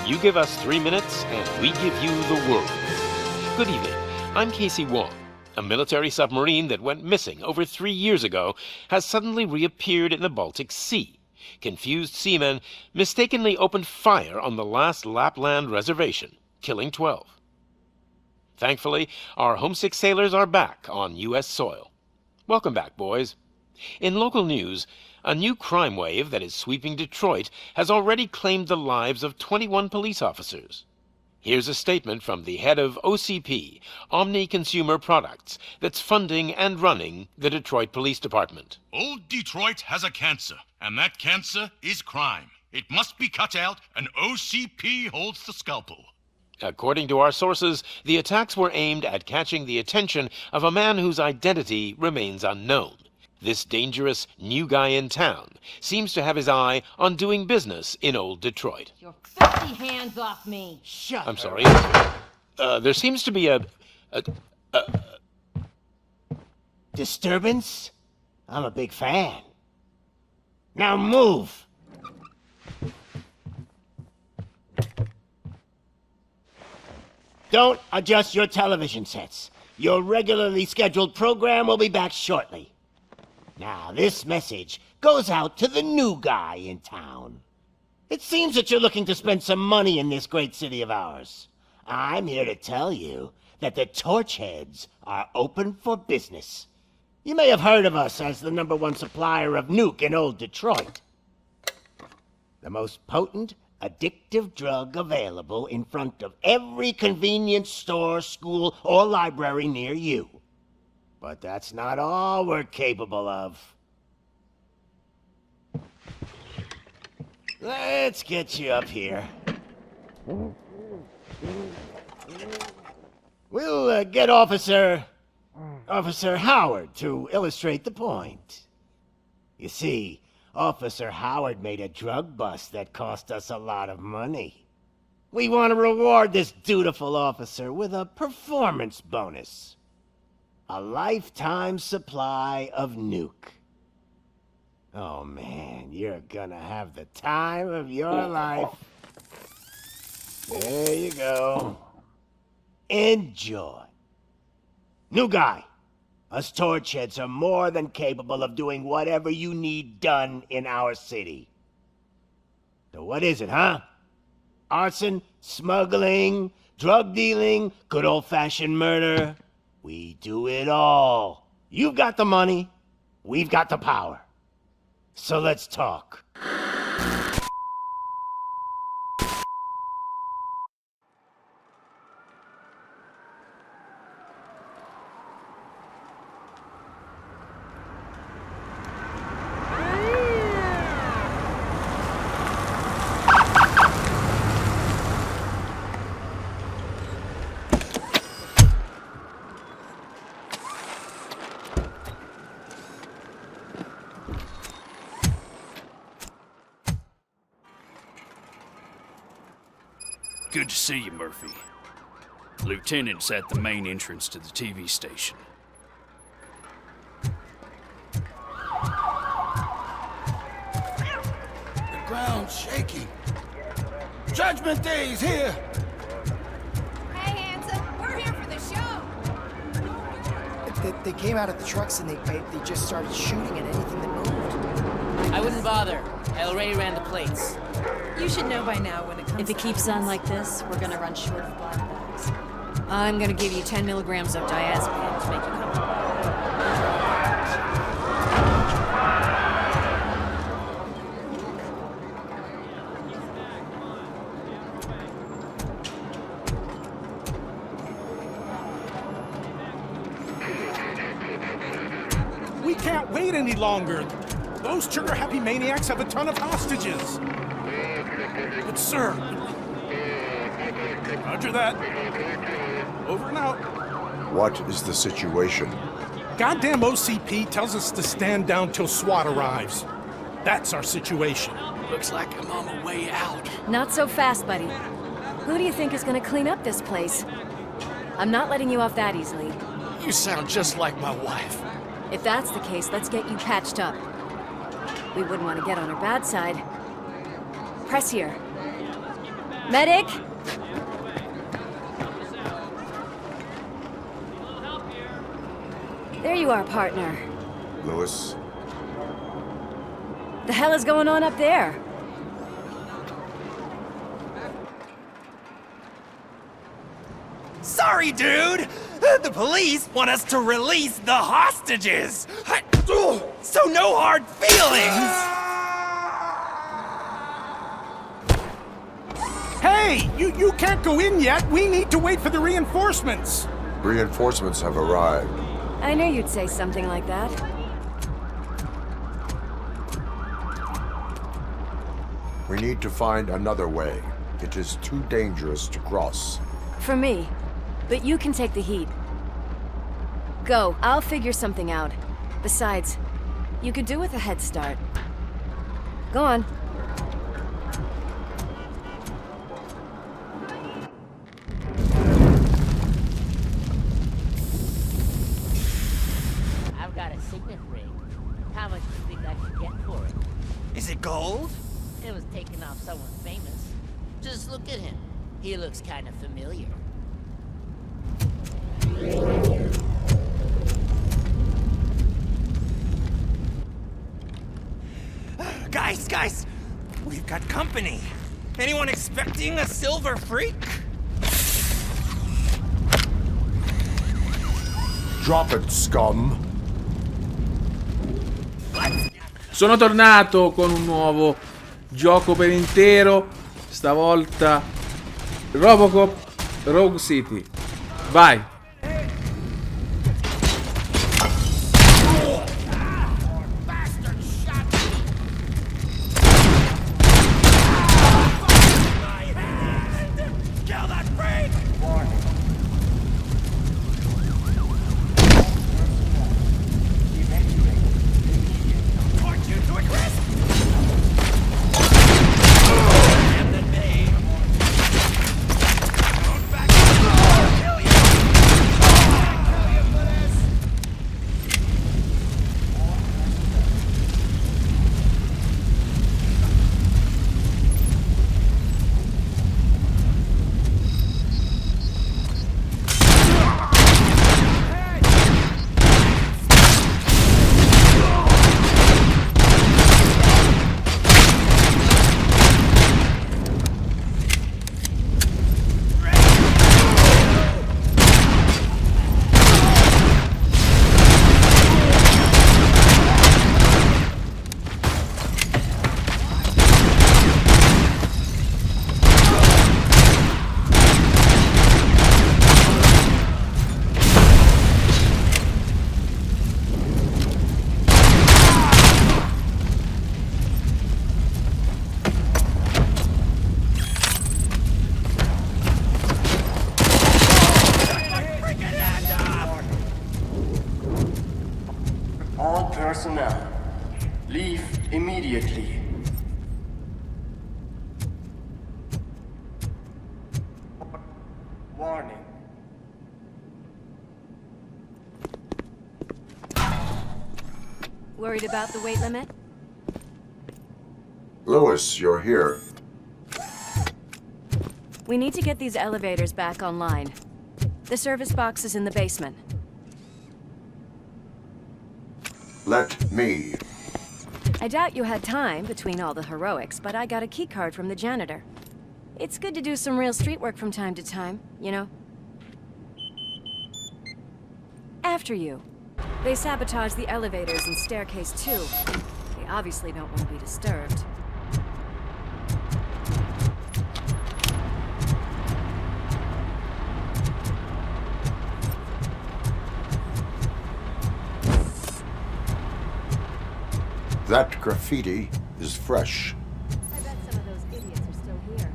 You give us 3 minutes, and we give you the world. Good evening. I'm Casey Wong. A military submarine that went missing over 3 years ago has suddenly reappeared in the Baltic Sea. Confused seamen mistakenly opened fire on the last Lapland reservation, killing 12. Thankfully, our homesick sailors are back on U.S. soil. Welcome back, boys. In local news, a new crime wave that is sweeping Detroit has already claimed the lives of 21 police officers. Here's a statement from the head of OCP, Omni Consumer Products, that's funding and running the Detroit Police Department. Old Detroit has a cancer, and that cancer is crime. It must be cut out, and OCP holds the scalpel. According to our sources, the attacks were aimed at catching the attention of a man whose identity remains unknown. This dangerous new guy in town seems to have his eye on doing business in old Detroit. Your filthy hands off me! Shut I'm up. sorry. There seems to be a Disturbance? I'm a big fan. Now move! Don't adjust your television sets. Your regularly scheduled program will be back shortly. Now, this message goes out to the new guy in town. It seems that you're looking to spend some money in this great city of ours. I'm here to tell you that the Torchheads are open for business. You may have heard of us as the #1 supplier of nuke in old Detroit. The most potent, addictive drug available in front of every convenience store, school, or library near you. But that's not all we're capable of. Let's get you up here. We'll get Officer Howard to illustrate the point. You see, Officer Howard made a drug bust that cost us a lot of money. We want to reward this dutiful officer with a performance bonus. A lifetime supply of nuke. Oh man, you're gonna have the time of your life. There you go. Enjoy. New guy, us Torchheads are more than capable of doing whatever you need done in our city. So what is it, huh? Arson, smuggling, drug dealing, good old-fashioned murder? We do it all. You've got the money, we've got the power. So let's talk. Good to see you, Murphy. Lieutenant's at the main entrance to the TV station. The ground's shaking. Judgment Day's here! Hey, handsome, we're here for the show! They came out of the trucks and they just started shooting at anything that moved. I wouldn't bother. I already ran the plates. You should know by now when it comes. If it keeps on like this, we're gonna run short of black bags. I'm gonna give you 10 milligrams of diazepam to make you comfortable. We can't wait any longer. Those trigger-happy maniacs have a ton of hostages. But sir... Roger that. Over and out. What is the situation? Goddamn OCP tells us to stand down till SWAT arrives. That's our situation. Looks like I'm on my way out. Not so fast, buddy. Who do you think is gonna clean up this place? I'm not letting you off that easily. You sound just like my wife. If that's the case, let's get you patched up. We wouldn't want to get on her bad side. Press here. Medic? There you are, partner. Lewis, The hell is going on up there? Sorry, dude! The police want us to release the hostages! So no hard feelings! Hey, you can't go in yet. We need to wait for the reinforcements. reinforcements have arrived. I knew you'd say something like that. We need to find another way. It is too dangerous to cross. For me. But you can take the heat. Go, I'll figure something out. Besides, you could do with a head start. Go on. I've got a signet ring. How much do you think I could get for it? Is it gold? It was taken off someone famous. Just look at him. He looks kind of familiar. Guys! We've got company. Anyone expecting a silver freak? Drop it, scum! Sono tornato con un nuovo gioco per intero. Stavolta RoboCop Rogue City. Vai! All personnel, leave immediately. Warning. Worried about the weight limit? Lewis, you're here. We need to get these elevators back online. The service box is in the basement. Let me. I doubt you had time between all the heroics, but I got a keycard from the janitor. It's good to do some real street work from time to time, you know? After you. They sabotage the elevators and staircase too. They obviously don't want to be disturbed. That graffiti is fresh. I bet some of those idiots are still here.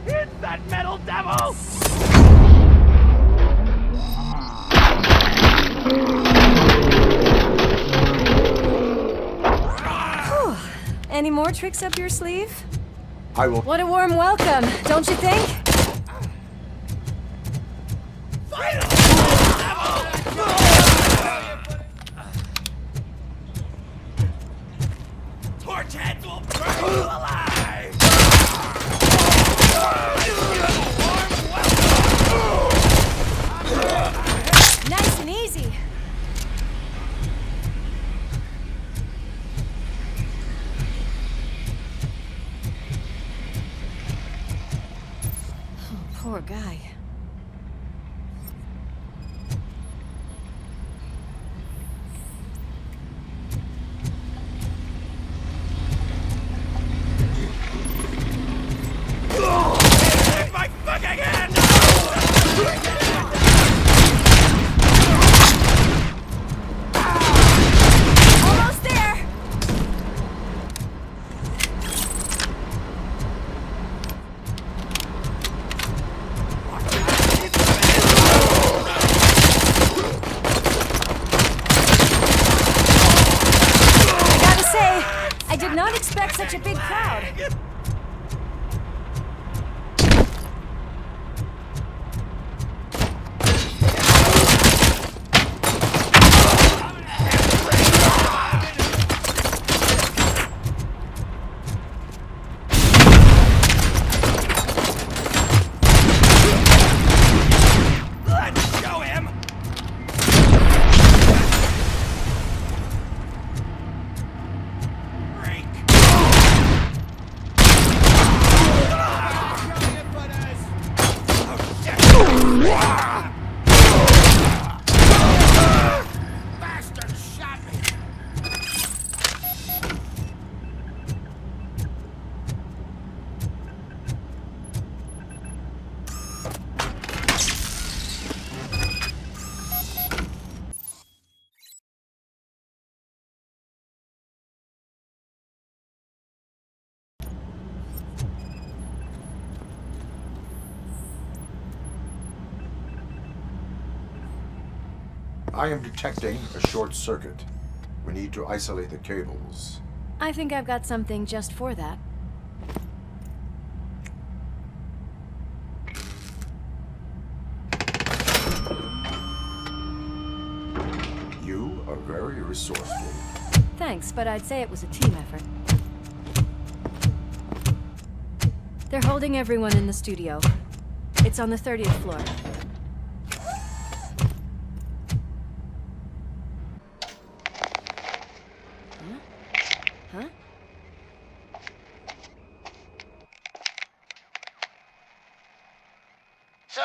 It's that metal devil! Any more tricks up your sleeve? I will... What a warm welcome, don't you think? Torch heads will burn you alive! Nice and easy. Oh, poor guy. My fucking hand! Almost there! I gotta say, I did not expect such a big crowd. Let's show him! Break! Bastard shot me! I am detecting a short circuit. We need to isolate the cables. I think I've got something just for that. You are very resourceful. Thanks, but I'd say it was a team effort. They're holding everyone in the studio. It's on the 30th floor. Huh? So,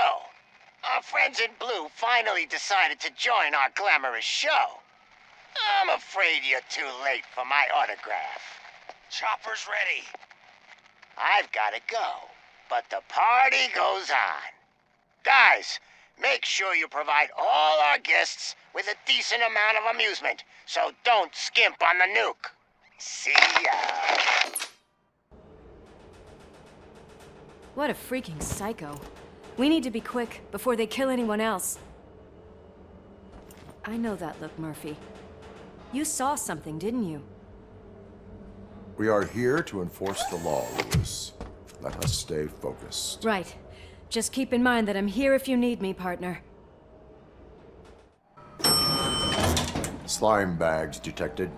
our friends in blue finally decided to join our glamorous show. I'm afraid you're too late for my autograph. Chopper's ready. I've got to go, but the party goes on. Guys, make sure you provide all our guests with a decent amount of amusement, so don't skimp on the nuke. See ya. What a freaking psycho. We need to be quick before they kill anyone else. I know that look, Murphy. You saw something, didn't you? We are here to enforce the law, Lewis. Let us stay focused. Right. Just keep in mind that I'm here if you need me, partner. Slime bags detected.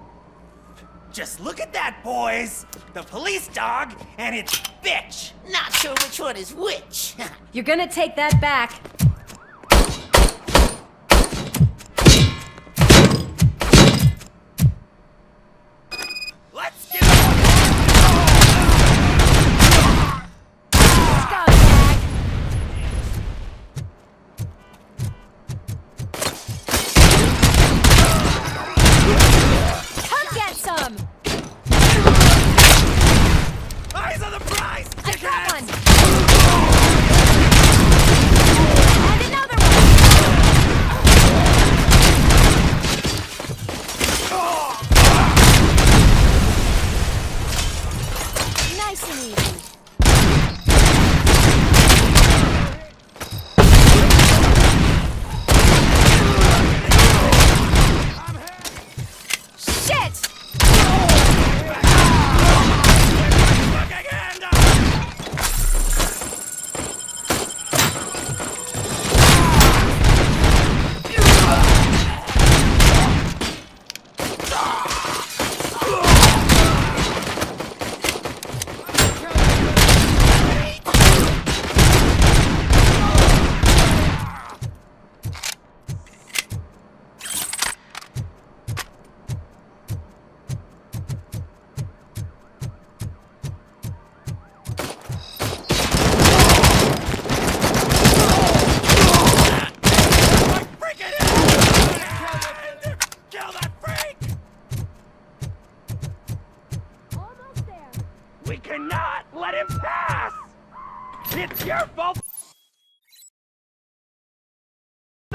Just look at that, boys! The police dog and its bitch! Not sure which one is which. You're gonna take that back. Let's get on! Come get some! Eyes on the prize! I got one!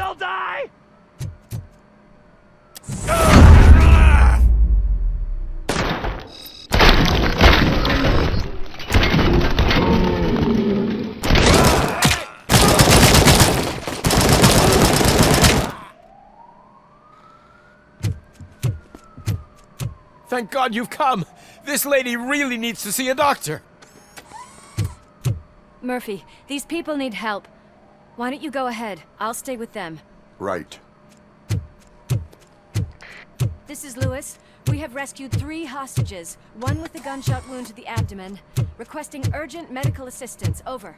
will die! Thank God you've come. This lady really needs to see a doctor. Murphy, these people need help. Why don't you go ahead? I'll stay with them. Right. This is Lewis. We have rescued 3 hostages, one with a gunshot wound to the abdomen, requesting urgent medical assistance. Over.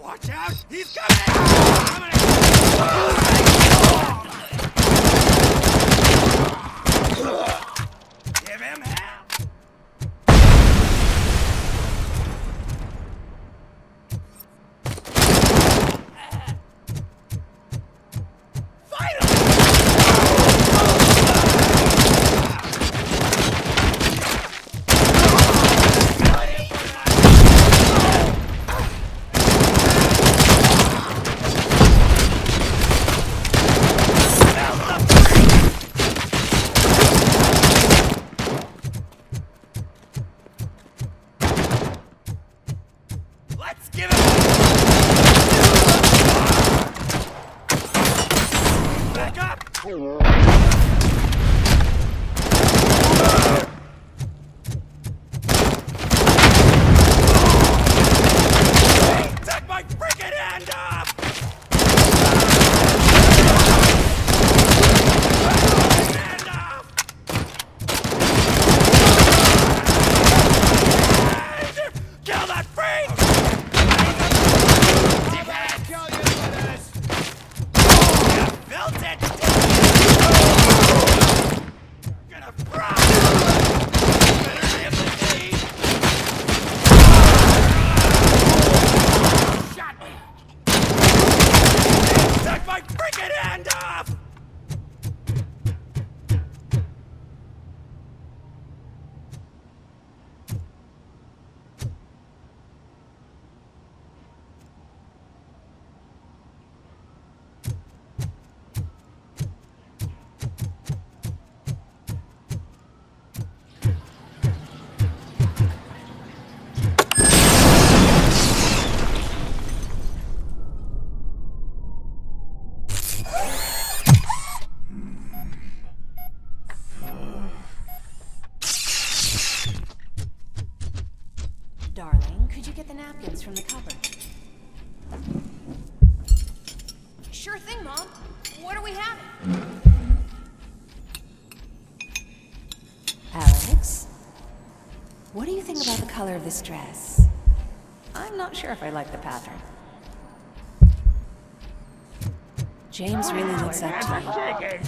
Watch out! He's coming! Give him hell! Let's give him back up! Take my freaking hand off! Hand off! Kill that freak! Built it! Gonna fry! Better live than me! Shot me! Take my freaking hand off! Darling, could you get the napkins from the cupboard? Sure thing, Mom. What are we having? Alex? What do you think about the color of this dress? I'm not sure if I like the pattern. James really looks up to you.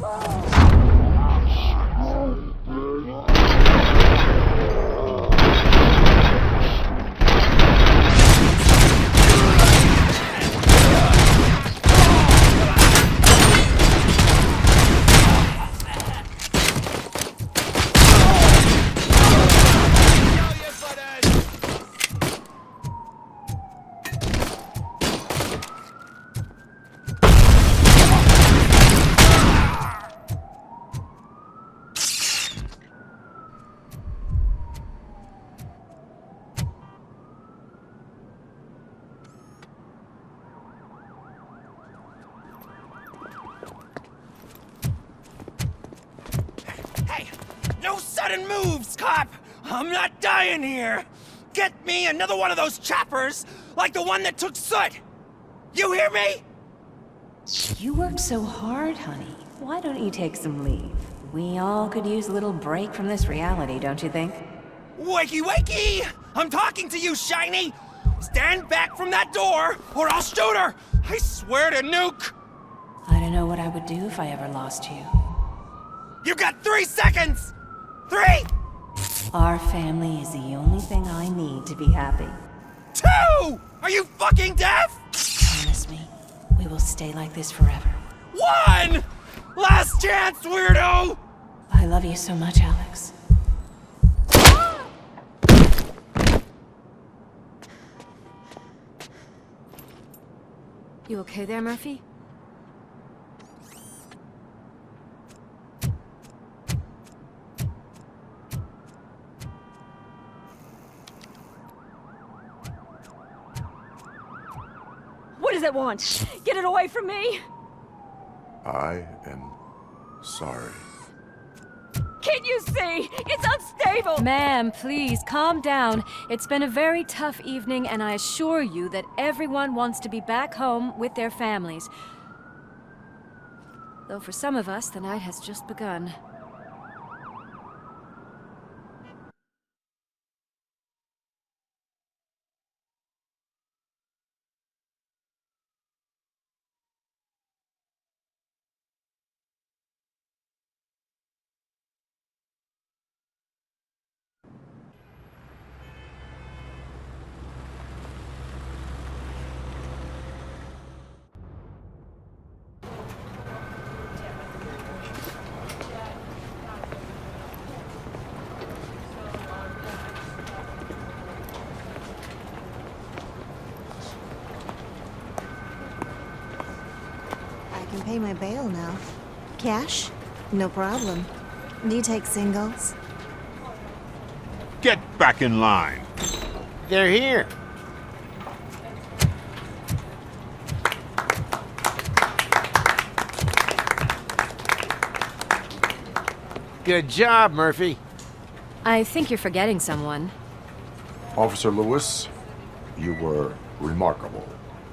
No sudden moves, cop! I'm not dying here! Get me another one of those choppers, like the one that took Soot! You hear me? You worked so hard, honey. Why don't you take some leave? We all could use a little break from this reality, don't you think? Wakey, wakey! I'm talking to you, Shiny! Stand back from that door, or I'll shoot her! I swear to nuke! I don't know what I would do if I ever lost you. You got 3 seconds! 3! Our family is the only thing I need to be happy. 2! Are you fucking deaf? Promise me, we will stay like this forever. 1! Last chance, weirdo! I love you so much, Alex. You okay there, Murphy? What does it want? Get it away from me! I am sorry. Can't you see? It's unstable! Ma'am, please, calm down. It's been a very tough evening, and I assure you that everyone wants to be back home with their families. Though for some of us, the night has just begun. I can pay my bail now. Cash? No problem. Do you take singles? Get back in line. They're here. Good job, Murphy. I think you're forgetting someone. Officer Lewis, you were remarkable.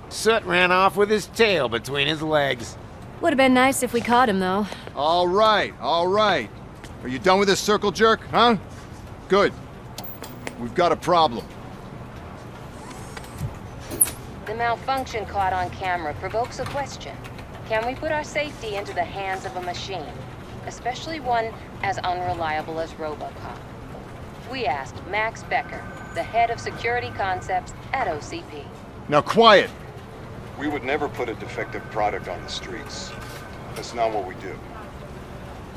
Soot ran off with his tail between his legs. Would have been nice if we caught him, though. All right, all right. Are you done with this circle jerk, huh? Good. We've got a problem. The malfunction caught on camera provokes a question. Can we put our safety into the hands of a machine? Especially one as unreliable as RoboCop. We asked Max Becker, the head of security concepts at OCP. Now quiet! We would never put a defective product on the streets. That's not what we do.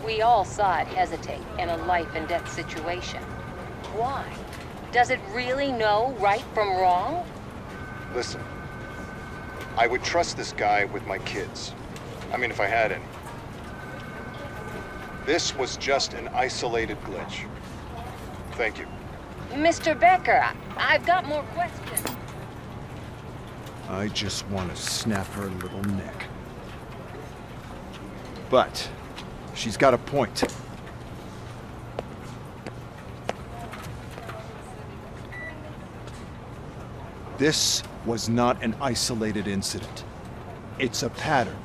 We all saw it hesitate in a life and death situation. Why? Does it really know right from wrong? Listen, I would trust this guy with my kids. I mean, if I had any. This was just an isolated glitch. Thank you. Mr. Becker, I've got more questions. I just want to snap her little neck. But she's got a point. This was not an isolated incident. It's a pattern.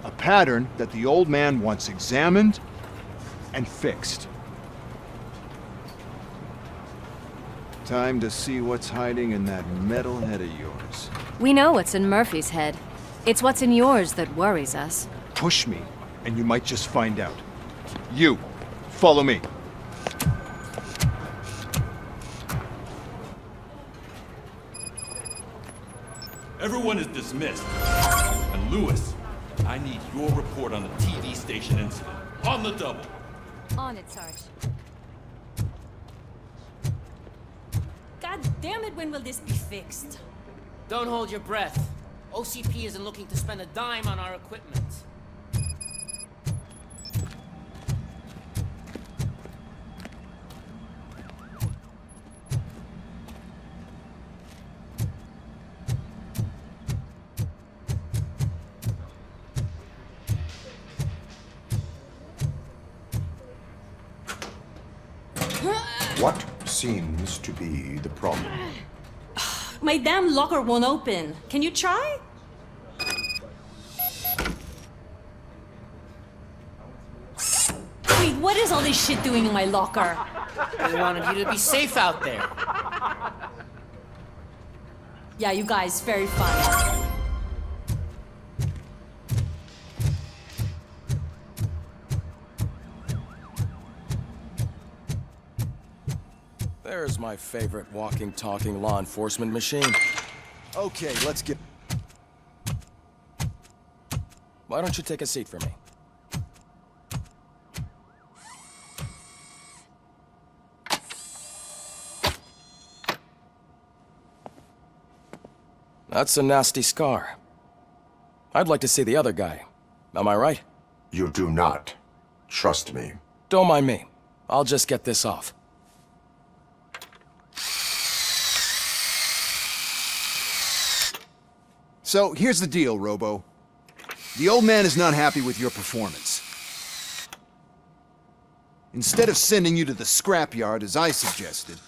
A pattern that the old man wants examined and fixed. Time to see what's hiding in that metal head of yours. We know what's in Murphy's head. It's what's in yours that worries us. Push me, and you might just find out. You, follow me. Everyone is dismissed. And Lewis, I need your report on the TV station incident. On the double. On it, Sarge. God damn it, when will this be fixed? Don't hold your breath. OCP isn't looking to spend a dime on our equipment. What seems to be the problem? My damn locker won't open. Can you try? Wait, what is all this shit doing in my locker? We wanted you to be safe out there. Yeah, you guys, very fun. Where's my favorite walking, talking law enforcement machine? Okay, let's get... Why don't you take a seat for me? That's a nasty scar. I'd like to see the other guy. Am I right? You do not. Trust me. Don't mind me. I'll just get this off. So, here's the deal, Robo. The old man is not happy with your performance. Instead of sending you to the scrapyard, as I suggested,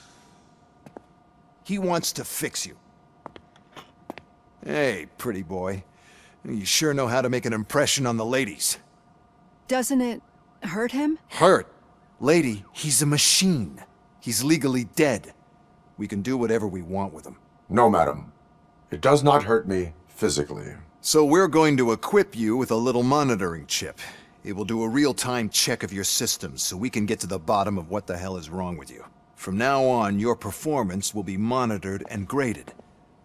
he wants to fix you. Hey, pretty boy. You sure know how to make an impression on the ladies. Doesn't it hurt him? Hurt? Lady, he's a machine. He's legally dead. We can do whatever we want with him. No, madam. It does not hurt me physically. So we're going to equip you with a little monitoring chip. It will do a real-time check of your systems so we can get to the bottom of what the hell is wrong with you. From now on, your performance will be monitored and graded.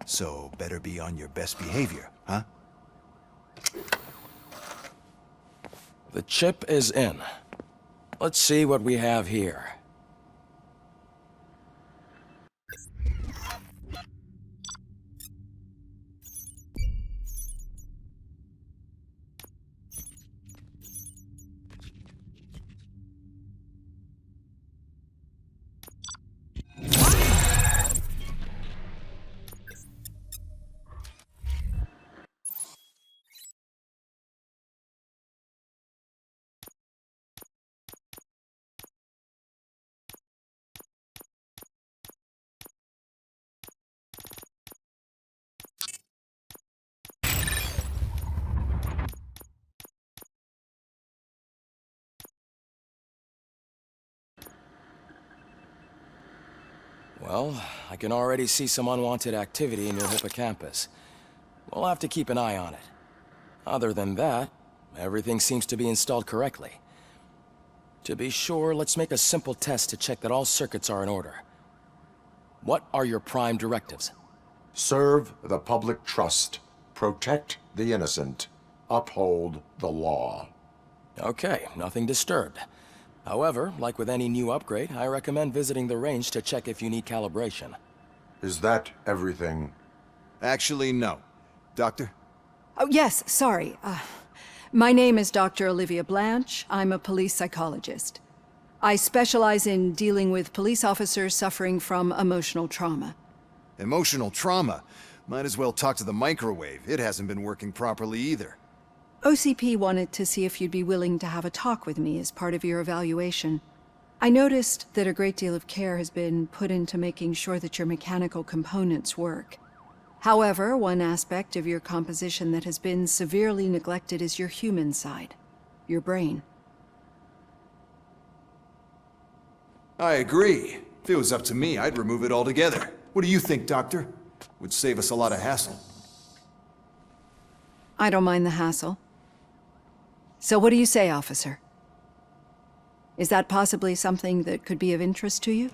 So better be on your best behavior, huh? The chip is in. Let's see what we have here. Well, I can already see some unwanted activity near Hippocampus. We'll have to keep an eye on it. Other than that, everything seems to be installed correctly. To be sure, let's make a simple test to check that all circuits are in order. What are your prime directives? Serve the public trust. Protect the innocent. Uphold the law. Okay, nothing disturbed. However, like with any new upgrade, I recommend visiting the range to check if you need calibration. Is that everything? Actually, no. Doctor? Oh, yes, sorry. My name is Dr. Olivia Blanche. I'm a police psychologist. I specialize in dealing with police officers suffering from emotional trauma. Emotional trauma? Might as well talk to the microwave. It hasn't been working properly either. OCP wanted to see if you'd be willing to have a talk with me as part of your evaluation. I noticed that a great deal of care has been put into making sure that your mechanical components work. However, one aspect of your composition that has been severely neglected is your human side, your brain. I agree. If it was up to me, I'd remove it altogether. What do you think, Doctor? Would save us a lot of hassle. I don't mind the hassle. So what do you say, officer? Is that possibly something that could be of interest to you?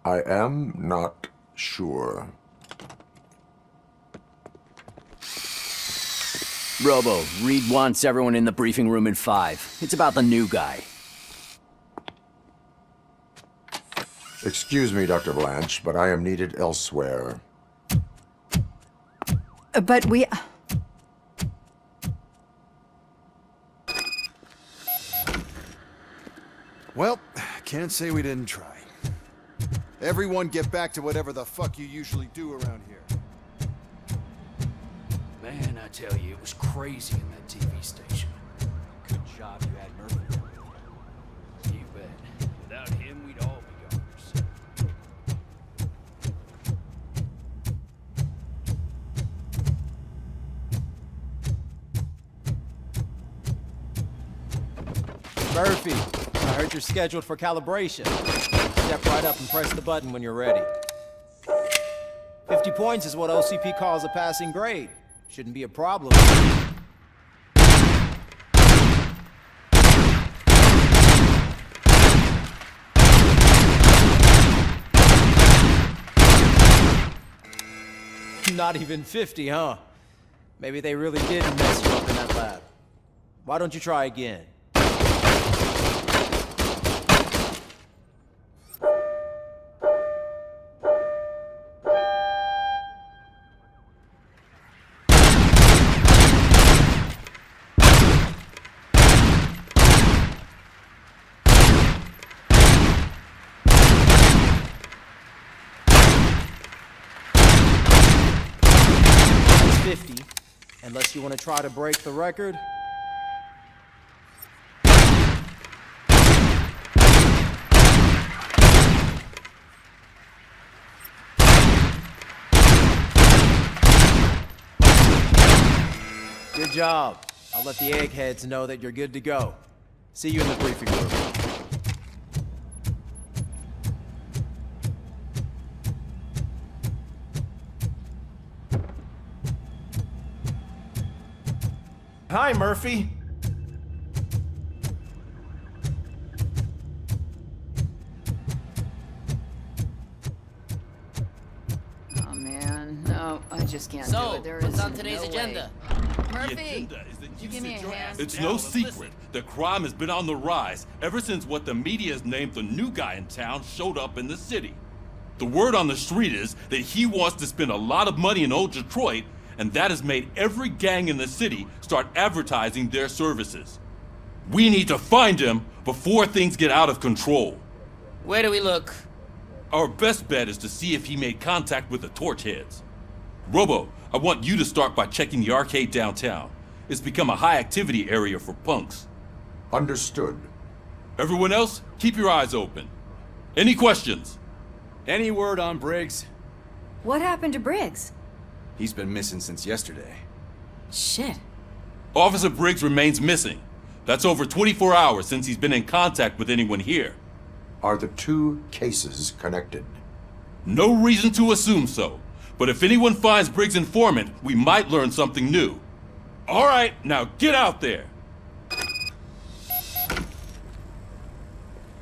I am not sure. Robo, Reed wants everyone in the briefing room in 5. It's about the new guy. Excuse me, Dr. Blanche, but I am needed elsewhere. But we... Well, can't say we didn't try. Everyone get back to whatever the fuck you usually do around here. Man, I tell you, it was crazy in that TV station. Good job you had Murphy. You bet. Without him, we'd all be goners. Murphy, I heard you're scheduled for calibration. Step right up and press the button when you're ready. 50 points is what OCP calls a passing grade. Shouldn't be a problem. Not even 50, huh? Maybe they really did mess you up in that lab. Why don't you try again? That's 50. Unless you want to try to break the record. Good job. I'll let the eggheads know that you're good to go. See you in the briefing room. Hi, Murphy. Oh man, no, I just can't do So, it. There what's is on today's no agenda? Murphy, you give me a hand. It's no secret. The crime has been on the rise ever since what the media has named the new guy in town showed up in the city. The word on the street is that he wants to spend a lot of money in old Detroit, and that has made every gang in the city start advertising their services. We need to find him before things get out of control. Where do we look? Our best bet is to see if he made contact with the torch heads. Robo, I want you to start by checking the arcade downtown. It's become a high-activity area for punks. Understood. Everyone else, keep your eyes open. Any questions? Any word on Briggs? What happened to Briggs? He's been missing since yesterday. Shit. Officer Briggs remains missing. That's over 24 hours since he's been in contact with anyone here. Are the two cases connected? No reason to assume so. But if anyone finds Briggs' informant, we might learn something new. All right, now get out there.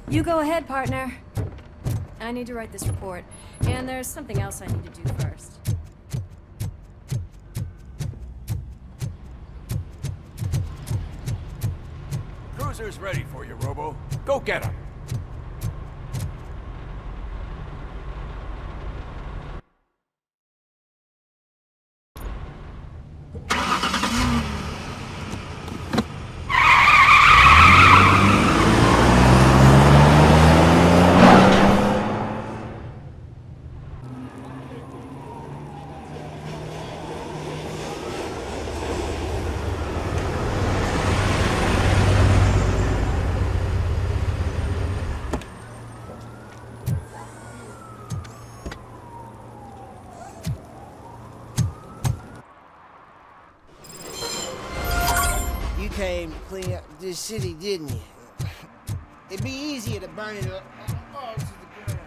You go ahead, partner. I need to write this report, and there's something else I need to do first. Cruiser's ready for you, Robo. Go get him. You came to clean up this city, didn't you? It'd be easier to burn it all to the ground.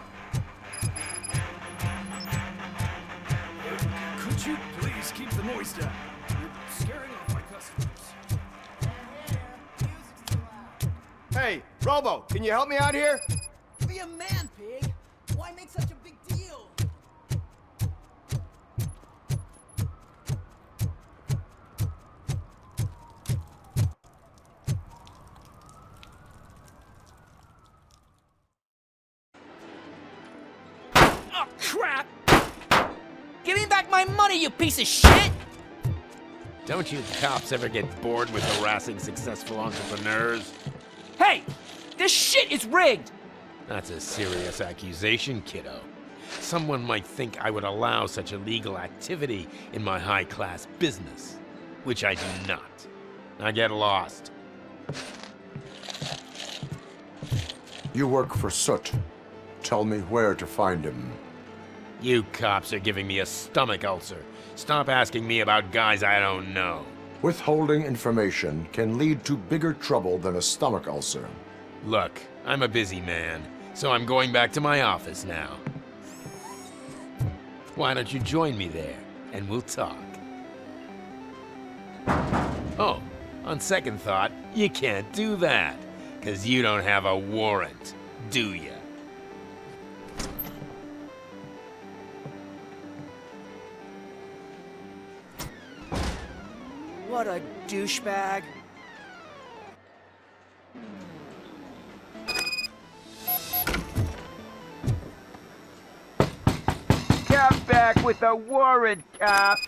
Could you please keep the noise down? You're scaring off my customers. Hey, Robo, can you help me out here? Be a man, pig. Why make such a big deal? Oh, crap! Give me back my money, you piece of shit! Don't you cops ever get bored with harassing successful entrepreneurs? Hey! This shit is rigged! That's a serious accusation, kiddo. Someone might think I would allow such illegal activity in my high-class business, which I do not. Now get lost. You work for Soot. Tell me where to find him. You cops are giving me a stomach ulcer. Stop asking me about guys I don't know. Withholding information can lead to bigger trouble than a stomach ulcer. Look, I'm a busy man, so I'm going back to my office now. Why don't you join me there, and we'll talk. Oh, on second thought, you can't do that, 'cause you don't have a warrant, do ya? What a douchebag. Come back with a warrant, cop!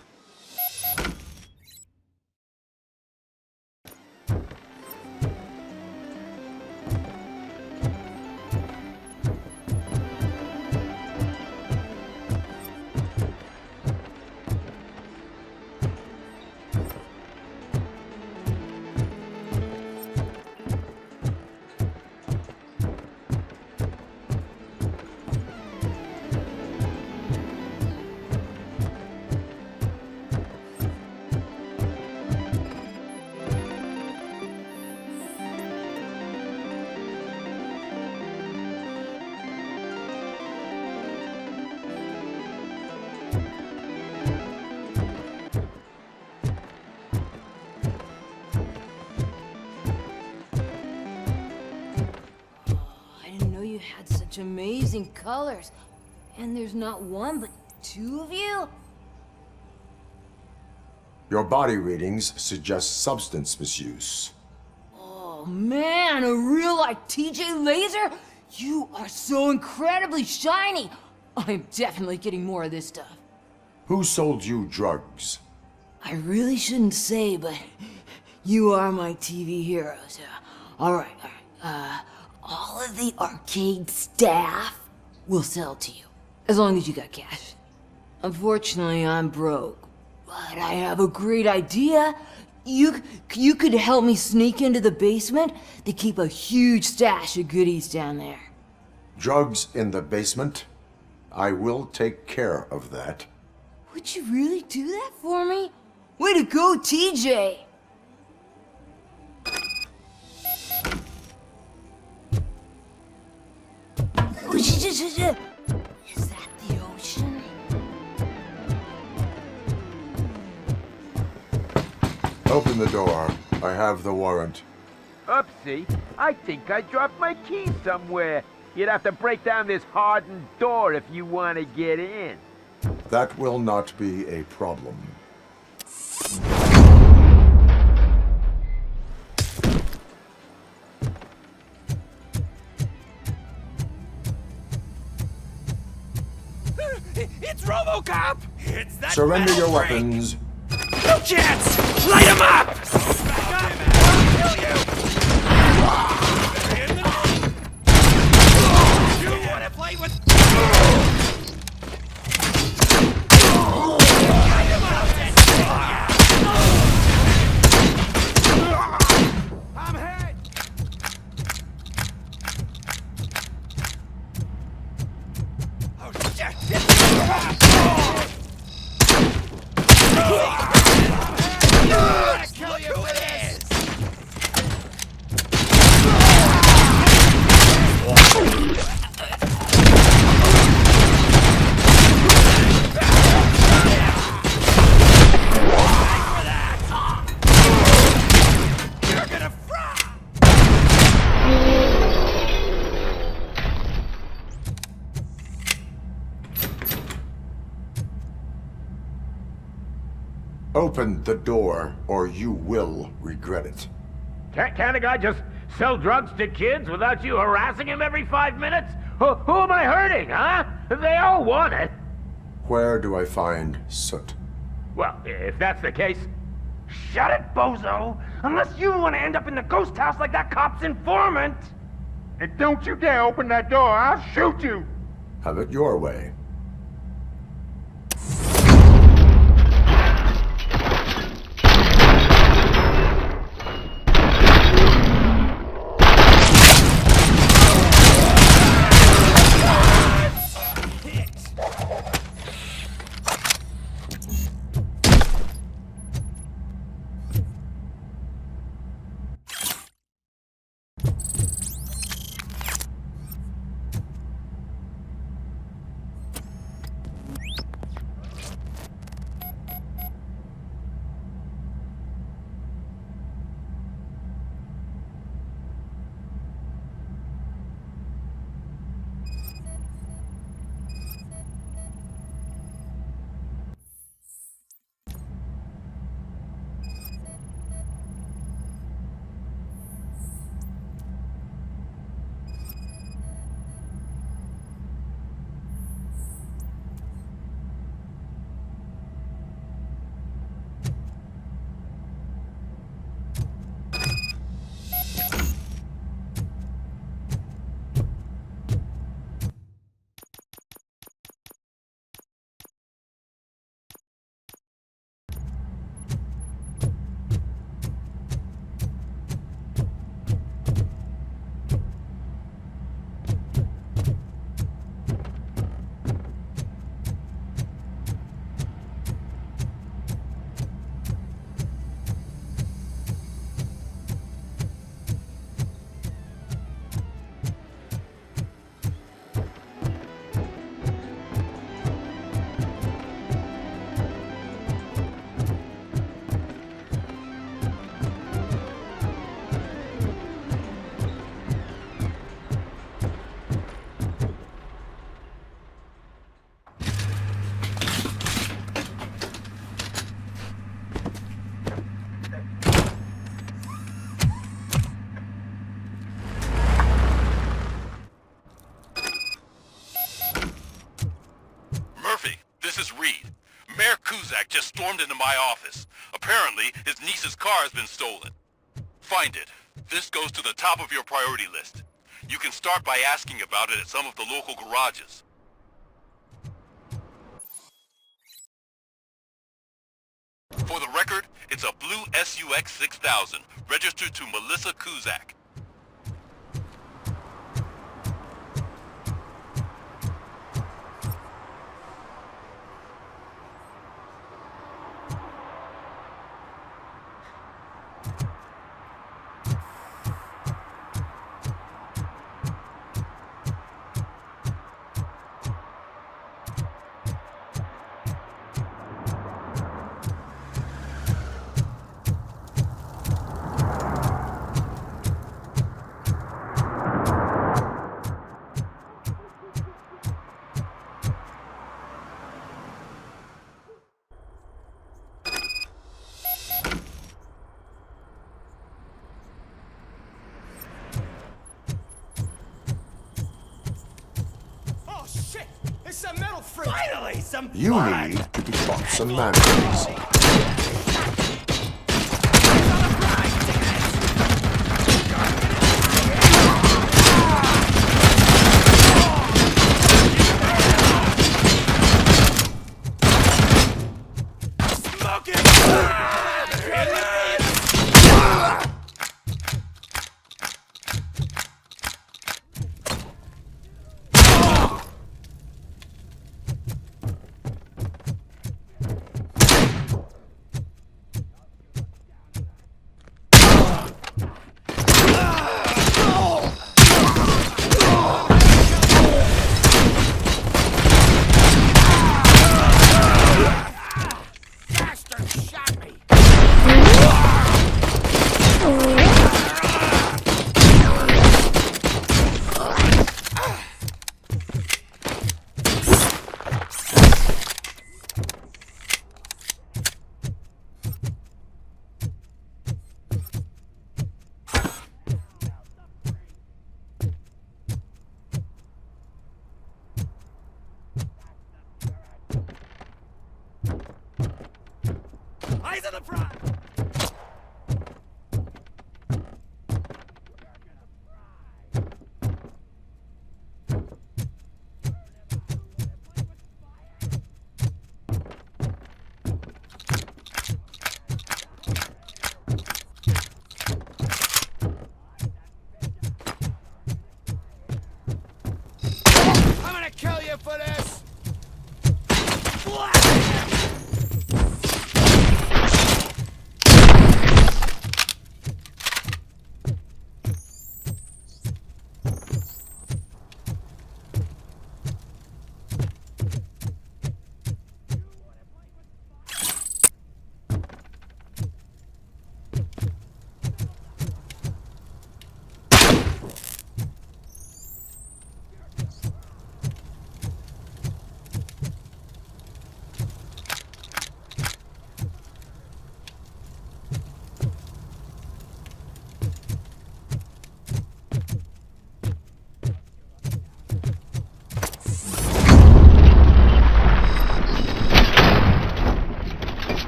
Had such amazing colors. And there's not one, but two of you? Your body readings suggest substance misuse. Oh man, a real like TJ laser? You are so incredibly shiny. I'm definitely getting more of this stuff. Who sold you drugs? I really shouldn't say, but you are my TV heroes. All right. All of the arcade staff will sell to you, as long as you got cash. Unfortunately, I'm broke, but I have a great idea. You could help me sneak into the basement. They keep a huge stash of goodies down there. Drugs in the basement? I will take care of that. Would you really do that for me? Way to go, TJ! Is that the ocean? Open the door. I have the warrant. Oopsie, I think I dropped my keys somewhere. You'd have to break down this hardened door if you want to get in. That will not be a problem. It's RoboCop! It's that Surrender your freak. weapons. No chance! Light him up! I'll kill you! You wanna play with... Light him up! I'm hit! Oh shit! Kill you with this! You're gonna fry! Open the door, or you will regret it. Can't a guy just sell drugs to kids without you harassing him every 5 minutes? Who am I hurting, huh? They all want it. Where do I find Soot? Well, if that's the case... Shut it, bozo! Unless you want to end up in the ghost house like that cop's informant! And don't you dare open that door, I'll shoot you! Have it your way. This is Reed. Mayor Kuzak just stormed into my office. Apparently, his niece's car has been stolen. Find it. This goes to the top of your priority list. You can start by asking about it at some of the local garages. For the record, it's a blue SUX 6000, registered to Melissa Kuzak. Finally, some You blood! need to be taught some manners. Eyes on the prize! I'm gonna kill you for this!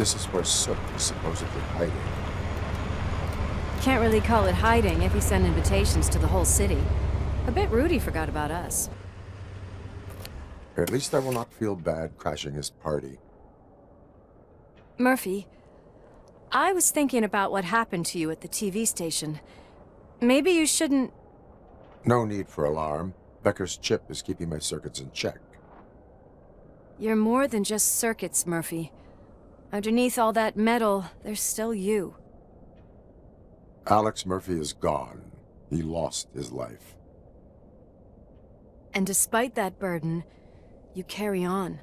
This is where Soot is supposedly hiding. Can't really call it hiding if he sent invitations to the whole city. A bit rude he forgot about us. At least I will not feel bad crashing his party. Murphy, I was thinking about what happened to you at the TV station. Maybe you shouldn't... No need for alarm. Becker's chip is keeping my circuits in check. You're more than just circuits, Murphy. Underneath all that metal, there's still you. Alex Murphy is gone. He lost his life. And despite that burden, you carry on.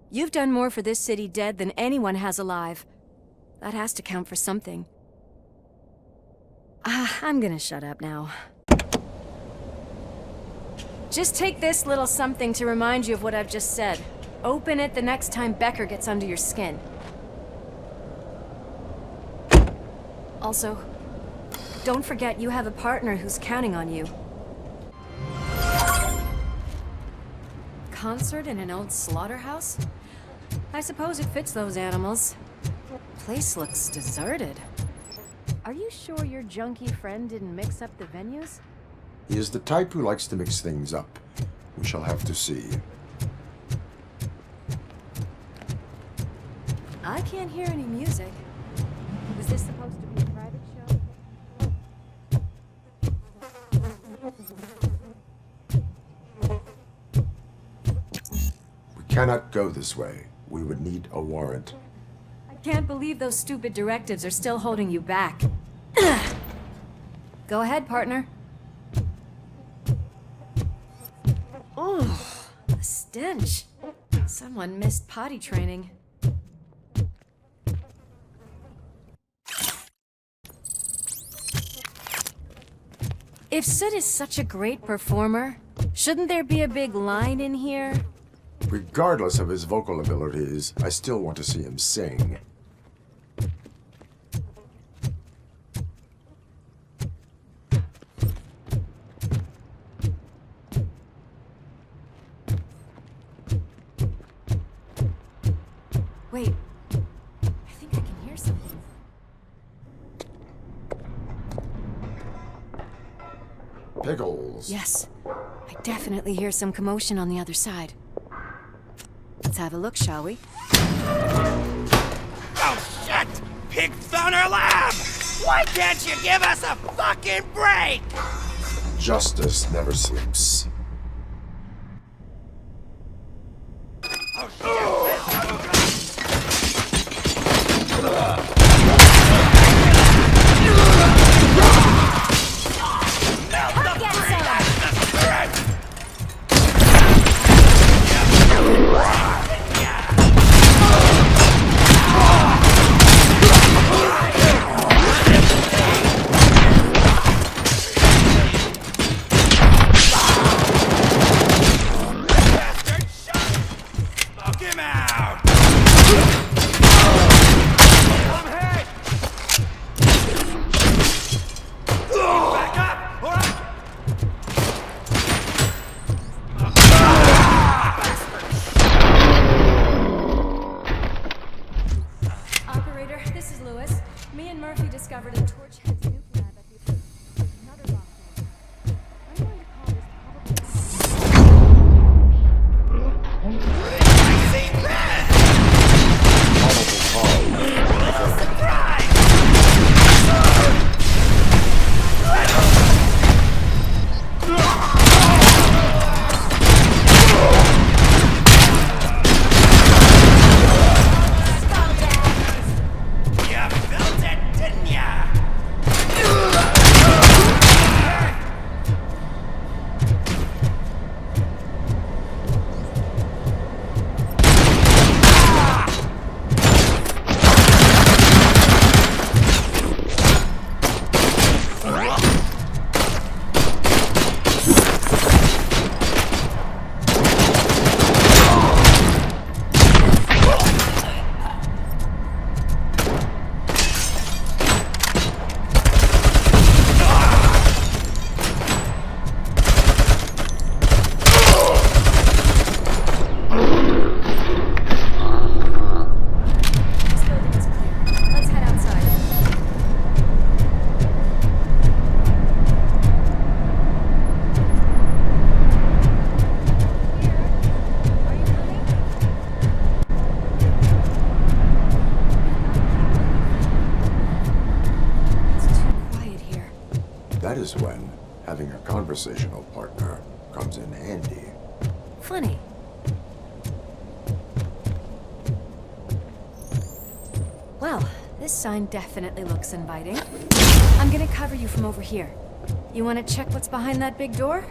You've done more for this city dead than anyone has alive. That has to count for something. I'm gonna shut up now. Just take this little something to remind you of what I've just said. Open it the next time Becker gets under your skin. Also, don't forget you have a partner who's counting on you. Concert in an old slaughterhouse? I suppose it fits those animals. Place looks deserted. Are you sure your junkie friend didn't mix up the venues? He is the type who likes to mix things up. We shall have to see. I can't hear any music. Was this supposed to be a private show? We cannot go this way. We would need a warrant. I can't believe those stupid directives are still holding you back. Go ahead, partner. Oh, the stench. Someone missed potty training. If Sid is such a great performer, shouldn't there be a big line in here? Regardless of his vocal abilities, I still want to see him sing. Wait, I think I can hear something. Pickles. Yes, I definitely hear some commotion on the other side. Let's have a look, shall we? Oh, shit! Pig found our lab! Why can't you give us a fucking break? Justice never sleeps. Oh, shit! that is when having a conversational partner comes in handy. Funny. Well, this sign definitely looks inviting. I'm gonna cover you from over here. You wanna check what's behind that big door?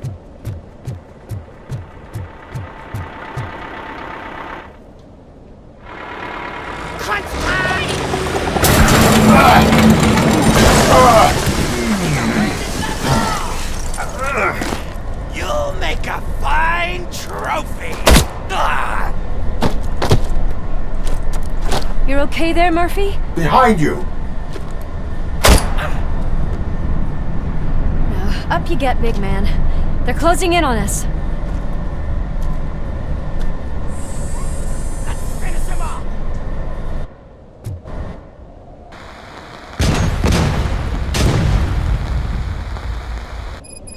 You'll make a fine trophy! You're okay there, Murphy? Behind you! Up you get, big man. They're closing in on us. Finish him off!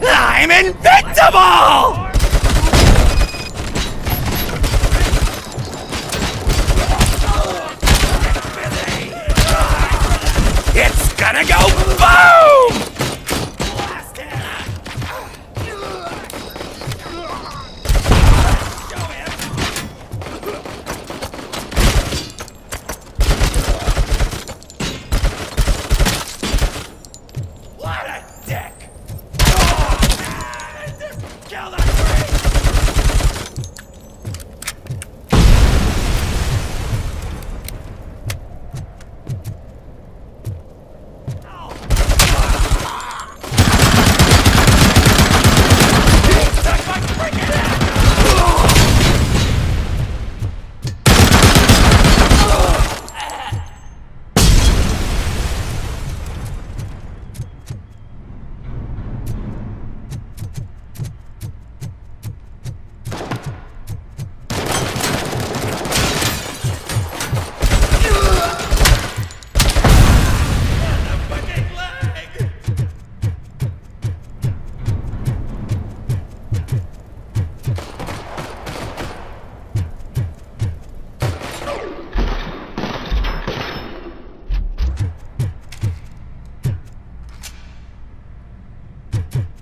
I'm invincible! It's gonna go boom! What a dick! Kill that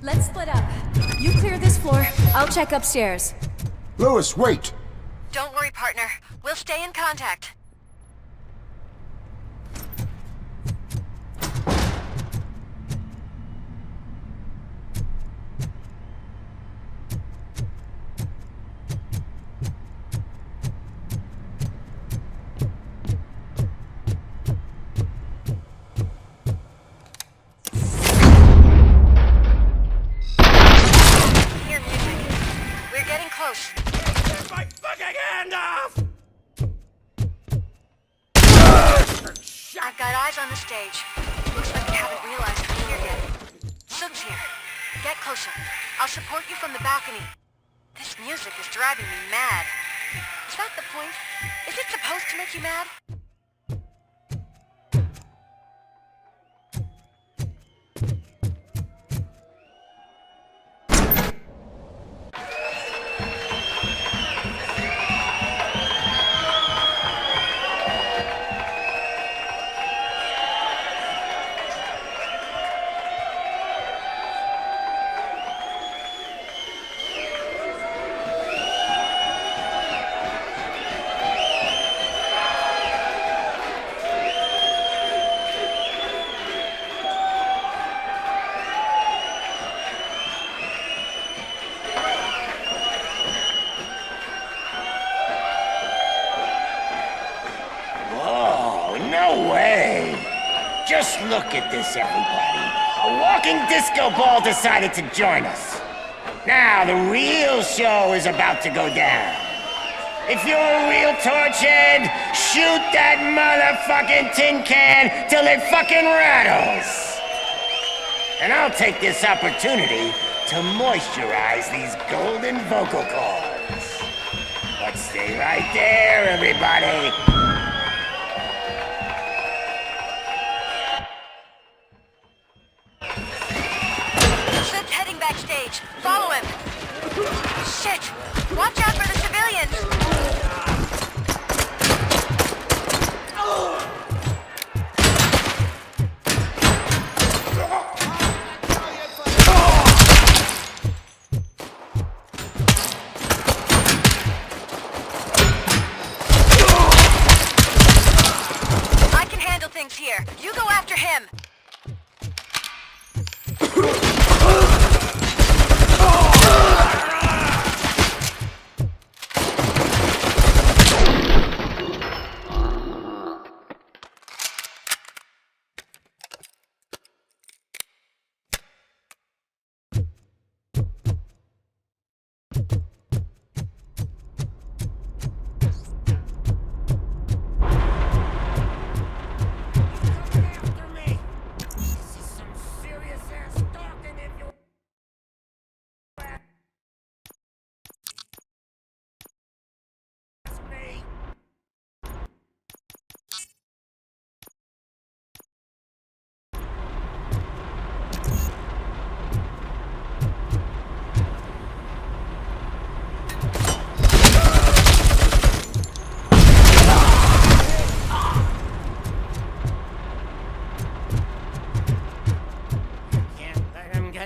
Let's split up. You clear this floor, I'll check upstairs. Lewis, wait! Don't worry, partner. We'll stay in contact. Hear music. We're getting close. Get my fucking hand off! I've got eyes on the stage. Looks like they haven't realized we're here yet. Sug's here. Get closer. I'll support you from the balcony. This music is driving me mad. Is that the point? Is it supposed to make you mad? Whoa, no way! Just look at this, everybody. A walking disco ball decided to join us. Now, the real show is about to go down. If you're a real torchhead, shoot that motherfucking tin can till it fucking rattles. And I'll take this opportunity to moisturize these golden vocal cords. But stay right there, everybody. Sug's heading backstage. Follow him. Shit! Watch out for the civilians!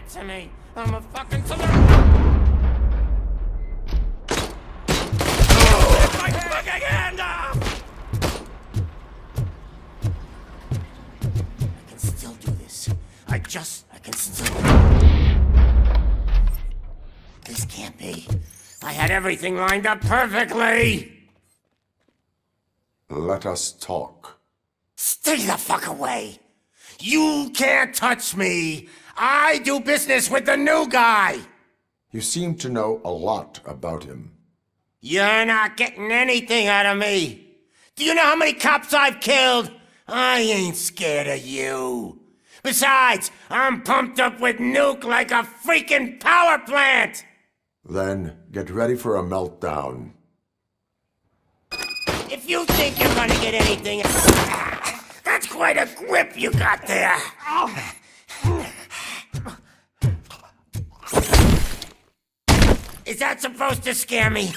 that to me. I'm a fucking my fucking hand off! I can still do this. I can still... This can't be. I had everything lined up perfectly! Let us talk. Stay the fuck away! You can't touch me! I do business with the new guy! You seem to know a lot about him. You're not getting anything out of me! Do you know how many cops I've killed? I ain't scared of you. Besides, I'm pumped up with nuke like a freaking power plant! Then get ready for a meltdown. If you think you're gonna get anything... That's quite a grip you got there! Is that supposed to scare me?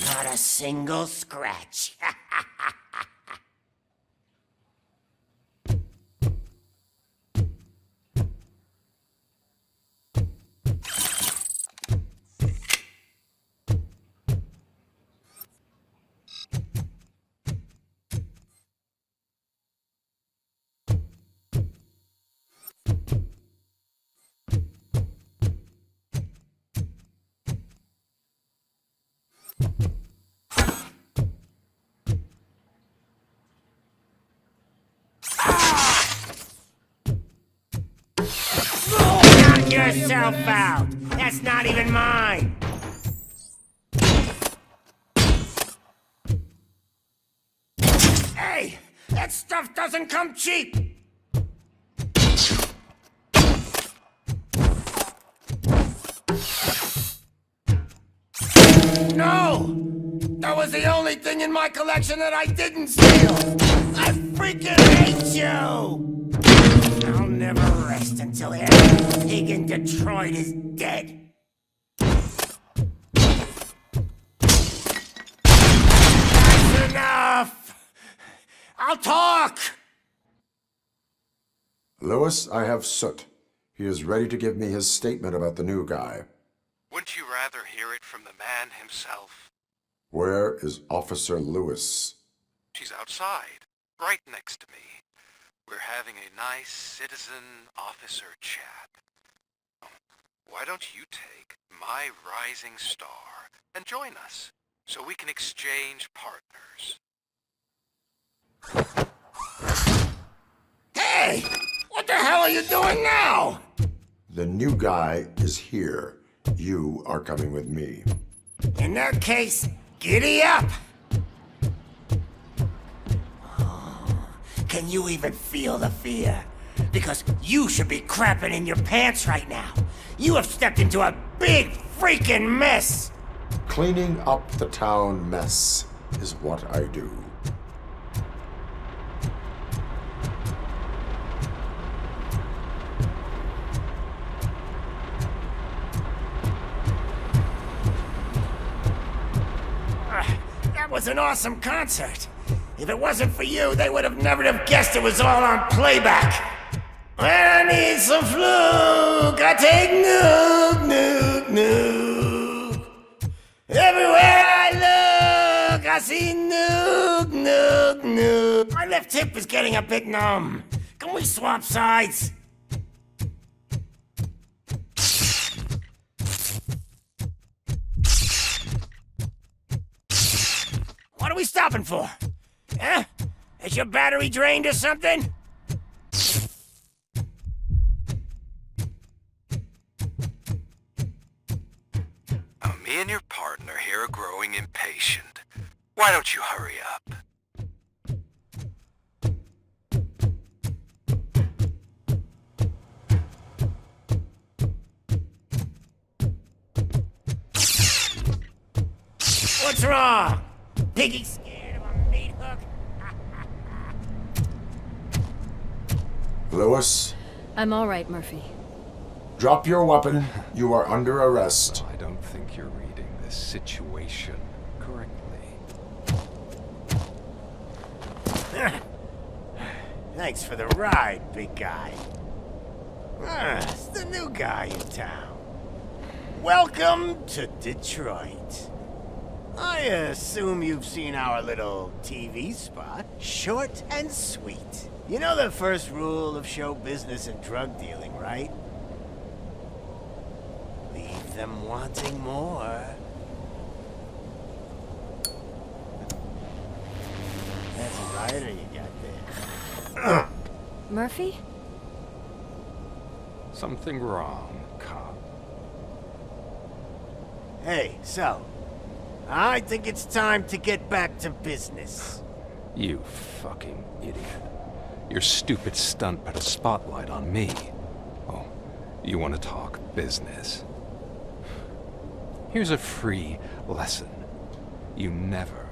Not a single scratch. Knock yourself out! That's not even mine! Hey! That stuff doesn't come cheap! No! That was the only thing in my collection that I didn't steal! I freaking hate you! I'll never rest until every pig in Detroit is dead. That's enough! I'll talk! Lewis, I have Soot. He is ready to give me his statement about the new guy. Wouldn't you rather hear it from the man himself? Where is Officer Lewis? She's outside, right next to me. We're having a nice citizen-officer chat. Why don't you take my rising star and join us, so we can exchange partners? Hey! What the hell are you doing now? The new guy is here. You are coming with me. In that case, giddy up! Can you even feel the fear? Because you should be crapping in your pants right now. You have stepped into a big freaking mess! Cleaning up the town mess is what I do. That was an awesome concert. If it wasn't for you, they would have never have guessed it was all on playback. When I need some fluke, I take nuke, nuke, nuke. Everywhere I look, I see nuke, nuke, nuke. My left hip is getting a bit numb. Can we swap sides? What are we stopping for? Huh? Is your battery drained or something? Me and your partner here are growing impatient. Why don't you hurry up? What's wrong? Piggy scared of a meat hook? Lewis? I'm all right, Murphy. Drop your weapon. You are under arrest. I don't think you're reading this situation correctly. Thanks for the ride, big guy. It's the new guy in town. Welcome to Detroit. I assume you've seen our little TV spot. Short and sweet. You know the first rule of show business and drug dealing, right? Leave them wanting more. That's a rider you got there. Murphy? Something wrong, cop. Hey, so, I think it's time to get back to business. You fucking idiot. Your stupid stunt put a spotlight on me. Oh, you want to talk business? Here's a free lesson. You never,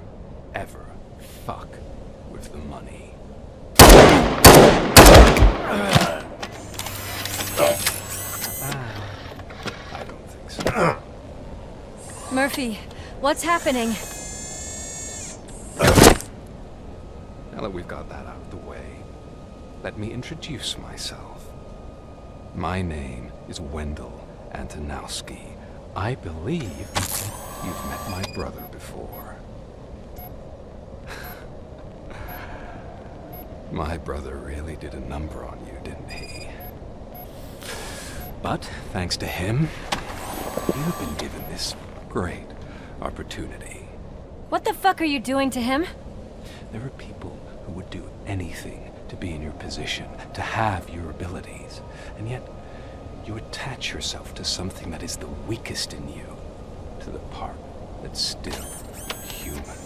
ever fuck with the money. I don't think so. Murphy, what's happening? Now that we've got that out of the way, let me introduce myself. My name is Wendell Antonowski. I believe you've met my brother before. My brother really did a number on you, didn't he? But thanks to him, you've been given this great opportunity. What the fuck are you doing to him? There are people who would do anything to be in your position, to have your abilities, and yet you attach yourself to something that is the weakest in you, to the part that's still human.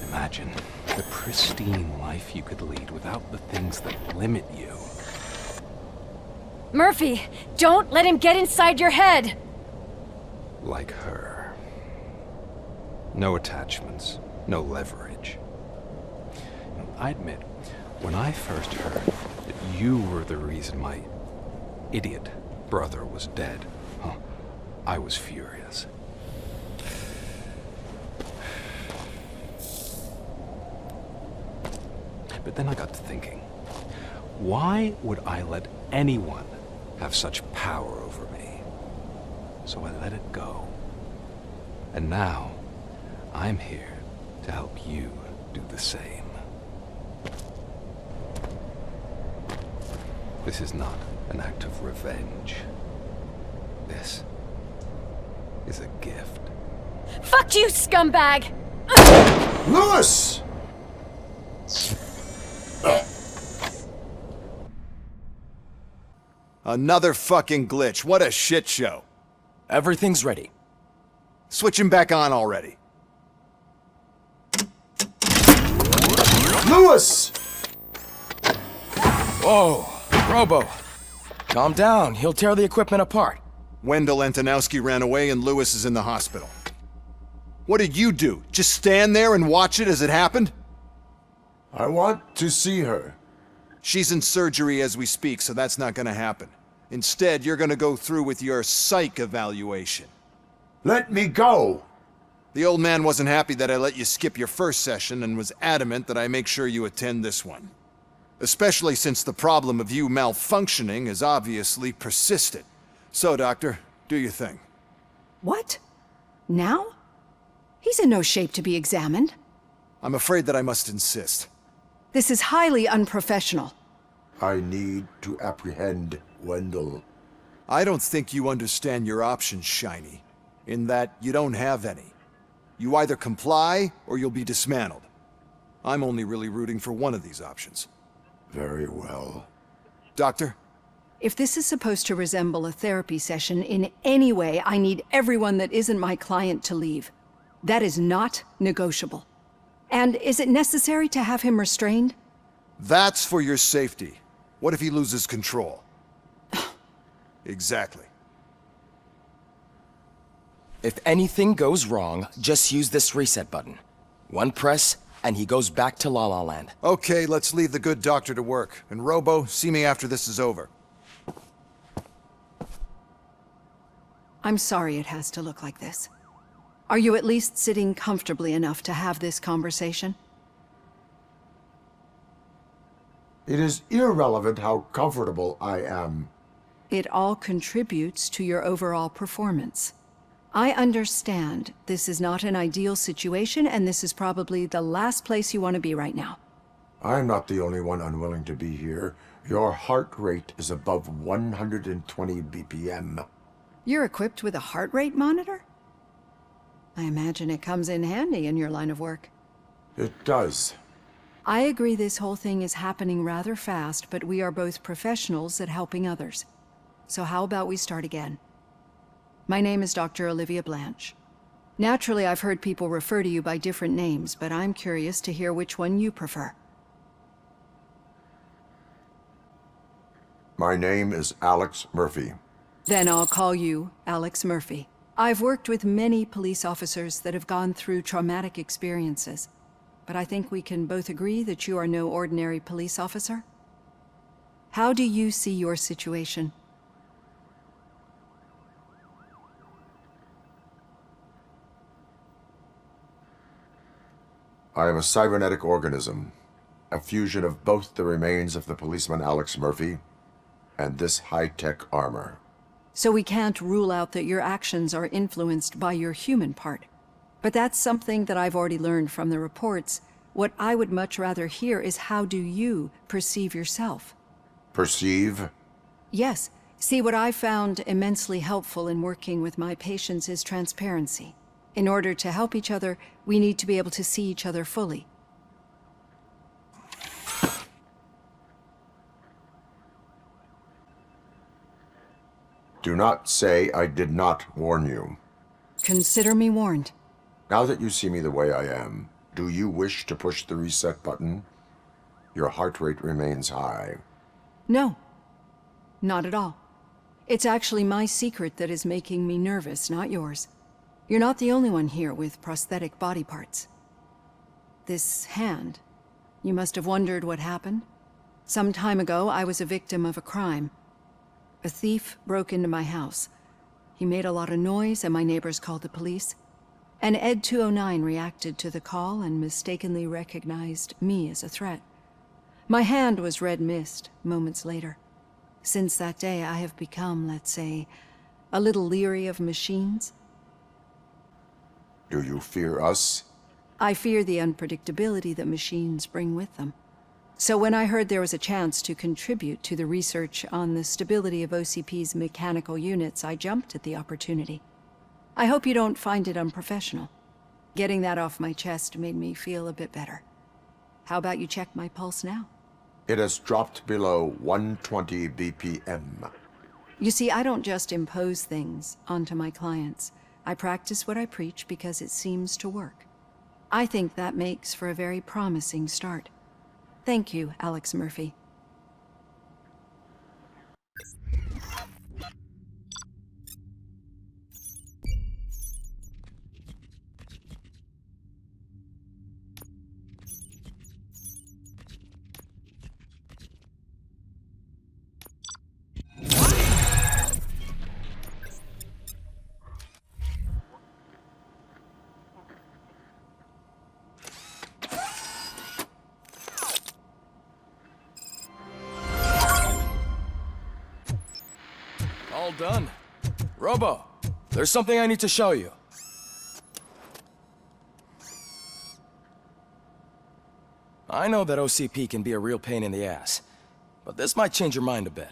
Imagine the pristine life you could lead without the things that limit you. Murphy, don't let him get inside your head! Like her. No attachments, no leverage. I admit, when I first heard that you were the reason my idiot brother was dead, I was furious. But then I got to thinking, why would I let anyone have such power over me? So I let it go. And now, I'm here to help you do the same. This is not an act of revenge. This is a gift. Fuck you, scumbag! Lewis! Another fucking glitch. What a shit show. Everything's ready. Switch him back on already. Lewis! Whoa, Robo. Calm down. He'll tear the equipment apart. Wendell Antonowski ran away and Lewis is in the hospital. What did you do? Just stand there and watch it as it happened? I want to see her. She's in surgery as we speak, so that's not gonna happen. Instead, you're gonna go through with your psych evaluation. Let me go! The old man wasn't happy that I let you skip your first session and was adamant that I make sure you attend this one. Especially since the problem of you malfunctioning has obviously persisted. So, Doctor, do your thing. What? Now? He's in no shape to be examined. I'm afraid that I must insist. This is highly unprofessional. I need to apprehend Wendell. I don't think you understand your options, Shiny. In that you don't have any. You either comply, or you'll be dismantled. I'm only really rooting for one of these options. Very well. Doctor? If this is supposed to resemble a therapy session in any way, I need everyone that isn't my client to leave. That is not negotiable. And is it necessary to have him restrained? That's for your safety. What if he loses control? Exactly. If anything goes wrong, just use this reset button. One press, and he goes back to La La Land. Okay, let's leave the good doctor to work. And Robo, see me after this is over. I'm sorry it has to look like this. Are you at least sitting comfortably enough to have this conversation? It is irrelevant how comfortable I am. It all contributes to your overall performance. I understand this is not an ideal situation, and this is probably the last place you want to be right now. I'm not the only one unwilling to be here. Your heart rate is above 120 BPM. You're equipped with a heart rate monitor? I imagine it comes in handy in your line of work. It does. I agree this whole thing is happening rather fast, but we are both professionals at helping others. So how about we start again? My name is Dr. Olivia Blanche. Naturally, I've heard people refer to you by different names, but I'm curious to hear which one you prefer. My name is Alex Murphy. Then I'll call you Alex Murphy. I've worked with many police officers that have gone through traumatic experiences, but I think we can both agree that you are no ordinary police officer. How do you see your situation? I am a cybernetic organism, a fusion of both the remains of the policeman Alex Murphy and this high-tech armor. So we can't rule out that your actions are influenced by your human part. But that's something that I've already learned from the reports. What I would much rather hear is how do you perceive yourself? Perceive? Yes. See, what I found immensely helpful in working with my patients is transparency. In order to help each other, we need to be able to see each other fully. Do not say I did not warn you. Consider me warned. Now that you see me the way I am, do you wish to push the reset button? Your heart rate remains high. No. Not at all. It's actually my secret that is making me nervous, not yours. You're not the only one here with prosthetic body parts. This hand, you must have wondered what happened. Some time ago, I was a victim of a crime. A thief broke into my house. He made a lot of noise and my neighbors called the police. And Ed 209 reacted to the call and mistakenly recognized me as a threat. My hand was red mist moments later. Since that day, I have become, let's say, a little leery of machines. Do you fear us? I fear the unpredictability that machines bring with them. So when I heard there was a chance to contribute to the research on the stability of OCP's mechanical units, I jumped at the opportunity. I hope you don't find it unprofessional. Getting that off my chest made me feel a bit better. How about you check my pulse now? It has dropped below 120 BPM. You see, I don't just impose things onto my clients. I practice what I preach because it seems to work. I think that makes for a very promising start. Thank you, Alex Murphy. All done. Robo, there's something I need to show you. I know that OCP can be a real pain in the ass, but this might change your mind a bit.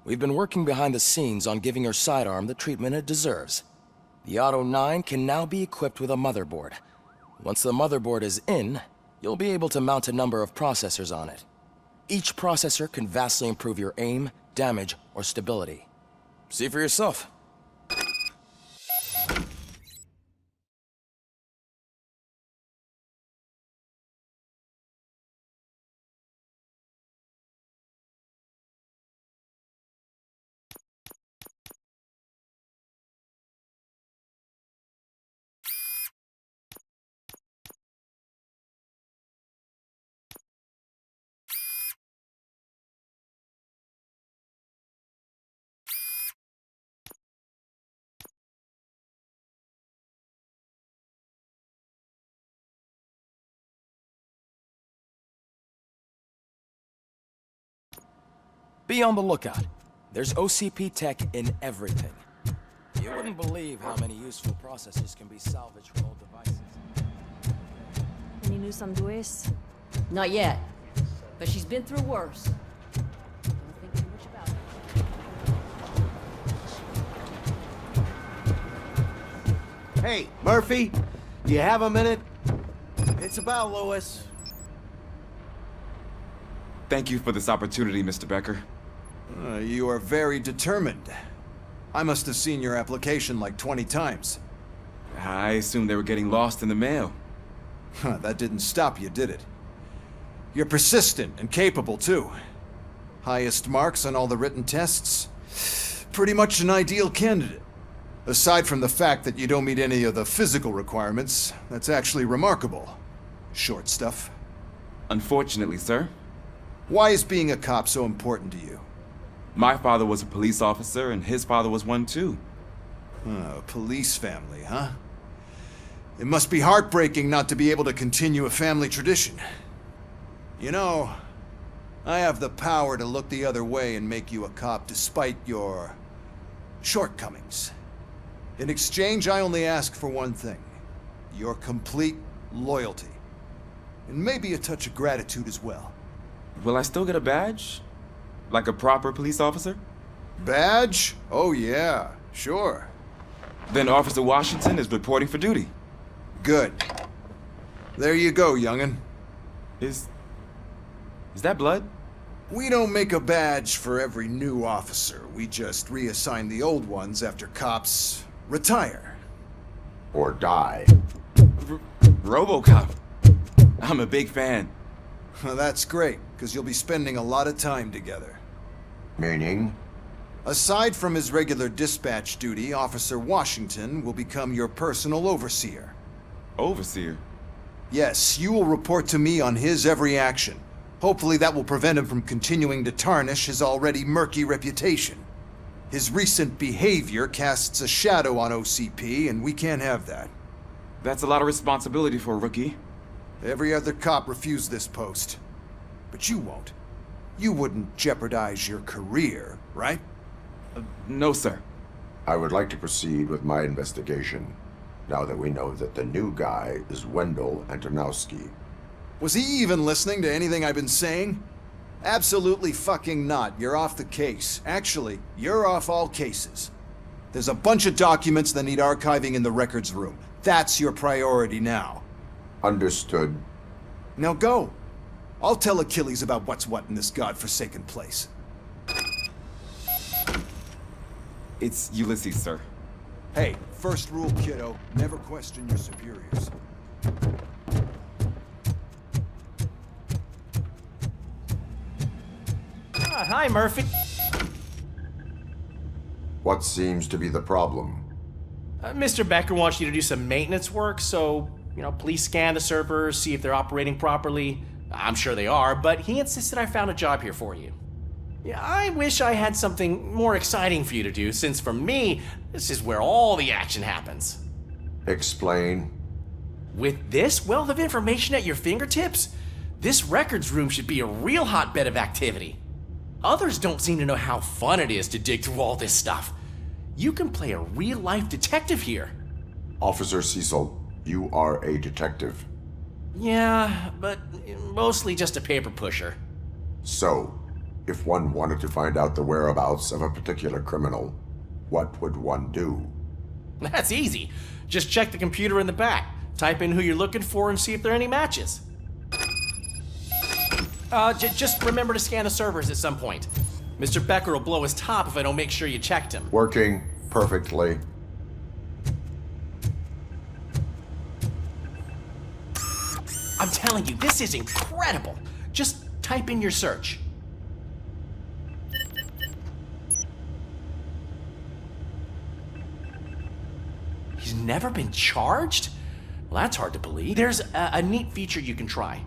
We've been working behind the scenes on giving your sidearm the treatment it deserves. The Auto 9 can now be equipped with a motherboard. Once the motherboard is in, you'll be able to mount a number of processors on it. Each processor can vastly improve your aim, damage, or stability. See for yourself. Be on the lookout. There's OCP tech in everything. You wouldn't believe how many useful processes can be salvaged from old devices. Any news on Luis? Not yet, but she's been through worse. Don't think too much about it. Hey, Murphy, do you have a minute? It's about Louis. Thank you for this opportunity, Mr. Becker. You are very determined. I must have seen your application like 20 times. I assumed they were getting lost in the mail. That didn't stop you, did it? You're persistent and capable, too. Highest marks on all the written tests. Pretty much an ideal candidate. Aside from the fact that you don't meet any of the physical requirements, that's actually remarkable. Short stuff. Unfortunately, sir. Why is being a cop so important to you? My father was a police officer, and his father was one, too. A police family, huh? It must be heartbreaking not to be able to continue a family tradition. You know, I have the power to look the other way and make you a cop despite your shortcomings. In exchange, I only ask for one thing. Your complete loyalty. And maybe a touch of gratitude as well. Will I still get a badge? Like a proper police officer? Badge? Oh yeah, sure. Then Officer Washington is reporting for duty. Good. There you go, young'un. Is that blood? We don't make a badge for every new officer. We just reassign the old ones after cops retire. Or die. RoboCop. I'm a big fan. That's great, because you'll be spending a lot of time together. Meaning? Aside from his regular dispatch duty, Officer Washington will become your personal overseer. Overseer? Yes, you will report to me on his every action. Hopefully that will prevent him from continuing to tarnish his already murky reputation. His recent behavior casts a shadow on OCP, and we can't have that. That's a lot of responsibility for a rookie. Every other cop refused this post. But you won't. You wouldn't jeopardize your career, right? No, sir. I would like to proceed with my investigation, now that we know that the new guy is Wendell Antonowski. Was he even listening to anything I've been saying? Absolutely fucking not. You're off the case. Actually, you're off all cases. There's a bunch of documents that need archiving in the records room. That's your priority now. Understood. Now go. I'll tell Achilles about what's what in this godforsaken place. It's Ulysses, sir. Hey, first rule, kiddo. Never question your superiors. Hi, Murphy. What seems to be the problem? Mr. Becker wants you to do some maintenance work, so, please scan the servers, see if they're operating properly. I'm sure they are, but he insisted I found a job here for you. Yeah, I wish I had something more exciting for you to do, since for me, this is where all the action happens. Explain. With this wealth of information at your fingertips, this records room should be a real hotbed of activity. Others don't seem to know how fun it is to dig through all this stuff. You can play a real-life detective here. Officer Cecil, you are a detective. Yeah, but mostly just a paper pusher. So, if one wanted to find out the whereabouts of a particular criminal, what would one do? That's easy. Just check the computer in the back, type in who you're looking for, and see if there are any matches. Just remember to scan the servers at some point. Mr. Becker will blow his top if I don't make sure you checked him. Working perfectly. I'm telling you, this is incredible. Just type in your search. He's never been charged? Well, that's hard to believe. There's a neat feature you can try.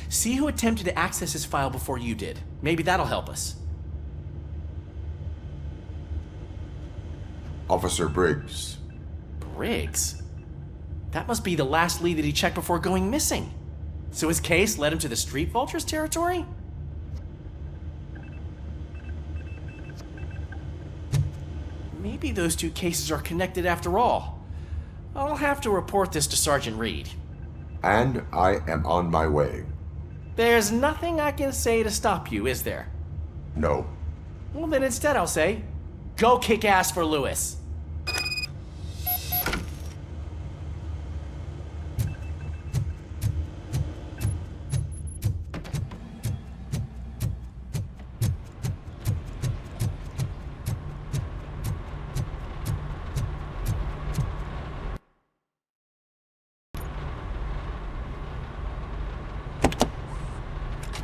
See who attempted to access his file before you did. Maybe that'll help us. Officer Briggs. Briggs? That must be the last lead that he checked before going missing. So his case led him to the Street Vultures territory? maybe those two cases are connected after all. I'll have to report this to Sergeant Reed. And I am on my way. There's nothing I can say to stop you, is there? No. Well, then instead I'll say, go kick ass for Lewis.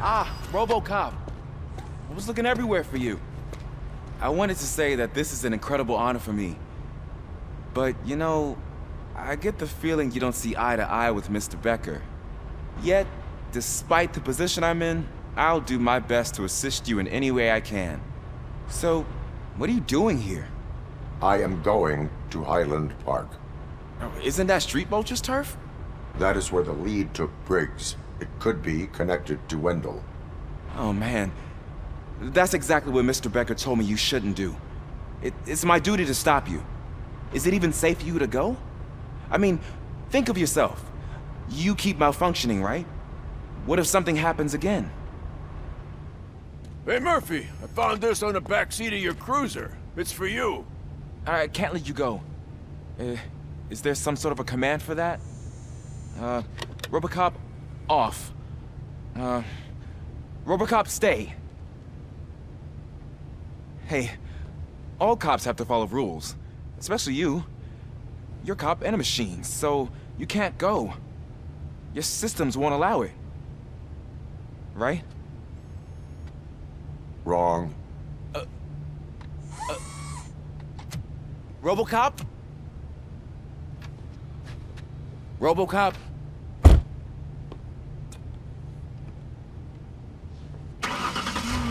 Ah, RoboCop. I was looking everywhere for you. I wanted to say that this is an incredible honor for me. But, you know, I get the feeling you don't see eye to eye with Mr. Becker. Yet, despite the position I'm in, I'll do my best to assist you in any way I can. So, what are you doing here? I am going to Highland Park. Isn't that Street Vulture's turf? That is where the lead took Briggs. It could be connected to Wendell. Oh, man. That's exactly what Mr. Becker told me you shouldn't do. It's my duty to stop you. Is it even safe for you to go? I mean, think of yourself. You keep malfunctioning, right? What if something happens again? Hey, Murphy, I found this on the back seat of your cruiser. It's for you. I can't let you go. Is there some sort of a command for that? RoboCop, off. RoboCop, stay. Hey, all cops have to follow rules. Especially you. You're a cop and a machine, so you can't go. Your systems won't allow it. Right? Wrong. RoboCop? RoboCop?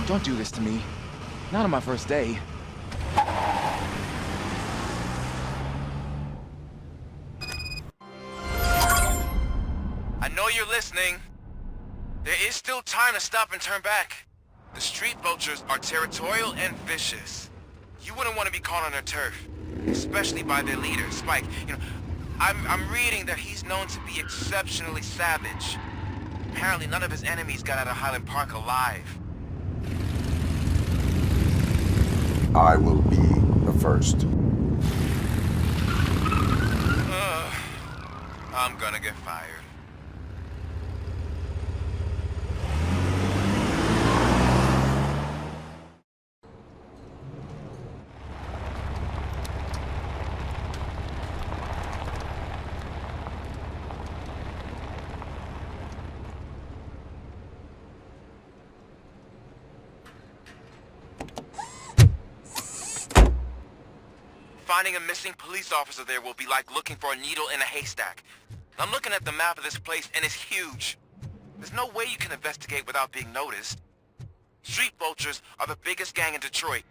Don't do this to me. Not on my first day. I know you're listening. There is still time to stop and turn back. The street vultures are territorial and vicious. You wouldn't want to be caught on their turf, especially by their leader, Spike. You know, I'm reading that he's known to be exceptionally savage. Apparently none of his enemies got out of Highland Park alive. I will be the first. I'm gonna get fired. Finding a missing police officer there will be like looking for a needle in a haystack. I'm looking at the map of this place and it's huge. There's no way you can investigate without being noticed. Street vultures are the biggest gang in Detroit.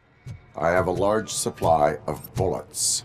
I have a large supply of bullets.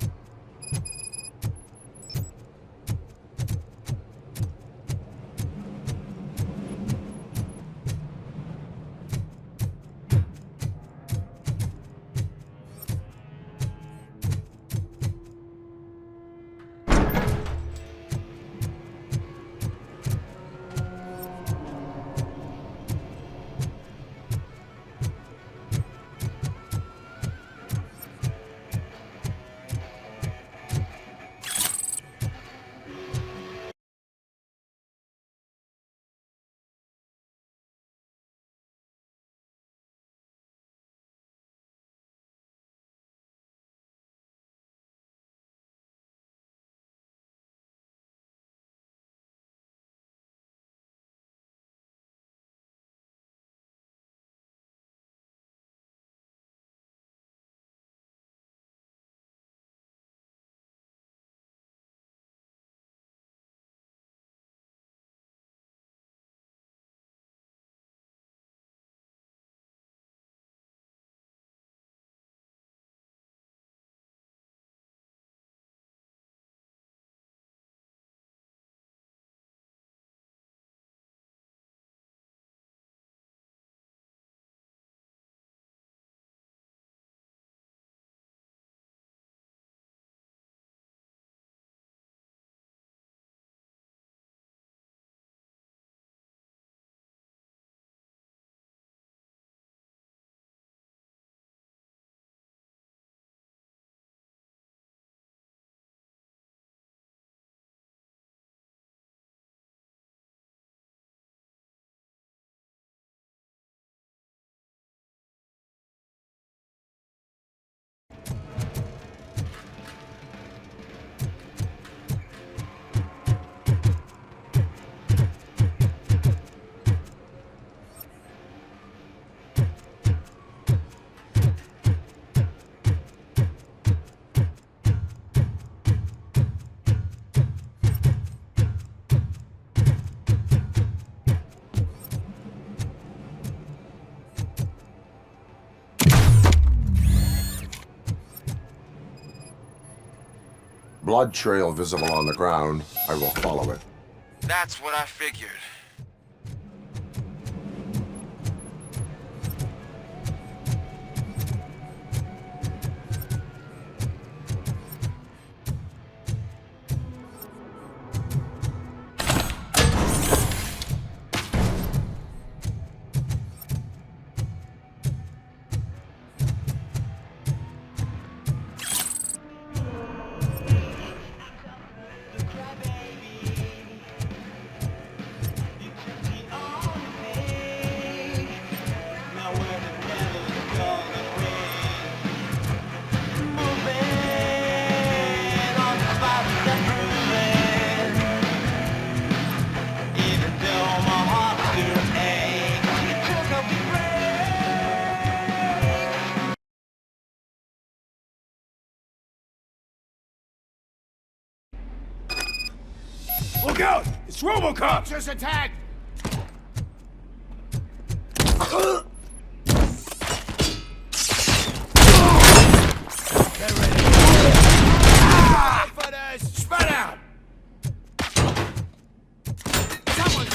Blood trail visible on the ground. I will follow it. That's what I figured. Look out! It's RoboCop! Just attacked! Get ready. For this! Spread out! Someone!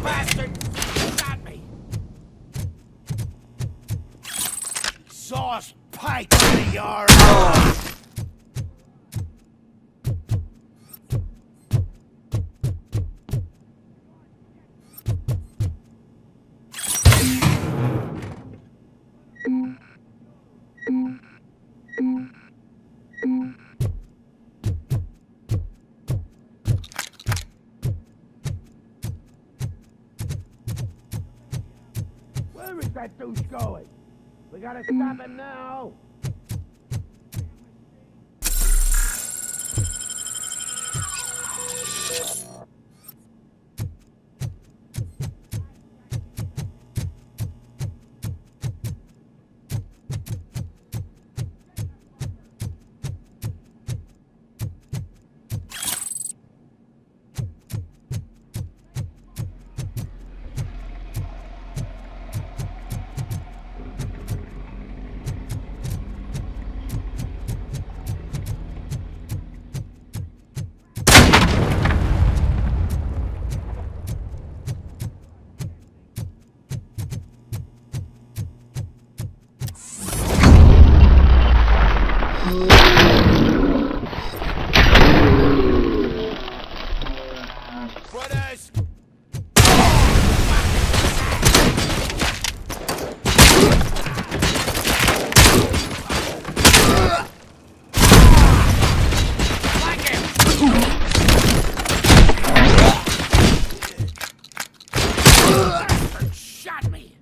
Bastard! Got me! Sauce pike in the yard! Where is that douche going? We gotta stop him now! Shot me!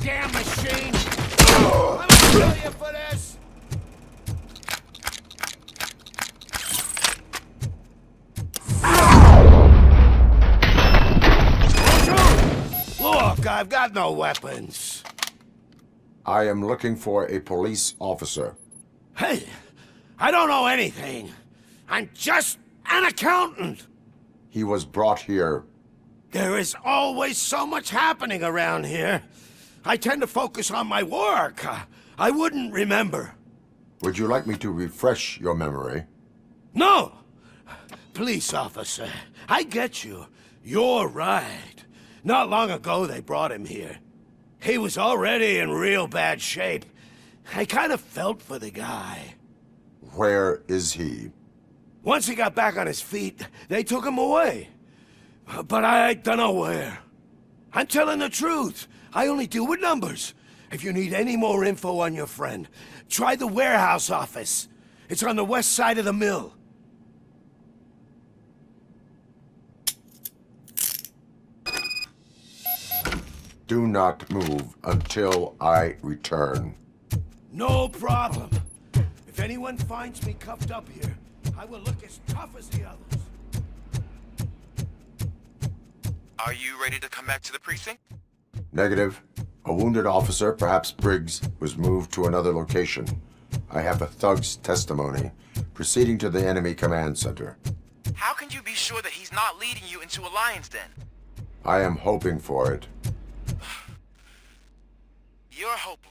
Damn machine! I'm gonna kill you for this! Look, I've got no weapons. I am looking for a police officer. Hey, I don't know anything. I'm just an accountant. He was brought here. There is always so much happening around here. I tend to focus on my work. I wouldn't remember. Would you like me to refresh your memory? No! Police officer, I get you. You're right. Not long ago they brought him here. He was already in real bad shape. I kind of felt for the guy. Where is he? Once he got back on his feet, they took him away. But I don't know where. I'm telling the truth. I only deal with numbers. If you need any more info on your friend, try the warehouse office. It's on the west side of the mill. Do not move until I return. No problem. If anyone finds me cuffed up here, I will look as tough as the others. Are you ready to come back to the precinct? Negative. A wounded officer, perhaps Briggs, was moved to another location. I have a thug's testimony, proceeding to the enemy command center. How can you be sure that he's not leading you into a lion's den? I am hoping for it. You're hopeless.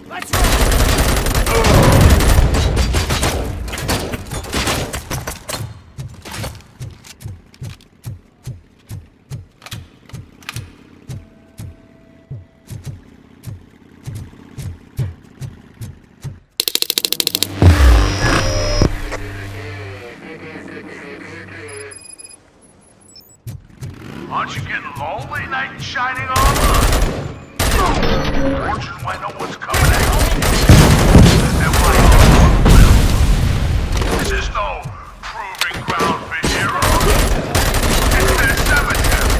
Let's roll! Aren't you getting lonely, knight in shining armor? Don't you might know what's coming at you? And why this is no proving ground for heroes. It's their cemetery.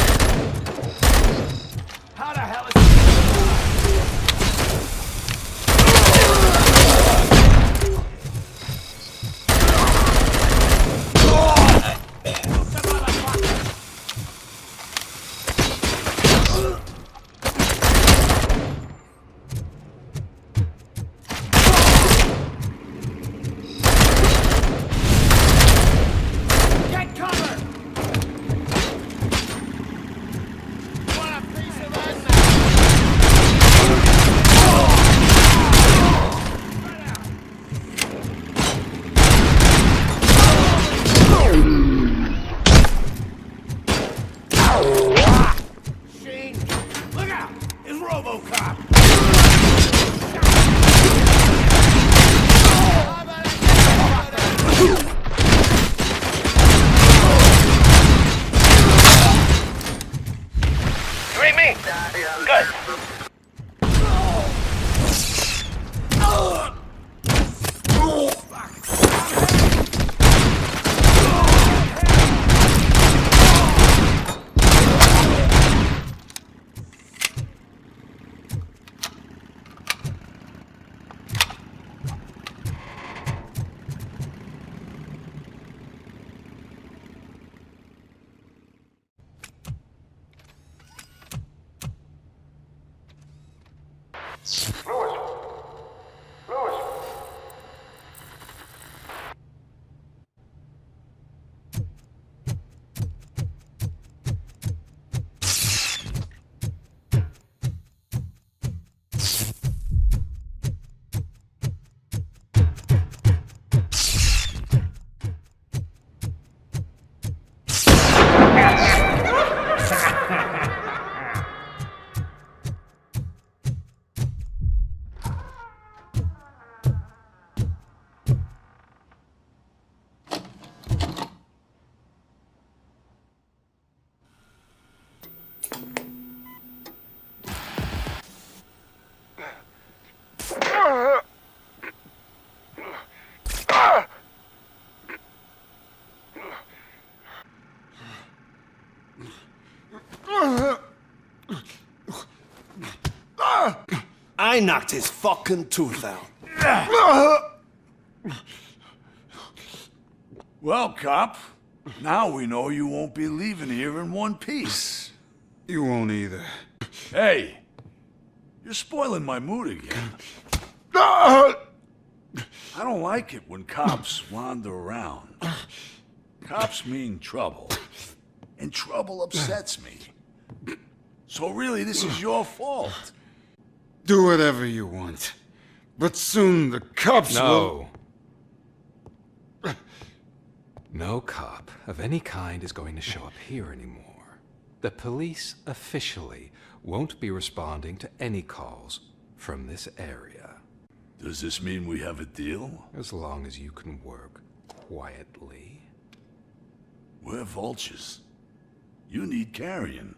How the hell is Shane, look out! It's RoboCop! You ain't me. Good. I knocked his fucking tooth out. Well, cop, now we know you won't be leaving here in one piece. You won't either. Hey, You're spoiling my mood again. I don't like it when cops wander around. Cops mean trouble. And trouble upsets me. So really, this is your fault. Do whatever you want. But soon the cops will... No cop of any kind is going to show up here anymore. The police officially won't be responding to any calls from this area. Does this mean we have a deal? As long as you can work quietly. We're vultures. You need carrion.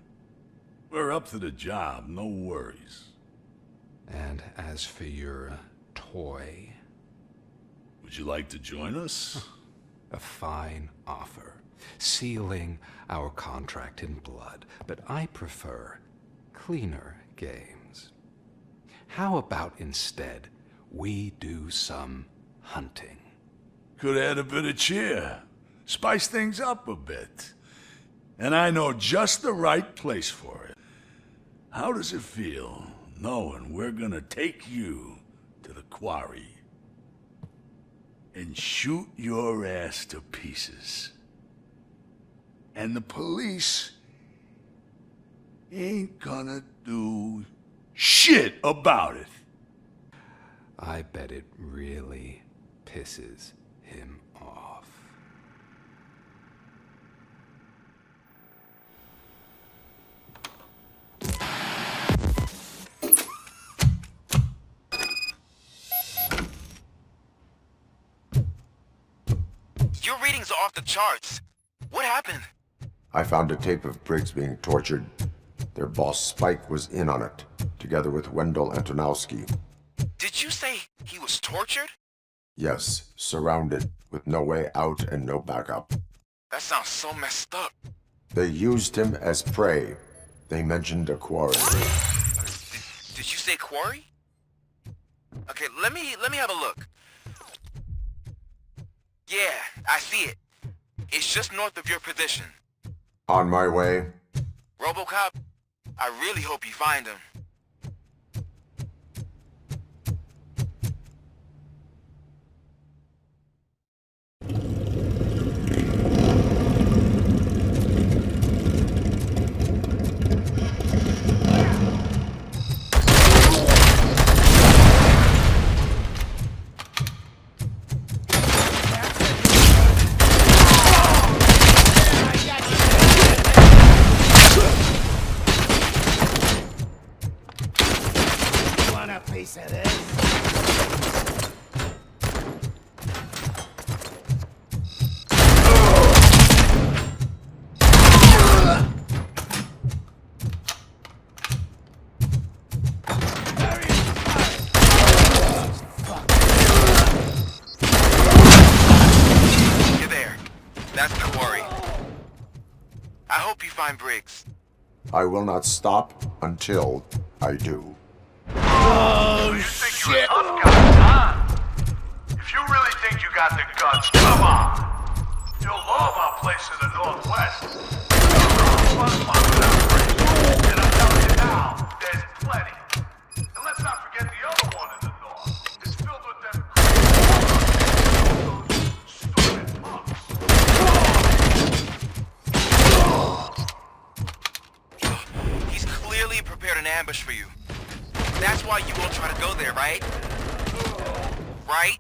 We're up to the job, no worries. And as for your toy... Would you like to join us? A fine offer, sealing our contract in blood, but I prefer cleaner games. How about instead we do some hunting? Could add a bit of cheer, spice things up a bit. And I know just the right place for it. How does it feel knowing we're gonna take you to the quarry and shoot your ass to pieces? And the police ain't gonna do shit about it. I bet it really pisses him off. Your readings are off the charts. What happened? I found a tape of Briggs being tortured. Their boss Spike was in on it, together with Wendell Antonowski. Did you say he was tortured? Yes, surrounded, with no way out and no backup. That sounds so messed up. They used him as prey. They mentioned a quarry. Did you say quarry? Okay, let me have a look. Yeah, I see it. It's just north of your position. On my way. RoboCop, I really hope you find him. Piece of this. You're there. That's the quarry. I hope you find Briggs. I will not stop until I do. Oh, shit! Tough guy, huh? If you really think you got the guts, come on! You'll love our place in the Northwest. And I'm telling you now, there's plenty. And let's not forget the other one in the North. It's filled with them stupid punks. He's clearly prepared an ambush for you. That's why you won't try to go there, right? Right?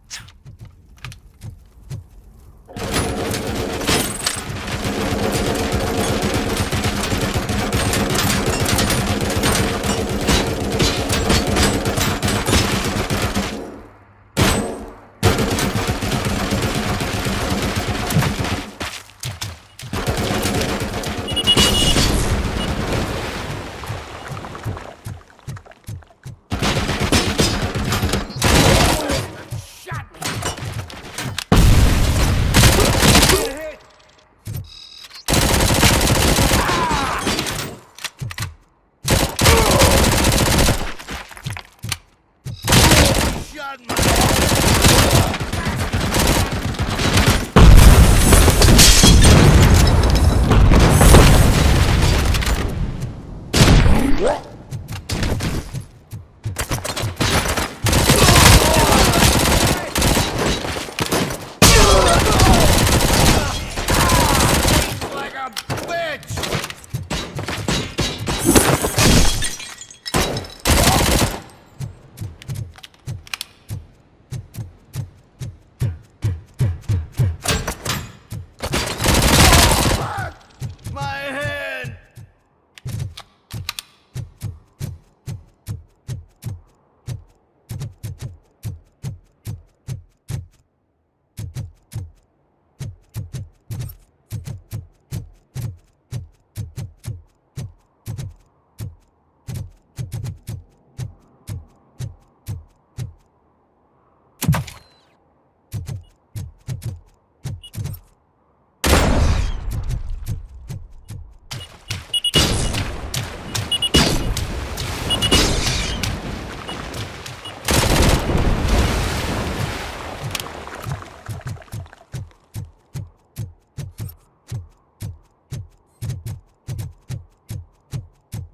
My hand!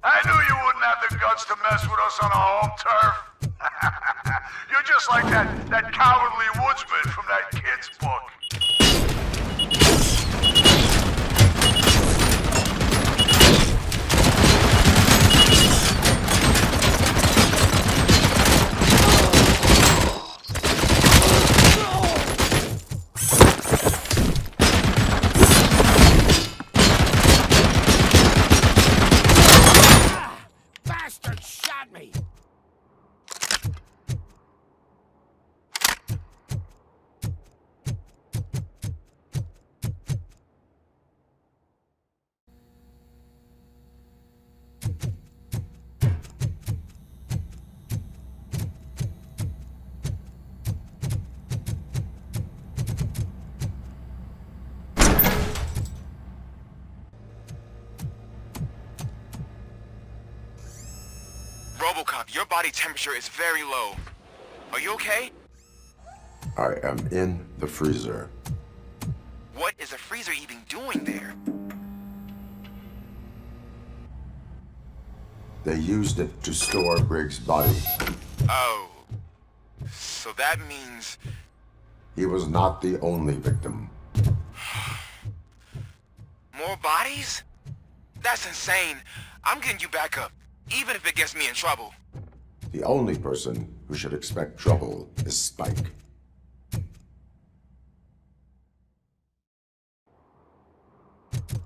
I knew you wouldn't have the guts to mess with us on our home turf. You're just like that cowardly woodsman from that kid's book. Bastard shot me! RoboCop, your body temperature is very low. Are you okay? I am in the freezer. What is a freezer even doing there? They used it to store Briggs' body. Oh. So that means... He was not the only victim. more bodies? That's insane. I'm getting you back up, even if it gets me in trouble. The only person who should expect trouble is Spike.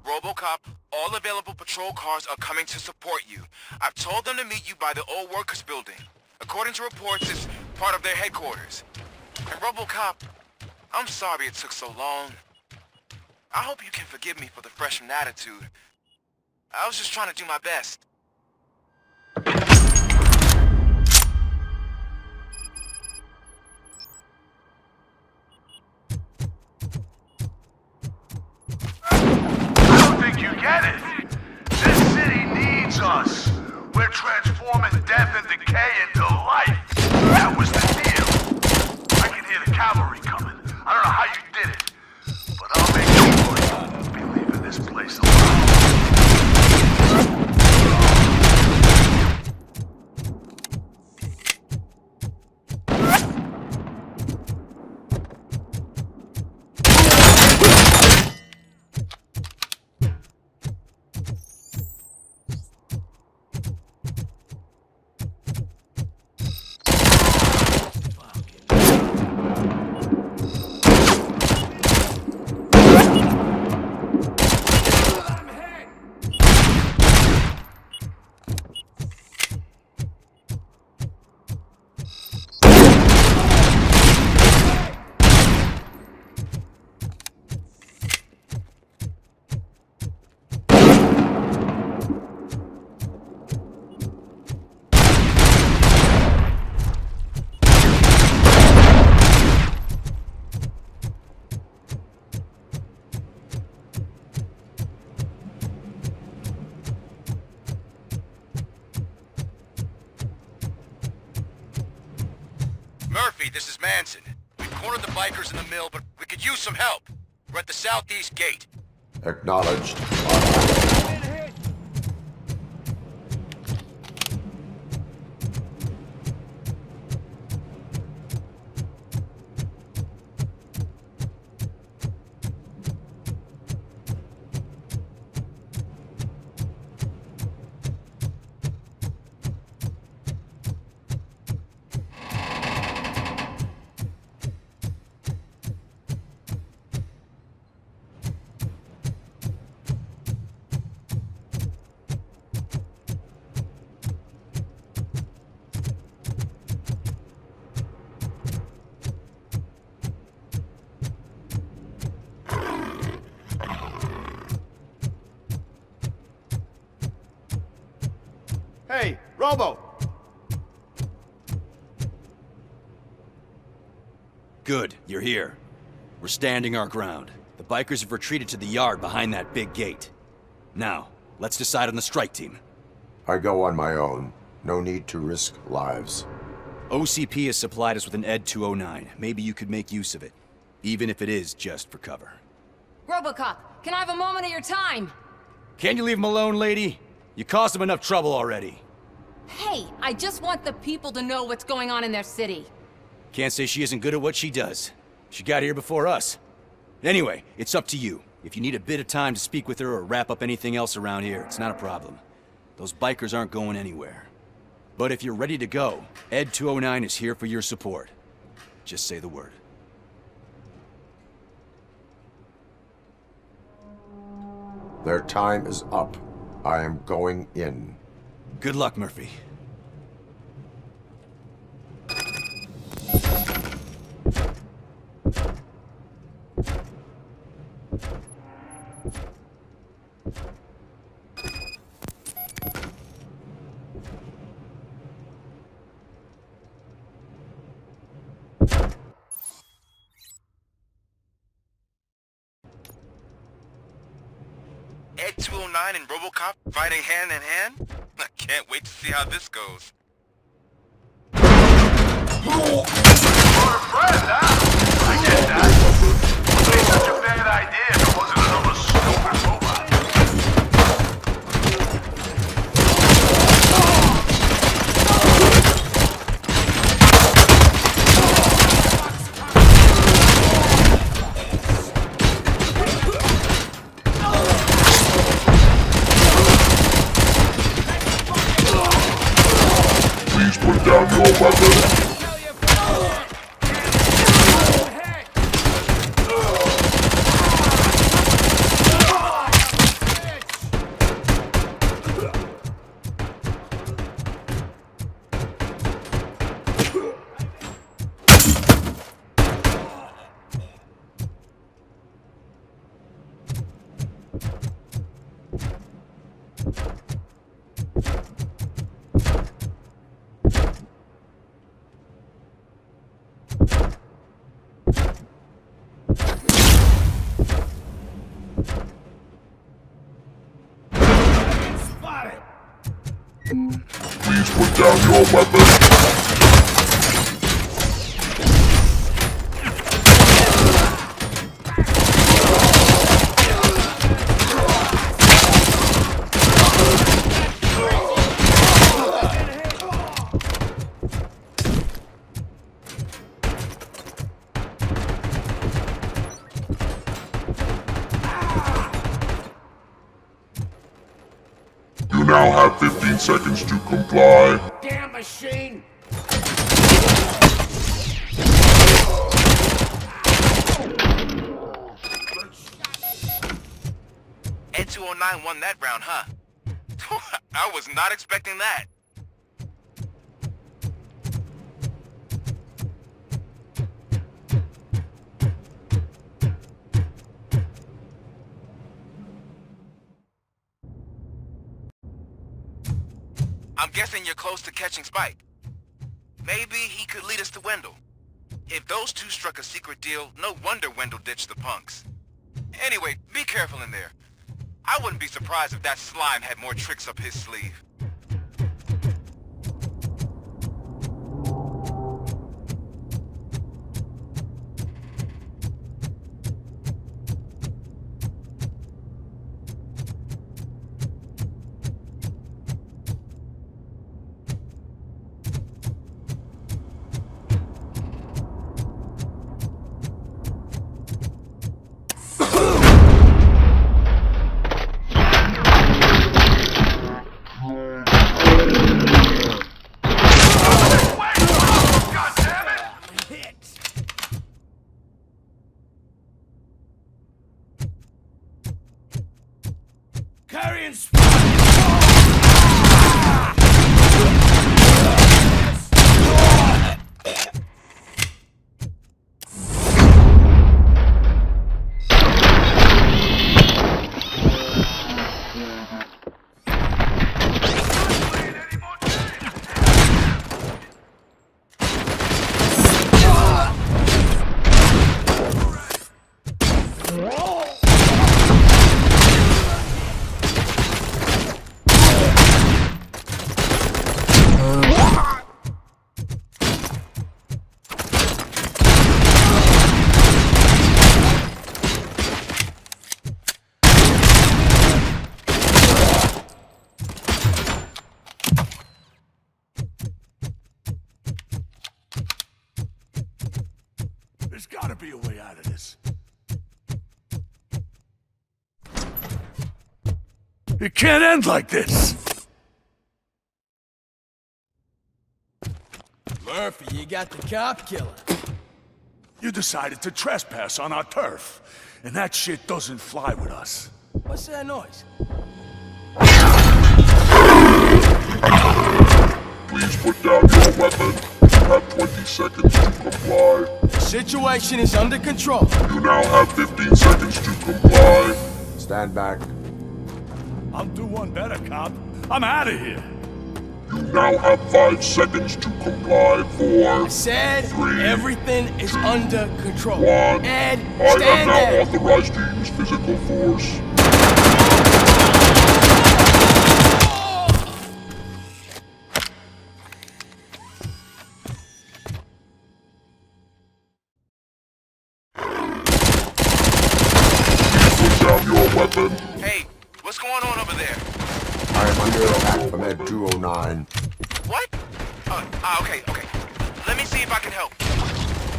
RoboCop, all available patrol cars are coming to support you. I've told them to meet you by the old workers building. According to reports, it's part of their headquarters. And RoboCop, I'm sorry it took so long. I hope you can forgive me for the freshman attitude. I was just trying to do my best. I don't think you get it. This city needs us. We're transforming death and decay into life. That was the deal. I can hear the cavalry coming. I don't know how you did it, but I'll make sure you'll be leaving this place alive. Murphy, this is Manson. We cornered the bikers in the mill, but we could use some help. We're at the southeast gate. Acknowledged. Hey, Robo! Good, you're here. We're standing our ground. The bikers have retreated to the yard behind that big gate. Now, let's decide on the strike team. I go on my own. No need to risk lives. OCP has supplied us with an ED 209. Maybe you could make use of it, even if it is just for cover. RoboCop, can I have a moment of your time? Can't you leave him alone, lady? You caused him enough trouble already. Hey, I just want the people to know what's going on in their city. Can't say she isn't good at what she does. She got here before us. Anyway, it's up to you. If you need a bit of time to speak with her or wrap up anything else around here, it's not a problem. Those bikers aren't going anywhere. But if you're ready to go, ED 209 is here for your support. Just say the word. Their time is up. I am going in. Good luck, Murphy. Ed 209 and RoboCop fighting hand in hand? I can't wait to see how this goes. Your friend, huh? I get that. Wouldn't be such a bad idea if it wasn't another stupid robot. Please put down your weapon. Please put down your weapon. You now have 15 seconds to comply. Damn machine! Ed 209 won that round, huh? I was not expecting that. I'm guessing you're close to catching Spike. Maybe he could lead us to Wendell. If those two struck a secret deal, no wonder Wendell ditched the punks. Anyway, be careful in there. I wouldn't be surprised if that slime had more tricks up his sleeve. gotta be a way out of this. It can't end like this! Murphy, you got the cop killer. You decided to trespass on our turf, and that shit doesn't fly with us. What's that noise? Please put down your weapon. You have 20 seconds to comply. The situation is under control. You now have 15 seconds to comply. Stand back. I'll do one better, cop. I'm out of here. You now have 5 seconds to comply. 4, I said 3, everything is under control. 1. Ed, I am stand now there. authorized to use physical force. Hey, what's going on over there? I am under attack from Ed 209. What? Okay. Let me see if I can help.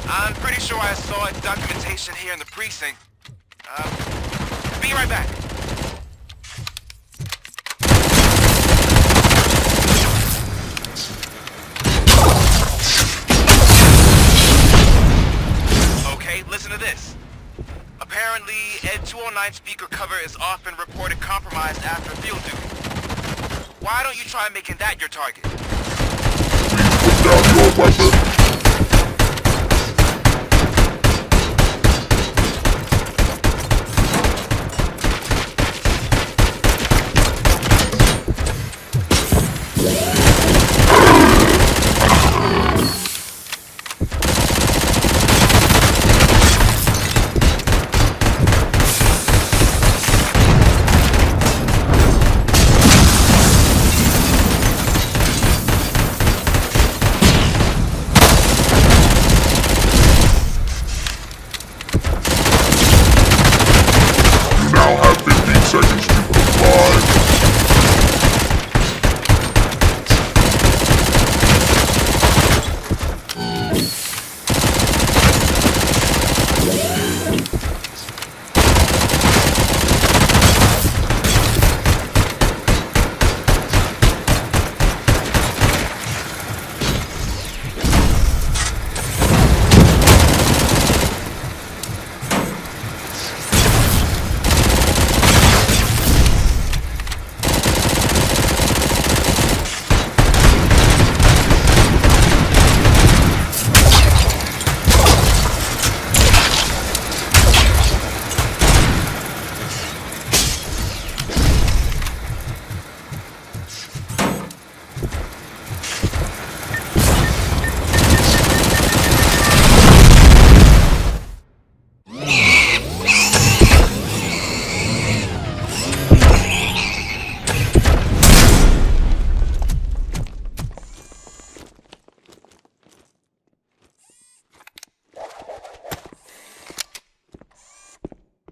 I'm pretty sure I saw documentation here in the precinct. Be right back. Okay, listen to this. Apparently, Ed 209 speaker cover is often reported compromised after field duty. Why don't you try making that your target? Please put down your weapon.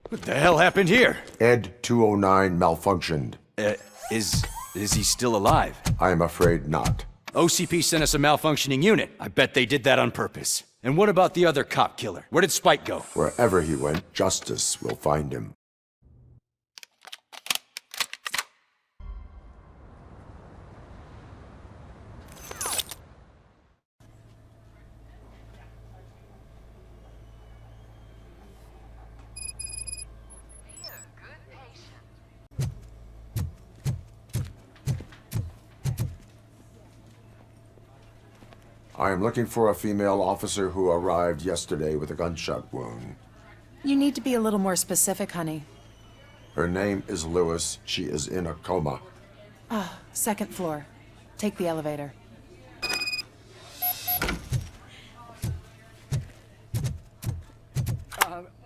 What the hell happened here? Ed 209 malfunctioned. Is he still alive? I am afraid not. OCP sent us a malfunctioning unit. I bet they did that on purpose. And what about the other cop killer? Where did Spike go? Wherever he went, justice will find him. I am looking for a female officer who arrived yesterday with a gunshot wound. You need to be a little more specific, honey. Her name is Lewis. She is in a coma. Ah, second floor. Take the elevator.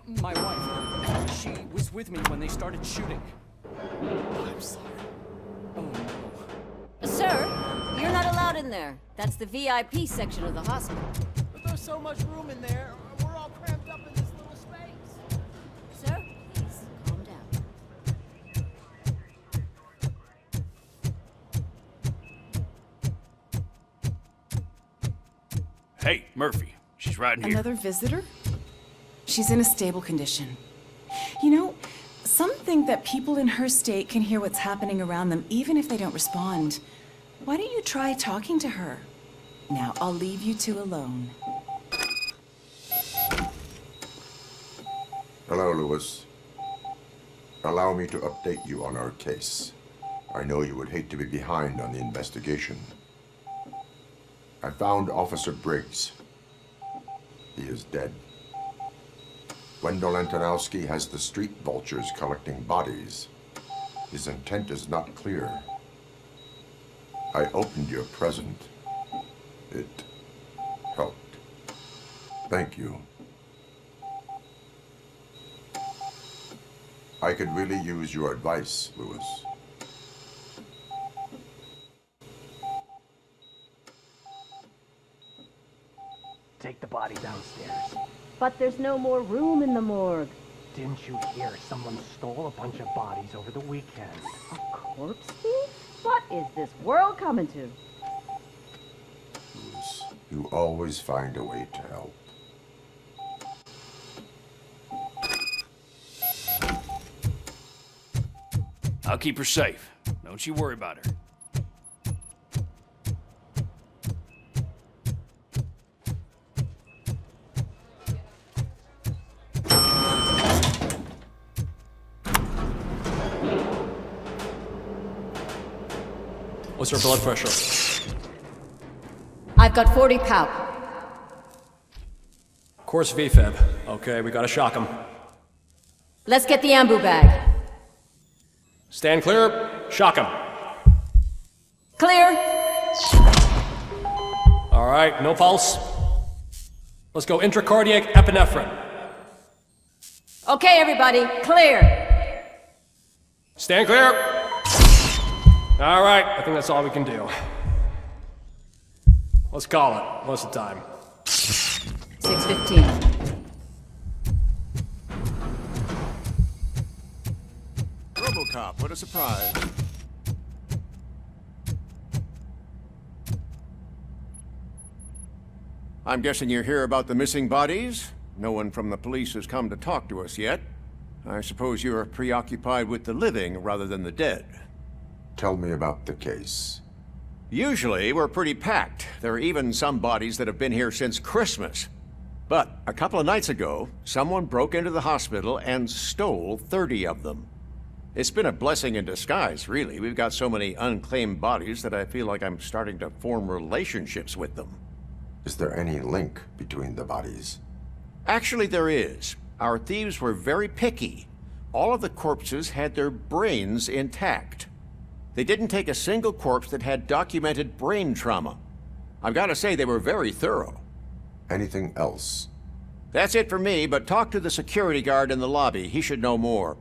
My wife. She was with me when they started shooting. I'm sorry. Oh, no. Sir, you're not allowed in there. That's the VIP section of the hospital. But there's so much room in there. We're all cramped up in this little space. Sir, please, calm down. Hey, Murphy. She's right here. Another visitor? she's in a stable condition. You know, some think that people in her state can hear what's happening around them even if they don't respond. Why don't you try talking to her? Now, I'll leave you two alone. Hello, Lewis. Allow me to update you on our case. I know you would hate to be behind on the investigation. I found Officer Briggs. He is dead. Wendell Antonowski has the street vultures collecting bodies. His intent is not clear. I opened your present. It helped. Thank you. I could really use your advice, Lewis. Take the body downstairs. But there's no more room in the morgue. Didn't you hear someone stole a bunch of bodies over the weekend? A corpse thief? What is this world coming to? Lewis, you always find a way to help. I'll keep her safe. Don't you worry about her. What's her blood pressure? I've got 40 pout. Course VFib. Okay, we gotta shock him. Let's get the ambu bag. Stand clear. Shock him. Clear. All right, no pulse. Let's go intracardiac epinephrine. Okay, everybody, clear. Stand clear. All right, I think that's all we can do. Let's call it. What's the time? 6:15. RoboCop, what a surprise. I'm guessing you're here about the missing bodies? No one from the police has come to talk to us yet. I suppose you're preoccupied with the living rather than the dead. Tell me about the case. Usually, we're pretty packed. There are even some bodies that have been here since Christmas. But a couple of nights ago, someone broke into the hospital and stole 30 of them. It's been a blessing in disguise, really. We've got so many unclaimed bodies that I feel like I'm starting to form relationships with them. Is there any link between the bodies? Actually, there is. Our thieves were very picky. All of the corpses had their brains intact. They didn't take a single corpse that had documented brain trauma. I've got to say, they were very thorough. Anything else? That's it for me, but talk to the security guard in the lobby. He should know more.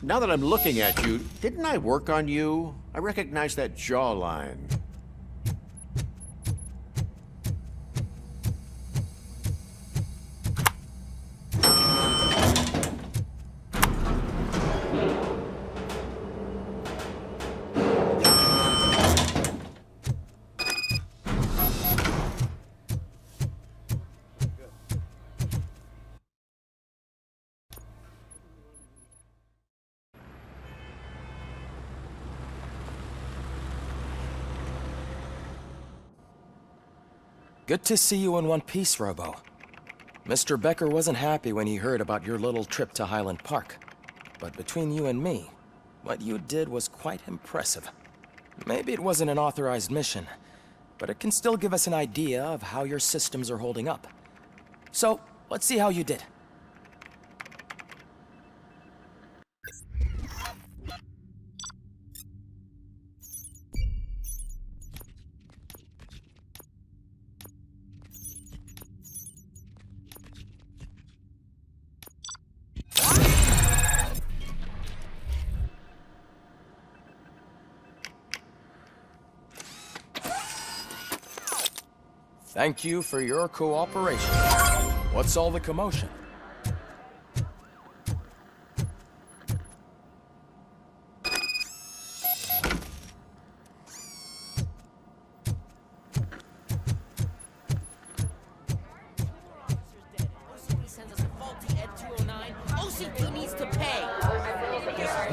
Now that I'm looking at you, didn't I work on you? I recognize that jawline. Good to see you in one piece, Robo. Mr. Becker wasn't happy when he heard about your little trip to Highland Park. But between you and me, what you did was quite impressive. Maybe it wasn't an authorized mission, but it can still give us an idea of how your systems are holding up. So, let's see how you did. Thank you for your cooperation. What's all the commotion?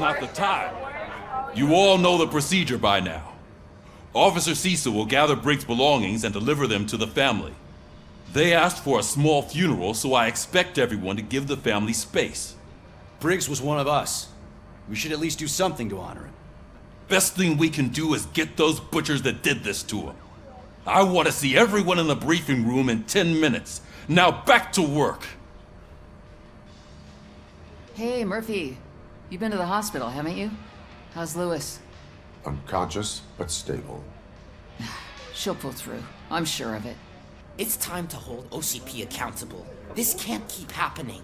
not the time. You all know the procedure by now. Officer Cecil will gather Briggs' belongings and deliver them to the family. They asked for a small funeral, so I expect everyone to give the family space. Briggs was one of us. We should at least do something to honor him. Best thing we can do is get those butchers that did this to him. I want to see everyone in the briefing room in 10 minutes. Now back to work. Hey, Murphy. You've been to the hospital, haven't you? How's Lewis? Unconscious, but stable. She'll pull through. I'm sure of it. It's time to hold OCP accountable. This can't keep happening.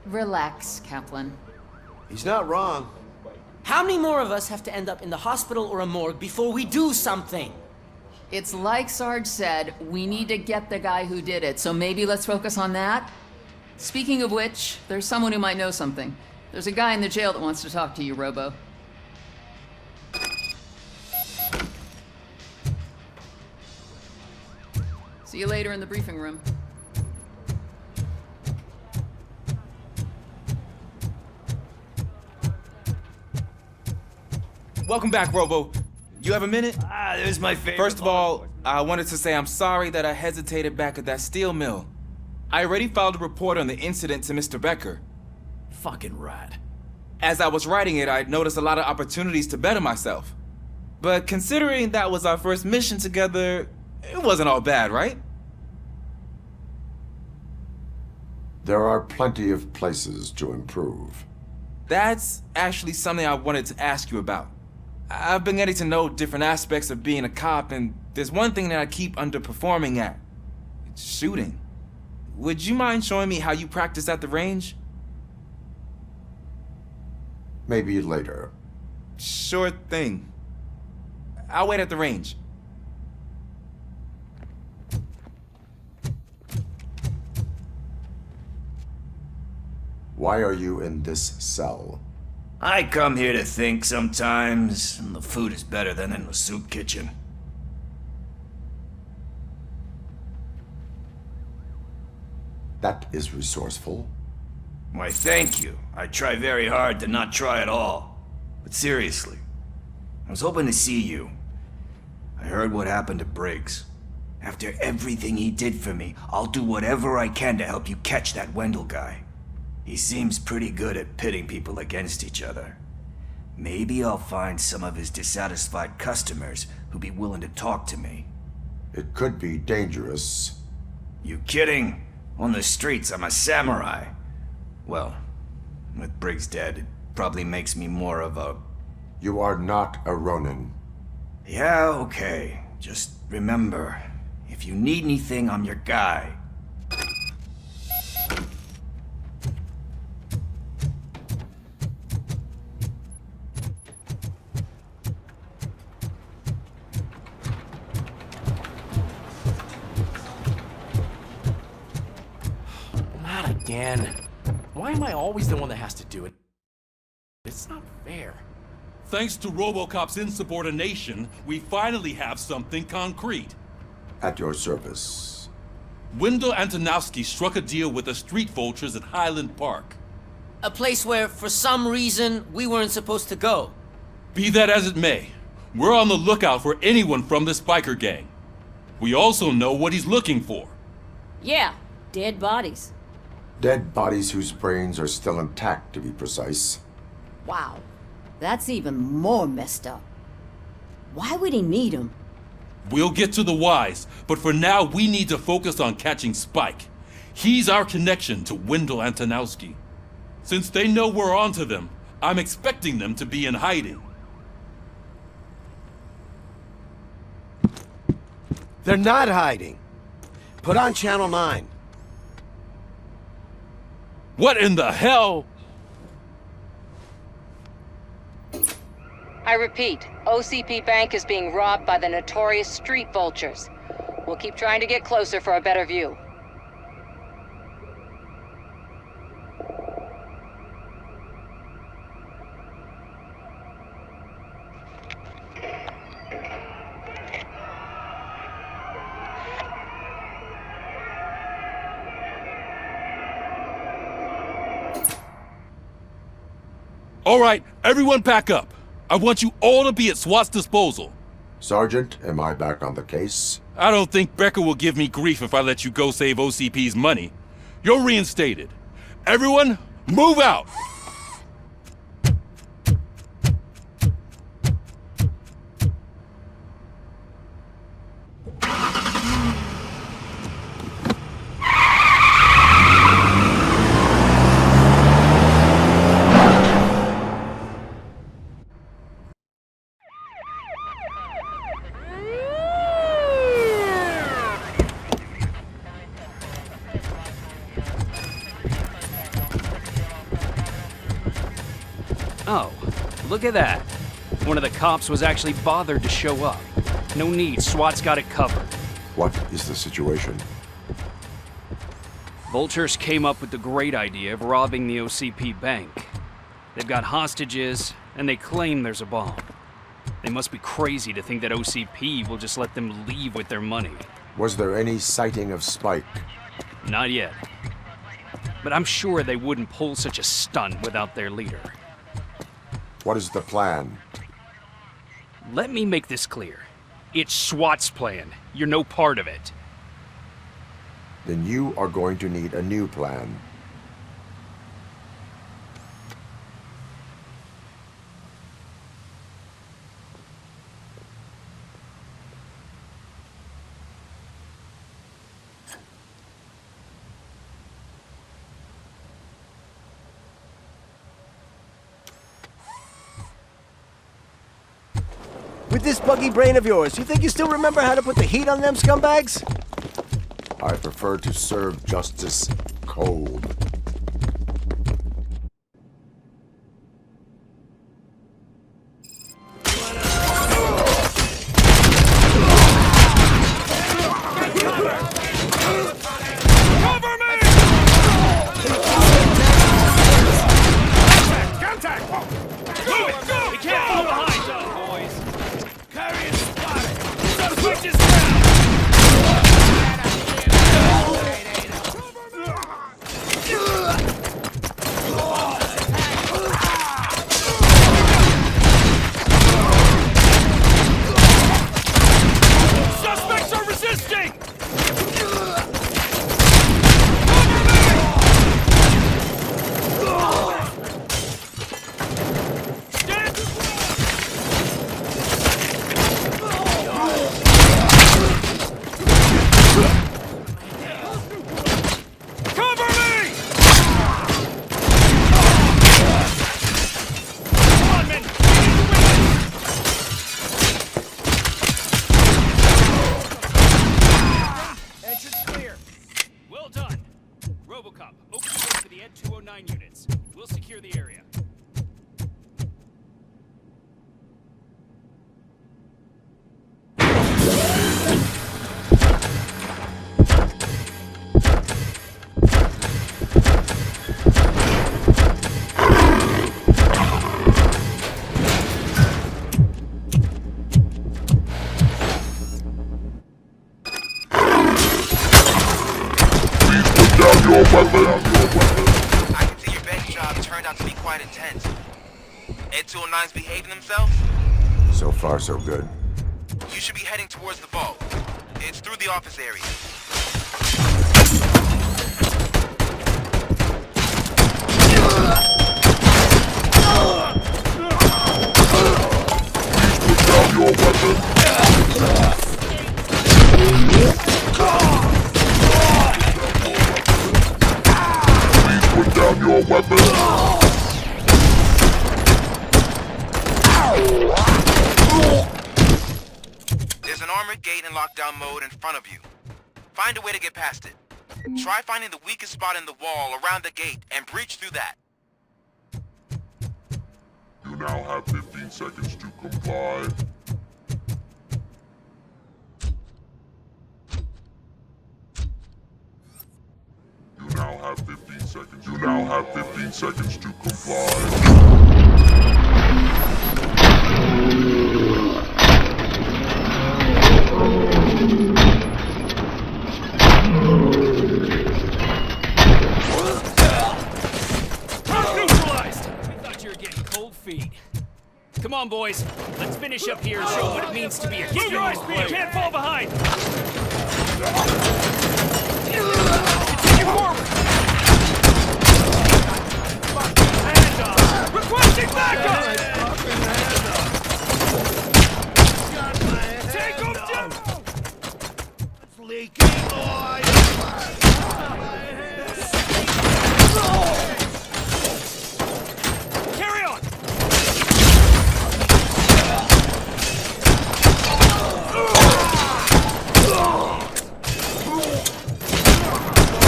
Relax, Kaplan. He's not wrong. How many more of us have to end up in the hospital or a morgue before we do something? It's like Sarge said, we need to get the guy who did it, so maybe let's focus on that? Speaking of which, there's someone who might know something. There's a guy in the jail that wants to talk to you, Robo. See you later in the briefing room. Welcome back, Robo. You have a minute? There's my favorite. First of all, I wanted to say I'm sorry that I hesitated back at that steel mill. I already filed a report on the incident to Mr. Becker. Fucking rad. As I was writing it, I noticed a lot of opportunities to better myself. But considering that was our first mission together, it wasn't all bad, right? There are plenty of places to improve. That's actually something I wanted to ask you about. I've been getting to know different aspects of being a cop, and there's one thing that I keep underperforming at. It's shooting. Would you mind showing me how you practice at the range? Maybe later. Sure thing. I'll wait at the range. Why are you in this cell? I come here to think sometimes, and the food is better than in the soup kitchen. That is resourceful. Why, thank you. I try very hard to not try at all. But seriously, I was hoping to see you. I heard what happened to Briggs. After everything he did for me, I'll do whatever I can to help you catch that Wendell guy. He seems pretty good at pitting people against each other. Maybe I'll find some of his dissatisfied customers who'd be willing to talk to me. It could be dangerous. You kidding? On the streets, I'm a samurai. Well, with Briggs dead, it probably makes me more of a... You are not a Ronin. Yeah, okay. Just remember, if you need anything, I'm your guy. Not again. Why am I always the one that has to do it? It's not fair. Thanks to RoboCop's insubordination, we finally have something concrete. At your service. Wendell Antonowski struck a deal with the street vultures at Highland Park. A place where, for some reason, we weren't supposed to go. Be that as it may, we're on the lookout for anyone from this biker gang. We also know what he's looking for. Yeah, dead bodies. Dead bodies whose brains are still intact, to be precise. Wow, that's even more messed up. Why would he need them? We'll get to the whys, but for now we need to focus on catching Spike. He's our connection to Wendell Antonowski. Since they know we're onto them, I'm expecting them to be in hiding. They're not hiding. Put on Channel 9. What in the hell? I repeat, OCP Bank is being robbed by the notorious street vultures. We'll keep trying to get closer for a better view. All right, everyone pack up. I want you all to be at SWAT's disposal. Sergeant, am I back on the case? I don't think Becker will give me grief if I let you go save OCP's money. You're reinstated. Everyone, move out! Oh, look at that. One of the cops was actually bothered to show up. No need, SWAT's got it covered. What is the situation? Vultures came up with the great idea of robbing the OCP bank. They've got hostages, and they claim there's a bomb. They must be crazy to think that OCP will just let them leave with their money. Was there any sighting of Spike? Not yet. But I'm sure they wouldn't pull such a stunt without their leader. What is the plan? Let me make this clear. It's SWAT's plan. You're no part of it. Then you are going to need a new plan. With this buggy brain of yours, you think you still remember how to put the heat on them scumbags? I prefer to serve justice cold. RoboCop, open the door for the Ed 209 units. We'll secure the area. I can see your bank job turned out to be quite intense. Ed 209's behaving themselves? So far, so good. You should be heading towards the vault. It's through the office area. Put down your weapon. Put down your weapon. There's an armored gate in lockdown mode in front of you. Find a way to get past it. Try finding the weakest spot in the wall around the gate and breach through that. You now have 15 seconds to comply. You now have 15 seconds. You now have 15 seconds to comply. Neutralized! I thought you were getting cold. on, boys. Let's finish up here and show what it means to be a Keep your eyes speed. Can't fall behind. Continue forward. And requesting backup. Take him down. It's leaking oil. Carry on.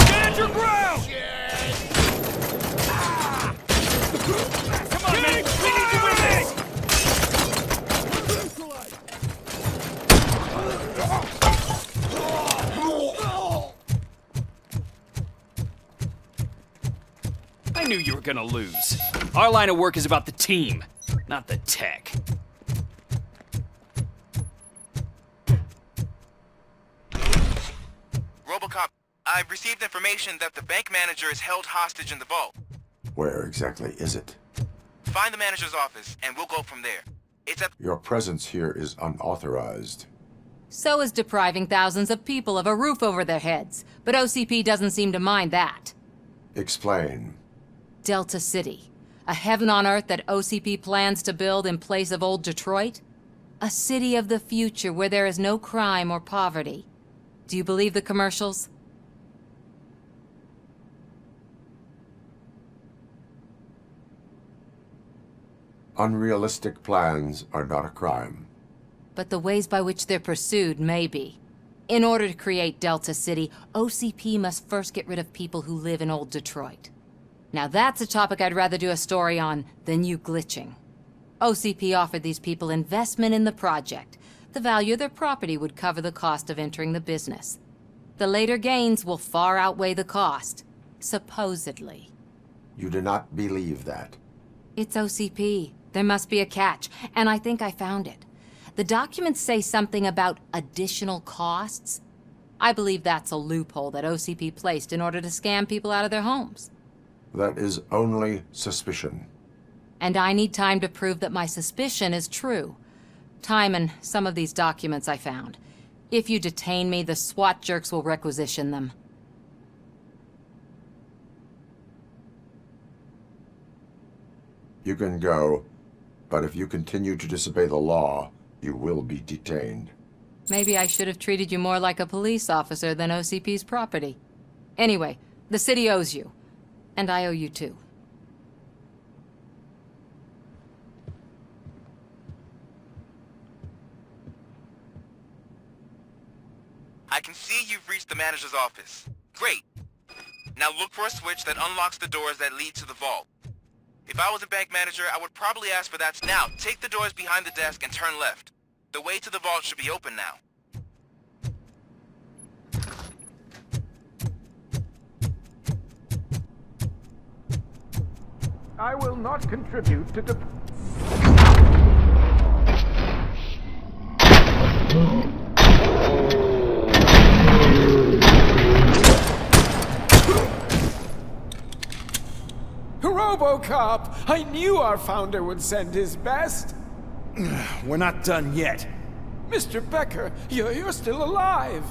Stand your ground! Come on, man! We need to win this! I knew you were gonna lose. Our line of work is about the team, not the tech. RoboCop, I've received information that the bank manager is held hostage in the vault. Where exactly is it? Find the manager's office, and we'll go from there. It's at... Your presence here is unauthorized. So is depriving thousands of people of a roof over their heads. But OCP doesn't seem to mind that. Explain. Delta City. A heaven on earth that OCP plans to build in place of old Detroit? A city of the future where there is no crime or poverty. Do you believe the commercials? Unrealistic plans are not a crime. But the ways by which they're pursued may be. In order to create Delta City, OCP must first get rid of people who live in old Detroit. Now that's a topic I'd rather do a story on than you glitching. OCP offered these people investment in the project. The value of their property would cover the cost of entering the business. The later gains will far outweigh the cost, supposedly. You do not believe that. It's OCP. There must be a catch, and I think I found it. The documents say something about additional costs. I believe that's a loophole that OCP placed in order to scam people out of their homes. That is only suspicion. And I need time to prove that my suspicion is true. Time and some of these documents I found. If you detain me, the SWAT jerks will requisition them. You can go, but if you continue to disobey the law, you will be detained. Maybe I should have treated you more like a police officer than OCP's property. Anyway, the city owes you. And I owe you too. I can see you've reached the manager's office. Great. Now look for a switch that unlocks the doors that lead to the vault. If I was a bank manager, I would probably ask for that. Now, take the doors behind the desk and turn left. The way to the vault should be open now. I will not contribute to the... RoboCop! I knew our founder would send his best! We're not done yet. Mr. Becker, you're still alive!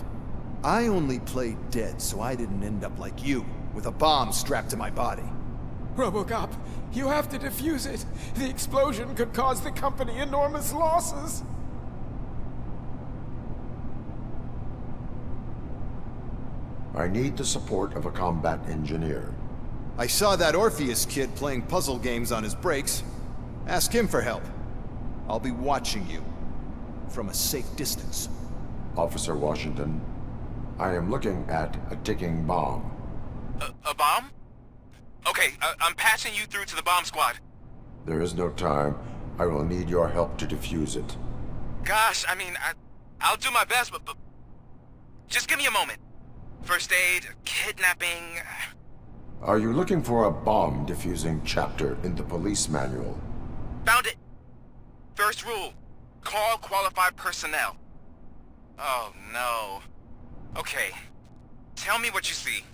I only played dead so I didn't end up like you, with a bomb strapped to my body. RoboCop, you have to defuse it. The explosion could cause the company enormous losses. I need the support of a combat engineer. I saw that Orpheus kid playing puzzle games on his breaks. Ask him for help. I'll be watching you. From a safe distance. Officer Washington, I am looking at a ticking bomb. A bomb? Okay, I'm passing you through to the bomb squad. There is no time. I will need your help to defuse it. Gosh, I mean, I'll do my best, but just give me a moment. First aid, kidnapping... Are you looking for a bomb defusing chapter in the police manual? Found it! First rule, call qualified personnel. Oh, no. Okay, tell me what you see.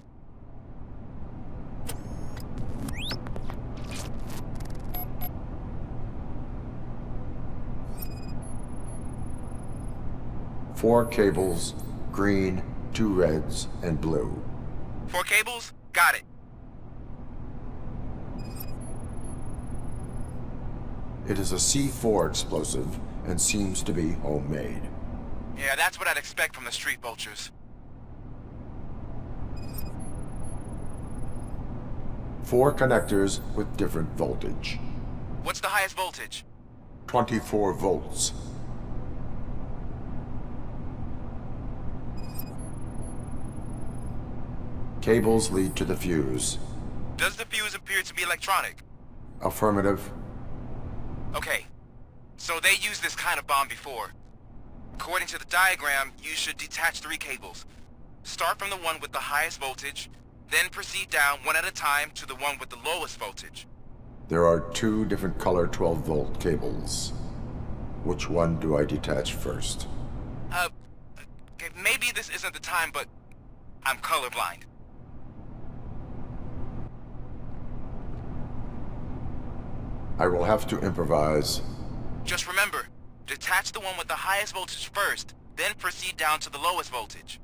4 cables, green, 2 reds, and blue. 4 cables? Got it. It is a C4 explosive and seems to be homemade. Yeah, that's what I'd expect from the street vultures. 4 connectors with different voltage. What's the highest voltage? 24 volts. Cables lead to the fuse. Does the fuse appear to be electronic? Affirmative. Okay, so they used this kind of bomb before. According to the diagram, you should detach 3 cables. Start from the one with the highest voltage, then proceed down one at a time to the one with the lowest voltage. There are 2 different color 12-volt cables. Which one do I detach first? Okay, maybe this isn't the time, but I'm colorblind. I will have to improvise. Just remember, detach the one with the highest voltage first, then proceed down to the lowest voltage.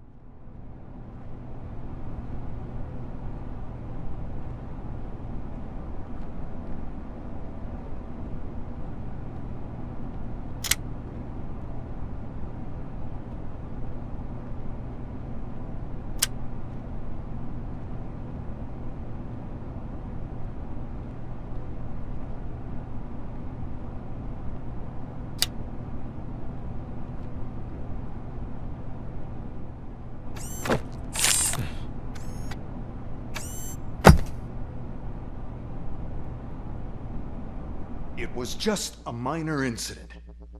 It was just a minor incident.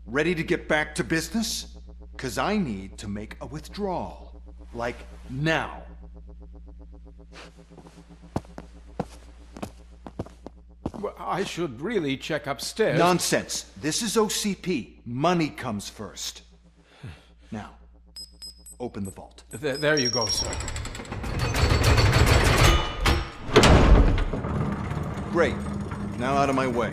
Ready to get back to business? 'Cause I need to make a withdrawal. Like, now. Well, I should really check upstairs. Nonsense. This is OCP. Money comes first. Now, open the vault. There you go, sir. Great. Now out of my way.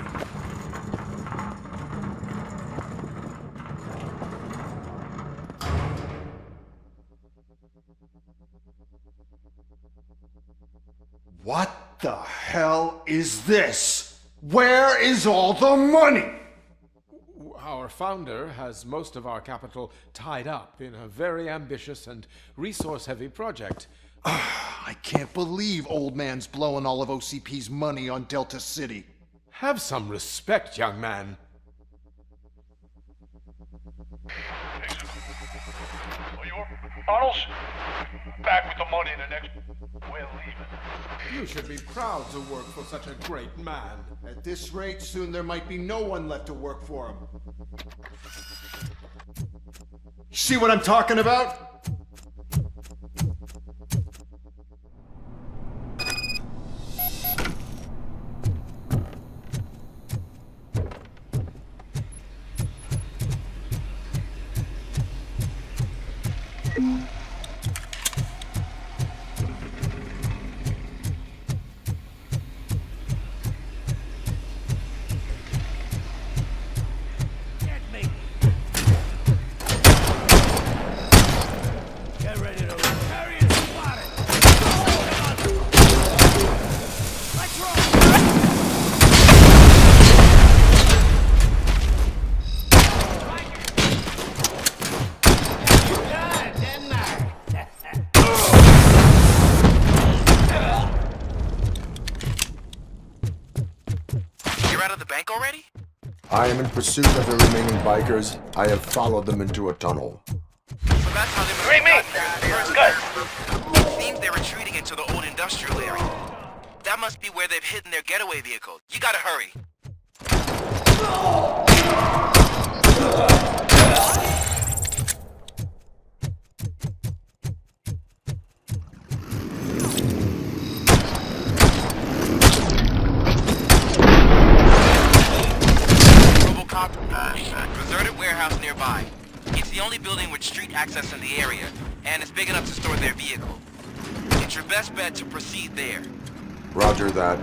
What the hell is this? Where is all the money? Our founder has most of our capital tied up in a very ambitious and resource-heavy project. I can't believe old man's blowing all of OCP's money on Delta City. Have some respect, young man. Arnold's back with the money in the next... We're leaving. You should be proud to work for such a great man. At this rate, soon there might be no one left to work for him. See what I'm talking about? I am in pursuit of the remaining bikers. I have followed them into a tunnel. So that's how they must have got there. It seems they're retreating into the old industrial area. That must be where they've hidden their getaway vehicle. You gotta hurry. RoboCop, deserted warehouse nearby. It's the only building with street access in the area, and it's big enough to store their vehicle. It's your best bet to proceed there. Roger that.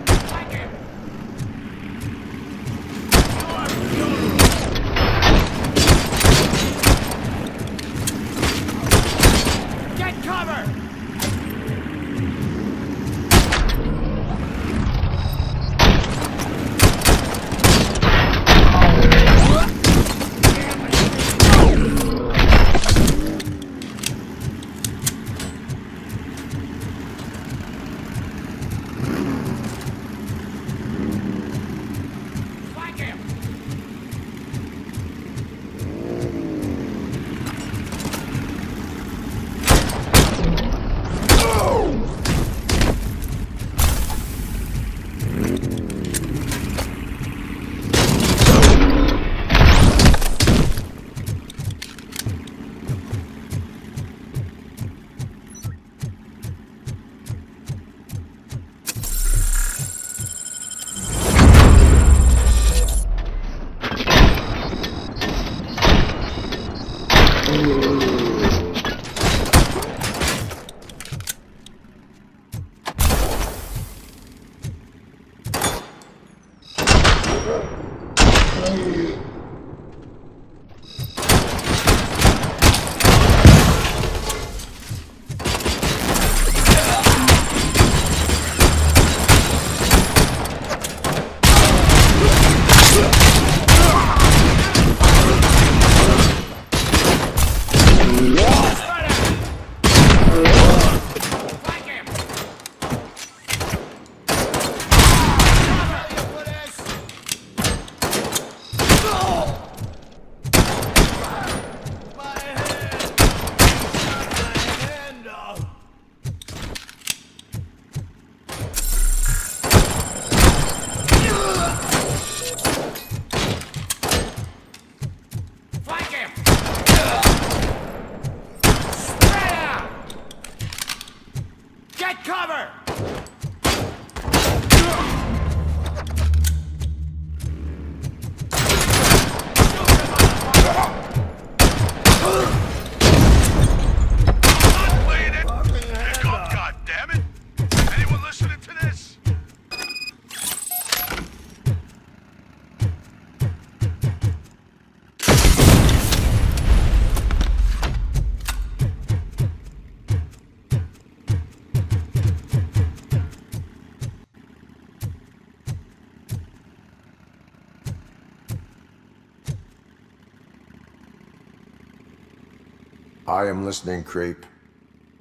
I am listening, Creep.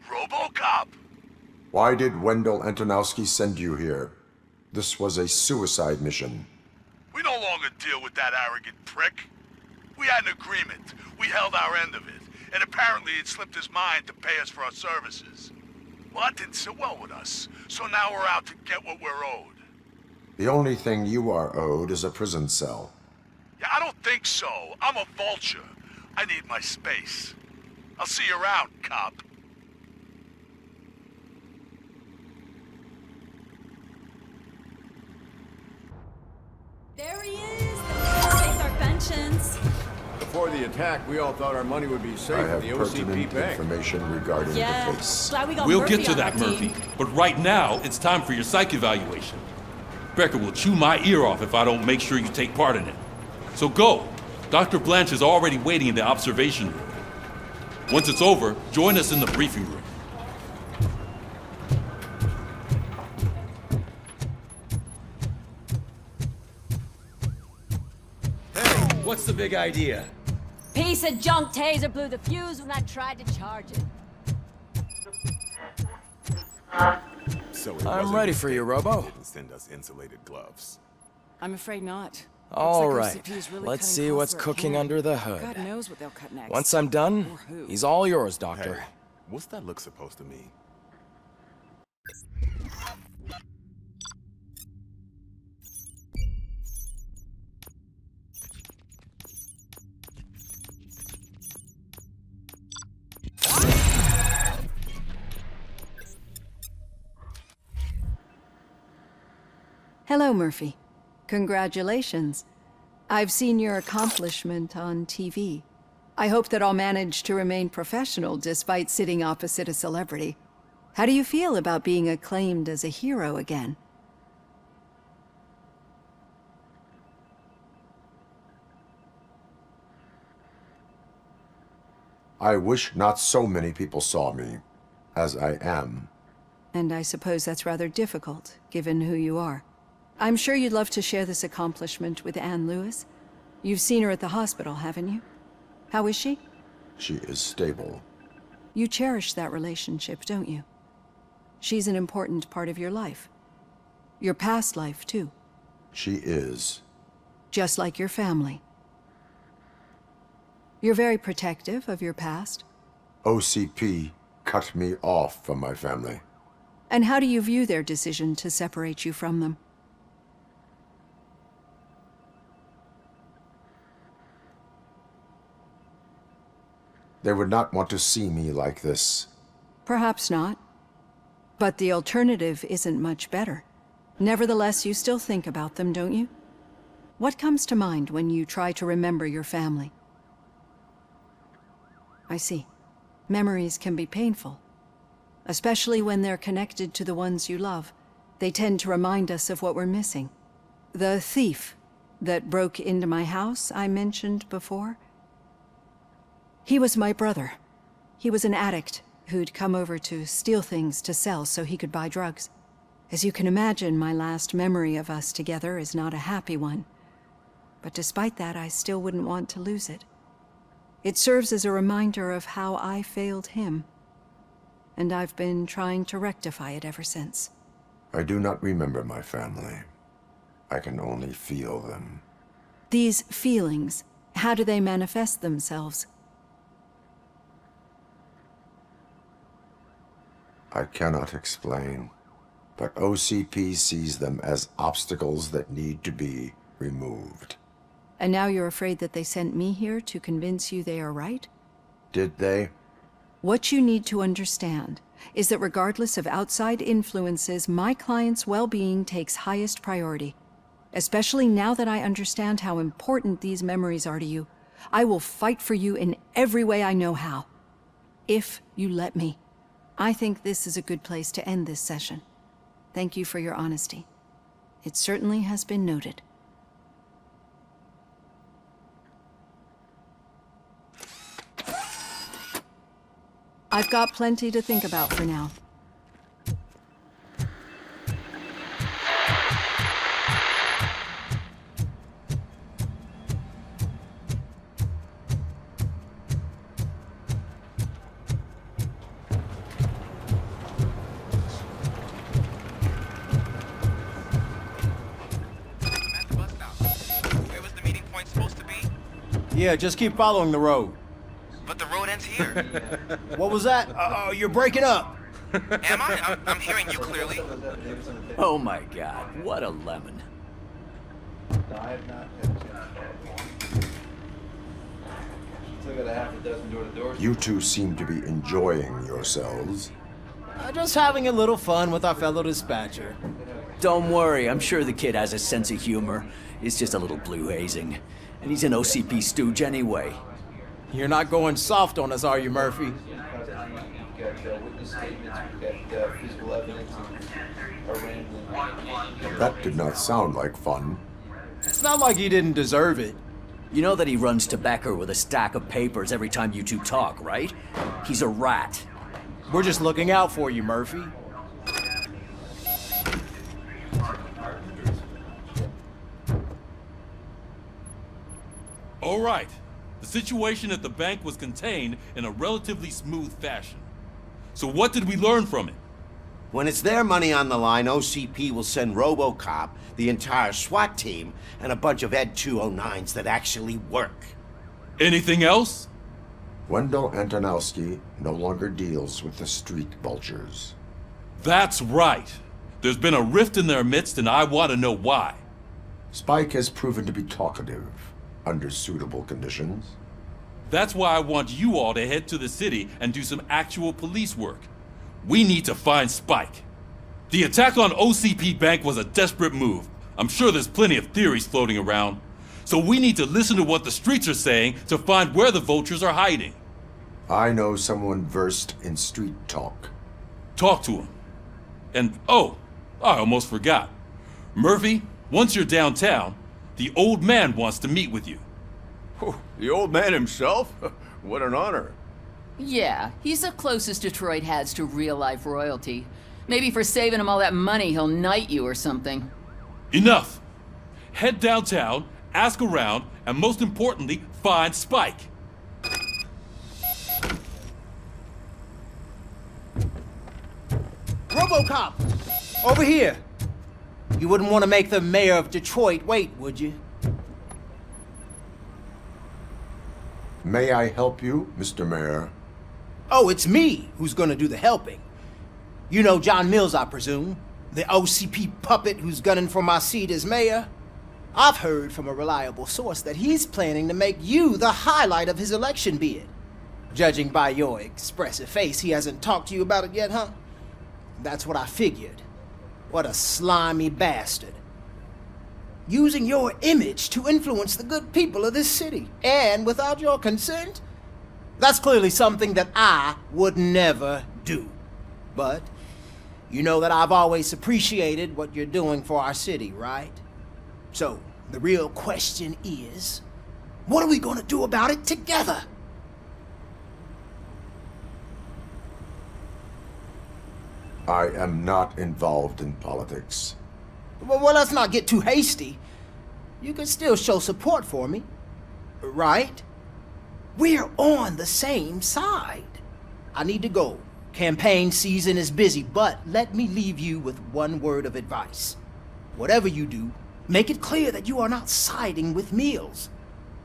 RoboCop! Why did Wendell Antonowski send you here? This was a suicide mission. We no longer deal with that arrogant prick. We had an agreement. We held our end of it. And apparently it slipped his mind to pay us for our services. Well, that didn't sit well with us. So now we're out to get what we're owed. The only thing you are owed is a prison cell. Yeah, I don't think so. I'm a vulture. I need my space. I'll see you around, cop. There he is! Take our pensions. Before the attack, we all thought our money would be safe I in have the OCP pertinent bank. information regarding the case. Glad we got We'll Murphy get to on that, our team. Murphy. But right now, it's time for your psych evaluation. Becker will chew my ear off if I don't make sure you take part in it. So go. Dr. Blanche is already waiting in the observation room. Once it's over, join us in the briefing room. What's the big idea? Piece of junk taser blew the fuse when I tried to charge it. So I'm ready for you, Robo. Send us insulated gloves. I'm afraid not. All Looks like right, OCP is really let's cutting see costs what's where it cooking can. under the hood. God knows what they'll cut next. Once I'm done, Or who. he's all yours, Doctor. Hey, what's that look supposed to mean? Hello, Murphy. Congratulations. I've seen your accomplishment on TV. I hope that I'll manage to remain professional despite sitting opposite a celebrity. How do you feel about being acclaimed as a hero again? I wish not so many people saw me, as I am. And I suppose that's rather difficult, given who you are. I'm sure you'd love to share this accomplishment with Anne Lewis. You've seen her at the hospital, haven't you? How is she? She is stable. You cherish that relationship, don't you? She's an important part of your life. Your past life, too. She is. Just like your family. You're very protective of your past. OCP cut me off from my family. And how do you view their decision to separate you from them? They would not want to see me like this. Perhaps not. But the alternative isn't much better. Nevertheless, you still think about them, don't you? What comes to mind when you try to remember your family? I see. Memories can be painful. Especially when they're connected to the ones you love. They tend to remind us of what we're missing. The thief that broke into my house I mentioned before? He was my brother. He was an addict who'd come over to steal things to sell so he could buy drugs. As you can imagine, my last memory of us together is not a happy one. But despite that, I still wouldn't want to lose it. It serves as a reminder of how I failed him. And I've been trying to rectify it ever since. I do not remember my family. I can only feel them. These feelings, how do they manifest themselves? I cannot explain, but OCP sees them as obstacles that need to be removed. And now you're afraid that they sent me here to convince you they are right? Did they? What you need to understand is that regardless of outside influences, my client's well-being takes highest priority. Especially now that I understand how important these memories are to you, I will fight for you in every way I know how. If you let me. I think this is a good place to end this session. Thank you for your honesty. It certainly has been noted. I've got plenty to think about for now. Yeah, just keep following the road. But the road ends here. What was that? You're breaking up. Am I? I'm hearing you clearly. Oh my god, what a lemon. You two seem to be enjoying yourselves. Just having a little fun with our fellow dispatcher. Don't worry, I'm sure the kid has a sense of humor. It's just a little blue hazing. And he's an OCP stooge anyway. You're not going soft on us, are you, Murphy? That did not sound like fun. It's not like he didn't deserve it. You know that he runs to Becker with a stack of papers every time you two talk, right? He's a rat. We're just looking out for you, Murphy. All right. The situation at the bank was contained in a relatively smooth fashion. So what did we learn from it? When it's their money on the line, OCP will send RoboCop, the entire SWAT team, and a bunch of Ed 209s that actually work. Anything else? Wendell Antonowski no longer deals with the street vultures. That's right. There's been a rift in their midst, and I want to know why. Spike has proven to be talkative, under suitable conditions. That's why I want you all to head to the city and do some actual police work. We need to find Spike. The attack on OCP Bank was a desperate move. I'm sure there's plenty of theories floating around. So we need to listen to what the streets are saying to find where the vultures are hiding. I know someone versed in street talk. Talk to him. And, oh, I almost forgot. Murphy, once you're downtown, the old man wants to meet with you. Oh, the old man himself? What an honor. Yeah, he's the closest Detroit has to real-life royalty. Maybe for saving him all that money, he'll knight you or something. Enough! Head downtown, ask around, and most importantly, find Spike. RoboCop! Over here! You wouldn't want to make the mayor of Detroit wait, would you? May I help you, Mr. Mayor? Oh, it's me who's gonna do the helping. You know John Mills, I presume? The OCP puppet who's gunning for my seat as mayor? I've heard from a reliable source that he's planning to make you the highlight of his election bid. Judging by your expressive face, he hasn't talked to you about it yet, huh? That's what I figured. What a slimy bastard. Using your image to influence the good people of this city, and without your consent? That's clearly something that I would never do. But you know that I've always appreciated what you're doing for our city, right? So, the real question is, what are we gonna do about it together? I am not involved in politics. Well, let's not get too hasty. You can still show support for me, right? We're on the same side. I need to go. Campaign season is busy, but let me leave you with one word of advice. Whatever you do, make it clear that you are not siding with Mills.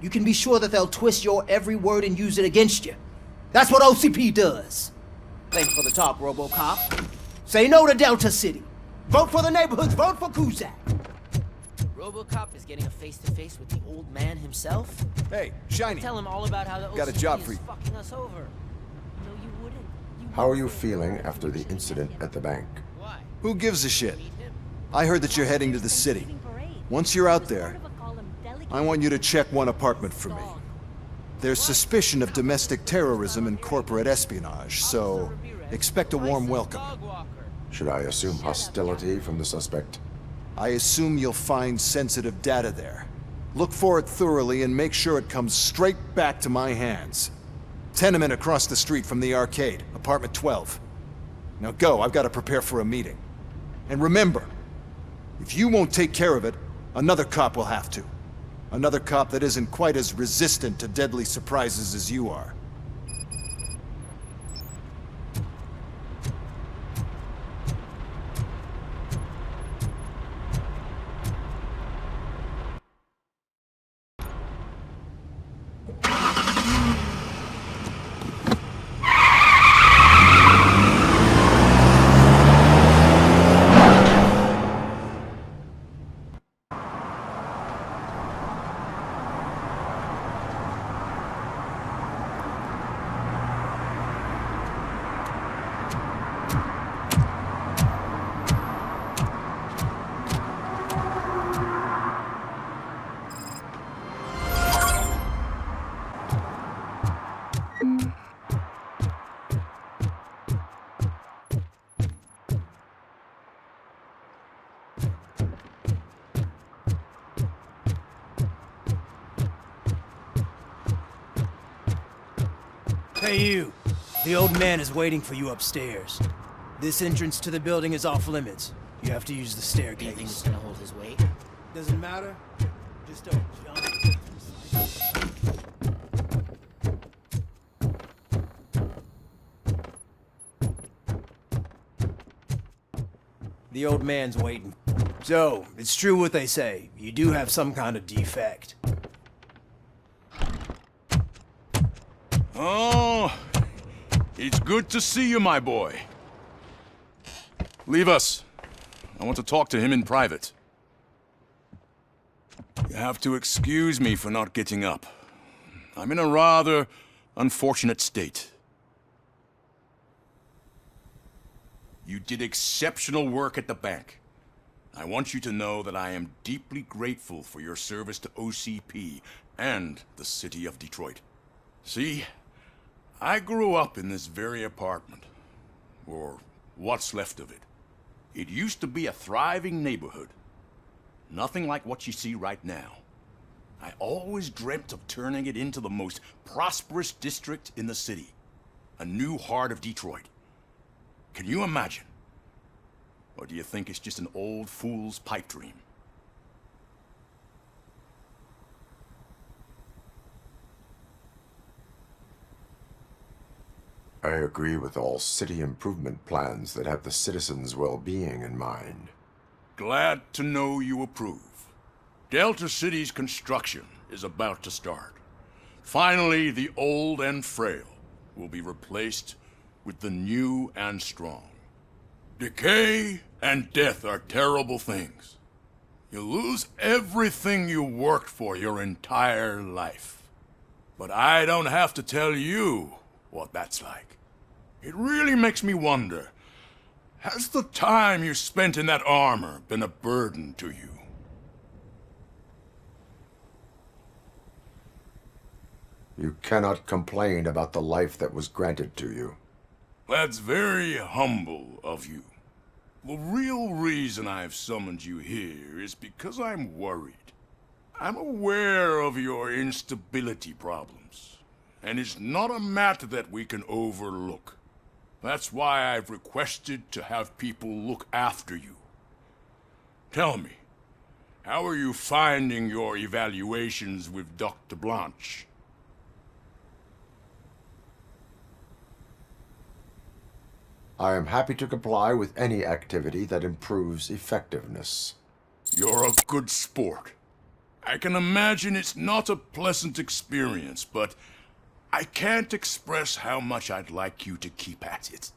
You can be sure that they'll twist your every word and use it against you. That's what OCP does. Thanks for the talk, RoboCop. Say no to Delta City. Vote for the neighborhoods, vote for Kuzak. RoboCop is getting a face-to-face with the old man himself? Hey, Shiny. Tell him all about how the Got a OCP job is for you. fucking us over. No, you wouldn't. How are you feeling after the incident at the bank? Who gives a shit? I heard that you're heading to the city. Once you're out there, I want you to check one apartment for me. There's suspicion of domestic terrorism and corporate espionage, so expect a warm welcome. Should I assume hostility from the suspect? I assume you'll find sensitive data there. Look for it thoroughly and make sure it comes straight back to my hands. Tenement across the street from the arcade, apartment 12. Now go, I've got to prepare for a meeting. And remember, if you won't take care of it, another cop will have to. Another cop that isn't quite as resistant to deadly surprises as you are. Hey you, the old man is waiting for you upstairs. This entrance to the building is off limits. You have to use the staircase. Do you think it's gonna hold his weight? Doesn't matter. Just don't jump. The old man's waiting. So, it's true what they say. You do have some kind of defect. Oh, it's good to see you, my boy. Leave us. I want to talk to him in private. You have to excuse me for not getting up. I'm in a rather unfortunate state. You did exceptional work at the bank. I want you to know that I am deeply grateful for your service to OCP and the city of Detroit. See, I grew up in this very apartment, or what's left of it. It used to be a thriving neighborhood. Nothing like what you see right now. I always dreamt of turning it into the most prosperous district in the city. A new heart of Detroit. Can you imagine? Or do you think it's just an old fool's pipe dream? I agree with all city improvement plans that have the citizens' well-being in mind. Glad to know you approve. Delta City's construction is about to start. Finally, the old and frail will be replaced with the new and strong. Decay and death are terrible things. You lose everything you worked for your entire life. But I don't have to tell you what that's like. It really makes me wonder, has the time you spent in that armor been a burden to you? You cannot complain about the life that was granted to you. That's very humble of you. The real reason I've summoned you here is because I'm worried. I'm aware of your instability problems, and it's not a matter that we can overlook. That's why I've requested to have people look after you. Tell me, how are you finding your evaluations with Dr. Blanche? I am happy to comply with any activity that improves effectiveness. You're a good sport. I can imagine it's not a pleasant experience, but I can't express how much I'd like you to keep at it.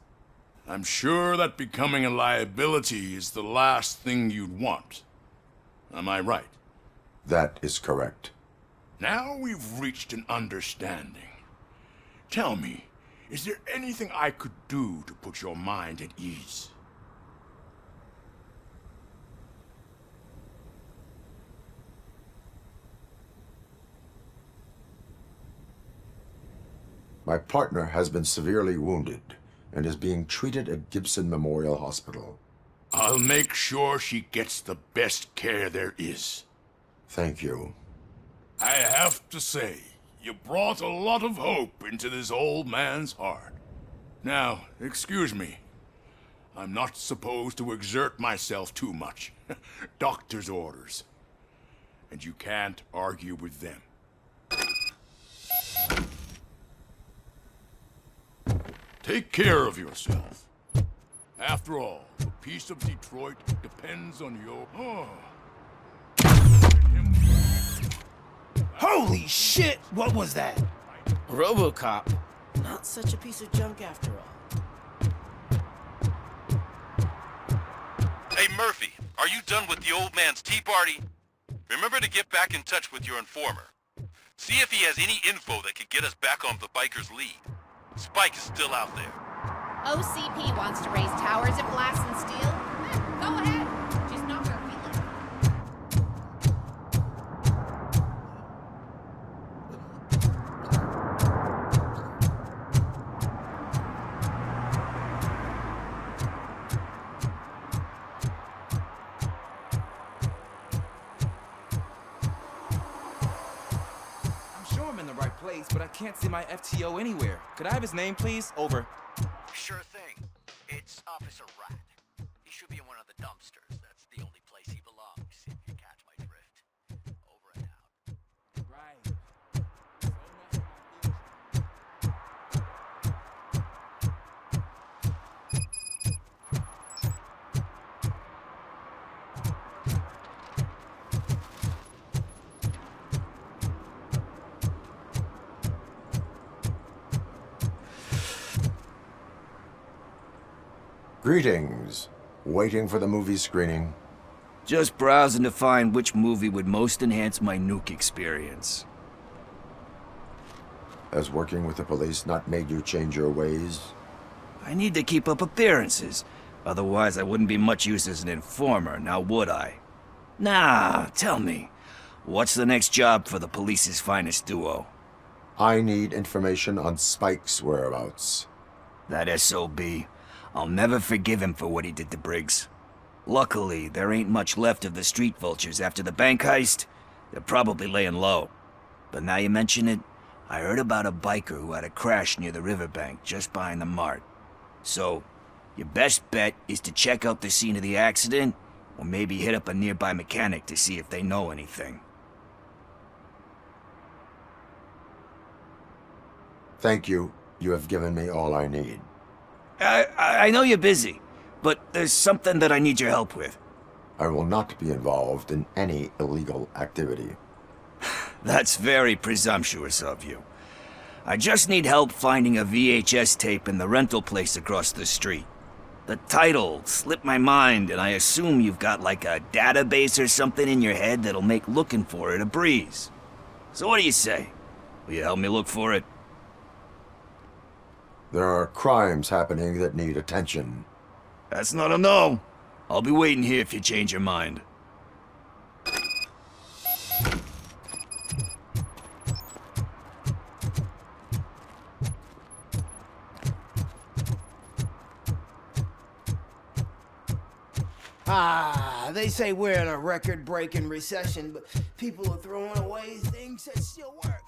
I'm sure that becoming a liability is the last thing you'd want. Am I right? That is correct. Now we've reached an understanding. Tell me, is there anything I could do to put your mind at ease? My partner has been severely wounded and is being treated at Gibson Memorial Hospital. I'll make sure she gets the best care there is. Thank you. I have to say, you brought a lot of hope into this old man's heart. Now, excuse me. I'm not supposed to exert myself too much. Doctor's orders. And you can't argue with them. Take care of yourself. After all, the peace of Detroit depends on your... Oh. Holy shit! What was that? RoboCop. Not such a piece of junk after all. Hey Murphy, are you done with the old man's tea party? Remember to get back in touch with your informer. See if he has any info that could get us back on the biker's lead. Spike is still out there. OCP wants to raise towers and blast and steal? Go ahead. Just not where we live. I'm sure I'm in the right place, but I can't see my FTO anywhere. Could I have his name, please? Over. Sure thing. It's Officer Rat. He should be in one of the dumpsters. That's the only place he belongs, if you catch my drift. Over and out. Right. Greetings. Waiting for the movie screening. Just browsing to find which movie would most enhance my nuke experience. Has working with the police not made you change your ways? I need to keep up appearances. Otherwise, I wouldn't be much use as an informer, now would I? Nah, tell me. What's the next job for the police's finest duo? I need information on Spike's whereabouts. That SOB. I'll never forgive him for what he did to Briggs. Luckily, there ain't much left of the street vultures after the bank heist. They're probably laying low. But now you mention it, I heard about a biker who had a crash near the riverbank just behind the mart. So, your best bet is to check out the scene of the accident, or maybe hit up a nearby mechanic to see if they know anything. Thank you. You have given me all I need. I know you're busy, but there's something that I need your help with. I will not be involved in any illegal activity. That's very presumptuous of you. I just need help finding a VHS tape in the rental place across the street. The title slipped my mind, and I assume you've got like a database or something in your head that'll make looking for it a breeze. So what do you say? Will you help me look for it? There are crimes happening that need attention. That's not a no. I'll be waiting here if you change your mind. They say we're in a record-breaking recession, but people are throwing away things that still work.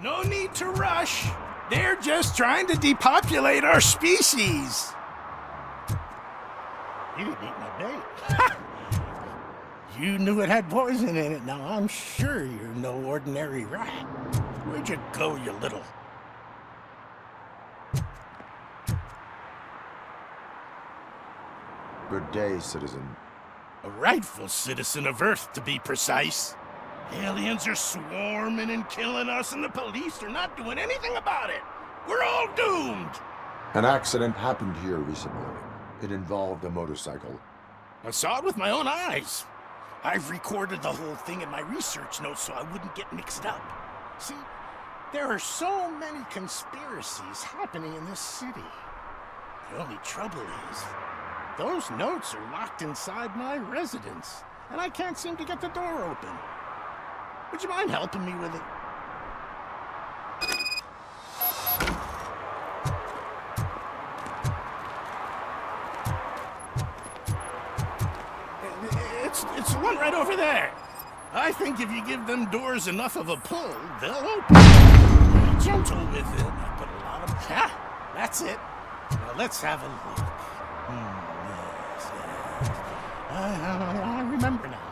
No need to rush. They're just trying to depopulate our species. You didn't eat my bait. You knew it had poison in it. Now I'm sure you're no ordinary rat. Where'd you go, you little... Good day, citizen. A rightful citizen of Earth, to be precise. Aliens are swarming and killing us, and the police are not doing anything about it. We're all doomed. An accident happened here recently. It involved a motorcycle. I saw it with my own eyes. I've recorded the whole thing in my research notes so I wouldn't get mixed up. See, there are so many conspiracies happening in this city. The only trouble is, those notes are locked inside my residence, and I can't seem to get the door open. Would you mind helping me with it? It's the one right over there. I think if you give them doors enough of a pull, they'll open. Be gentle with it. I put a lot of... Ah, that's it. Now let's have a look. Yes. I remember now.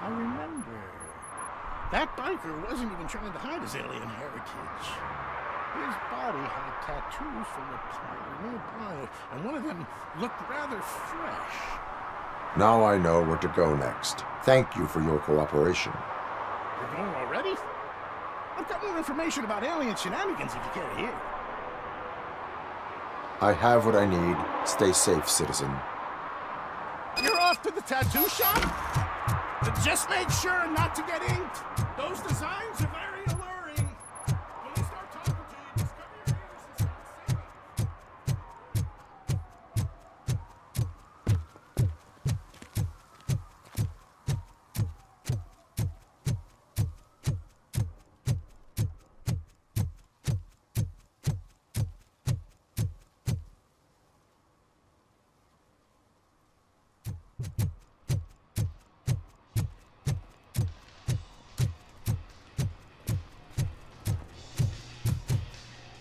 I remember. That biker wasn't even trying to hide his alien heritage. His body had tattoos from the parlor nearby, and one of them looked rather fresh. Now I know where to go next. Thank you for your cooperation. You're going already? I've got more information about alien shenanigans if you care to hear. I have what I need. Stay safe, citizen. You're off to the tattoo shop? Just make sure not to get inked. Those designs are very alluring. When they start talking to you, just cover your ears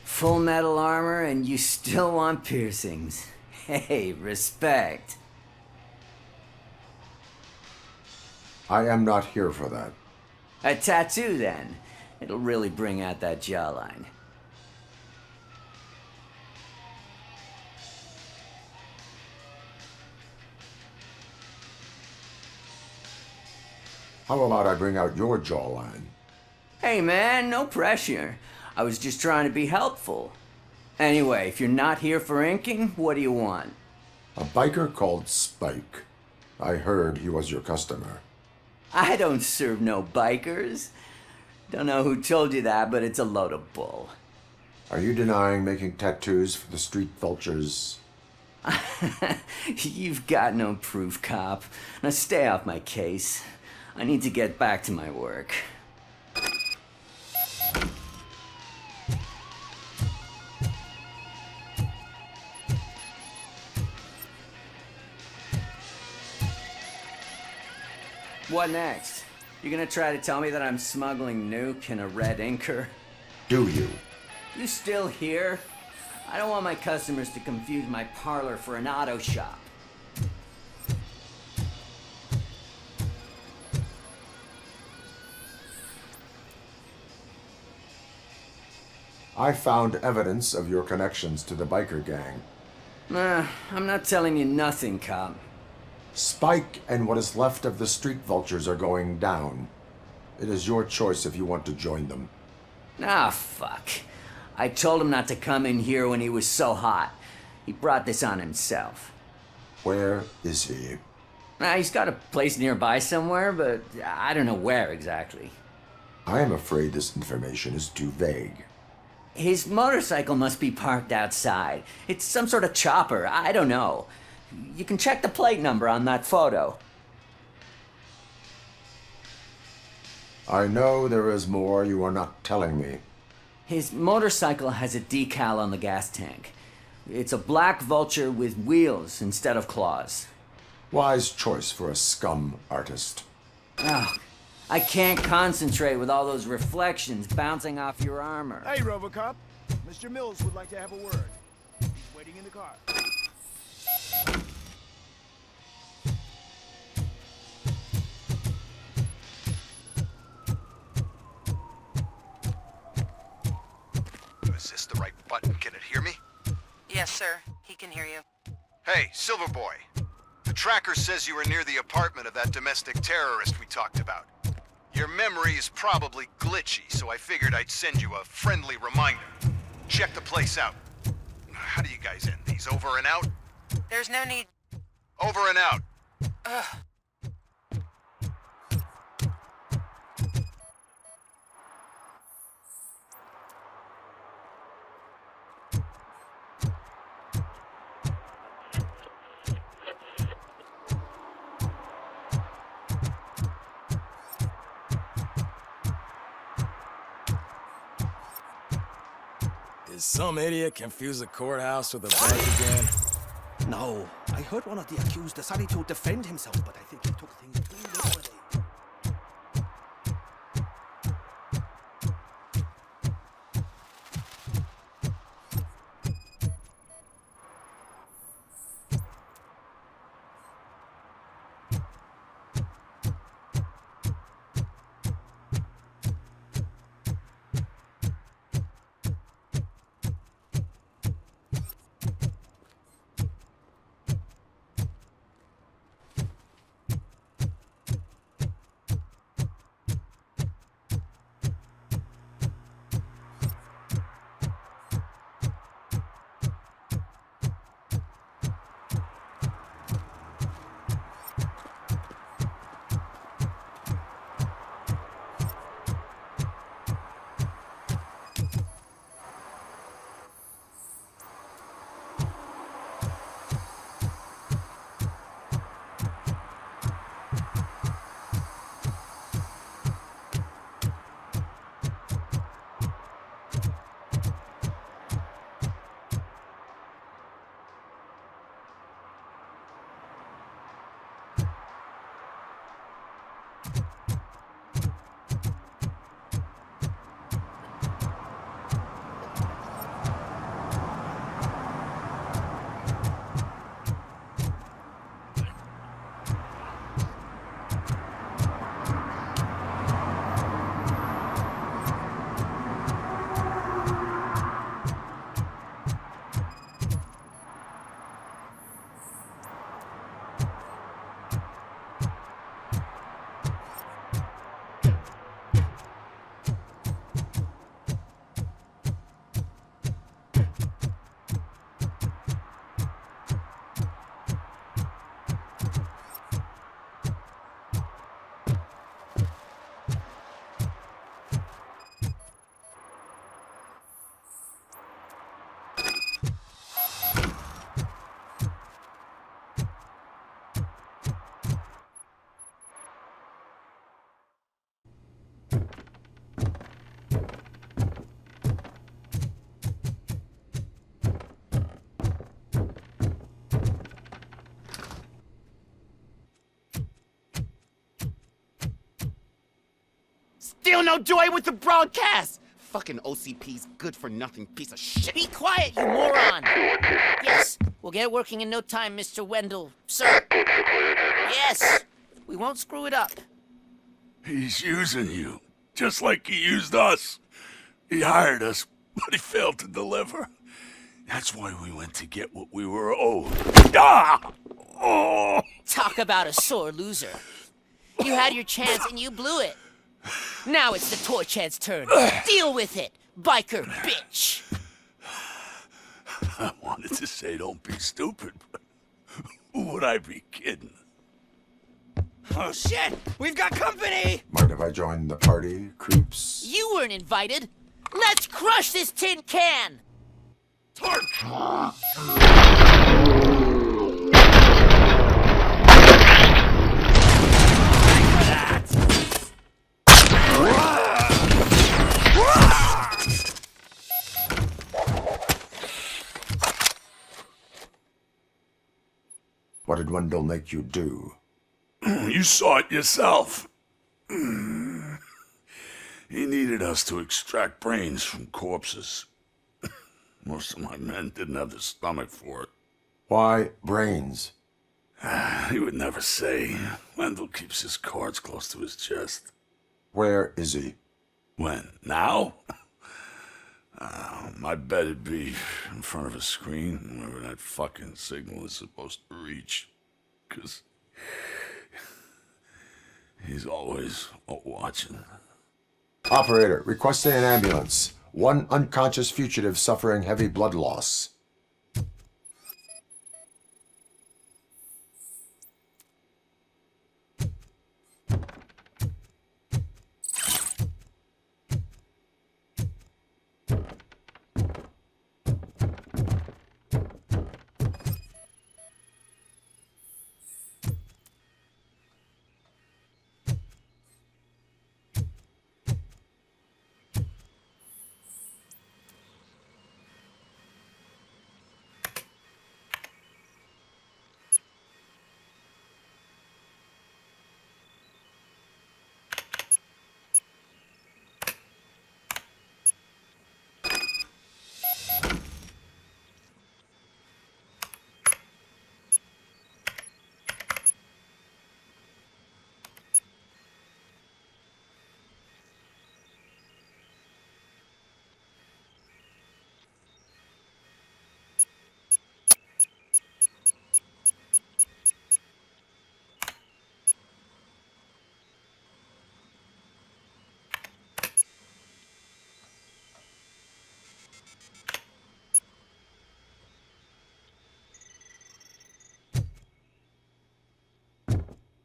Full metal armor and you still want piercings. Hey, respect. I am not here for that. A tattoo, then. It'll really bring out that jawline. How about I bring out your jawline? Hey, man, no pressure. I was just trying to be helpful. Anyway, if you're not here for inking, what do you want? A biker called Spike. I heard he was your customer. I don't serve no bikers. Don't know who told you that, but it's a load of bull. Are you denying making tattoos for the street vultures? You've got no proof, cop. Now stay off my case. I need to get back to my work. What next? You gonna try to tell me that I'm smuggling nuke in a red inker? Do you? You still here? I don't want my customers to confuse my parlor for an auto shop. I found evidence of your connections to the biker gang. I'm not telling you nothing, cop. Spike and what is left of the street vultures are going down. It is your choice if you want to join them. Ah, fuck. I told him not to come in here when he was so hot. He brought this on himself. Where is he? He's got a place nearby somewhere, but I don't know where exactly. I am afraid this information is too vague. His motorcycle must be parked outside. It's some sort of chopper. I don't know. You can check the plate number on that photo. I know there is more you are not telling me. His motorcycle has a decal on the gas tank. It's a black Vulture with wheels instead of claws. Wise choice for a scum artist. Oh, I can't concentrate with all those reflections bouncing off your armor. Hey, RoboCop. Mr. Mills would like to have a word. He's waiting in the car. Is this the right button? Can it hear me? Yes, sir. He can hear you. Hey, Silverboy. The tracker says you were near the apartment of that domestic terrorist we talked about. Your memory is probably glitchy, so I figured I'd send you a friendly reminder. Check the place out. How do you guys end these? Over and out? There's no need. Over and out. Ugh. Did some idiot confuse the courthouse with a bank again? No, I heard one of the accused decided to defend himself, but I think he took things too literally. Still no joy with the broadcast! Fucking OCP's good-for-nothing piece of shit. Be quiet, you moron! Yes, we'll get it working in no time, Mr. Wendell. Sir. Yes! We won't screw it up. He's using you, just like he used us. He hired us, but he failed to deliver. That's why we went to get what we were owed. Ah! Oh! Talk about a sore loser. You had your chance and you blew it. Now it's the toy chance turn. Deal with it, biker bitch. I wanted to say don't be stupid, but who would I be kidding? Oh shit! We've got company! Mind if I join the party, creeps? You weren't invited. Let's crush this tin can! What did Wendell make you do? You saw it yourself. He needed us to extract brains from corpses. Most of my men didn't have the stomach for it. Why brains? He would never say. Wendell keeps his cards close to his chest. Where is he? When? Now? I bet it'd be in front of a screen, wherever that fucking signal is supposed to reach. 'Cause he's always watching. Operator, requesting an ambulance. One unconscious fugitive suffering heavy blood loss.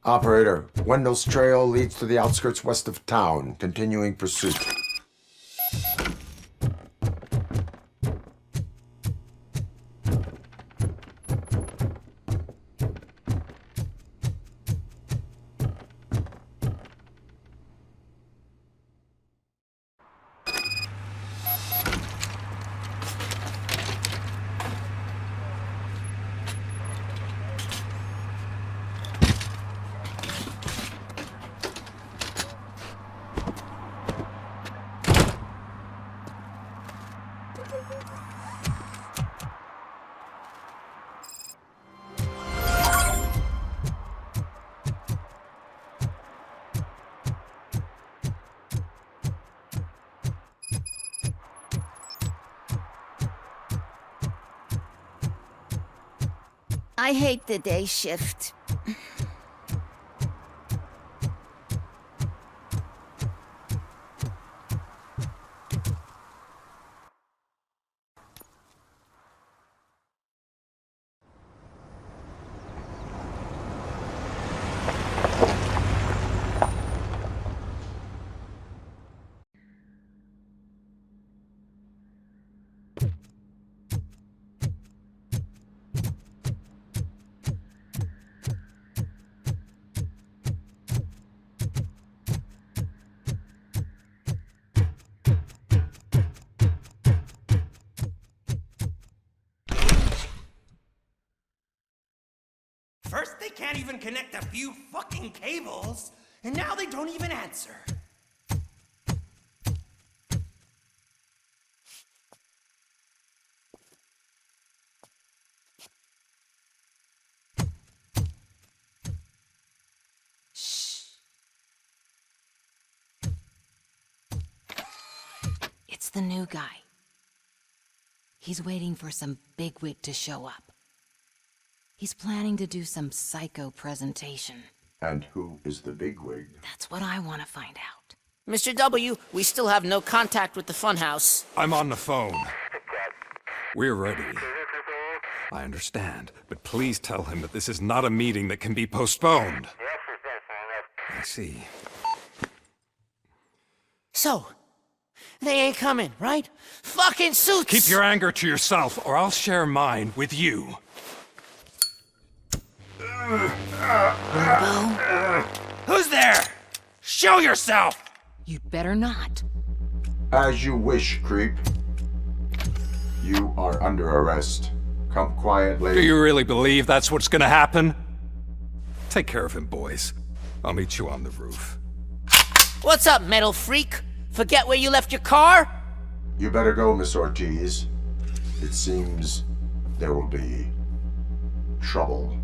Operator, Wendell's trail leads to the outskirts west of town. Continuing pursuit. I hate the day shift. First, they can't even connect a few fucking cables, and now they don't even answer. Shh. It's the new guy. He's waiting for some bigwig to show up. He's planning to do some psycho presentation. And who is the bigwig? That's what I want to find out. Mr. W, we still have no contact with the funhouse. I'm on the phone. We're ready. I understand, but please tell him that this is not a meeting that can be postponed. I see. So, they ain't coming, right? Fucking suits! Keep your anger to yourself, or I'll share mine with you. Robo? Who's there? Show yourself! You'd better not. As you wish, creep. You are under arrest. Come quietly. Do you really believe that's what's gonna happen? Take care of him, boys. I'll meet you on the roof. What's up, metal freak? Forget where you left your car? You better go, Miss Ortiz. It seems there will be trouble.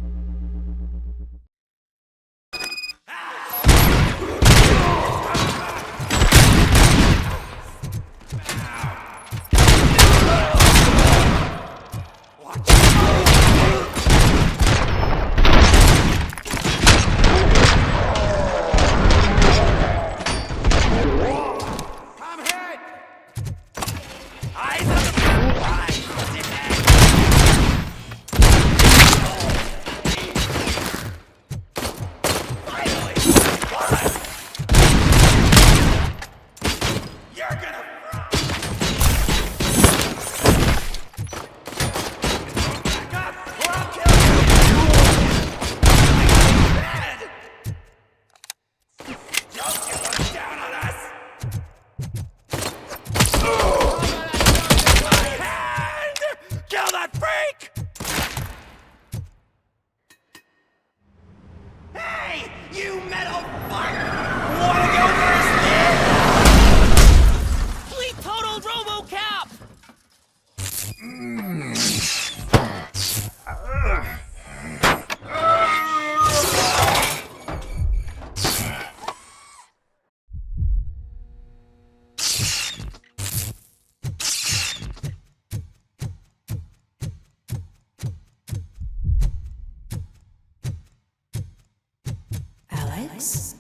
Alex?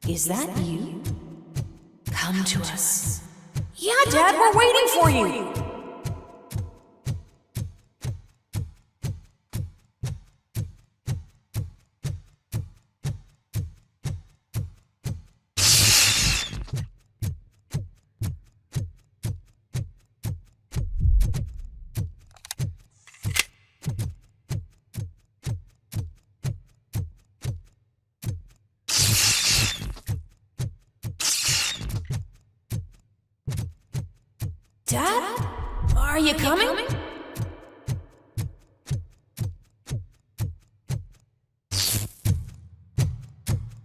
Is that you? Come to us. Yeah, Dad, we're waiting for you! Dad? Are you coming?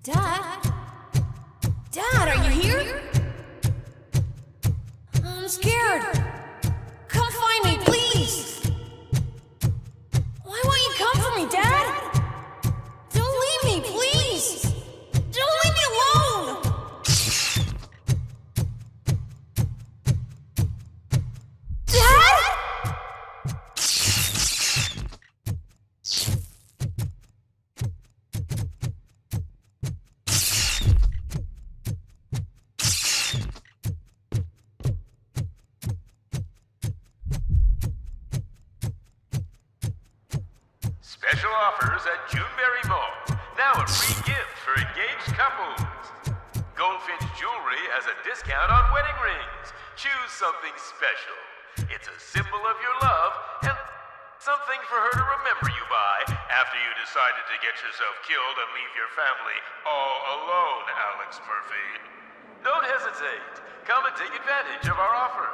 Dad? Dad, are you here? I'm scared. Come find me, please! Why won't you come for me, Dad? Don't leave me, please! Don't leave me alone! Special offers at Juneberry Mall. Now a free gift for engaged couples. Goldfinch Jewelry has a discount on wedding rings. Choose something special. It's a symbol of your love and something for her to remember you by after you decided to get yourself killed and leave your family all alone, Alex Murphy. Don't hesitate. Come and take advantage of our offer.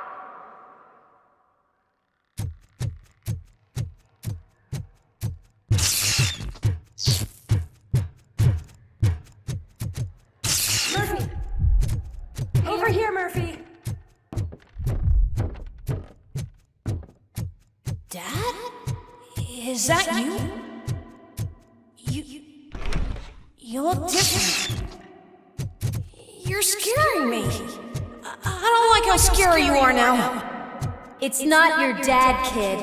Murphy! Over here, Murphy! Dad? Is that you? You look different. You're scaring me. I don't like how scary you are now. It's not your dad, kid.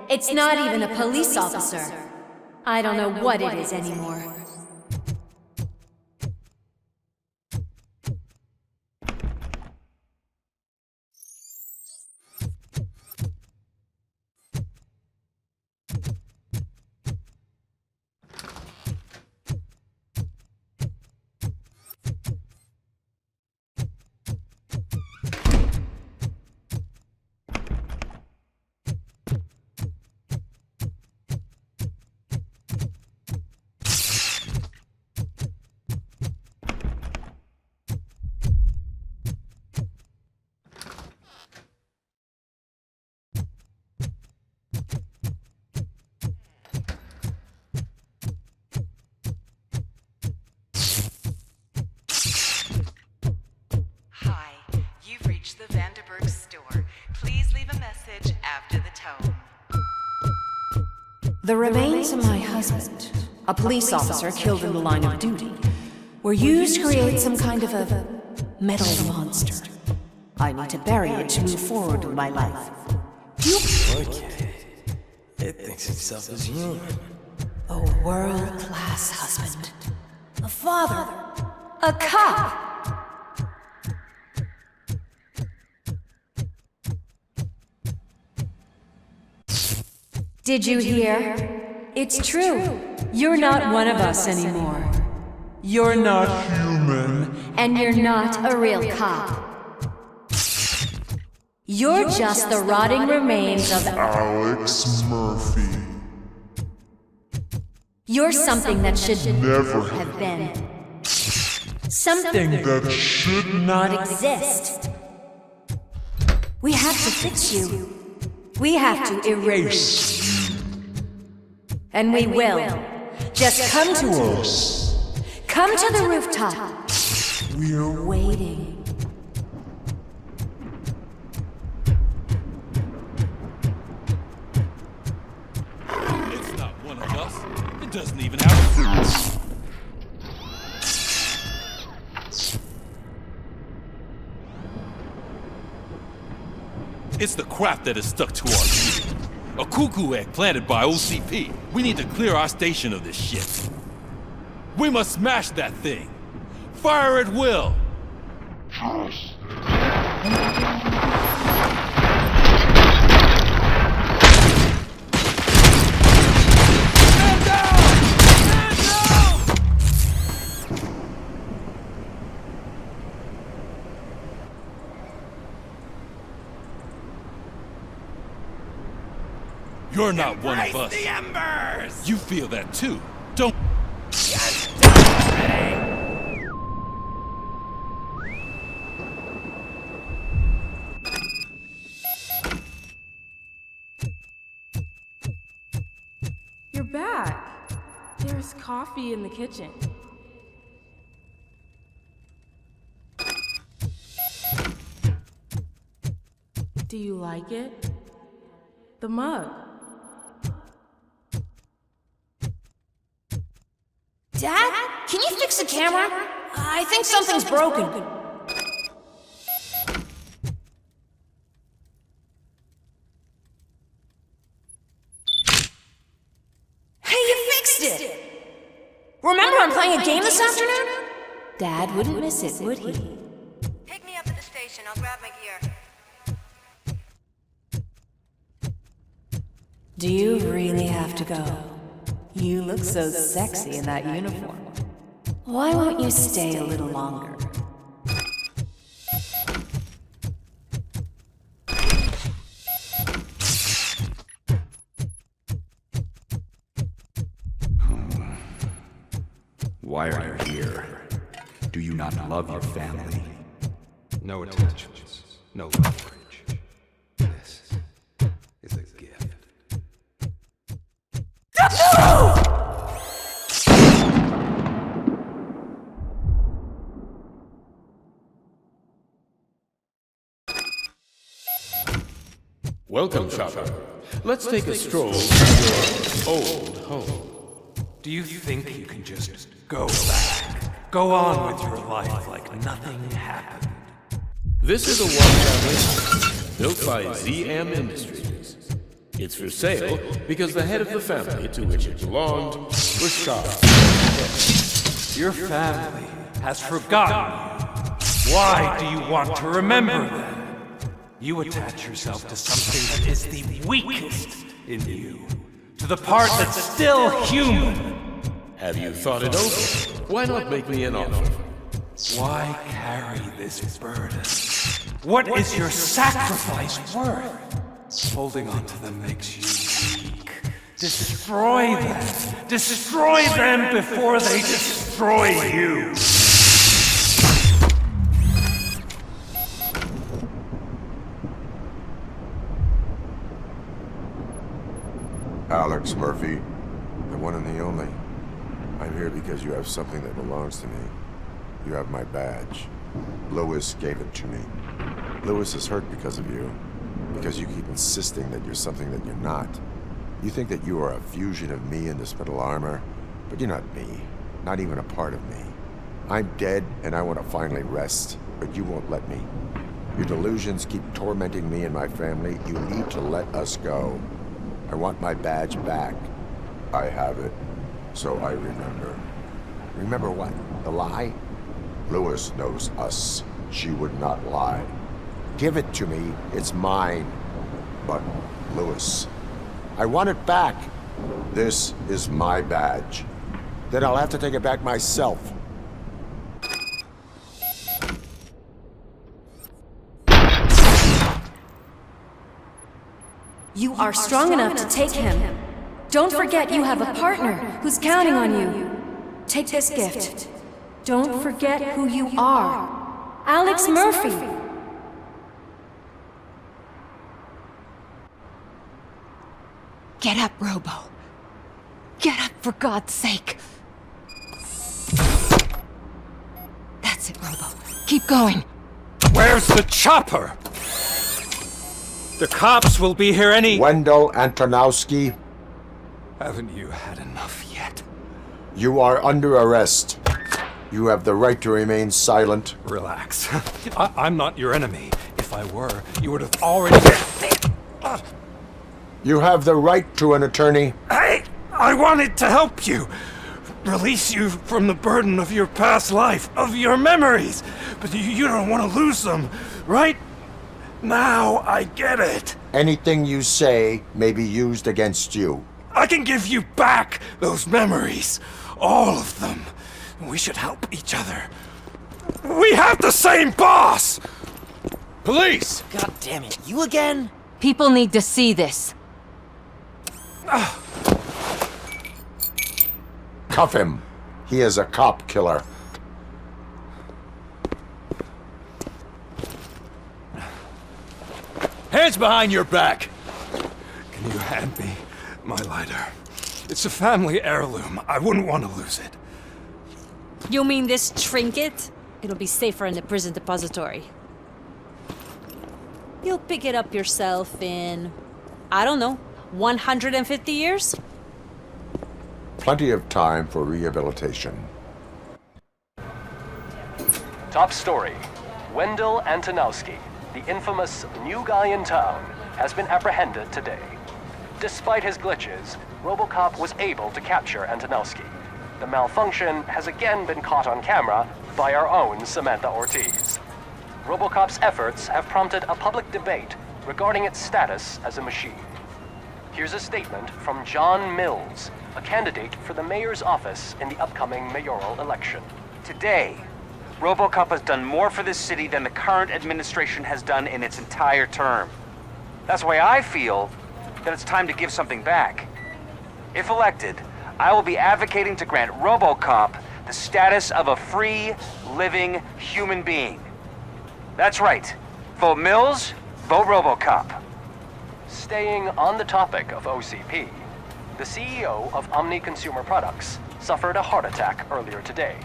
It's not even a police officer. I don't know what it is anymore. Vanderburg's store. Please leave a message after the tone. The remains of my husband, a police officer killed in the line of duty, were used to create some kind of a metal monster. I need to bury it to move forward with my life. Okay. It thinks itself as human. A world-class husband. A father. A cop. Did you hear? It's true. You're not one of us anymore. You're not human. And you're not a real cop. You're just the rotting remains of Alex Murphy. You're something that should Never have been. Something that should not exist. We have to fix you. We have to erase you. And we will. Just come to us. Come to the rooftop. We're waiting. It's not one of us. It doesn't even have a fruit. It's the crap that is stuck to our ship. A cuckoo egg planted by OCP. We need to clear our station of this shit. We must smash that thing. Fire at will. You're not one of us. The embers! You feel that too, don't? You're back. There's coffee in the kitchen. Do you like it? The mug. Dad? Can you fix the camera? I think something's broken. Hey, you fixed it! Remember I'm playing a game this afternoon? Dad wouldn't miss it, would he? Pick me up at the station. I'll grab my gear. Do you really have to go? You look so sexy in that uniform. Why won't you stay a little longer? Why are you here? Do you not love your family? No attachments, no leverage. This is a gift. Welcome, shopper. Let's take a stroll to your old home. Do you think you can just go back? Go on with your life like nothing happened? This is a one-family built by ZM Industries. It's for sale because the head of the family to which it belonged was shot. Your family has forgotten you. Why do you want to remember them? You attach yourself to something that is the weakest in you. To the part that's still human. Have you thought it over? Why not make me an offer? Why carry this burden? What is your sacrifice worth? Holding on to them makes you weak. Destroy them! Destroy them before they destroy you! Alex Murphy, the one and the only. I'm here because you have something that belongs to me. You have my badge. Lois gave it to me. Lewis is hurt because of you. Because you keep insisting that you're something that you're not. You think that you are a fusion of me in this metal armor, but you're not me. Not even a part of me. I'm dead, and I want to finally rest, but you won't let me. Your delusions keep tormenting me and my family. You need to let us go. I want my badge back. I have it, so I remember. Remember what? The lie? Lewis knows us. She would not lie. Give it to me. It's mine. But, Lewis, I want it back. This is my badge. Then I'll have to take it back myself. You are strong enough to take him. Don't forget you have a partner who's counting on you. Take this gift. Don't forget who you are. Alex Murphy. Get up, Robo. Get up, for God's sake. That's it, Robo. Keep going. Where's the chopper? The cops will be here any... Wendell Antonowski. Haven't you had enough yet? You are under arrest. You have the right to remain silent. Relax. I'm not your enemy. If I were, you would have already... You have the right to an attorney. I wanted to help you. Release you from the burden of your past life, of your memories. But you don't want to lose them, right? Now I get it. Anything you say may be used against you. I can give you back those memories. All of them. We should help each other. We have the same boss! Police! God damn it, you again? People need to see this. Cuff him. He is a cop killer. Hands behind your back! Can you hand me my lighter? It's a family heirloom. I wouldn't want to lose it. You mean this trinket? It'll be safer in the prison depository. You'll pick it up yourself in, I don't know, 150 years? Plenty of time for rehabilitation. Top story. Wendell Antonowski, the infamous new guy in town, has been apprehended today. Despite his glitches, RoboCop was able to capture Antonowski. The malfunction has again been caught on camera by our own Samantha Ortiz. RoboCop's efforts have prompted a public debate regarding its status as a machine. Here's a statement from John Mills, a candidate for the mayor's office in the upcoming mayoral election. Today, RoboCop has done more for this city than the current administration has done in its entire term. That's why I feel that it's time to give something back. If elected, I will be advocating to grant RoboCop the status of a free, living human being. That's right. Vote Mills, vote RoboCop. Staying on the topic of OCP, the CEO of Omni Consumer Products suffered a heart attack earlier today.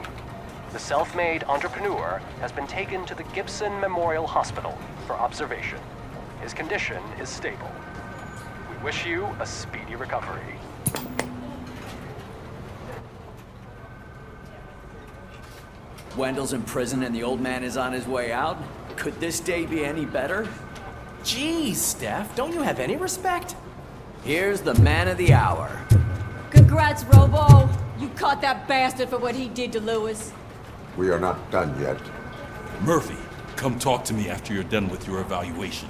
The self-made entrepreneur has been taken to the Gibson Memorial Hospital for observation. His condition is stable. We wish you a speedy recovery. Wendell's in prison and the old man is on his way out? Could this day be any better? Geez, Steph, don't you have any respect? Here's the man of the hour. Congrats, Robo. You caught that bastard for what he did to Lewis. We are not done yet. Murphy, come talk to me after you're done with your evaluation.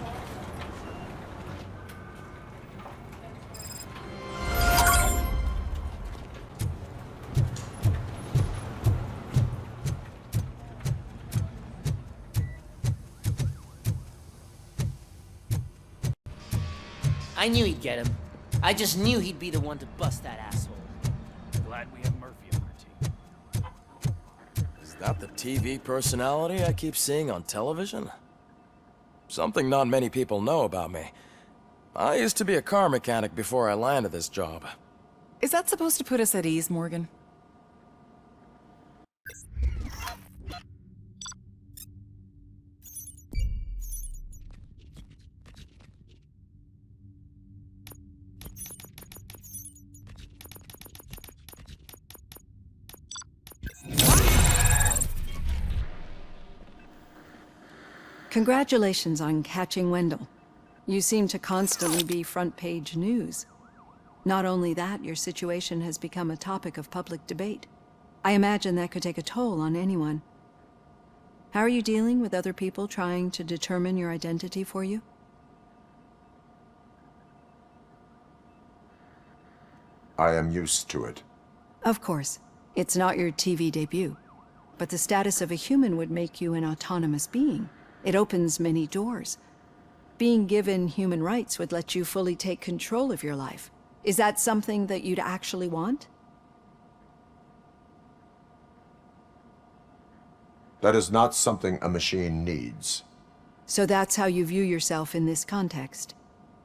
I knew he'd get him. I just knew he'd be the one to bust that asshole. Glad we have Murphy on our team. Is that the TV personality I keep seeing on television? Something not many people know about me. I used to be a car mechanic before I landed this job. Is that supposed to put us at ease, Morgan? Congratulations on catching Wendell. You seem to constantly be front-page news. Not only that, your situation has become a topic of public debate. I imagine that could take a toll on anyone. How are you dealing with other people trying to determine your identity for you? I am used to it. Of course. It's not your TV debut. But the status of a human would make you an autonomous being. It opens many doors. Being given human rights would let you fully take control of your life. Is that something that you'd actually want? That is not something a machine needs. So that's how you view yourself in this context.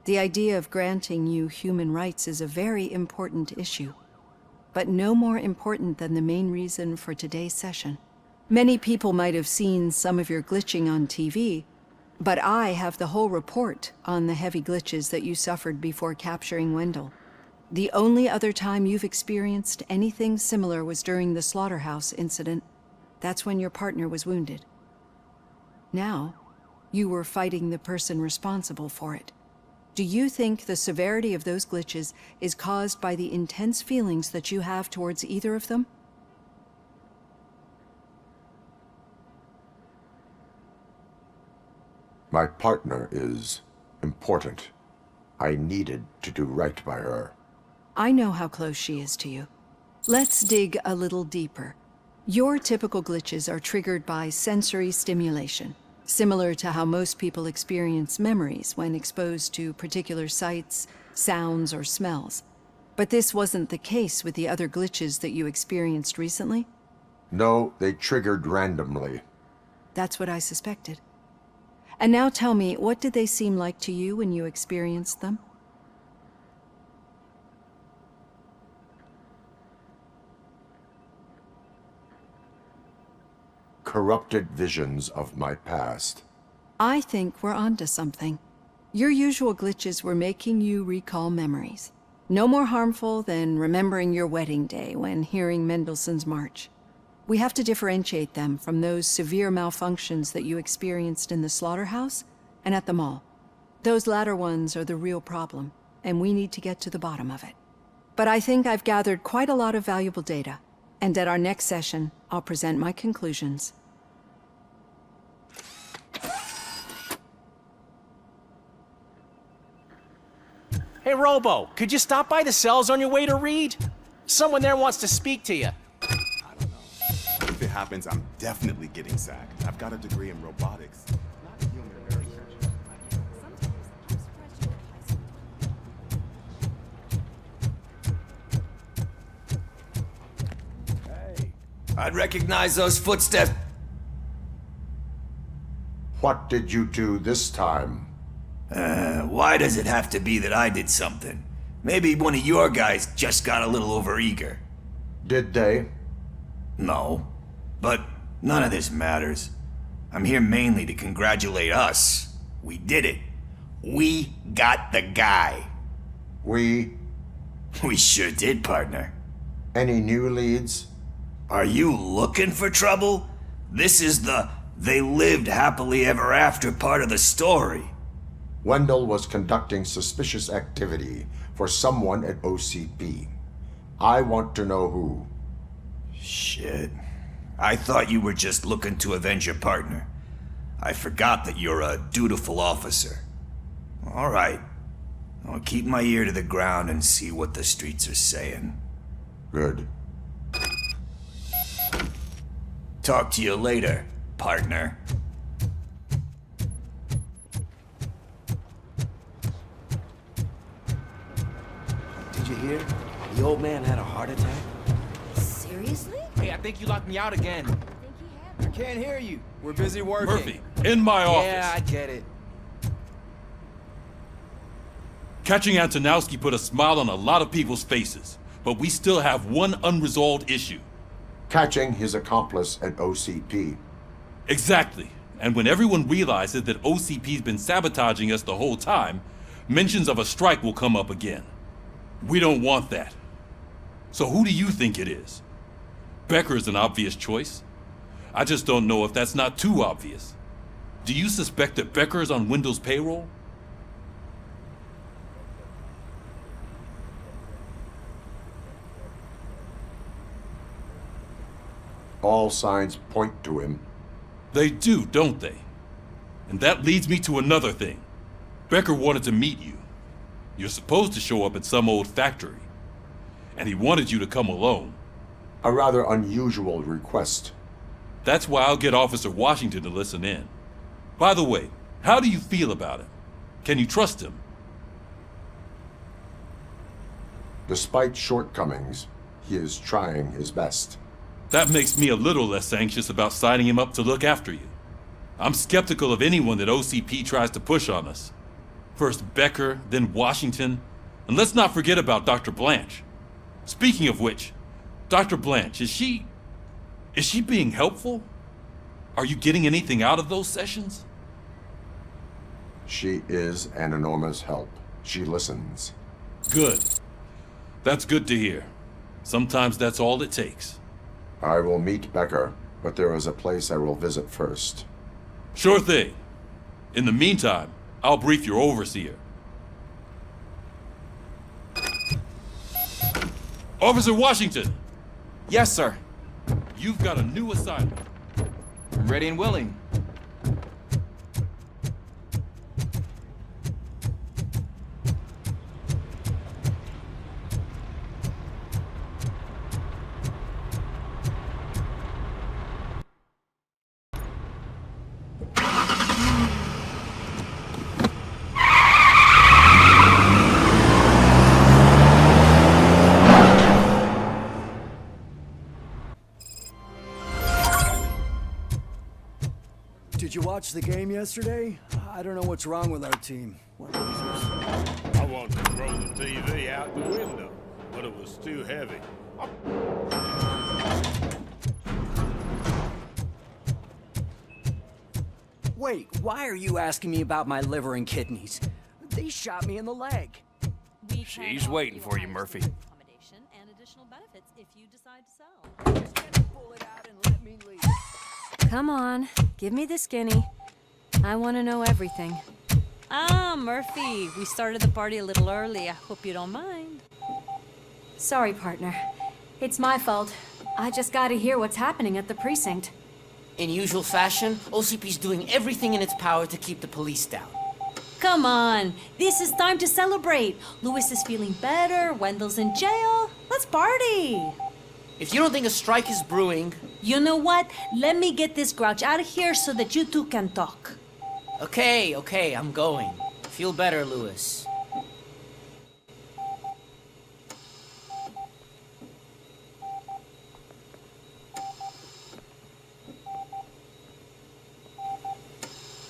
The idea of granting you human rights is a very important issue, but no more important than the main reason for today's session. Many people might have seen some of your glitching on TV, but I have the whole report on the heavy glitches that you suffered before capturing Wendell. The only other time you've experienced anything similar was during the slaughterhouse incident. That's when your partner was wounded. Now, you were fighting the person responsible for it. Do you think the severity of those glitches is caused by the intense feelings that you have towards either of them? My partner is important. I needed to do right by her. I know how close she is to you. Let's dig a little deeper. Your typical glitches are triggered by sensory stimulation, similar to how most people experience memories when exposed to particular sights, sounds, or smells. But this wasn't the case with the other glitches that you experienced recently? No, they triggered randomly. That's what I suspected. And now tell me, what did they seem like to you when you experienced them? Corrupted visions of my past. I think we're onto something. Your usual glitches were making you recall memories. No more harmful than remembering your wedding day when hearing Mendelssohn's March. We have to differentiate them from those severe malfunctions that you experienced in the slaughterhouse and at the mall. Those latter ones are the real problem, and we need to get to the bottom of it. But I think I've gathered quite a lot of valuable data, and at our next session, I'll present my conclusions. Hey, Robo, could you stop by the cells on your way to Reed? Someone there wants to speak to you. I don't know. If it happens, I'm definitely getting sacked. I've got a degree in robotics. Not human research. Hey, I'd recognize those footsteps. What did you do this time? Why does it have to be that I did something? Maybe one of your guys just got a little overeager. Did they? No. But none of this matters. I'm here mainly to congratulate us. We did it. We got the guy. We sure did, partner. Any new leads? Are you looking for trouble? This is the they lived happily ever after part of the story. Wendell was conducting suspicious activity for someone at OCP. I want to know who. Shit. I thought you were just looking to avenge your partner. I forgot that you're a dutiful officer. All right. I'll keep my ear to the ground and see what the streets are saying. Good. Talk to you later, partner. Did you hear? The old man had a heart attack. Seriously? Hey, I think you locked me out again. I can't hear you. We're busy working. Murphy, in my office. Yeah, I get it. Catching Antonowski put a smile on a lot of people's faces, but we still have one unresolved issue. Catching his accomplice at OCP. Exactly. And when everyone realizes that OCP's been sabotaging us the whole time, mentions of a strike will come up again. We don't want that. So who do you think it is? Becker's an obvious choice. I just don't know if that's not too obvious. Do you suspect that Becker is on Wendell's payroll? All signs point to him. They do, don't they? And that leads me to another thing. Becker wanted to meet you. You're supposed to show up at some old factory. And he wanted you to come alone. A rather unusual request. That's why I'll get Officer Washington to listen in. By the way, how do you feel about him? Can you trust him? Despite shortcomings, he is trying his best. That makes me a little less anxious about signing him up to look after you. I'm skeptical of anyone that OCP tries to push on us. First Becker, then Washington, and let's not forget about Dr. Blanche. Speaking of which, Dr. Blanche, is she being helpful? Are you getting anything out of those sessions? She is an enormous help. She listens. Good. That's good to hear. Sometimes that's all it takes. I will meet Becker, but there is a place I will visit first. Sure thing. In the meantime, I'll brief your overseer. Officer Washington! Yes, sir. You've got a new assignment. I'm ready and willing. Did you watch the game yesterday? I don't know what's wrong with our team. I wanted to throw the TV out the window, but it was too heavy. Wait, why are you asking me about my liver and kidneys? They shot me in the leg. She's waiting for you, Murphy. Accommodation and additional benefits if you decide to sell. Pull it out and let me leave. Come on, give me the skinny. I want to know everything. Ah, Murphy, we started the party a little early. I hope you don't mind. Sorry, partner. It's my fault. I just gotta hear what's happening at the precinct. In usual fashion, OCP's doing everything in its power to keep the police down. Come on, this is time to celebrate. Louis is feeling better, Wendell's in jail. Let's party. If you don't think a strike is brewing... You know what? Let me get this grouch out of here so that you two can talk. Okay, I'm going. Feel better, Louis.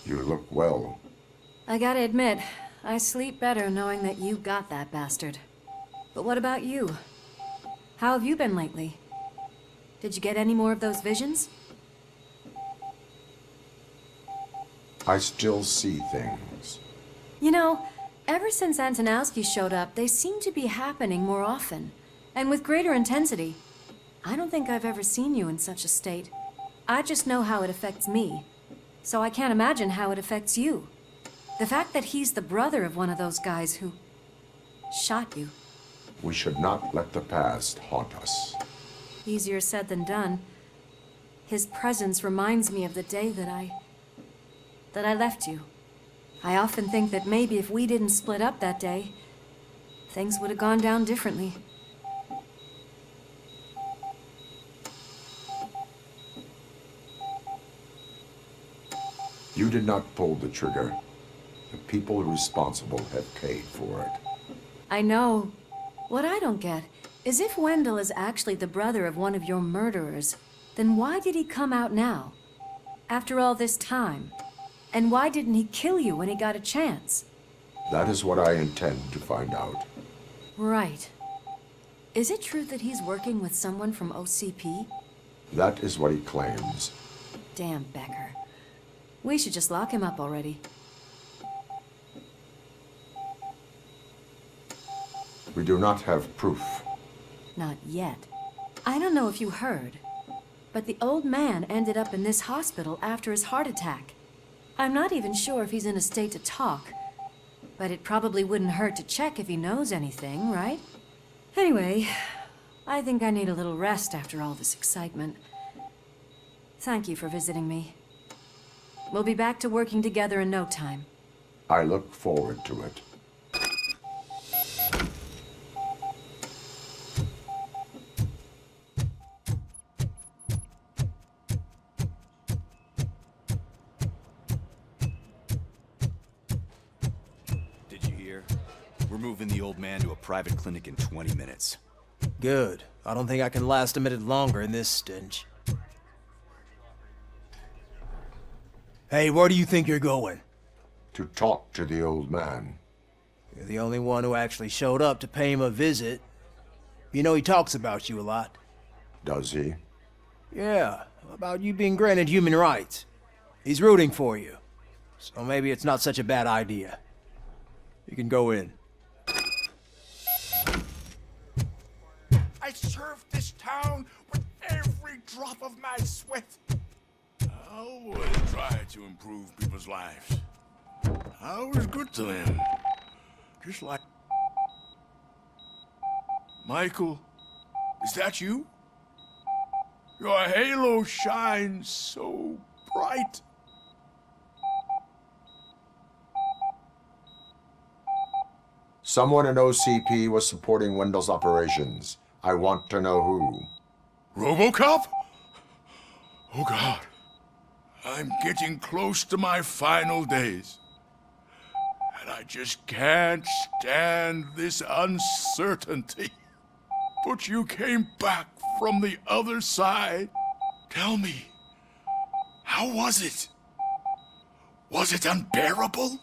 You look well. I gotta admit, I sleep better knowing that you got that bastard. But what about you? How have you been lately? Did you get any more of those visions? I still see things. You know, ever since Antonowski showed up, they seem to be happening more often, and with greater intensity. I don't think I've ever seen you in such a state. I just know how it affects me, so I can't imagine how it affects you. The fact that he's the brother of one of those guys who shot you. We should not let the past haunt us. Easier said than done. His presence reminds me of the day that I left you. I often think that maybe if we didn't split up that day, things would have gone down differently. You did not pull the trigger. The people responsible have paid for it. I know. What I don't get is if Wendell is actually the brother of one of your murderers, then why did he come out now? After all this time? And why didn't he kill you when he got a chance? That is what I intend to find out. Right. Is it true that he's working with someone from OCP? That is what he claims. Damn Becker. We should just lock him up already. We do not have proof. Not yet. I don't know if you heard, but the old man ended up in this hospital after his heart attack. I'm not even sure if he's in a state to talk. But it probably wouldn't hurt to check if he knows anything, right? Anyway, I think I need a little rest after all this excitement. Thank you for visiting me. We'll be back to working together in no time. I look forward to it. Did you hear? We're moving the old man to a private clinic in 20 minutes. Good. I don't think I can last a minute longer in this stench. Hey, where do you think you're going? To talk to the old man. You're the only one who actually showed up to pay him a visit. You know he talks about you a lot. Does he? Yeah, about you being granted human rights. He's rooting for you. So maybe it's not such a bad idea. You can go in. I served this town with every drop of my sweat. I always try to improve people's lives. I was good to them. Just like... Michael, is that you? Your halo shines so bright. Someone in OCP was supporting Wendell's operations. I want to know who. RoboCop? Oh God. I'm getting close to my final days. And I just can't stand this uncertainty. But you came back from the other side. Tell me, how was it? Was it unbearable?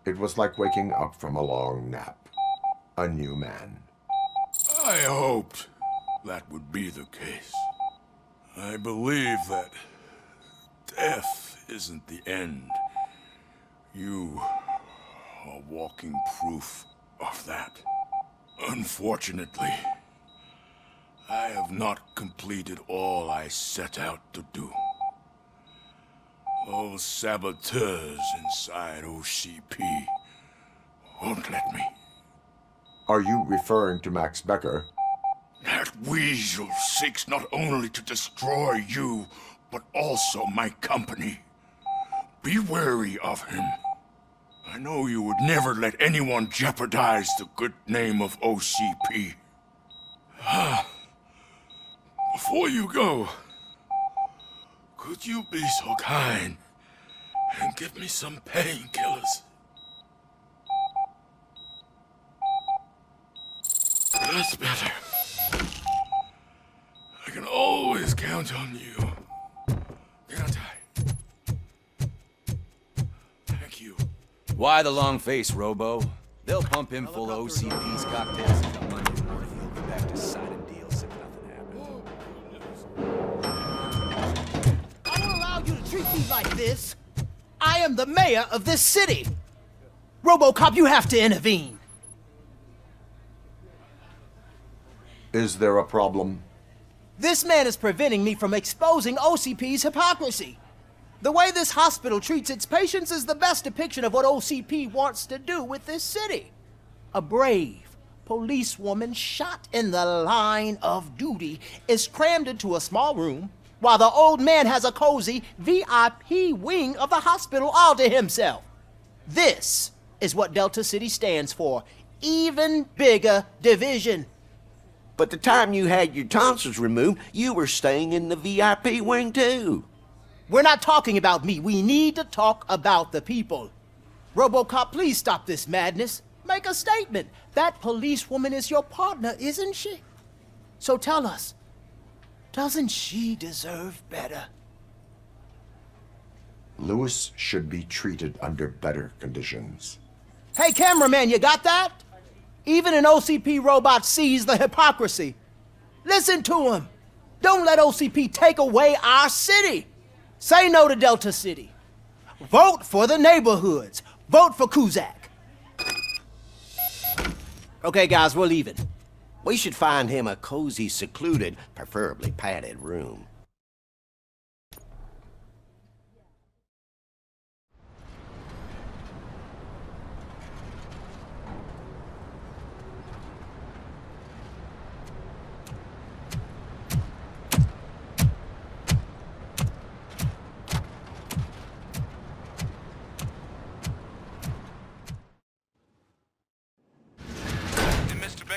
It was like waking up from a long nap. A new man. I hoped that would be the case. I believe that death isn't the end. You are walking proof of that. Unfortunately, I have not completed all I set out to do. Those saboteurs inside OCP won't let me. Are you referring to Max Becker? That weasel seeks not only to destroy you, but also my company. Be wary of him. I know you would never let anyone jeopardize the good name of OCP. Before you go, could you be so kind and give me some painkillers? That's better. I can always count on you. Can't I? Thank you. Why the long face, Robo? They'll pump him full of OCP's cocktails and come Monday morning. He'll be back to signing deals if nothing happened. I don't allow you to treat me like this. I am the mayor of this city. RoboCop, you have to intervene. Is there a problem? This man is preventing me from exposing OCP's hypocrisy. The way this hospital treats its patients is the best depiction of what OCP wants to do with this city. A brave policewoman shot in the line of duty is crammed into a small room while the old man has a cozy VIP wing of the hospital all to himself. This is what Delta City stands for. Even bigger division. But the time you had your tonsils removed, you were staying in the VIP wing too. We're not talking about me. We need to talk about the people. RoboCop, please stop this madness. Make a statement. That policewoman is your partner, isn't she? So tell us, doesn't she deserve better? Lewis should be treated under better conditions. Hey, cameraman, you got that? Even an OCP robot sees the hypocrisy. Listen to him. Don't let OCP take away our city. Say no to Delta City. Vote for the neighborhoods. Vote for Kuzak. Okay, guys, we're leaving. We should find him a cozy, secluded, preferably padded room.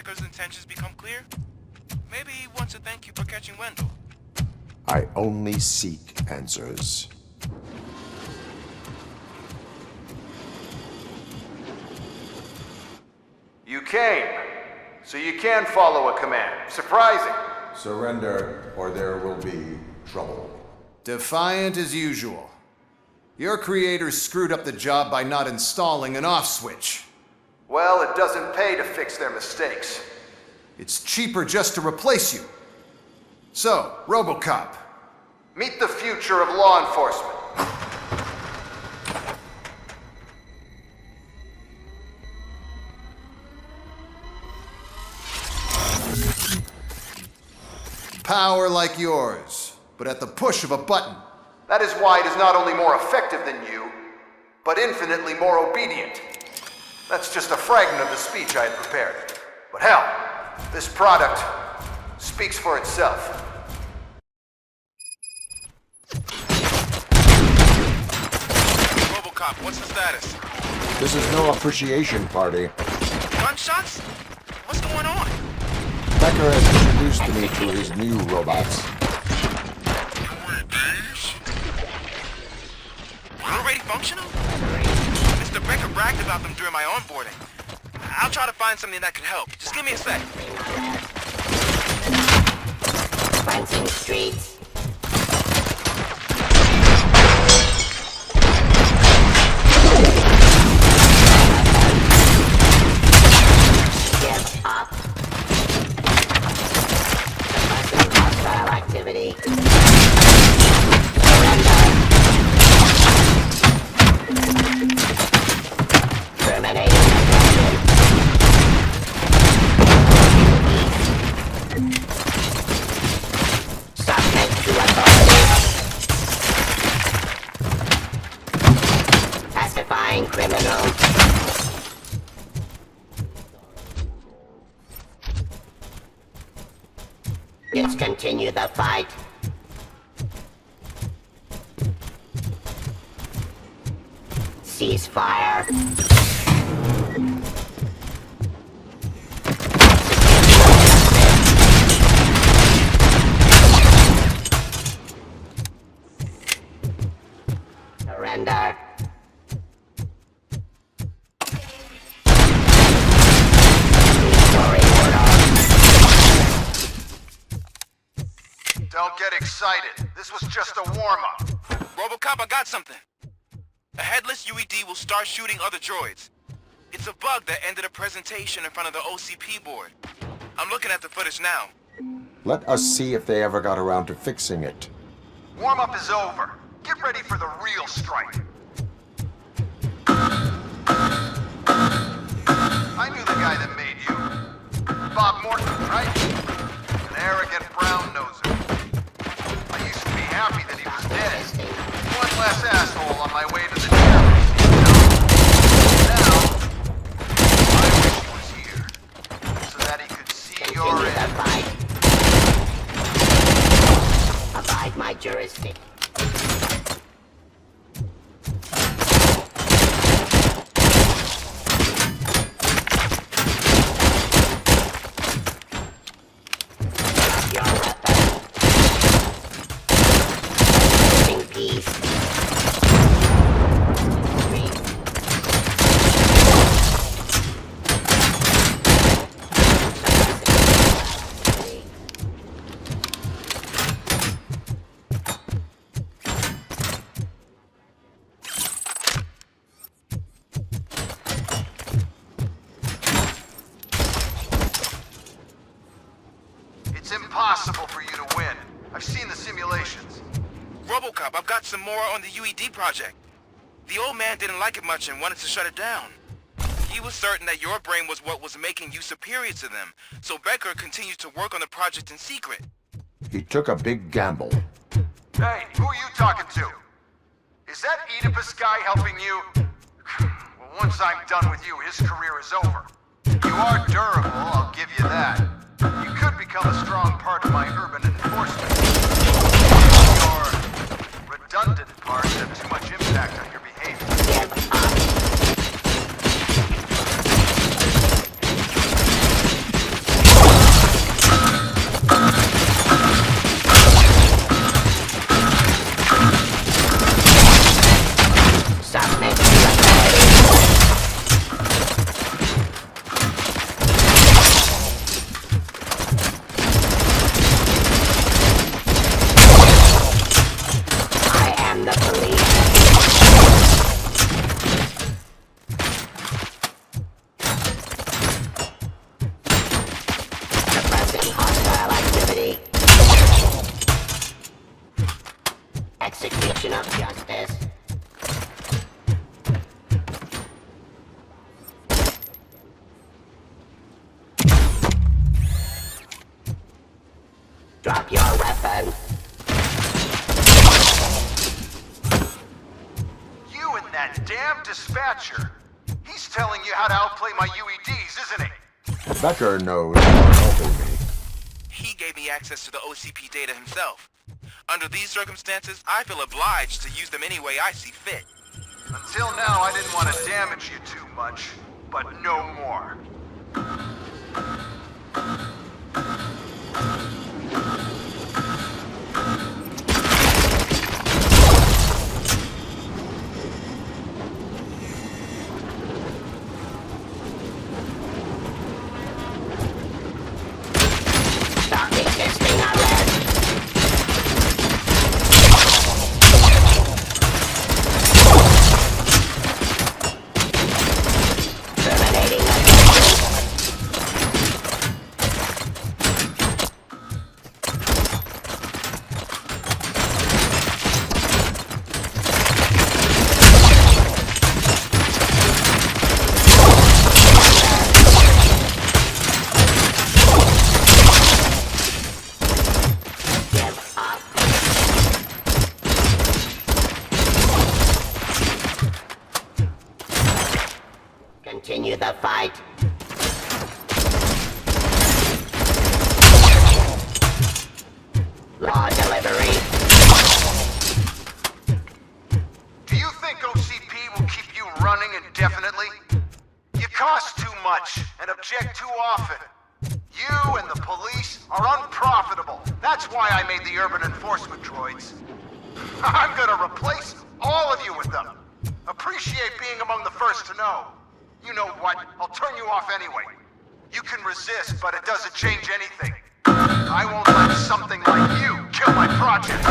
Becker's intentions become clear, maybe he wants to thank you for catching Wendell. I only seek answers. You came, so you can follow a command. Surprising. Surrender, or there will be trouble. Defiant as usual. Your creators screwed up the job by not installing an off switch. Well, it doesn't pay to fix their mistakes. It's cheaper just to replace you. So, RoboCop, meet the future of law enforcement. Power like yours, but at the push of a button. That is why it is not only more effective than you, but infinitely more obedient. That's just a fragment of the speech I had prepared. But hell, this product speaks for itself. RoboCop, what's the status? This is no appreciation party. Gunshots? What's going on? Becker has introduced me to his new robots. Already functional? Mr. Becker bragged about them during my onboarding. I'll try to find something that could help. Just give me a sec. Fronting streets. Give up. Hostile activity. Pacifying criminals. Let's continue the fight. Ceasefire. Surrender. Don't get excited. This was just a warm-up. RoboCop, I got something. A headless UED will start shooting other droids. It's a bug that ended a presentation in front of the OCP board. I'm looking at the footage now. Let us see if they ever got around to fixing it. Warm-up is over. Get ready for the real strike. I knew the guy that made you. Bob Morton, right? An arrogant brown-noser. I used to be happy that he was dead. One less asshole on my way to the chairman. Now, I wish he was here. So that he could see your end. Abide my jurisdiction. It's impossible for you to win. I've seen the simulations. RoboCop, I've got some more on the UED project. The old man didn't like it much and wanted to shut it down. He was certain that your brain was what was making you superior to them, so Becker continued to work on the project in secret. He took a big gamble. Hey, who are you talking to? Is that Oedipus guy helping you? Well, once I'm done with you, his career is over. You are durable, I'll give you that. You could become a strong part of my urban enforcement. Your redundant parts have too much impact on your behavior. dispatcher. He's telling you how to outplay my UEDs, isn't he? Becker knows you're helping me. He gave me access to the OCP data himself. Under these circumstances, I feel obliged to use them any way I see fit. Until now, I didn't want to damage you too much, but no more. Continue the fight. Law delivery. Do you think OCP will keep you running indefinitely? You cost too much and object too often. You and the police are unprofitable. That's why I made the urban enforcement droids. I'm gonna replace all of you with them. Appreciate being among the first to know. You know what? I'll turn you off anyway. You can resist, but it doesn't change anything. I won't let something like you kill my project.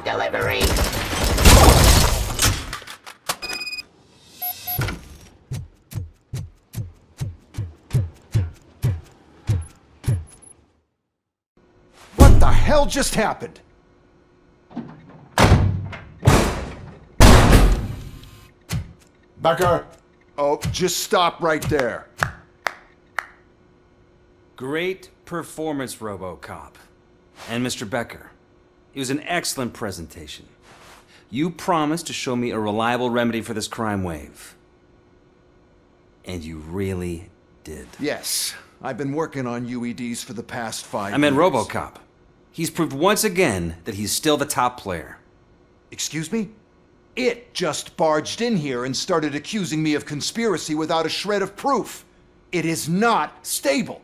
Delivery. What the hell just happened? Becker! Oh, just stop right there. Great performance, RoboCop. And Mr. Becker. It was an excellent presentation. You promised to show me a reliable remedy for this crime wave. And you really did. Yes, I've been working on UEDs for the past 5 years. I meant RoboCop. He's proved once again that he's still the top player. Excuse me? It just barged in here and started accusing me of conspiracy without a shred of proof. It is not stable.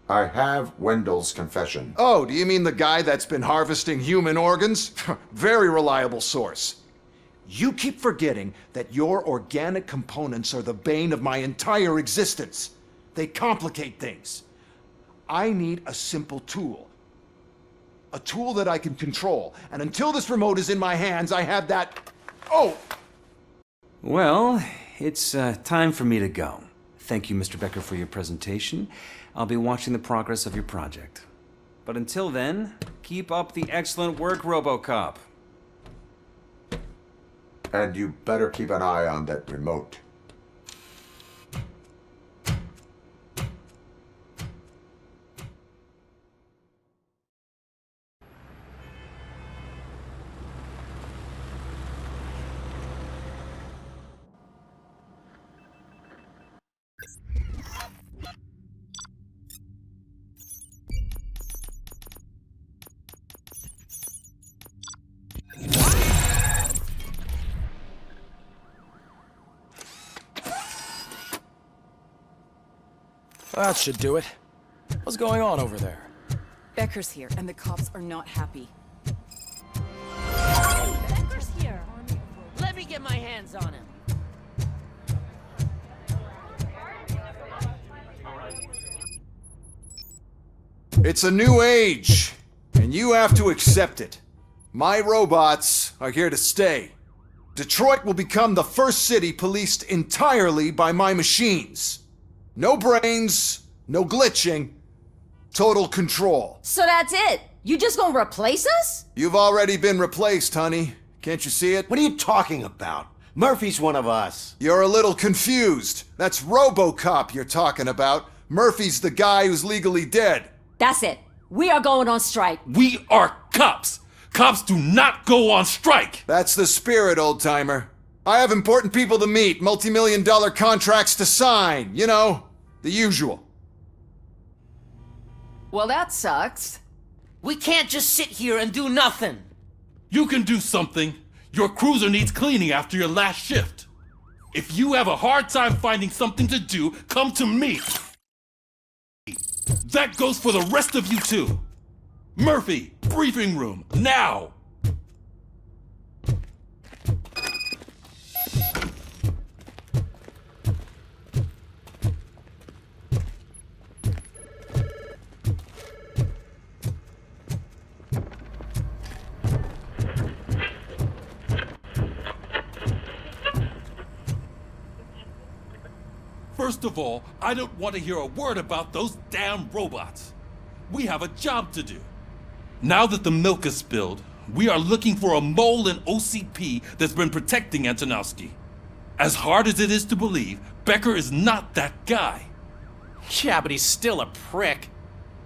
I have Wendell's confession. Oh, do you mean the guy that's been harvesting human organs? Very reliable source. You keep forgetting that your organic components are the bane of my entire existence. They complicate things. I need a simple tool. A tool that I can control. And until this remote is in my hands, I have that... Oh! Well, it's time for me to go. Thank you, Mr. Becker, for your presentation. I'll be watching the progress of your project. But until then, keep up the excellent work, RoboCop. And you better keep an eye on that remote. That should do it. What's going on over there? Becker's here, and the cops are not happy. Becker's here. Let me get my hands on him. It's a new age, and you have to accept it. My robots are here to stay. Detroit will become the first city policed entirely by my machines. No brains, no glitching, total control. So that's it? You just gonna replace us? You've already been replaced, honey. Can't you see it? What are you talking about? Murphy's one of us. You're a little confused. That's RoboCop you're talking about. Murphy's the guy who's legally dead. That's it. We are going on strike. We are cops. Cops do not go on strike. That's the spirit, old-timer. I have important people to meet, multi-million-dollar contracts to sign. You know, the usual. Well, that sucks. We can't just sit here and do nothing. You can do something. Your cruiser needs cleaning after your last shift. If you have a hard time finding something to do, come to me. That goes for the rest of you too. Murphy, briefing room, now! First of all, I don't want to hear a word about those damn robots. We have a job to do. Now that the milk is spilled, we are looking for a mole in OCP that's been protecting Antonowski. As hard as it is to believe, Becker is not that guy. Yeah, but he's still a prick.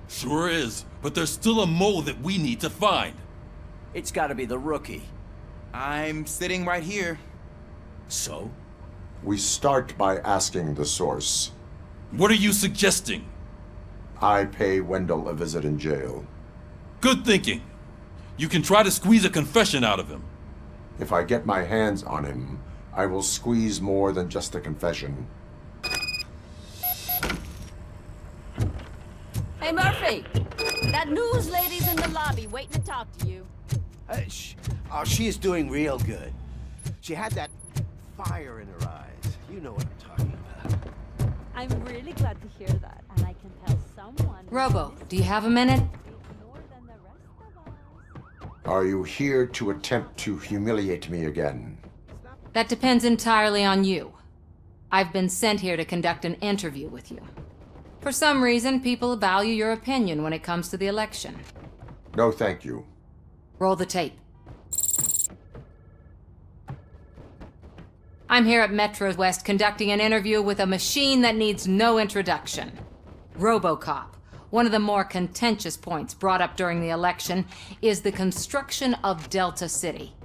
Sure is, but there's still a mole that we need to find. It's gotta be the rookie. I'm sitting right here. So? We start by asking the source. What are you suggesting? I pay Wendell a visit in jail. Good thinking. You can try to squeeze a confession out of him. If I get my hands on him, I will squeeze more than just a confession. Hey, Murphy! That news lady's in the lobby waiting to talk to you. She is doing real good. She had that fire in her eyes. You know what I'm talking about. I'm really glad to hear that, and I can tell someone... Robo, do you have a minute? Are you here to attempt to humiliate me again? That depends entirely on you. I've been sent here to conduct an interview with you. For some reason, people value your opinion when it comes to the election. No, thank you. Roll the tape. I'm here at Metro West conducting an interview with a machine that needs no introduction. RoboCop. One of the more contentious points brought up during the election is the construction of Delta City.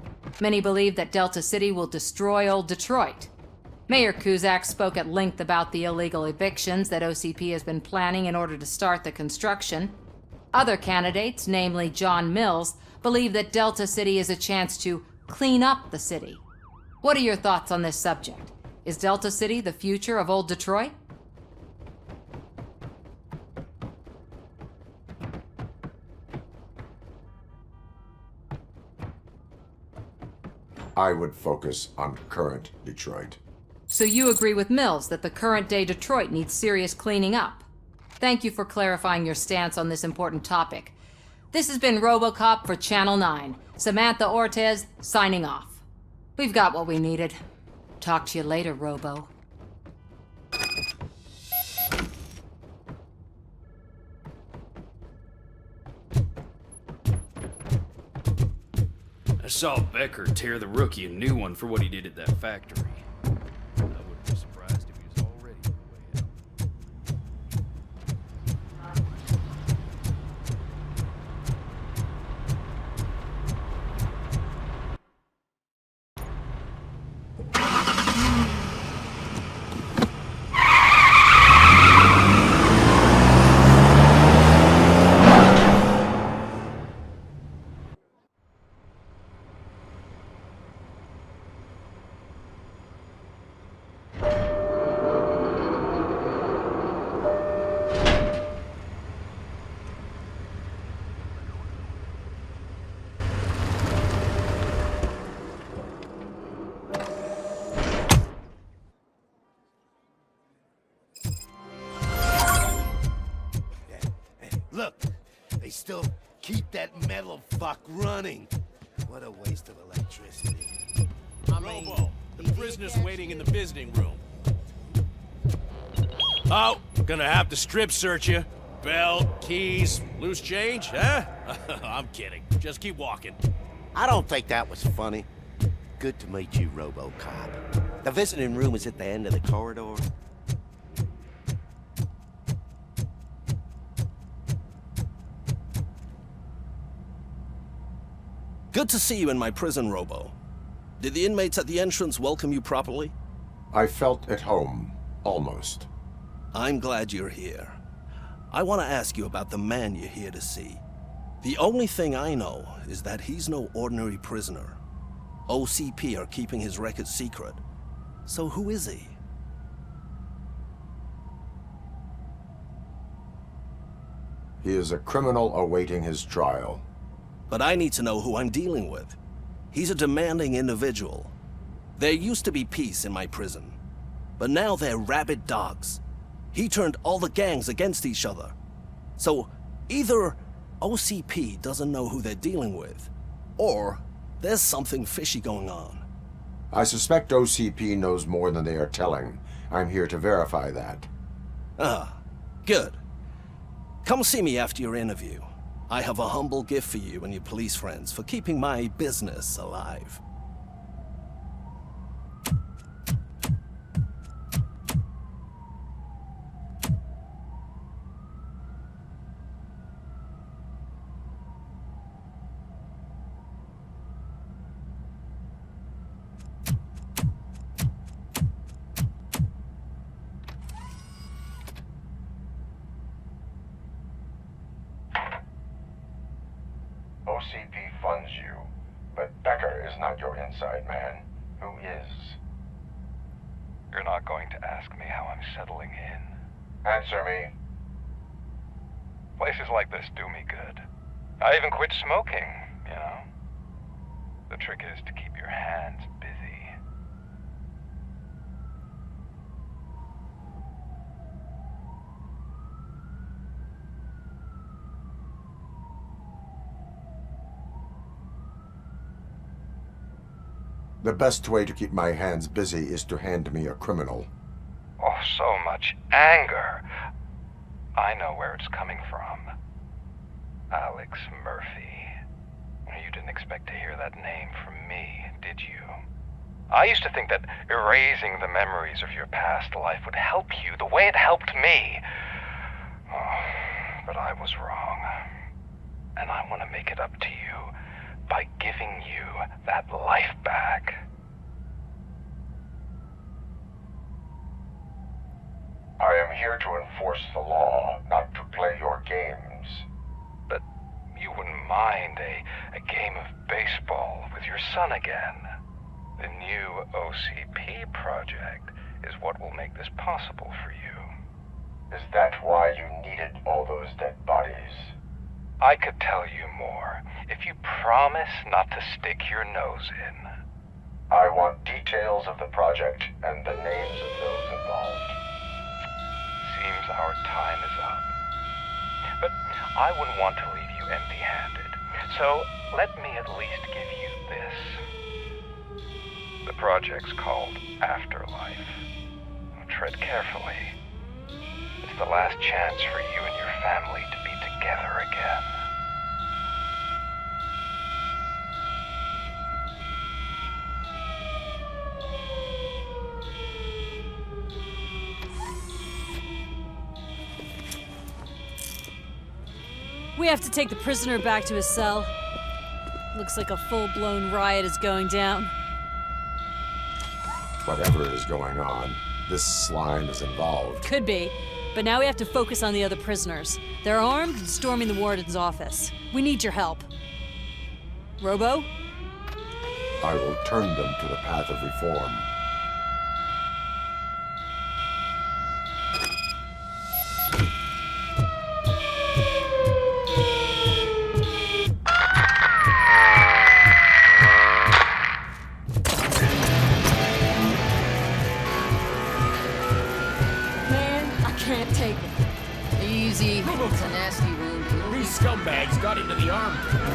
Many believe that Delta City will destroy old Detroit. Mayor Cusack spoke at length about the illegal evictions that OCP has been planning in order to start the construction. Other candidates, namely John Mills, believe that Delta City is a chance to clean up the city. What are your thoughts on this subject? Is Delta City the future of old Detroit? I would focus on current Detroit. So you agree with Mills that the current-day Detroit needs serious cleaning up? Thank you for clarifying your stance on this important topic. This has been RoboCop for Channel 9. Samantha Ortez, signing off. We've got what we needed. Talk to you later, Robo. I saw Becker tear the rookie a new one for what he did at that factory. I wouldn't be surprised if he was already on the way out. look. They still keep that metal fuck running. What a waste of electricity. Robo, the prisoner's waiting in the visiting room. Oh, gonna have to strip search you. Belt, keys, loose change, huh? I'm kidding. Just keep walking. I don't think that was funny. Good to meet you, RoboCop. The visiting room is at the end of the corridor. Good to see you in my prison, Robo. Did the inmates at the entrance welcome you properly? I felt at home, almost. I'm glad you're here. I want to ask you about the man you're here to see. The only thing I know is that he's no ordinary prisoner. OCP are keeping his record secret. So who is he? He is a criminal awaiting his trial. But I need to know who I'm dealing with. He's a demanding individual. There used to be peace in my prison, but now they're rabid dogs. He turned all the gangs against each other. So either OCP doesn't know who they're dealing with, or there's something fishy going on. I suspect OCP knows more than they are telling. I'm here to verify that. Ah, good. Come see me after your interview. I have a humble gift for you and your police friends for keeping my business alive. OCP funds you, but Becker is not your inside man. Who is? You're not going to ask me how I'm settling in. Answer me. Places like this do me good. I even quit smoking, you know. The trick is to keep your hands busy. The best way to keep my hands busy is to hand me a criminal. Oh, so much anger. I know where it's coming from. Alex Murphy. You didn't expect to hear that name from me, did you? I used to think that erasing the memories of your past life would help you the way it helped me. Oh, but I was wrong. And I want to make it up to you by giving you that life back. I am here to enforce the law, not to play your games. But you wouldn't mind a game of baseball with your son again. The new OCP project is what will make this possible for you. Is that why you needed all those dead bodies? I could tell you more if you promise not to stick your nose in. I want details of the project and the names of those involved. Seems our time is up. But I wouldn't want to leave you empty-handed, so let me at least give you this. The project's called Afterlife. Tread carefully. It's the last chance for you and your family to be together again. We have to take the prisoner back to his cell. Looks like a full-blown riot is going down. Whatever is going on, this slime is involved. Could be, but now we have to focus on the other prisoners. They're armed and storming the warden's office. We need your help. Robo? I will turn them to the path of reform. Man, I can't take it. Easy. It's a nasty wound. scumbags got into the army.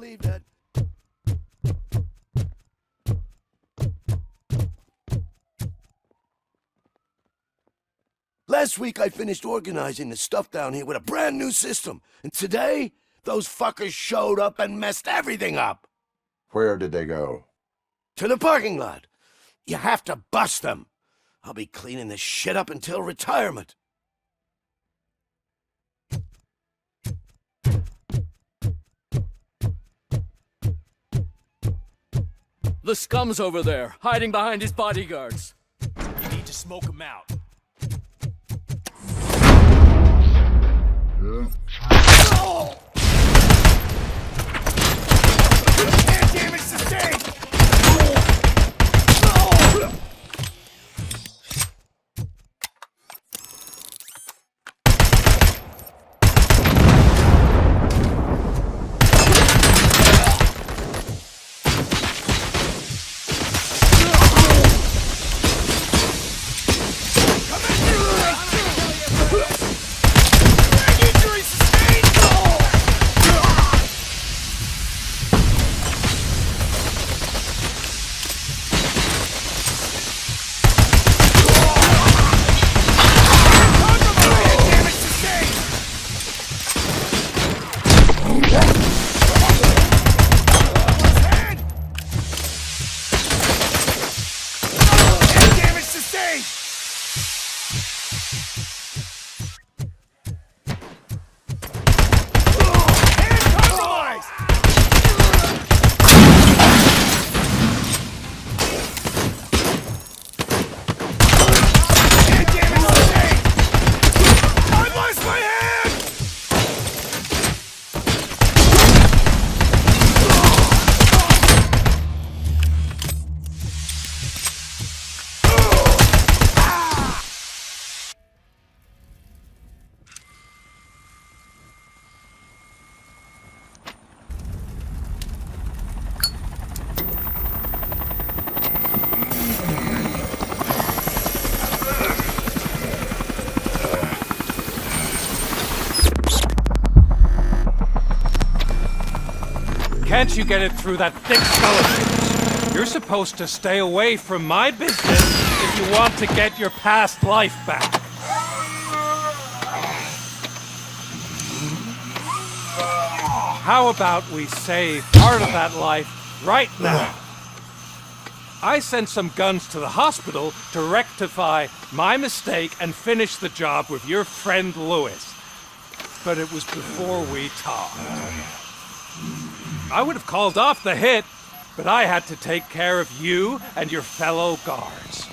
believe that. Last week I finished organizing the stuff down here with a brand new system. And today, those fuckers showed up and messed everything up. Where did they go? To the parking lot. You have to bust them. I'll be cleaning this shit up until retirement. The scum's over there, hiding behind his bodyguards. You need to smoke him out. Oh! Air damage sustained! Can't you get it through that thick skeleton? You're supposed to stay away from my business if you want to get your past life back. How about we save part of that life right now? I sent some guns to the hospital to rectify my mistake and finish the job with your friend Lewis. But it was before we talked. I would have called off the hit, but I had to take care of you and your fellow guards.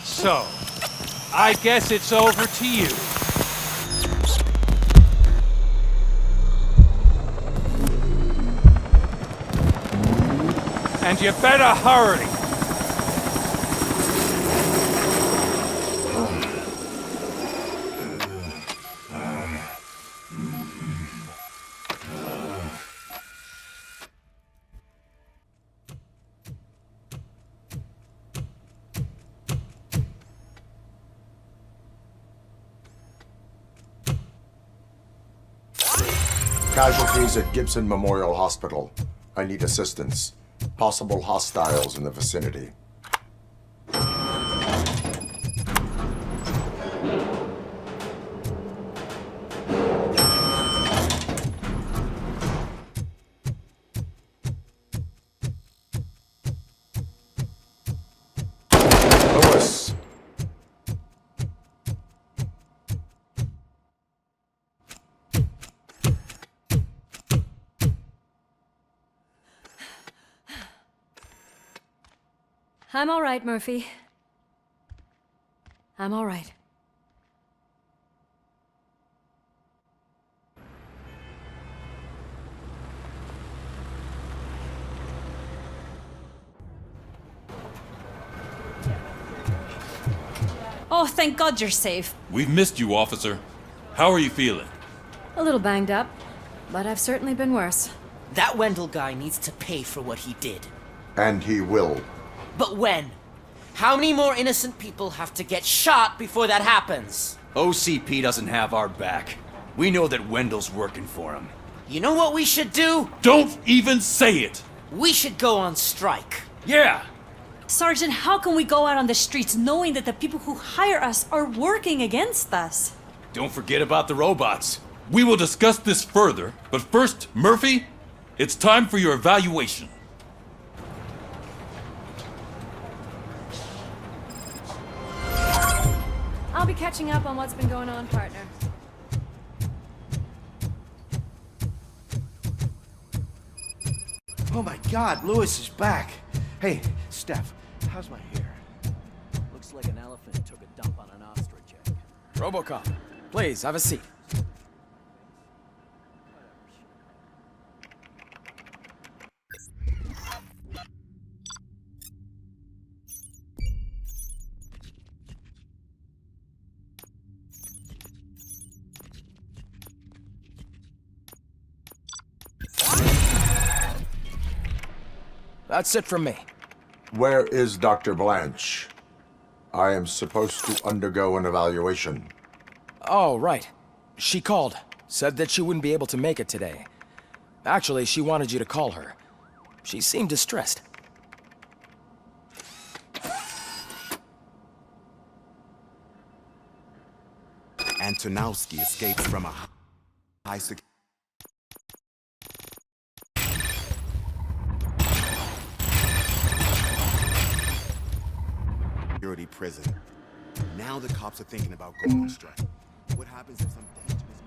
So, I guess it's over to you. And you better hurry. Casualties at Gibson Memorial Hospital. I need assistance. Possible hostiles in the vicinity. Lewis. I'm all right, Murphy. I'm all right. Oh, thank God you're safe. We've missed you, officer. How are you feeling? A little banged up, but I've certainly been worse. That Wendell guy needs to pay for what he did. And he will. But when? How many more innocent people have to get shot before that happens? OCP doesn't have our back. We know that Wendell's working for him. You know what we should do? Don't even say it! We should go on strike. Yeah! Sergeant, how can we go out on the streets knowing that the people who hire us are working against us? Don't forget about the robots. We will discuss this further, but first, Murphy, it's time for your evaluation. I'll be catching up on what's been going on, partner. Oh my God, Lewis is back. Hey, Steph, how's my hair? Looks like an elephant took a dump on an ostrich egg. RoboCop, please, have a seat. That's it from me. Where is Dr. Blanche? I am supposed to undergo an evaluation. Oh, right. She called. Said that she wouldn't be able to make it today. Actually, she wanted you to call her. She seemed distressed. Antonowski escapes from a high security prison. Now the cops are thinking about going on strike. What happens if some dangerous...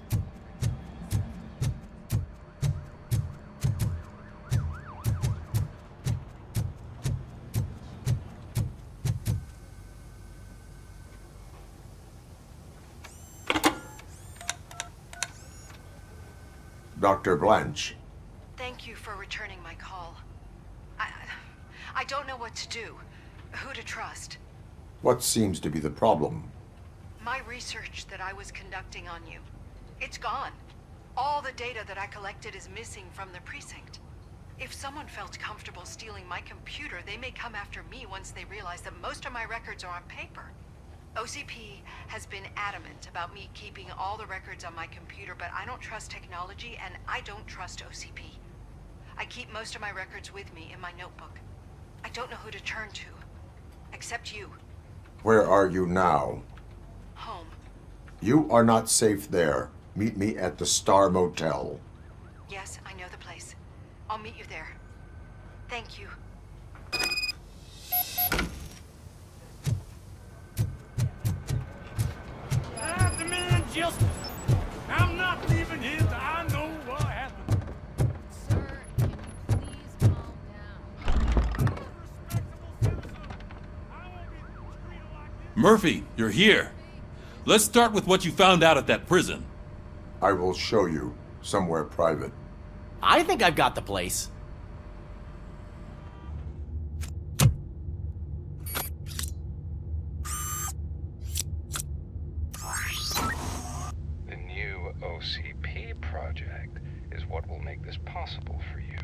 Dr. Blanche. Thank you for returning my call. I don't know what to do, who to trust. What seems to be the problem? My research that I was conducting on you, it's gone. All the data that I collected is missing from the precinct. If someone felt comfortable stealing my computer, they may come after me once they realize that most of my records are on paper. OCP has been adamant about me keeping all the records on my computer, but I don't trust technology and I don't trust OCP. I keep most of my records with me in my notebook. I don't know who to turn to, except you. Where are you now? Home. You are not safe there. Meet me at the Star Motel. Yes, I know the place. I'll meet you there. Thank you. The man justice. I'm not leaving here till I know what happened. Sir, can you please calm down? Murphy, you're here. Let's start with what you found out at that prison. I will show you somewhere private. I think I've got the place. The new OCP project is what will make this possible for you.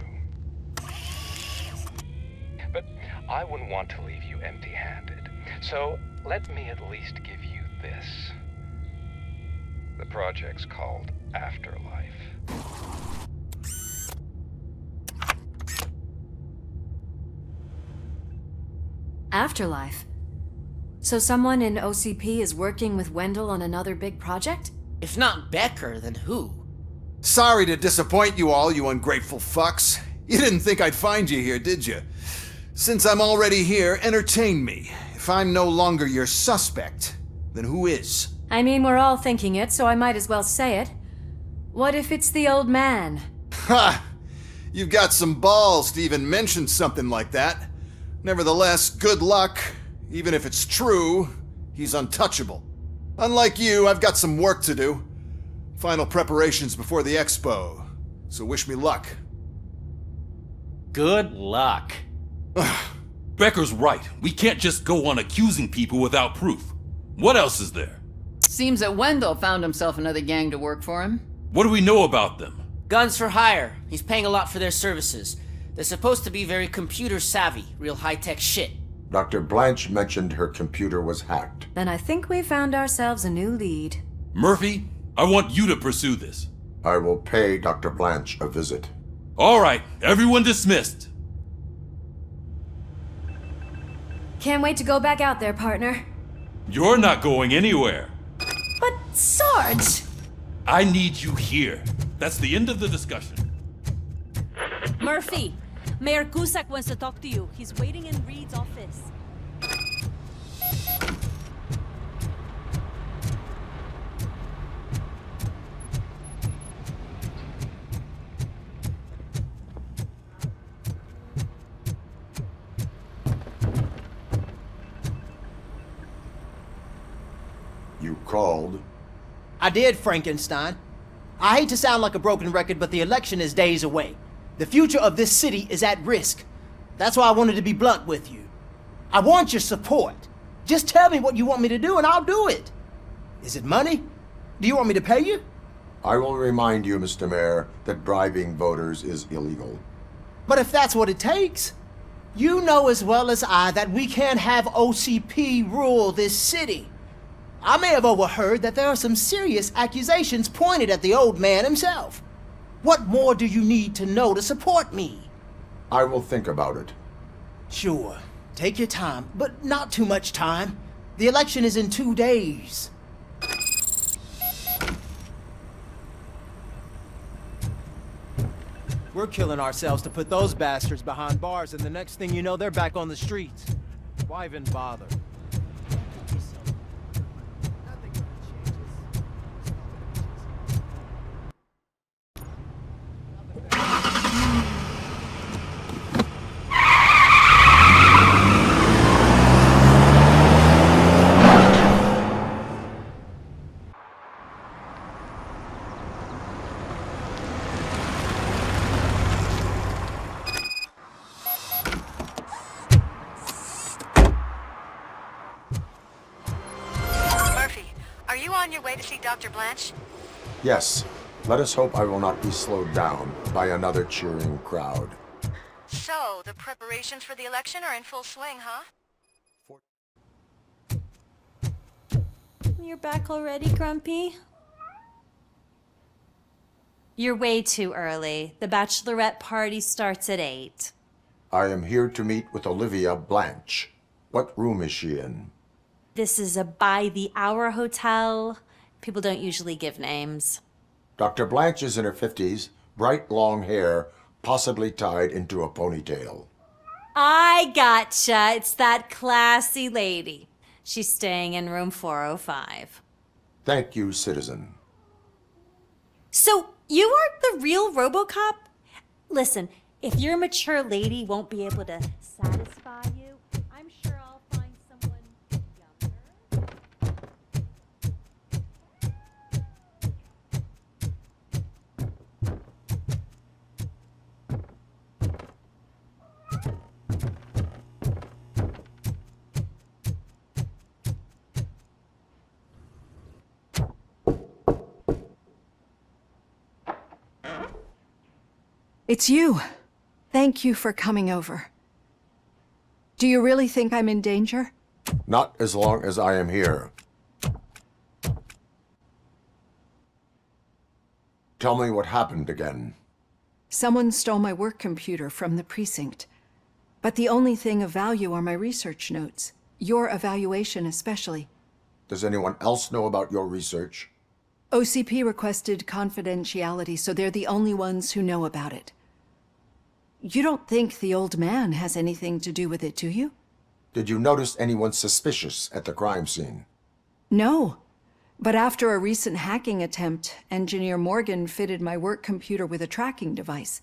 But I wouldn't want to leave you empty-handed. So let me at least give you this. The project's called Afterlife. Afterlife? So someone in OCP is working with Wendell on another big project? If not Becker, then who? Sorry to disappoint you all, you ungrateful fucks. You didn't think I'd find you here, did you? Since I'm already here, entertain me. If I'm no longer your suspect, then who is? I mean, we're all thinking it, so I might as well say it. What if it's the old man? Ha! You've got some balls to even mention something like that. Nevertheless, good luck. Even if it's true, he's untouchable. Unlike you, I've got some work to do. Final preparations before the expo. So wish me luck. Good luck. Becker's right. We can't just go on accusing people without proof. What else is there? Seems that Wendell found himself another gang to work for him. What do we know about them? Guns for hire. He's paying a lot for their services. They're supposed to be very computer savvy, real high-tech shit. Dr. Blanche mentioned her computer was hacked. Then I think we found ourselves a new lead. Murphy, I want you to pursue this. I will pay Dr. Blanche a visit. All right, everyone dismissed. Can't wait to go back out there, partner. You're not going anywhere. But, Sarge! I need you here. That's the end of the discussion. Murphy, Mayor Cusack wants to talk to you. He's waiting in Reed's office. You called? I did, Frankenstein. I hate to sound like a broken record, but the election is days away. The future of this city is at risk. That's why I wanted to be blunt with you. I want your support. Just tell me what you want me to do and I'll do it. Is it money? Do you want me to pay you? I will remind you, Mr. Mayor, that bribing voters is illegal. But if that's what it takes, you know as well as I that we can't have OCP rule this city. I may have overheard that there are some serious accusations pointed at the old man himself. What more do you need to know to support me? I will think about it. Sure. Take your time, but not too much time. The election is in 2 days. We're killing ourselves to put those bastards behind bars, and the next thing you know, they're back on the streets. Why even bother? Are you on your way to see Dr. Blanche? Yes. Let us hope I will not be slowed down by another cheering crowd. So, the preparations for the election are in full swing, huh? You're back already, Grumpy? You're way too early. The bachelorette party starts at 8. I am here to meet with Olivia Blanche. What room is she in? This is a by-the-hour hotel. People don't usually give names. Dr. Blanche is in her 50s, bright long hair, possibly tied into a ponytail. I gotcha. It's that classy lady. She's staying in room 405. Thank you, citizen. So, you are the real RoboCop? Listen, if your mature lady won't be able to satisfy you, I'm sure I'll find someone younger. It's you. Thank you for coming over. Do you really think I'm in danger? Not as long as I am here. Tell me what happened again. Someone stole my work computer from the precinct. But the only thing of value are my research notes. Your evaluation especially. Does anyone else know about your research? OCP requested confidentiality, so they're the only ones who know about it. You don't think the old man has anything to do with it, do you? Did you notice anyone suspicious at the crime scene? No. But after a recent hacking attempt, Engineer Morgan fitted my work computer with a tracking device.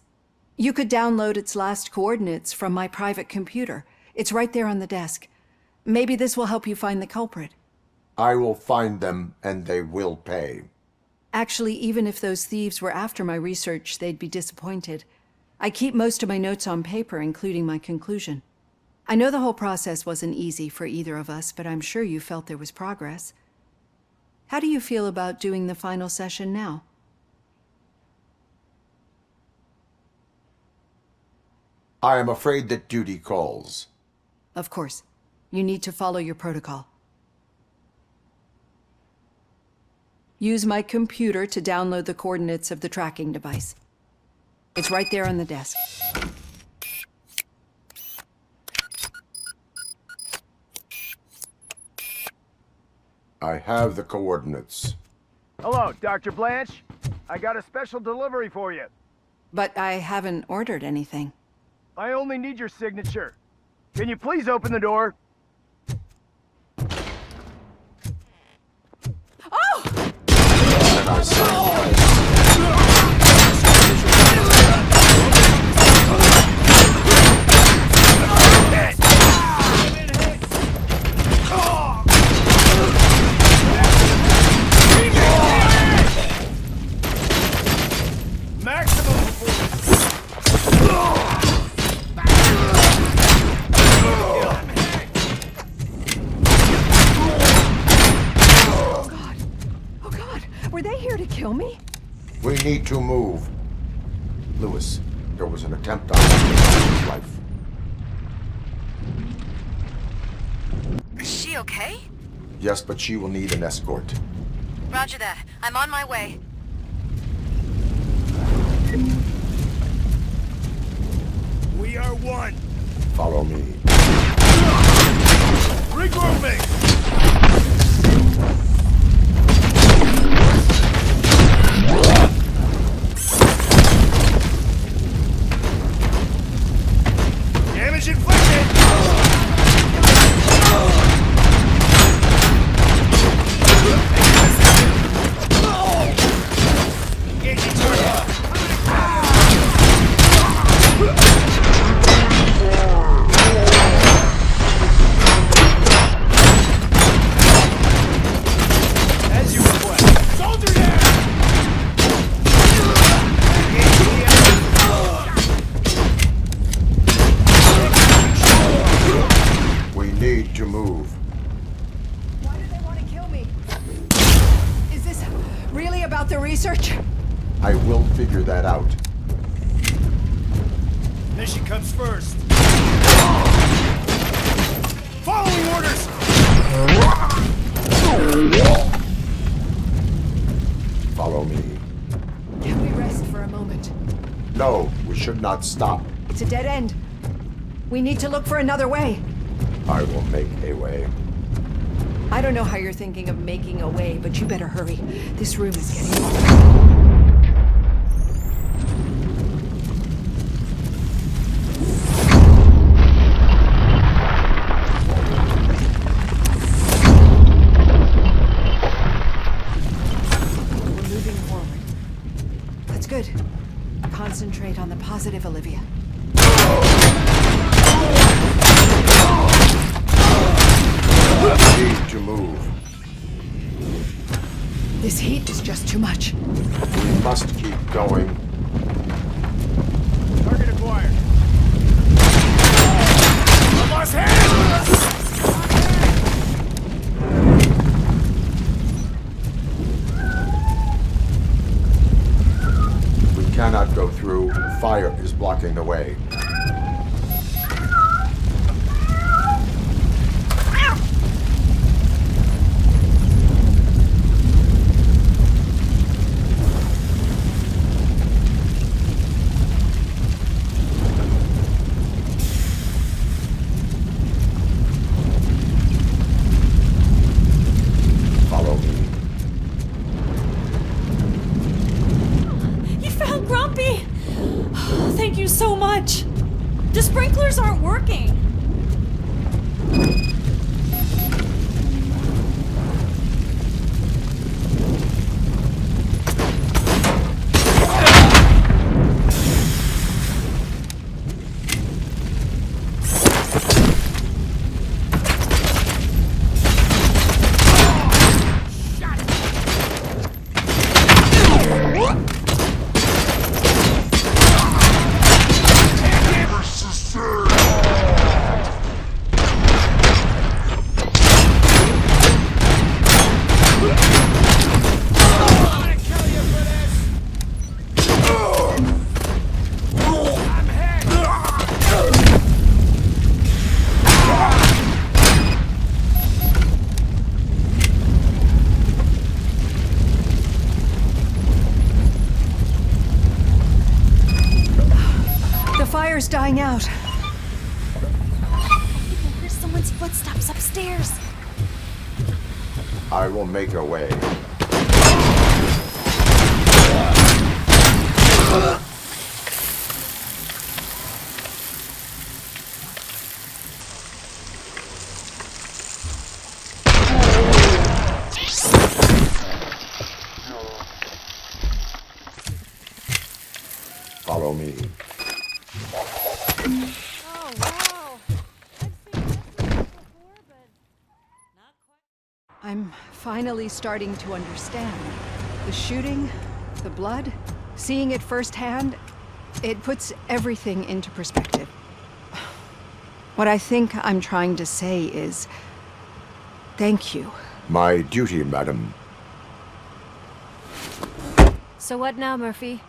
You could download its last coordinates from my private computer. It's right there on the desk. Maybe this will help you find the culprit. I will find them, and they will pay. Actually, even if those thieves were after my research, they'd be disappointed. I keep most of my notes on paper, including my conclusion. I know the whole process wasn't easy for either of us, but I'm sure you felt there was progress. How do you feel about doing the final session now? I am afraid that duty calls. Of course. You need to follow your protocol. Use my computer to download the coordinates of the tracking device. It's right there on the desk. I have the coordinates. Hello, Dr. Blanche. I got a special delivery for you. But I haven't ordered anything. I only need your signature. Can you please open the door? Were they here to kill me? We need to move. Lewis, there was an attempt on his life. Is she okay? Yes, but she will need an escort. Roger that. I'm on my way. We are one. Follow me. Regrouping! Damage inflicted! Engaging target! As you request. Soldier down! We need to move. Why do they want to kill me? Is this really about the research? I will figure that out. Mission comes first. Following orders! Follow me. Can we rest for a moment? No, we should not stop. It's a dead end. We need to look for another way. I will make a way. I don't know how you're thinking of making a way, but you better hurry. This room is getting We're moving forward. That's good. Concentrate on the positive, Olivia. We need to move. This heat is just too much. We must keep going. Target acquired. Lost hand! We cannot go through. Fire is blocking the way. Follow me. You found Grumpy! Thank you so much. just dying out. There's someone's footsteps upstairs. I will make a way. Follow me. Oh, wow. I've seen this before, but not quite. I'm finally starting to understand. The shooting, the blood, seeing it firsthand, it puts everything into perspective. What I think I'm trying to say is, thank you. My duty, madam. So what now, Murphy?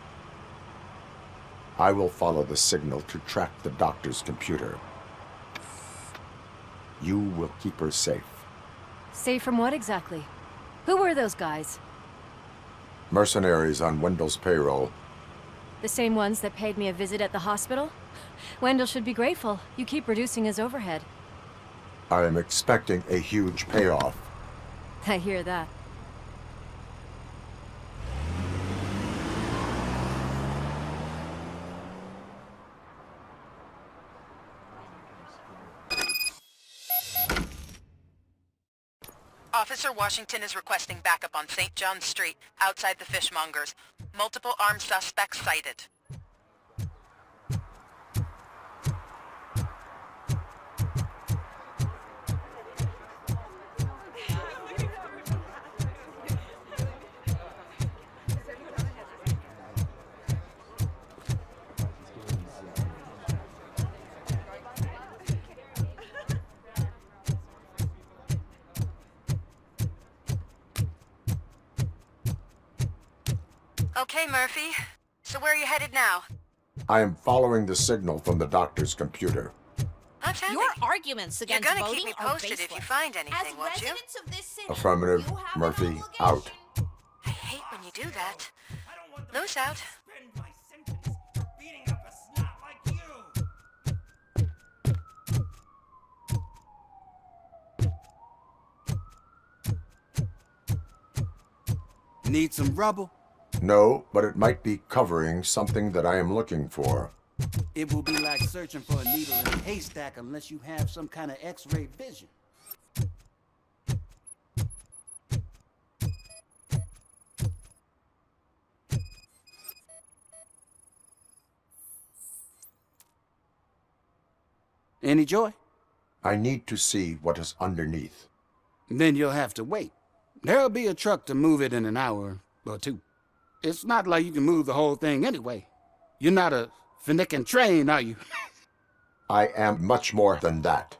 I will follow the signal to track the doctor's computer. You will keep her safe. Safe from what exactly? Who were those guys? Mercenaries on Wendell's payroll. The same ones that paid me a visit at the hospital? Wendell should be grateful. You keep reducing his overhead. I am expecting a huge payoff. I hear that. Officer Washington is requesting backup on St. John's Street, outside the fishmongers. Multiple armed suspects sighted. Okay, Murphy. So where are you headed now? I am following the signal from the doctor's computer. That's handy. Your arguments against You're gonna voting keep me are posted if you baseless. find anything, As won't you? residents of this city, Affirmative. you have an Murphy, obligation. out. I hate when you do that. Loose out. Need some rubble? No, but it might be covering something that I am looking for. It will be like searching for a needle in a haystack unless you have some kind of X-ray vision. Any joy? I need to see what is underneath. Then you'll have to wait. There'll be a truck to move it in an hour or two. It's not like you can move the whole thing anyway. You're not a finicking train, are you? I am much more than that.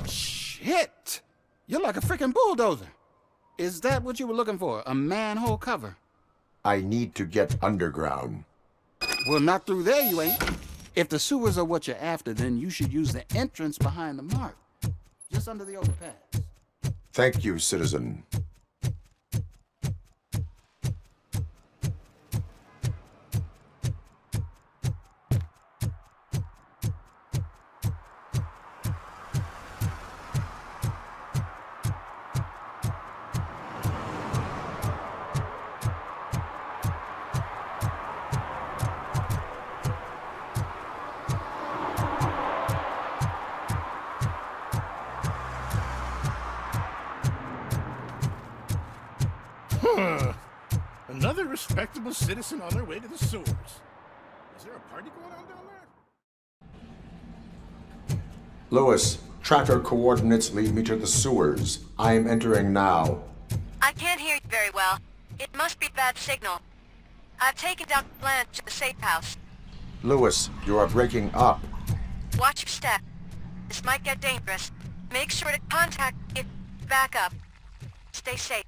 Shit! You're like a freaking bulldozer. Is that what you were looking for? A manhole cover? I need to get underground. Well, not through there, you ain't. If the sewers are what you're after, then you should use the entrance behind the mark. Just under the overpass. Thank you, citizen. Another respectable citizen on their way to the sewers. Is there a party going on down there? Lewis, tracker coordinates lead me to the sewers. I am entering now. I can't hear you very well. It must be bad signal. I've taken down Blanche to the safe house. Lewis, you are breaking up. Watch your step. This might get dangerous. Make sure to contact me. Back up. Stay safe.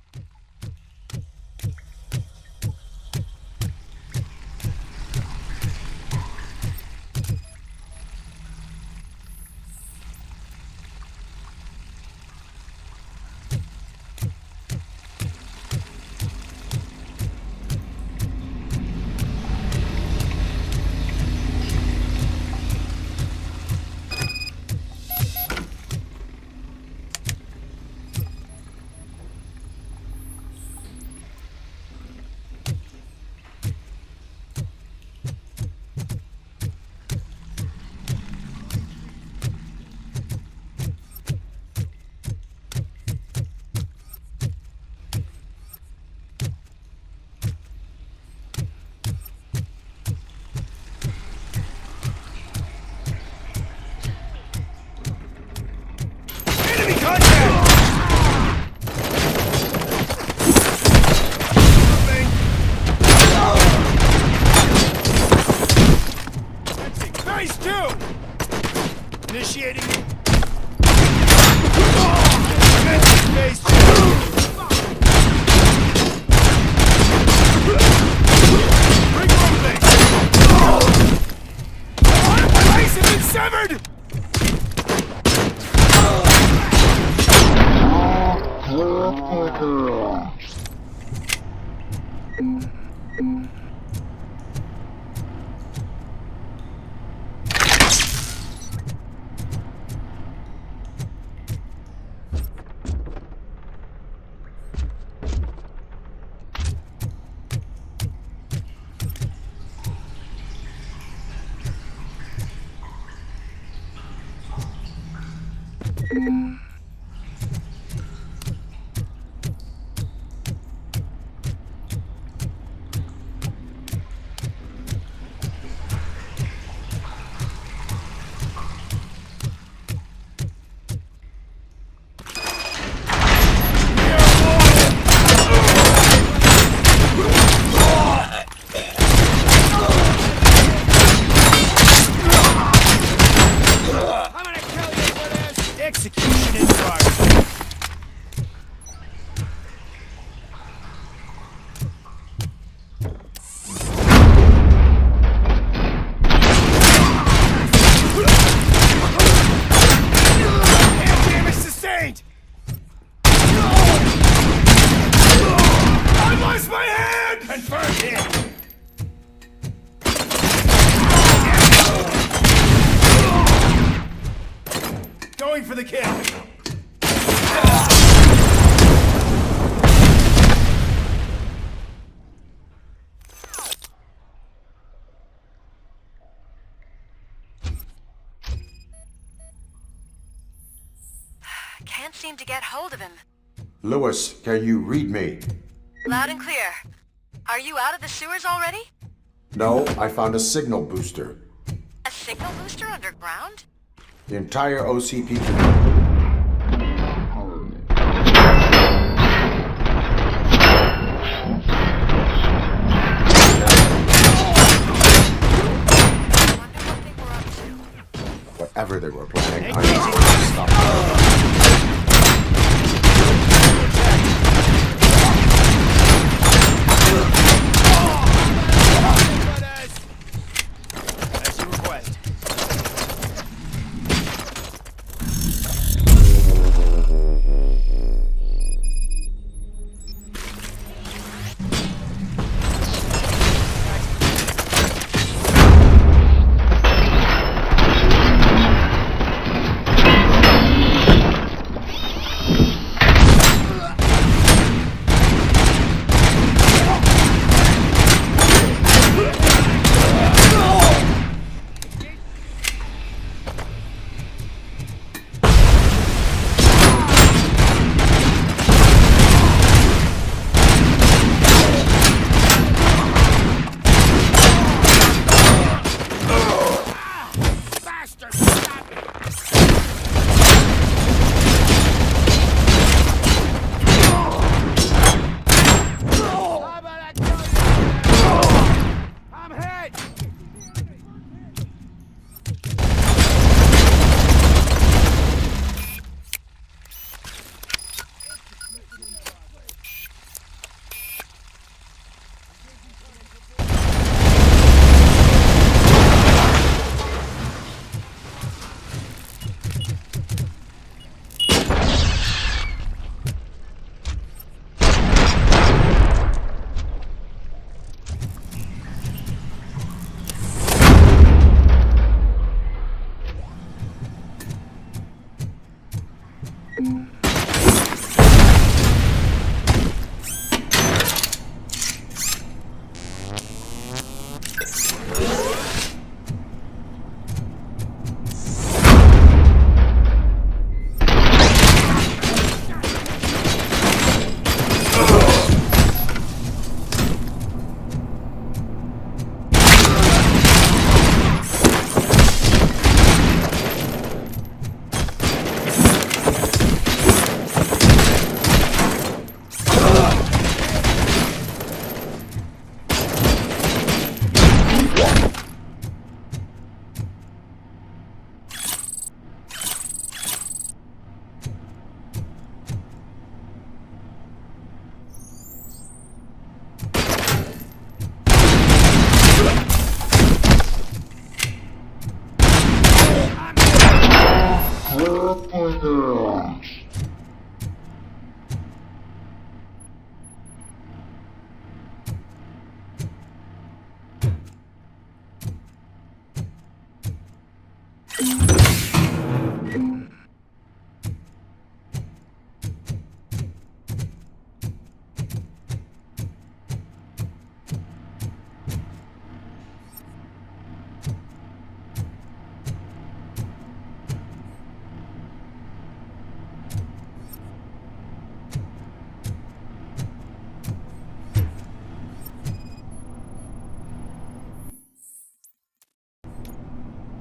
Execution in progress. Damage sustained. I lost my hand. Confirmed hit. Going for the kill. Can't seem to get hold of him. Lewis, can you read me? Loud and clear. Are you out of the sewers already? No, I found a signal booster. A signal booster underground? The entire OCP. Whatever they were planning, I need to stop them. As you request.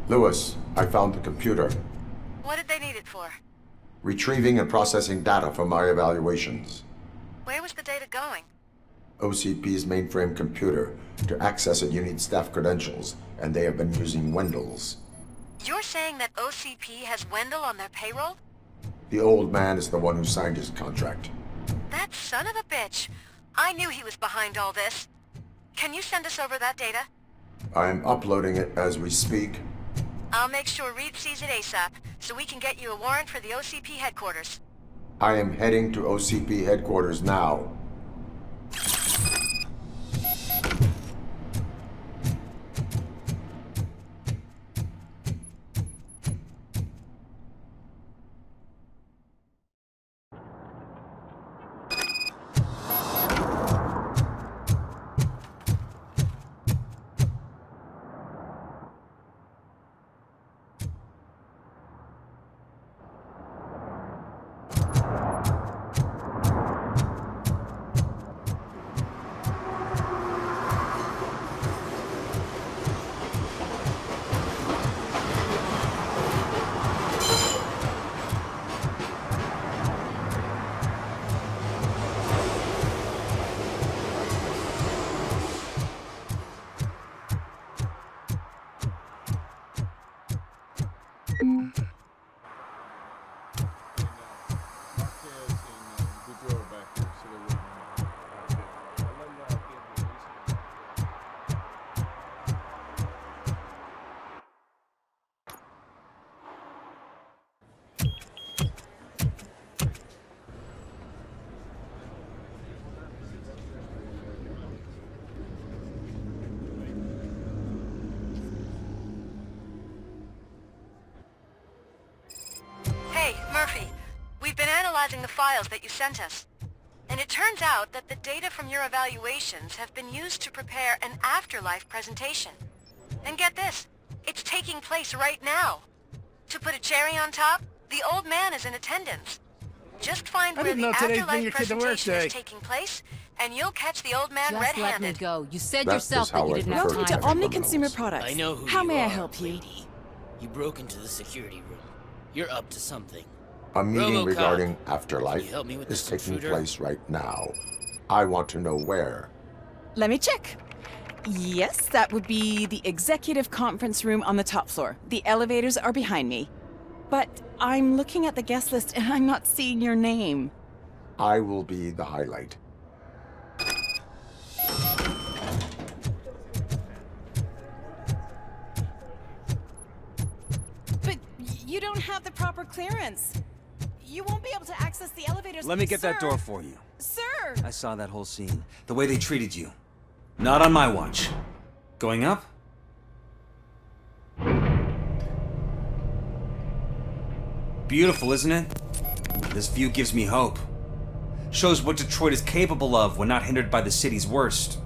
Lewis, I found the computer. What did they need it for? Retrieving and processing data from my evaluations. Where was the data going? OCP's mainframe computer. To access it, you need staff credentials, and they have been using Wendell's. You're saying that OCP has Wendell on their payroll? The old man is the one who signed his contract. That son of a bitch. I knew he was behind all this. Can you send us over that data? I am uploading it as we speak. I'll make sure Reed sees it ASAP, so we can get you a warrant for the OCP headquarters. I am heading to OCP headquarters now. Murphy, we've been analyzing the files that you sent us. And it turns out that the data from your evaluations have been used to prepare an afterlife presentation. And get this, it's taking place right now. To put a cherry on top, the old man is in attendance. Just find where the afterlife presentation is taking place, and you'll catch the old man red-handed. Just let me go. You said That yourself is that how you I didn't prefer have to time. tackle Omni criminals. Consumer Products. I know who How you may I are, help you? lady. You broke into the security room. You're up to something. A meeting RoboCop, regarding can afterlife you help me with is this taking intruder? place right now. I want to know where. Let me check. Yes, that would be the executive conference room on the top floor. The elevators are behind me. But I'm looking at the guest list and I'm not seeing your name. I will be the highlight. But you don't have the proper clearance. You won't be able to access the elevators. Let me get that Sir. door for you. Sir! I saw that whole scene. The way they treated you. Not on my watch. Going up? Beautiful, isn't it? This view gives me hope. Shows what Detroit is capable of when not hindered by the city's worst.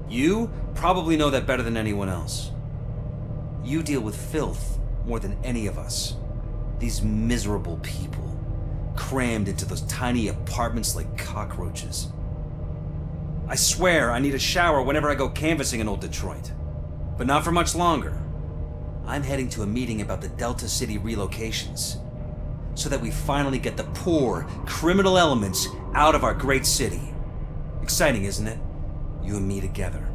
You probably know that better than anyone else. You deal with filth more than any of us. These miserable people, crammed into those tiny apartments like cockroaches. I swear I need a shower whenever I go canvassing in old Detroit. But not for much longer. I'm heading to a meeting about the Delta City relocations, so that we finally get the poor, criminal elements out of our great city. Exciting, isn't it? You and me together.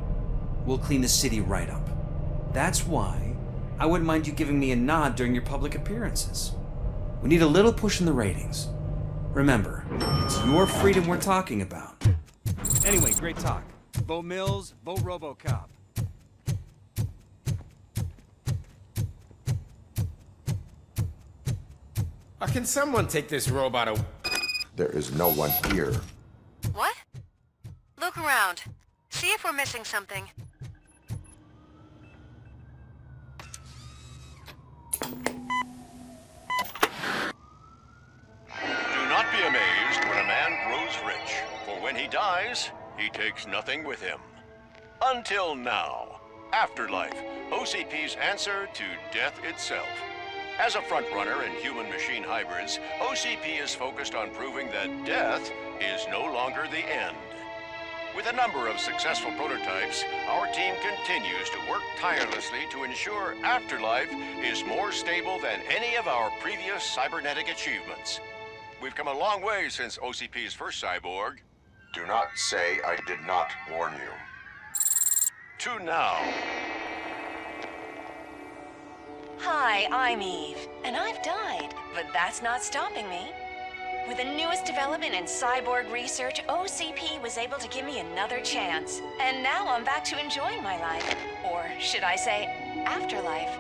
We'll clean the city right up. That's why I wouldn't mind you giving me a nod during your public appearances. We need a little push in the ratings. Remember, it's your freedom we're talking about. Anyway, great talk. Vote Mills, vote RoboCop. Can someone take this robot away? There is no one here. What? Look around. See if we're missing something. Do not be amazed when a man grows rich, for when he dies, he takes nothing with him. Until now. Afterlife, OCP's answer to death itself. As a frontrunner in human-machine hybrids, OCP is focused on proving that death is no longer the end. With a number of successful prototypes, our team continues to work tirelessly to ensure Afterlife is more stable than any of our previous cybernetic achievements. We've come a long way since OCP's first cyborg. Do not say I did not warn you. To now. Hi, I'm Eve, and I've died, but that's not stopping me. With the newest development in cyborg research, OCP was able to give me another chance. And now I'm back to enjoying my life. Or should I say, afterlife.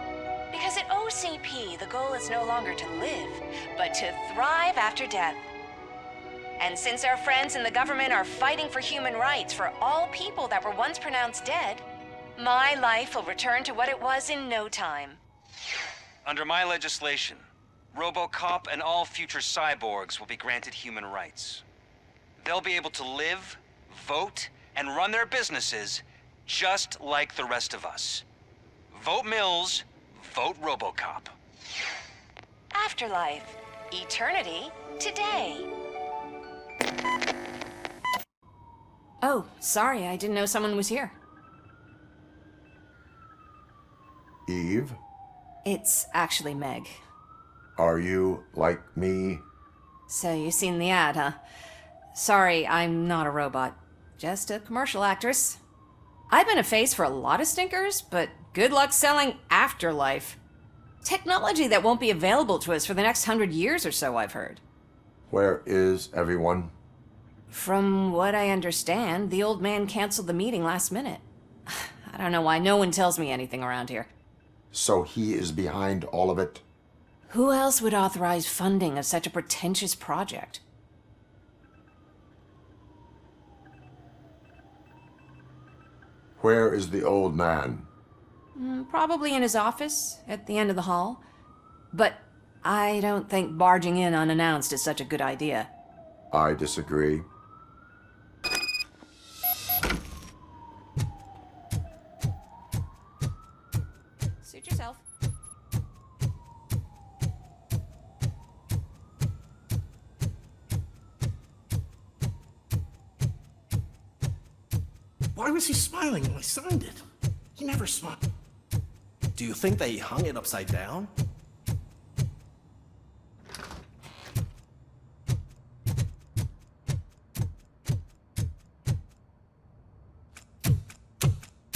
Because at OCP, the goal is no longer to live, but to thrive after death. And since our friends in the government are fighting for human rights for all people that were once pronounced dead, my life will return to what it was in no time. Under my legislation, RoboCop and all future cyborgs will be granted human rights. They'll be able to live, vote, and run their businesses just like the rest of us. Vote Mills, vote RoboCop. Afterlife. Eternity. Today. Oh, sorry, I didn't know someone was here. Eve, It's actually Meg. are you like me? So you seen the ad, huh? Sorry, I'm not a robot. Just a commercial actress. I've been a face for a lot of stinkers, but good luck selling Afterlife. Technology that won't be available to us for the next 100 years or so, I've heard. Where is everyone? From what I understand, the old man canceled the meeting last minute. I don't know why no one tells me anything around here. So he is behind all of it? Who else would authorize funding of such a pretentious project? Where is the old man? Probably in his office, at the end of the hall. But I don't think barging in unannounced is such a good idea. I disagree. Suit yourself. Why was he smiling when I signed it? He never smiled. Do you think they hung it upside down?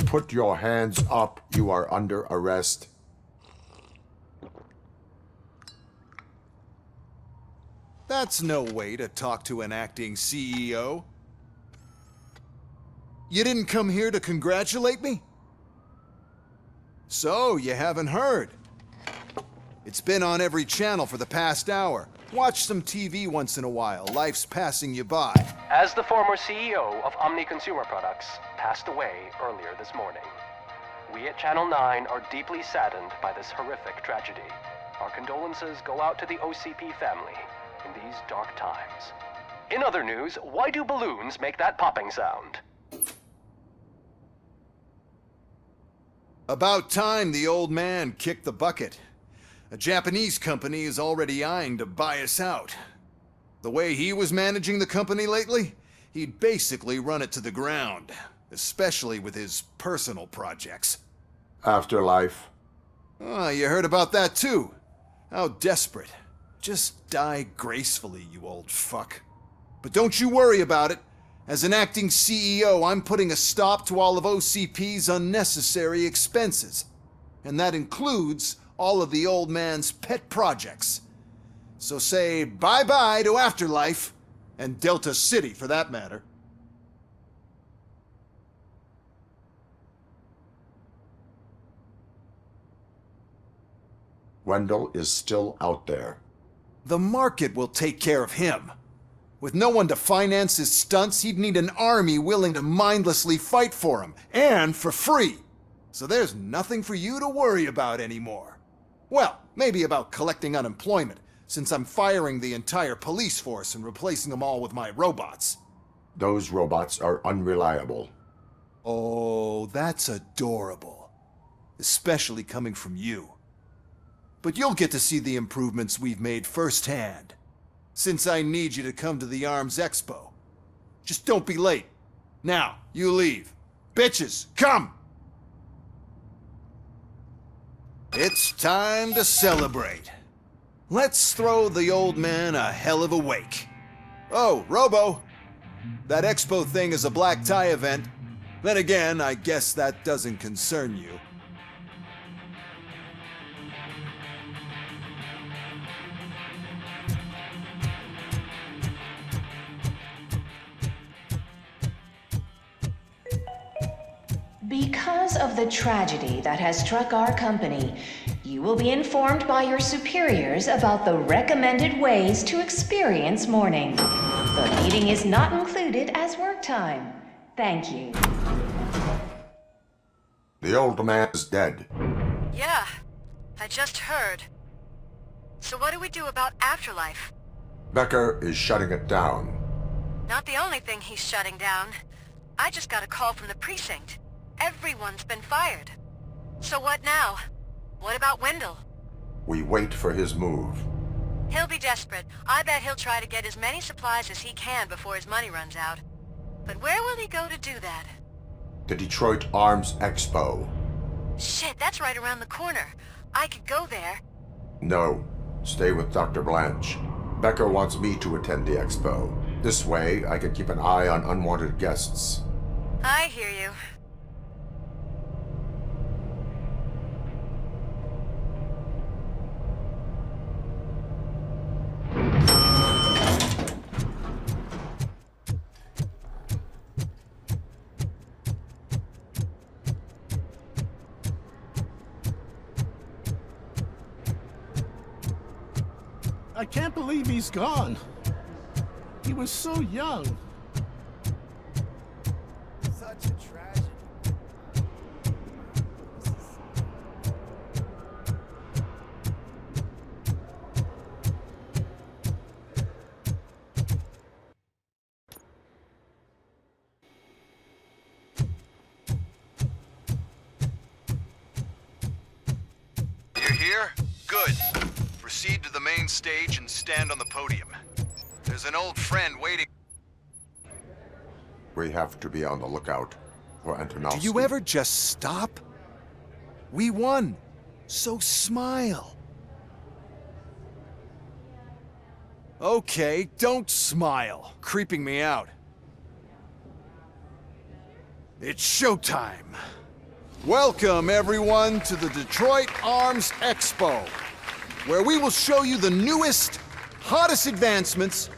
Put your hands up. You are under arrest. That's no way to talk to an acting CEO. You didn't come here to congratulate me? So, you haven't heard. It's been on every channel for the past hour. Watch some TV once in a while. Life's passing you by. As the former CEO of Omni Consumer Products passed away earlier this morning, we at Channel 9 are deeply saddened by this horrific tragedy. Our condolences go out to the OCP family in these dark times. In other news, why do balloons make that popping sound? About time the old man kicked the bucket. A Japanese company is already eyeing to buy us out. The way he was managing the company lately, he'd basically run it to the ground, especially with his personal projects. Afterlife. Oh, you heard about that too. How desperate. Just die gracefully, you old fuck. But don't you worry about it. As an acting CEO, I'm putting a stop to all of OCP's unnecessary expenses. And that includes all of the old man's pet projects. So say bye-bye to Afterlife, and Delta City for that matter. Wendell is still out there. The market will take care of him. With no one to finance his stunts, he'd need an army willing to mindlessly fight for him, and for free. So there's nothing for you to worry about anymore. Well, maybe about collecting unemployment, since I'm firing the entire police force and replacing them all with my robots. Those robots are unreliable. Oh, that's adorable. Especially coming from you. But you'll get to see the improvements we've made firsthand. Since I need you to come to the ARMS Expo. Just don't be late. Now, you leave. Bitches, come! It's time to celebrate. Let's throw the old man a hell of a wake. Oh, Robo! That expo thing is a black tie event. Then again, I guess that doesn't concern you. Because of the tragedy that has struck our company, you will be informed by your superiors about the recommended ways to experience mourning. The meeting is not included as work time. Thank you. The old man is dead. Yeah, I just heard. So what do we do about Afterlife? Becker is shutting it down. Not the only thing he's shutting down. I just got a call from the precinct. Everyone's been fired. So what now? What about Wendell? We wait for his move. He'll be desperate. I bet he'll try to get as many supplies as he can before his money runs out. But where will he go to do that? The Detroit Arms Expo. Shit, that's right around the corner. I could go there. No, stay with Dr. Blanche. Becker wants me to attend the expo. This way, I can keep an eye on unwanted guests. I hear you. I can't believe he's gone. He was so young. Such a tragedy. You're here? Good. Proceed to the main stage and stand on the podium. There's an old friend waiting. We have to be on the lookout for Antonovsky. Do you ever just stop? We won. So smile. Okay, don't smile. Creeping me out. It's showtime. Welcome, everyone, to the Detroit Arms Expo, where we will show you the newest, hottest advancements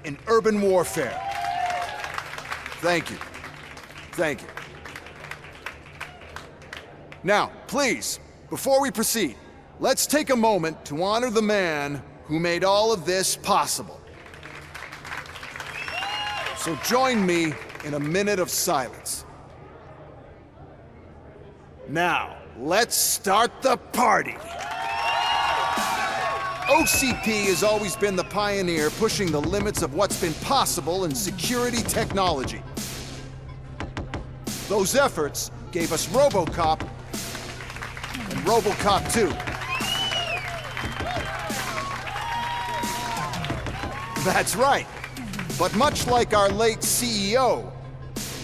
in urban warfare. Thank you. Thank you. Now, please, before we proceed, let's take a moment to honor the man who made all of this possible. So join me in a minute of silence. Now, let's start the party. OCP has always been the pioneer pushing the limits of what's been possible in security technology. Those efforts gave us RoboCop and RoboCop 2. That's right. But much like our late CEO,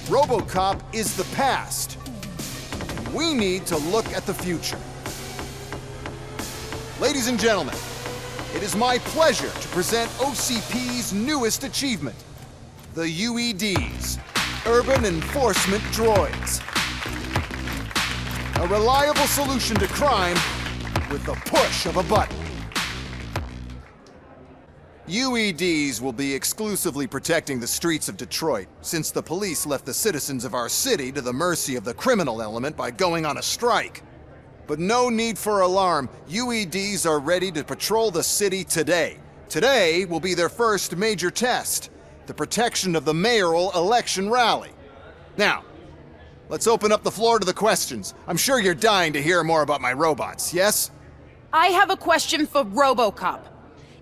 RoboCop is the past. We need to look at the future. Ladies and gentlemen, it is my pleasure to present OCP's newest achievement, the UEDs, Urban Enforcement Droids. A reliable solution to crime with the push of a button. UEDs will be exclusively protecting the streets of Detroit, since the police left the citizens of our city to the mercy of the criminal element by going on a strike. But no need for alarm, UEDs are ready to patrol the city today. Today will be their first major test, the protection of the mayoral election rally. Now, let's open up the floor to the questions. I'm sure you're dying to hear more about my robots, yes? I have a question for RoboCop.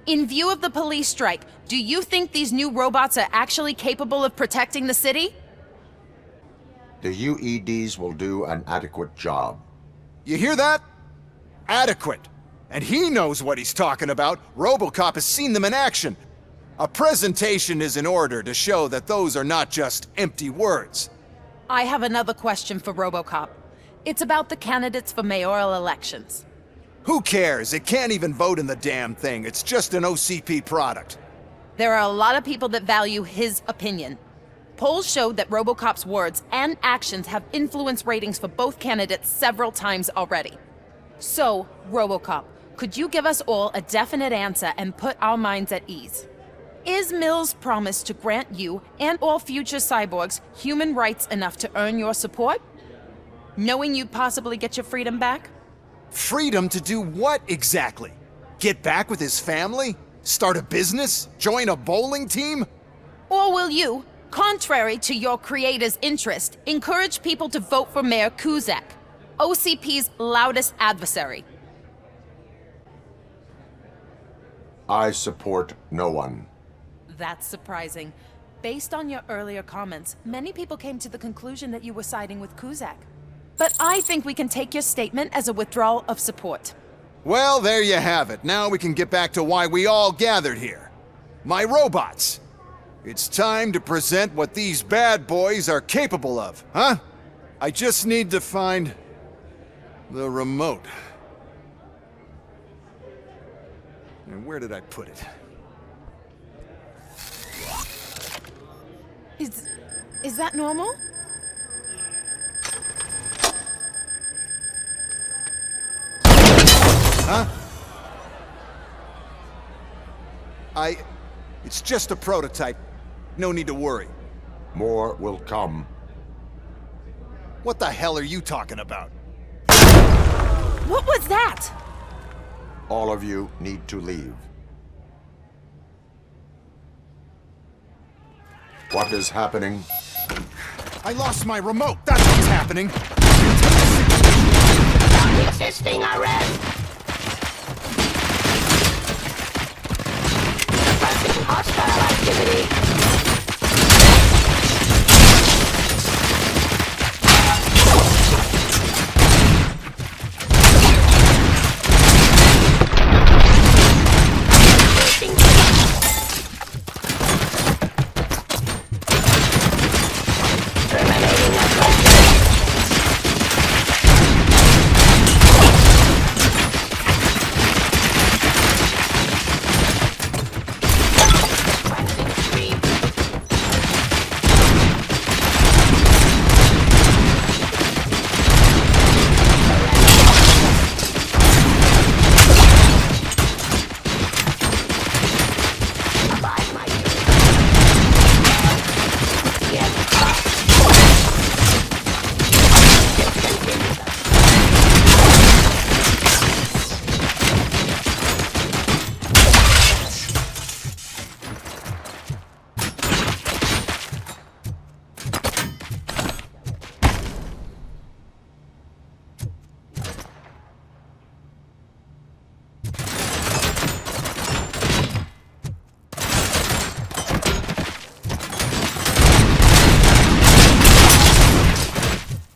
In view of the police strike, do you think these new robots are actually capable of protecting the city? The UEDs will do an adequate job. You hear that? Adequate. And he knows what he's talking about. RoboCop has seen them in action. A presentation is in order to show that those are not just empty words. I have another question for RoboCop. It's about the candidates for mayoral elections. Who cares? It can't even vote in the damn thing. It's just an OCP product. There are a lot of people that value his opinion. Polls showed that RoboCop's words and actions have influenced ratings for both candidates several times already. So, RoboCop, could you give us all a definite answer and put our minds at ease? Is Mills' promise to grant you and all future cyborgs human rights enough to earn your support? Knowing you'd possibly get your freedom back? Freedom to do what exactly? Get back with his family? Start a business? Join a bowling team? Or will you, contrary to your creator's interest, encourage people to vote for Mayor Kuzak, OCP's loudest adversary? I support no one. That's surprising. Based on your earlier comments, many people came to the conclusion that you were siding with Kuzak. But I think we can take your statement as a withdrawal of support. Well, there you have it. Now we can get back to why we all gathered here. My robots. It's time to present what these bad boys are capable of, huh? I just need to find the remote. And where did I put it? Is that normal? Huh? It's just a prototype. No need to worry. More will come. What the hell are you talking about? What was that? All of you need to leave. What is happening? I lost my remote. That's what's happening. Existing arrest. Suppressing hostile activity.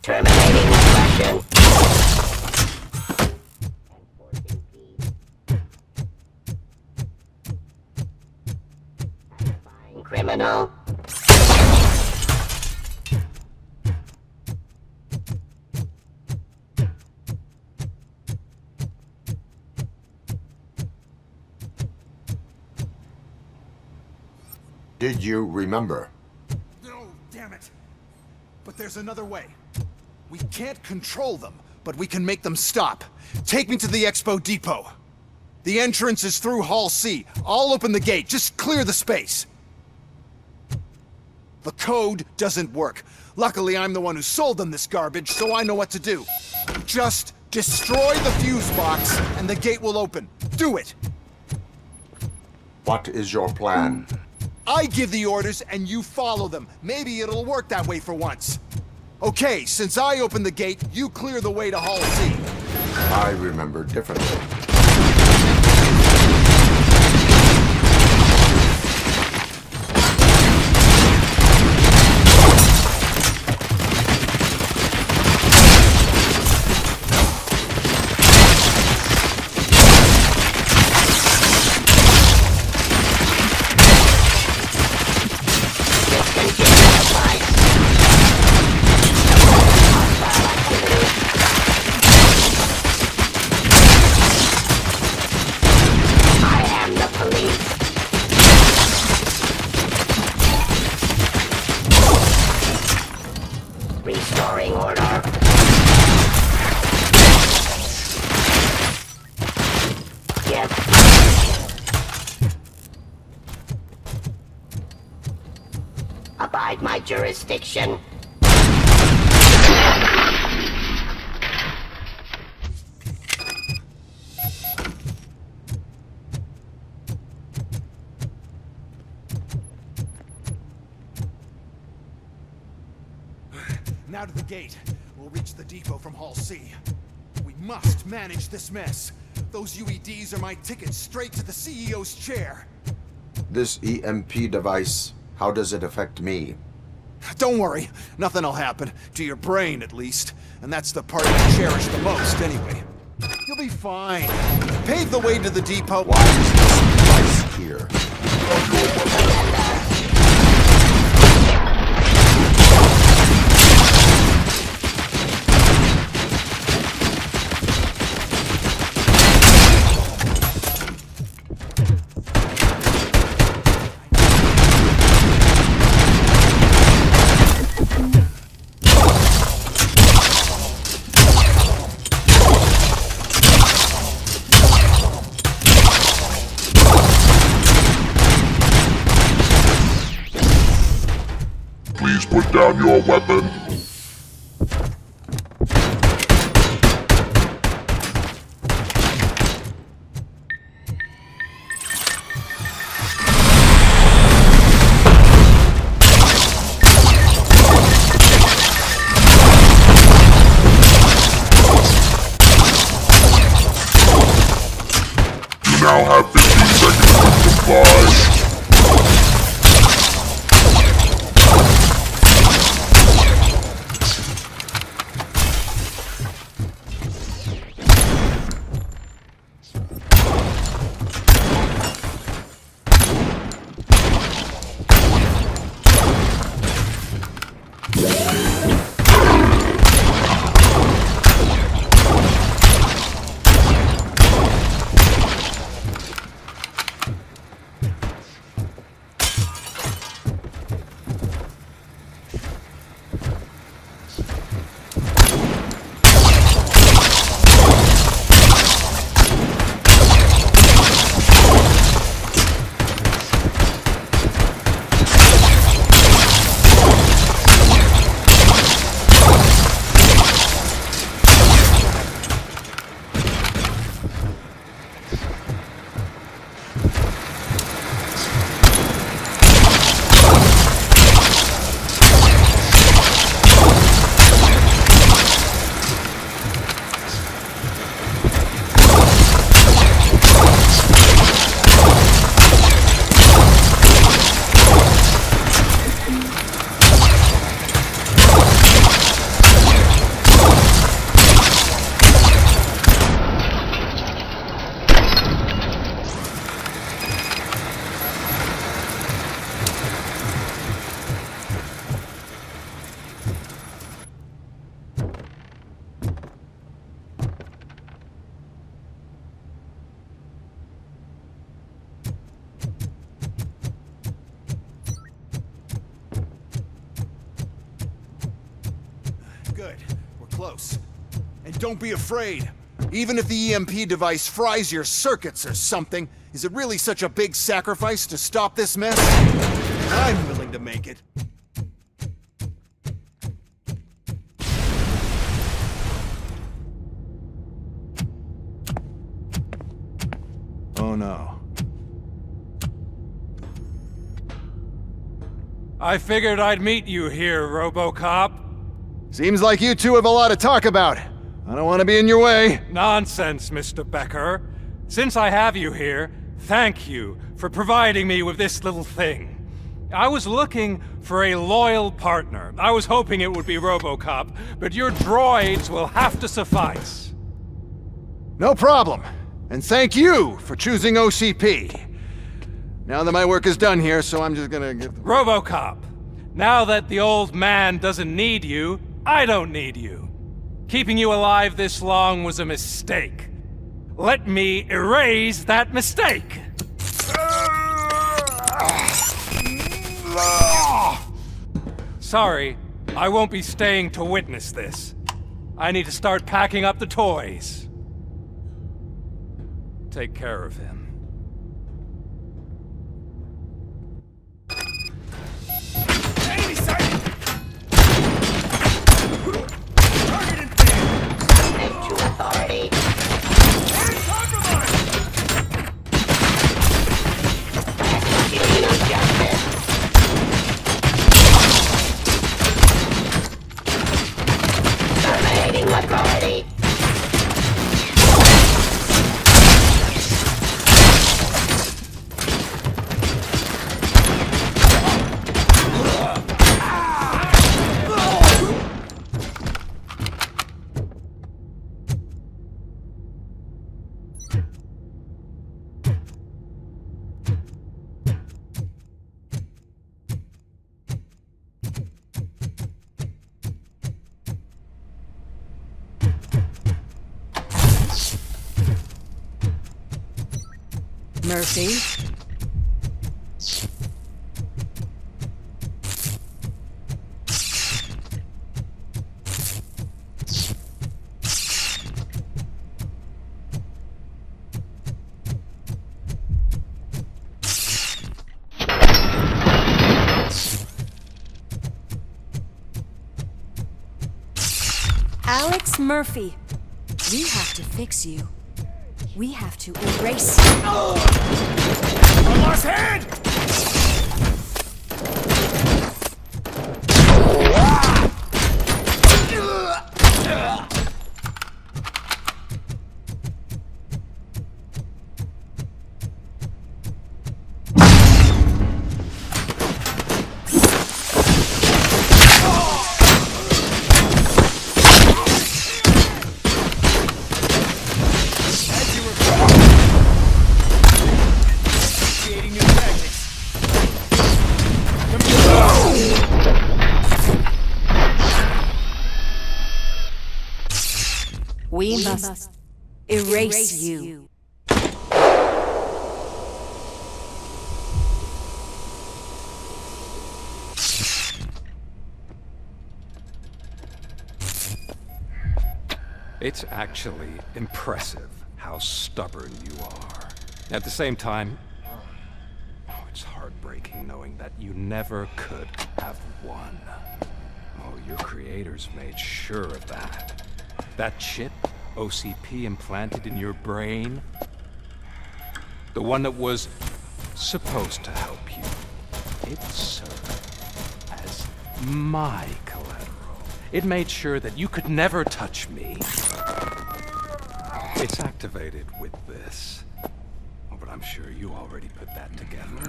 Terminating aggression. Criminal. Did you remember? No, damn it. But there's another way. We can't control them, but we can make them stop. Take me to the Expo Depot. The entrance is through Hall C. I'll open the gate. Just clear the space. The code doesn't work. Luckily, I'm the one who sold them this garbage, so I know what to do. Just destroy the fuse box, and the gate will open. Do it! What is your plan? I give the orders, and you follow them. Maybe it'll work that way for once. Okay, since I opened the gate, you clear the way to Hall C. I remember differently. Restoring order. Yep. Abide my jurisdiction. Now to the gate. We'll reach the depot from Hall C. We must manage this mess. Those UEDs are my ticket straight to the CEO's chair. This EMP device, how does it affect me? Don't worry, nothing'll happen. To your brain, at least. And that's the part you cherish the most, anyway. You'll be fine. Pave the way to the depot. Why is this device here? Please put down your weapon. You now have 15 seconds to comply. Good. We're close. And don't be afraid. Even if the EMP device fries your circuits or something, is it really such a big sacrifice to stop this mess? I'm willing to make it. Oh no. I figured I'd meet you here, RoboCop. Seems like you two have a lot to talk about. I don't want to be in your way. Nonsense, Mr. Becker. Since I have you here, thank you for providing me with this little thing. I was looking for a loyal partner. I was hoping it would be RoboCop, but your droids will have to suffice. No problem. And thank you for choosing OCP. Now that my work is done here, so I'm just gonna give... RoboCop, now that the old man doesn't need you, I don't need you. Keeping you alive this long was a mistake. Let me erase that mistake! Sorry, I won't be staying to witness this. I need to start packing up the toys. Take care of him. Enemy sighted! Target Subject to authority. Execution of justice. Terminating authority. Murphy? Alex Murphy, we have to fix you. We have to erase you. I lost hand! We must erase you. It's actually impressive how stubborn you are. At the same time, it's heartbreaking knowing that you never could have won. Oh, your creators made sure of that. That chip OCP implanted in your brain, the one that was supposed to help you, it served as my collateral. It made sure that you could never touch me. It's activated with this. Oh, but I'm sure you already put that together.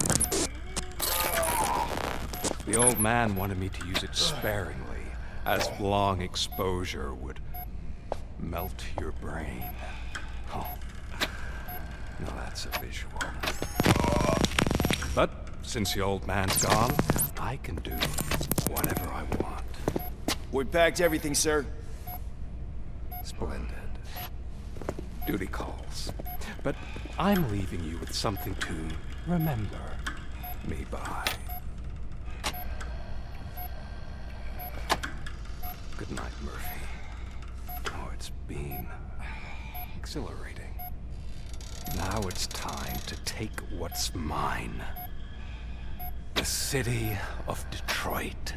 The old man wanted me to use it sparingly, as long exposure would melt your brain. Oh, now that's a visual. But since the old man's gone, I can do whatever I want. We packed everything, sir. Splendid. Duty calls. But I'm leaving you with something to remember me by. Good night, Murphy. Oh, it's been exhilarating. Now it's time to take what's mine. The city of Detroit.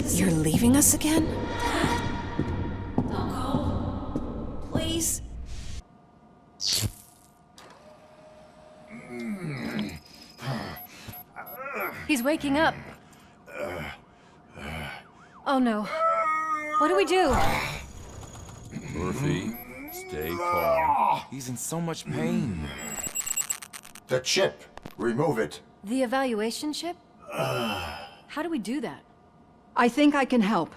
You're leaving us again? Don't go. Please. He's waking up. Oh no. What do we do? Murphy, stay calm. He's in so much pain. The chip. Remove it. The evaluation chip? How do we do that? I think I can help.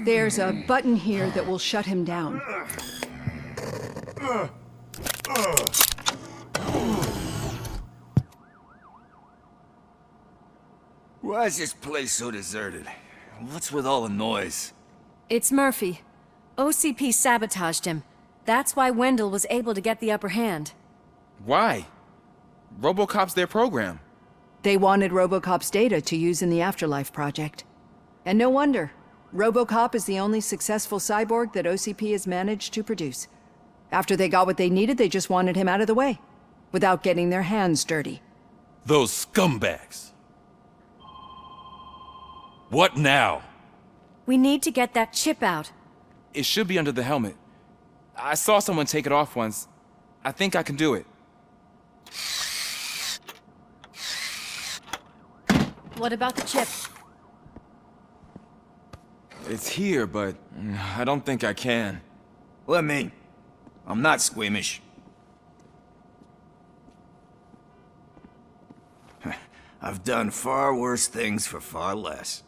There's a button here that will shut him down. Why is this place so deserted? What's with all the noise? It's Murphy. OCP sabotaged him. That's why Wendell was able to get the upper hand. Why? RoboCop's their program. They wanted RoboCop's data to use in the Afterlife project. And no wonder. RoboCop is the only successful cyborg that OCP has managed to produce. After they got what they needed, they just wanted him out of the way, without getting their hands dirty. Those scumbags. What now? We need to get that chip out. It should be under the helmet. I saw someone take it off once. I think I can do it. What about the chip? It's here, but I don't think I can. Let me. I'm not squeamish. I've done far worse things for far less.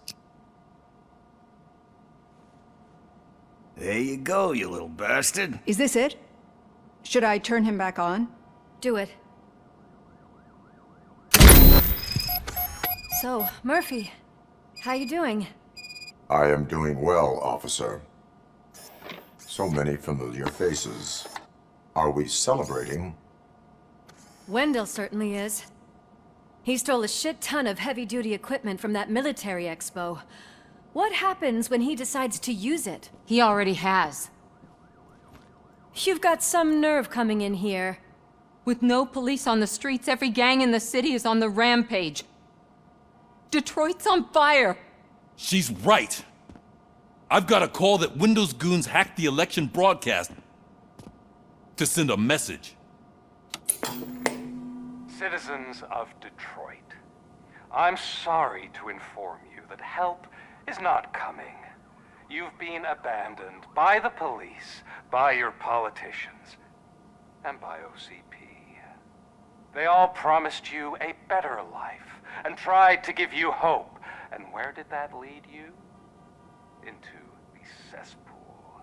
There you go, you little bastard. Is this it? Should I turn him back on? Do it. So, Murphy, how you doing? I am doing well, officer. So many familiar faces. Are we celebrating? Wendell certainly is. He stole a shit ton of heavy-duty equipment from that military expo. What happens when he decides to use it? He already has. You've got some nerve coming in here. With no police on the streets, every gang in the city is on the rampage. Detroit's on fire! She's right. I've got a call that Windows goons hacked the election broadcast to send a message. Citizens of Detroit, I'm sorry to inform you that help is not coming. You've been abandoned by the police, by your politicians, and by OCP. They all promised you a better life and tried to give you hope. And where did that lead you? Into the cesspool.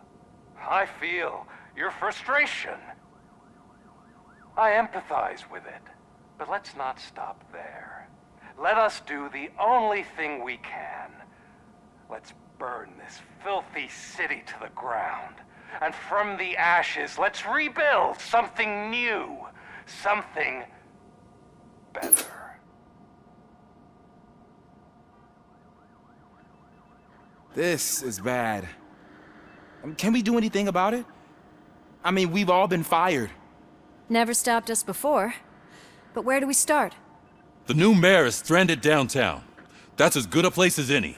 I feel your frustration. I empathize with it, but let's not stop there. Let us do the only thing we can. Let's burn this filthy city to the ground. And from the ashes, let's rebuild something new. Something better. This is bad. Can we do anything about it? I mean, we've all been fired. Never stopped us before. But where do we start? The new mayor is stranded downtown. That's as good a place as any.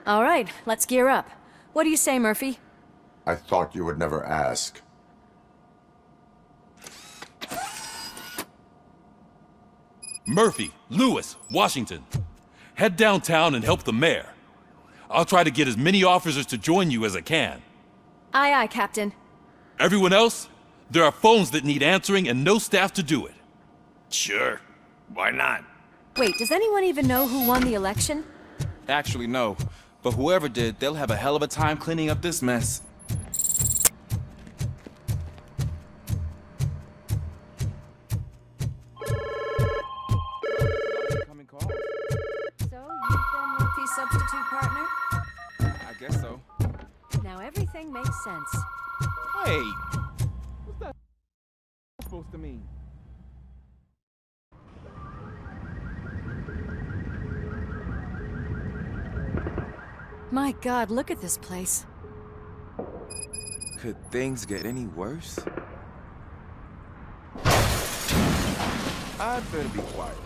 All right, let's gear up. What do you say, Murphy? I thought you would never ask. Murphy, Lewis, Washington. Head downtown and help the mayor. I'll try to get as many officers to join you as I can. Aye, aye, Captain. Everyone else? There are phones that need answering and no staff to do it. Sure. Why not? Wait, does anyone even know who won the election? Actually, no. But whoever did, they'll have a hell of a time cleaning up this mess. So, you've been Murphy's substitute partner? I guess so. Now everything makes sense. Hey! What's that supposed to mean? My God, look at this place. Could things get any worse? I'd better be quiet.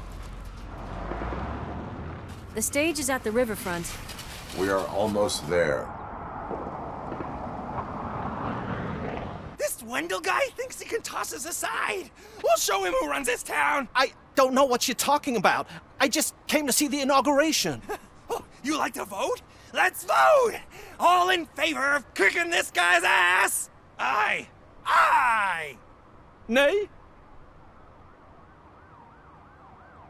The stage is at the riverfront. We are almost there. This Wendell guy thinks he can toss us aside. We'll show him who runs this town. I don't know what you're talking about. I just came to see the inauguration. Oh, you like to vote? Let's vote! All in favor of kicking this guy's ass? Aye. Aye! Nay?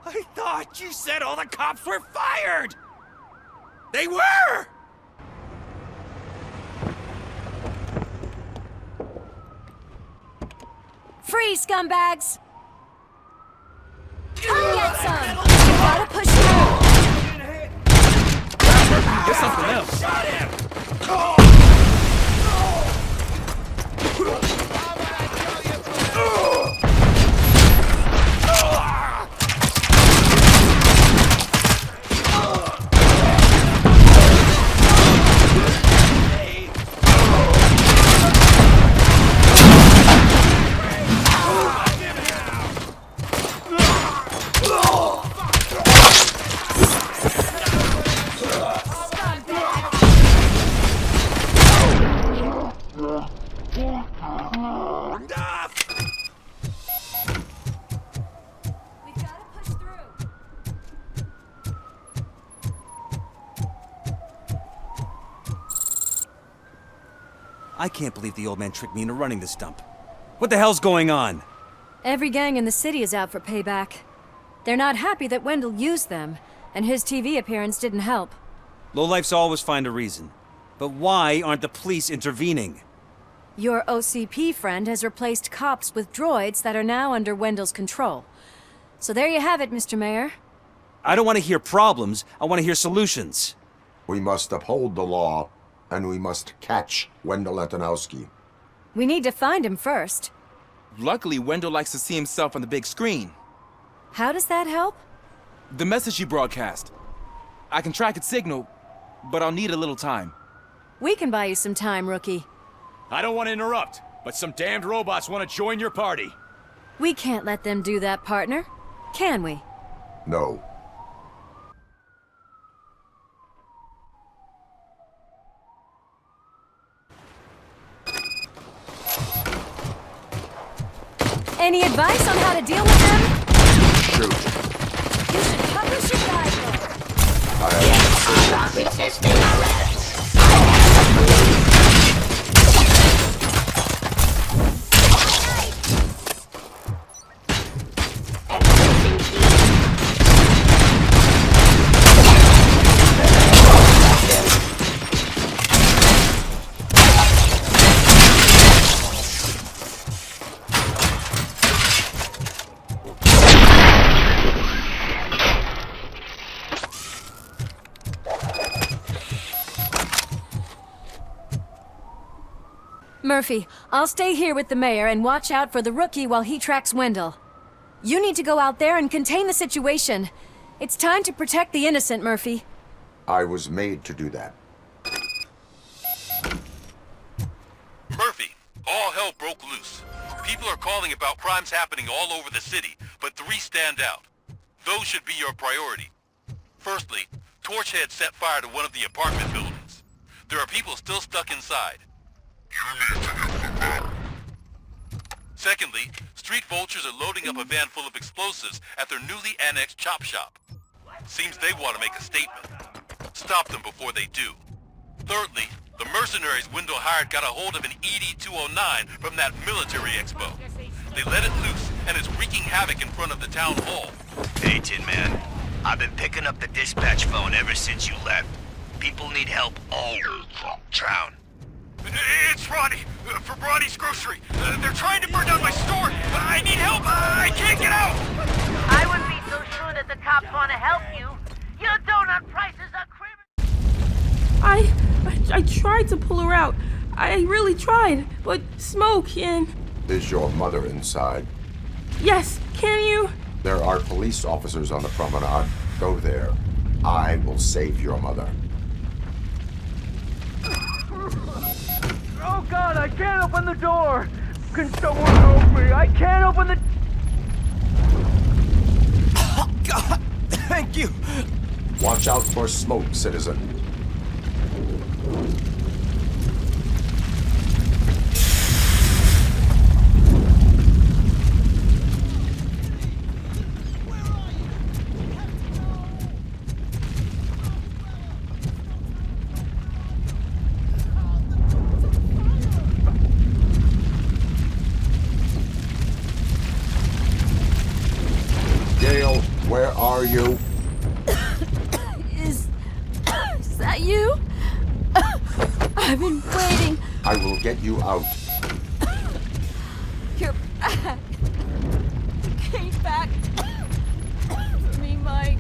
I thought you said all the cops were fired! They were! Free, scumbags! Come get some! You gotta push through! Get something else. Shot him! I can't believe the old man tricked me into running this dump. What the hell's going on? Every gang in the city is out for payback. They're not happy that Wendell used them, and his TV appearance didn't help. Lowlifes always find a reason. But why aren't the police intervening? Your OCP friend has replaced cops with droids that are now under Wendell's control. So there you have it, Mr. Mayor. I don't want to hear problems, I want to hear solutions. We must uphold the law, and we must catch Wendell Antonowski. We need to find him first. Luckily, Wendell likes to see himself on the big screen. How does that help? The message you broadcast. I can track its signal, but I'll need a little time. We can buy you some time, rookie. I don't want to interrupt, but some damned robots want to join your party. We can't let them do that, partner. Can we? No. Any advice on how to deal with them? Shoot. You should publish your guidebook. Stop resisting arrest. Murphy, I'll stay here with the mayor and watch out for the rookie while he tracks Wendell. You need to go out there and contain the situation. It's time to protect the innocent, Murphy. I was made to do that. Murphy, all hell broke loose. People are calling about crimes happening all over the city, but 3 stand out. Those should be your priority. Firstly, Torchhead set fire to one of the apartment buildings. There are people still stuck inside. You need to get them out. Secondly, street vultures are loading up a van full of explosives at their newly annexed chop shop. Seems they want to make a statement. Stop them before they do. Thirdly, the mercenaries Wendell hired got a hold of an ED-209 from that military expo. They let it loose, and it's wreaking havoc in front of the town hall. Hey, Tin Man. I've been picking up the dispatch phone ever since you left. People need help all over town. It's Ronnie, from Ronnie's Grocery. They're trying to burn down my store. I need help. I can't get out. I wouldn't be so sure that the cops want to help you. Your donut prices are criminal. I tried to pull her out. I really tried, but smoke and... Is your mother inside? Yes, can you? There are police officers on the promenade. Go there. I will save your mother. Oh God, I can't open the door! Can someone help me? I can't open the... Oh God, thank you! Watch out for smoke, citizen. Gail, where are you? Is that you? I've been waiting. I will get you out. You're back. You came back for me, Mike.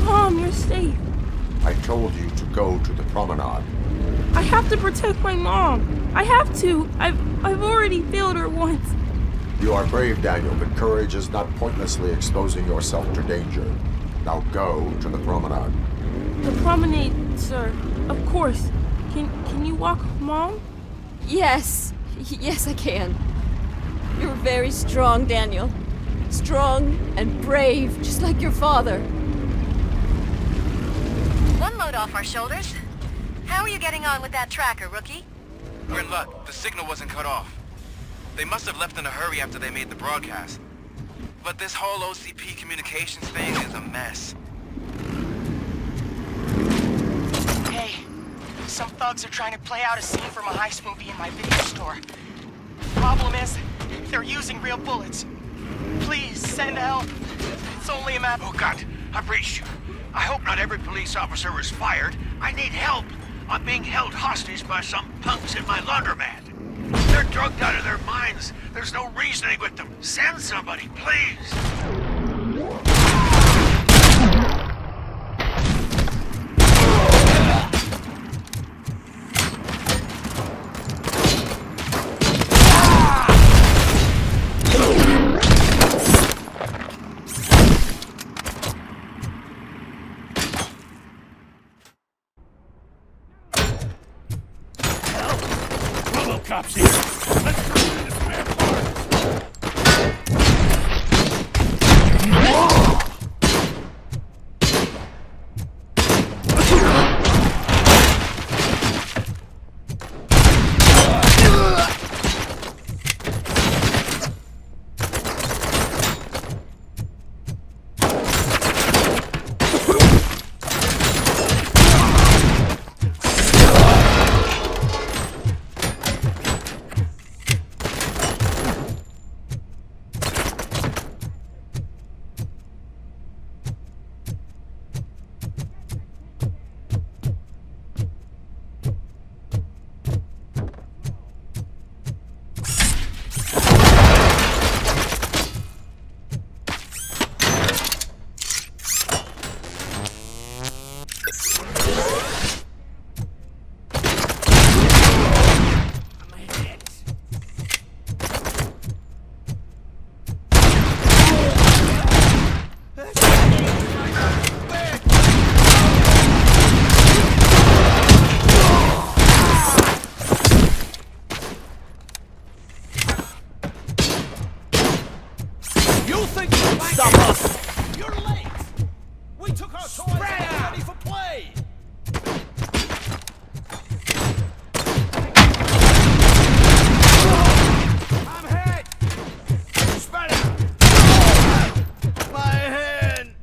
Mom, you're safe. I told you to go to the promenade. I have to protect my mom. I have to. I've already failed her once. You are brave, Daniel, but courage is not pointlessly exposing yourself to danger. Now go to the promenade. The promenade, sir. Of course. Can you walk, Mom? Yes. Yes, I can. You're very strong, Daniel. Strong and brave, just like your father. One load off our shoulders. How are you getting on with that tracker, rookie? We're in luck. The signal wasn't cut off. They must have left in a hurry after they made the broadcast. But this whole OCP communications thing is a mess. Hey, some thugs are trying to play out a scene from a heist movie in my video store. Problem is, they're using real bullets. Please, send help. It's only a matter... Oh, God. I've reached you. I hope not every police officer was fired. I need help. I'm being held hostage by some punks in my laundromat. They're drugged out of their minds. There's no reasoning with them. Send somebody, please. RoboCop's here. Let's turn this man apart. Stop us! You're late! We took our toys and we're ready for play! I'm hit! Spread out! My hand!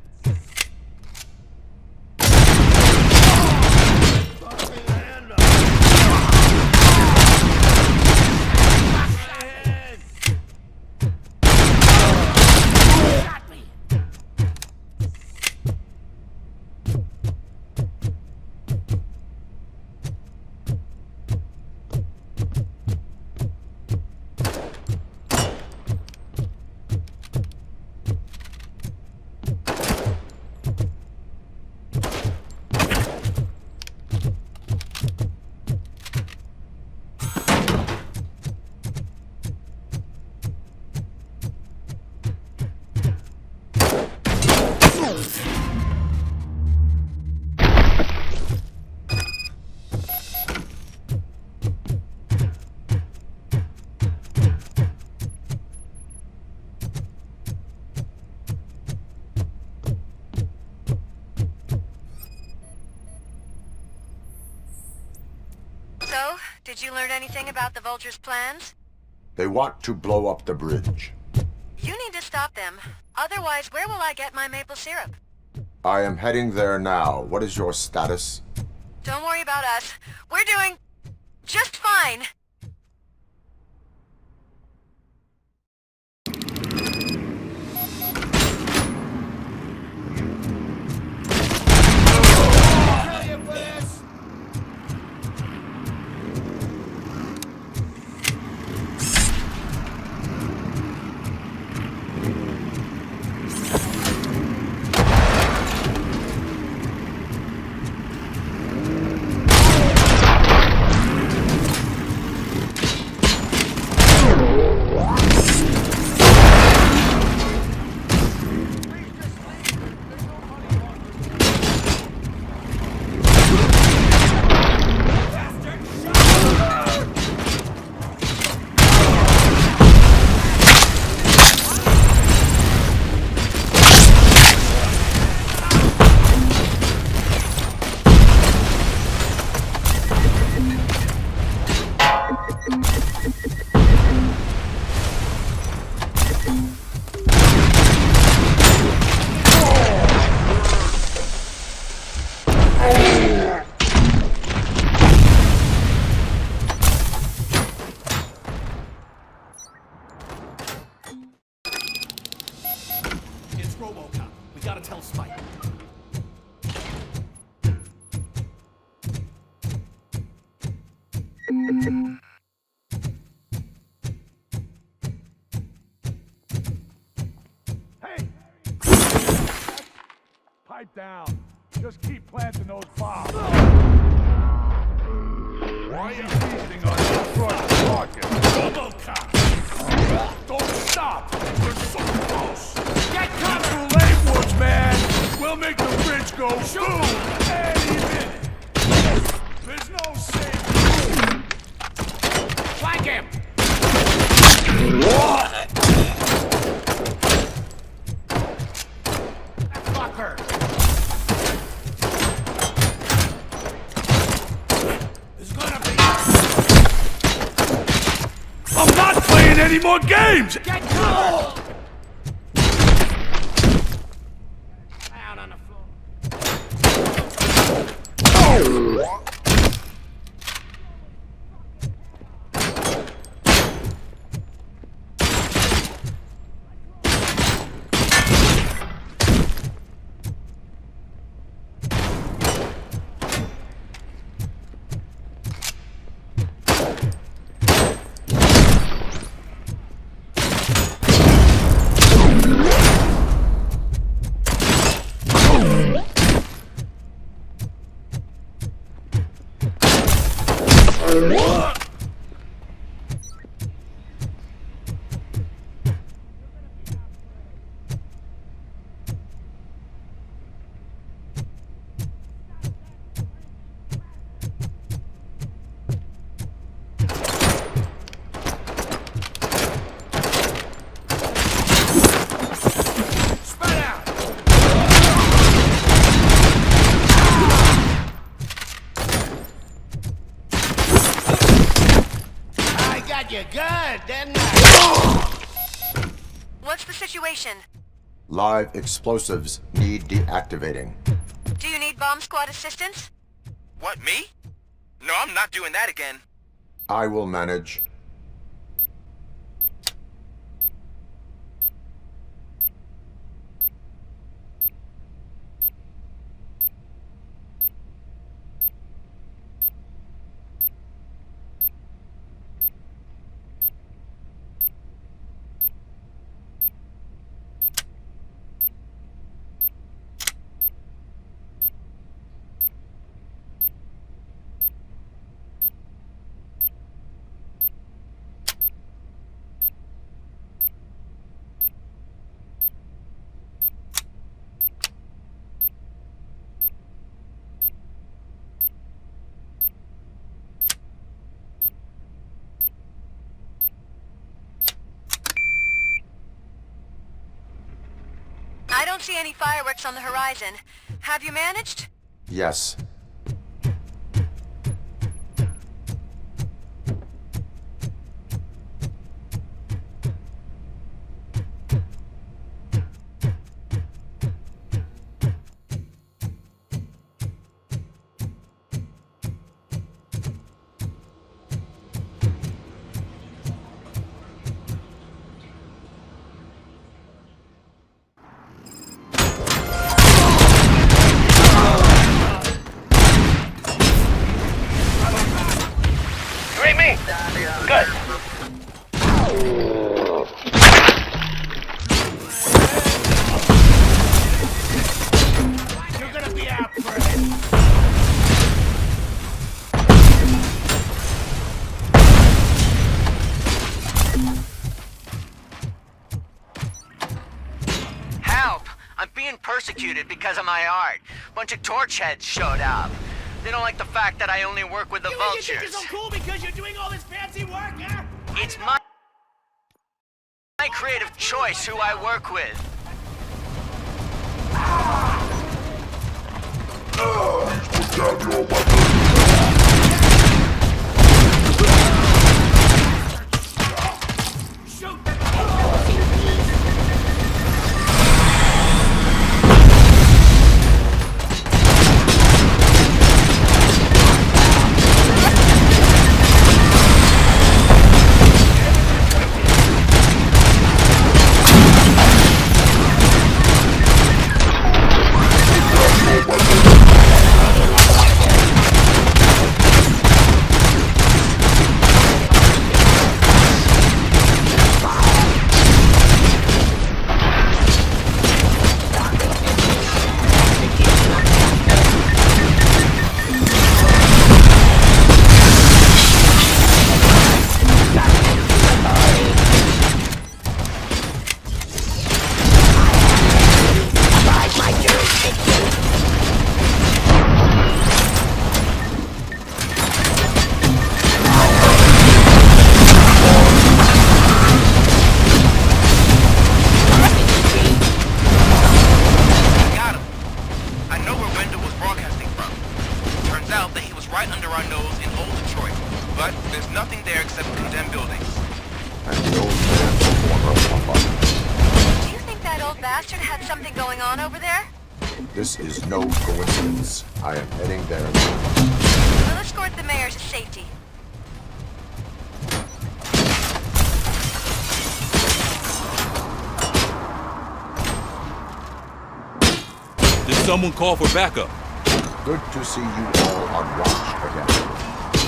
So, did you learn anything about the Vulture's plans? They want to blow up the bridge. You need to stop them. Otherwise, where will I get my maple syrup? I am heading there now. What is your status? Don't worry about us. We're doing just fine. It's RoboCop. We gotta tell Spike. Hey! Pipe down. Just keep planting those bombs. Why are you feasting on Detroit target? RoboCop! Don't stop! We're so close! Get cover! Too late, Woods, man! We'll make the bridge go boom any minute! There's no safe room! Flank him! What? That fucker! There's gonna be... I'm not playing any more games! Get cover! Out on the floor. Oh! You good, didn't I? What's the situation? Live explosives need deactivating. Do you need bomb squad assistance? What, me? No, I'm not doing that again. I will manage. I don't see any fireworks on the horizon. Have you managed? Yes. Good. You're gonna be out for it. Help! I'm being persecuted because of my art. Bunch of torch heads showed up. They don't like the fact that I only work with the vultures. You think you're so cool because you're doing all this fancy work, yeah? It's my creative choice who I work with. out that he was right under our nose in Old Detroit, but there's nothing there except condemned buildings. And the old man will warm up on. Do you think that old bastard had something going on over there? This is no coincidence. I am heading there. We'll escort the mayor to safety. Did someone call for backup? Good to see you all on watch again.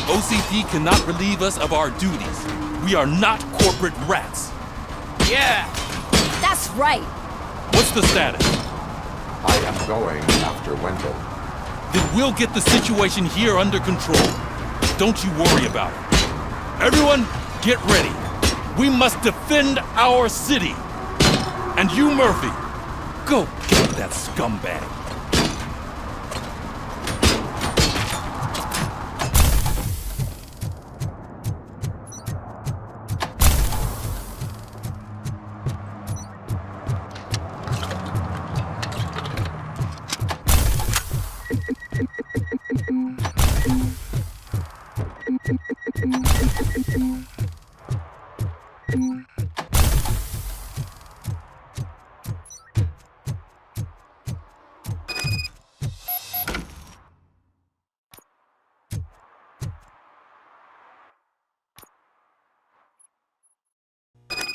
OCP cannot relieve us of our duties. We are not corporate rats. Yeah! That's right! What's the status? I am going after Wendell. Then we'll get the situation here under control. Don't you worry about it. Everyone, get ready. We must defend our city. And you, Murphy, go get that scumbag.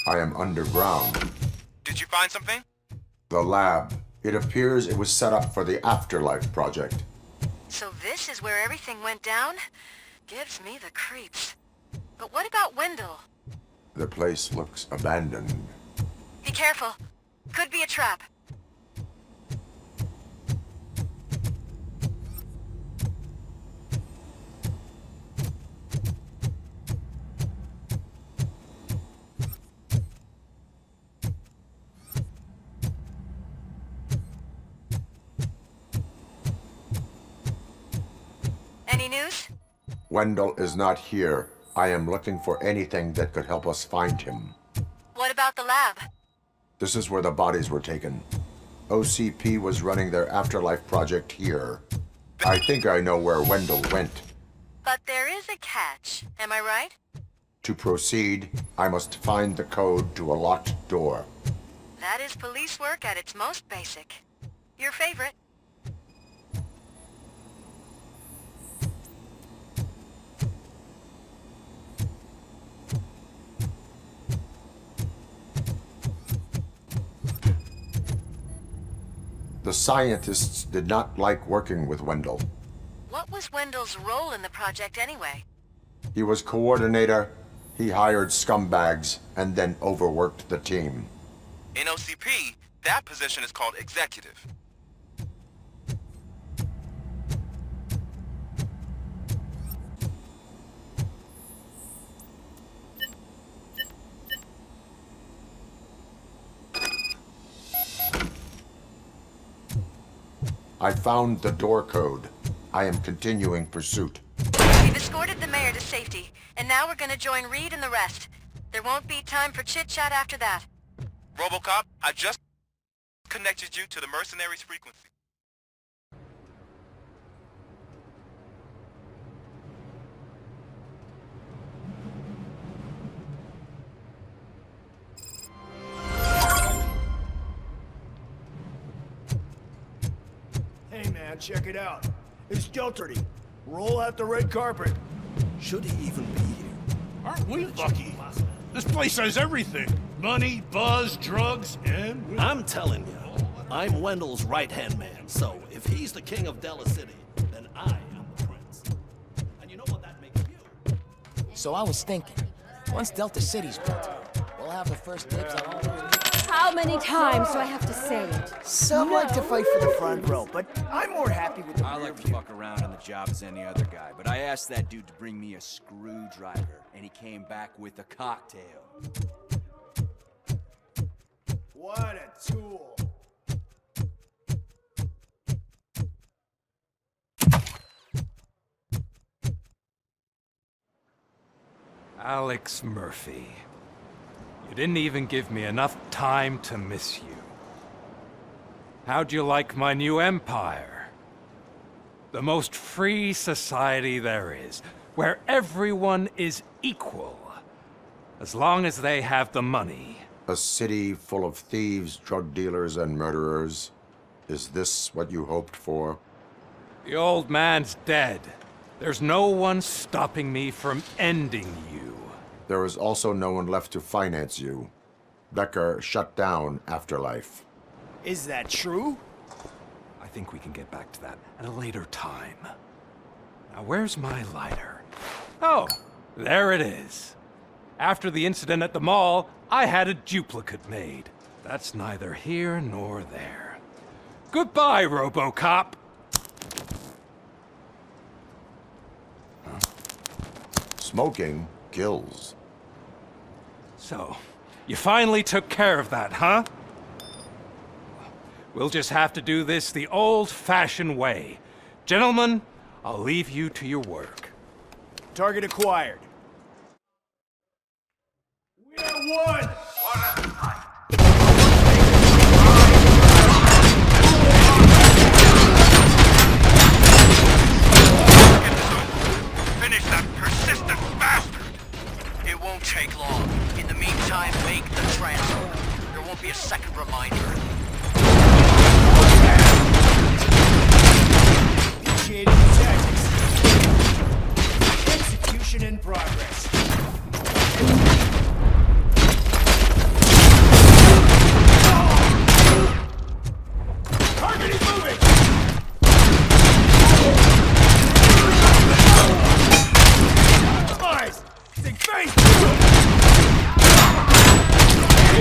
I am underground. Did you find something? The lab. It appears it was set up for the Afterlife project. So this is where everything went down? Gives me the creeps. But what about Wendell? The place looks abandoned. Be careful. Could be a trap. Any news? Wendell is not here. I am looking for anything that could help us find him. What about the lab? This is where the bodies were taken. OCP was running their Afterlife project here. I think I know where Wendell went. But there is a catch, am I right? To proceed, I must find the code to a locked door. That is police work at its most basic. Your favorite. The scientists did not like working with Wendell. What was Wendell's role in the project anyway? He was coordinator, he hired scumbags, and then overworked the team. In OCP, that position is called executive. I found the door code. I am continuing pursuit. We've escorted the mayor to safety, and now we're gonna join Reed and the rest. There won't be time for chit-chat after that. RoboCop, I just connected you to the mercenaries' frequency. Hey man, check it out. It's Dougherty. Roll out the red carpet. Should he even be here? Aren't we lucky? This place has everything. Money, buzz, drugs, and... I'm telling you, I'm Wendell's right-hand man, so if he's the king of Della City, then I am the prince. And you know what that makes you? So I was thinking, once Delta City's built, we'll have the first dibs on all those... How many times do I have to say it? Some like to fight for the front row, but I'm more happy with the I like to fuck around on the job as any other guy, but I asked that dude to bring me a screwdriver, and he came back with a cocktail. What a tool. Alex Murphy. You didn't even give me enough time to miss you. How'd you like my new empire? The most free society there is, where everyone is equal, as long as they have the money. A city full of thieves, drug dealers, and murderers. Is this what you hoped for? The old man's dead. There's no one stopping me from ending you. There is also no one left to finance you. Becker shut down Afterlife. Is that true? I think we can get back to that at a later time. Now, where's my lighter? Oh, there it is. After the incident at the mall, I had a duplicate made. That's neither here nor there. Goodbye, RoboCop! Smoking kills. So, you finally took care of that, huh? We'll just have to do this the old-fashioned way. Gentlemen, I'll leave you to your work. Target acquired. We are one! Finish that persistent bastard! It won't take long. In the meantime, make the transfer. There won't be a second reminder. Initiating tactics. Execution in progress. Target is moving! Eyes! Think face!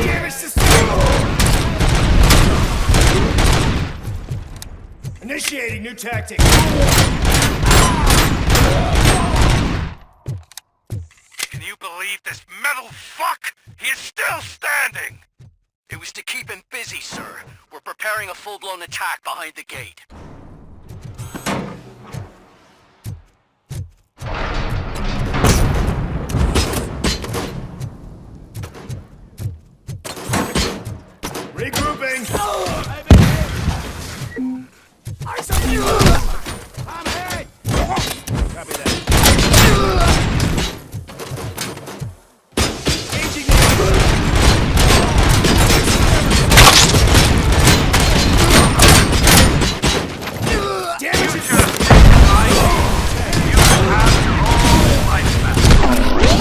Damage sustained! Initiating new tactic. Can you believe this metal fuck? He is still standing! It was to keep him busy, sir. We're preparing a full-blown attack behind the gate. Regrouping. Eyes on you! I'm hit! Copy that. Engaging damage is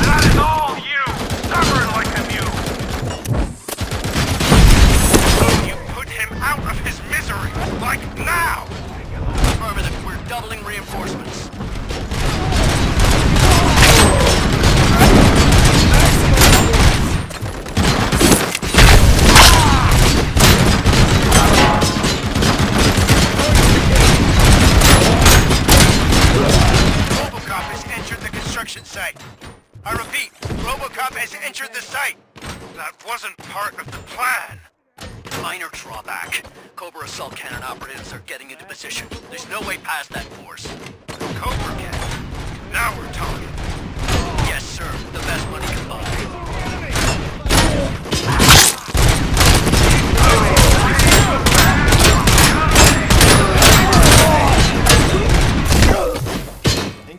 That is all you! Stubborn like a mule! You put him out of his misery! Like now! Affirmative, we're doubling reinforcements. RoboCop has entered the construction site. I repeat, RoboCop has entered the site. That wasn't part of the plan. Minor drawback. Cobra assault cannon operatives are getting into position. There's no way past that force. Cobra cannon? Now we're talking. Yes, sir. The best money can buy.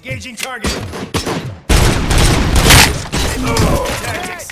engaging target. Tactics.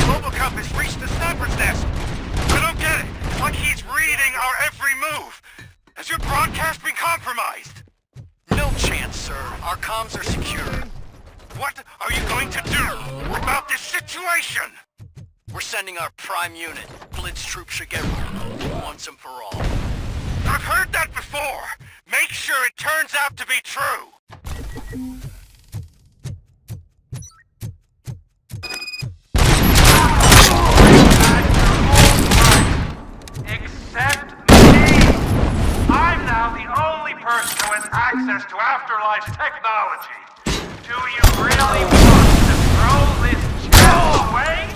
RoboCop has reached the sniper's nest. I don't get it. It's like he's reading our every move. Has your broadcast been compromised? No chance, sir. Our comms are secure. What are you going to do about this situation? We're sending our prime unit. Blitz troops should get rid once and for all. I've heard that before! Make sure it turns out to be true! Except me! I'm now the only person who has access to Afterlife's technology. Do you really want to throw this chance away?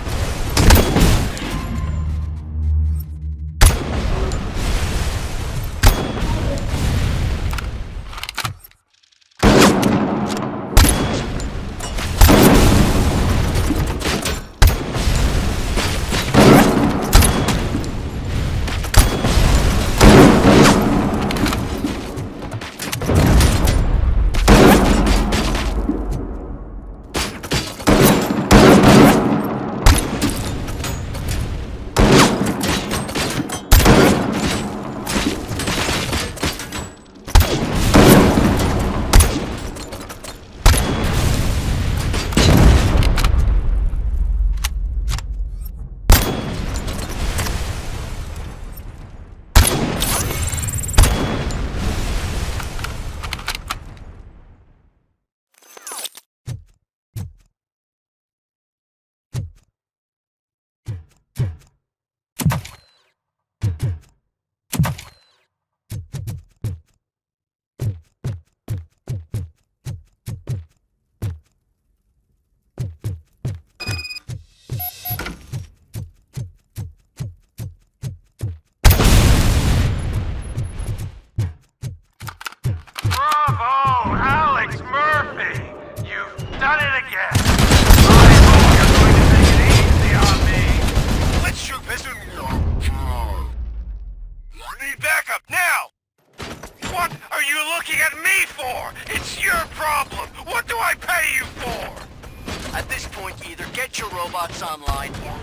Bravo, Alex Murphy! You've done it again! I hope you're going to take it easy on me! Let's shoot this in I need backup, now! What are you looking at me for? It's your problem! What do I pay you for? At this point, either get your robots online or...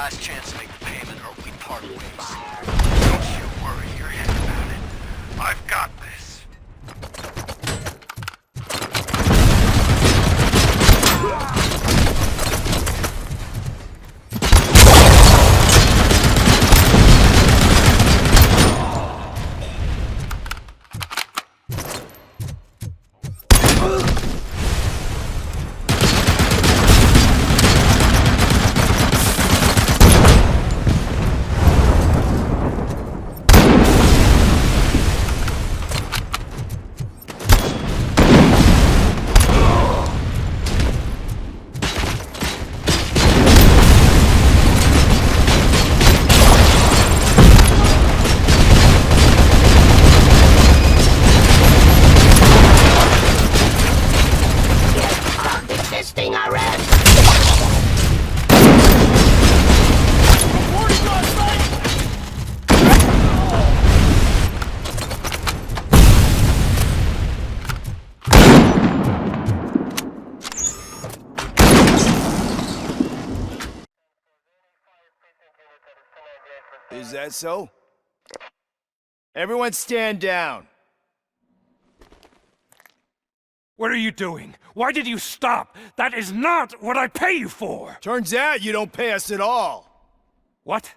last chance to make the payment or we part ways. Don't you worry your head about it. I've got this. Is that so? Everyone stand down. What are you doing? Why did you stop? That is not what I pay you for! Turns out you don't pay us at all. What?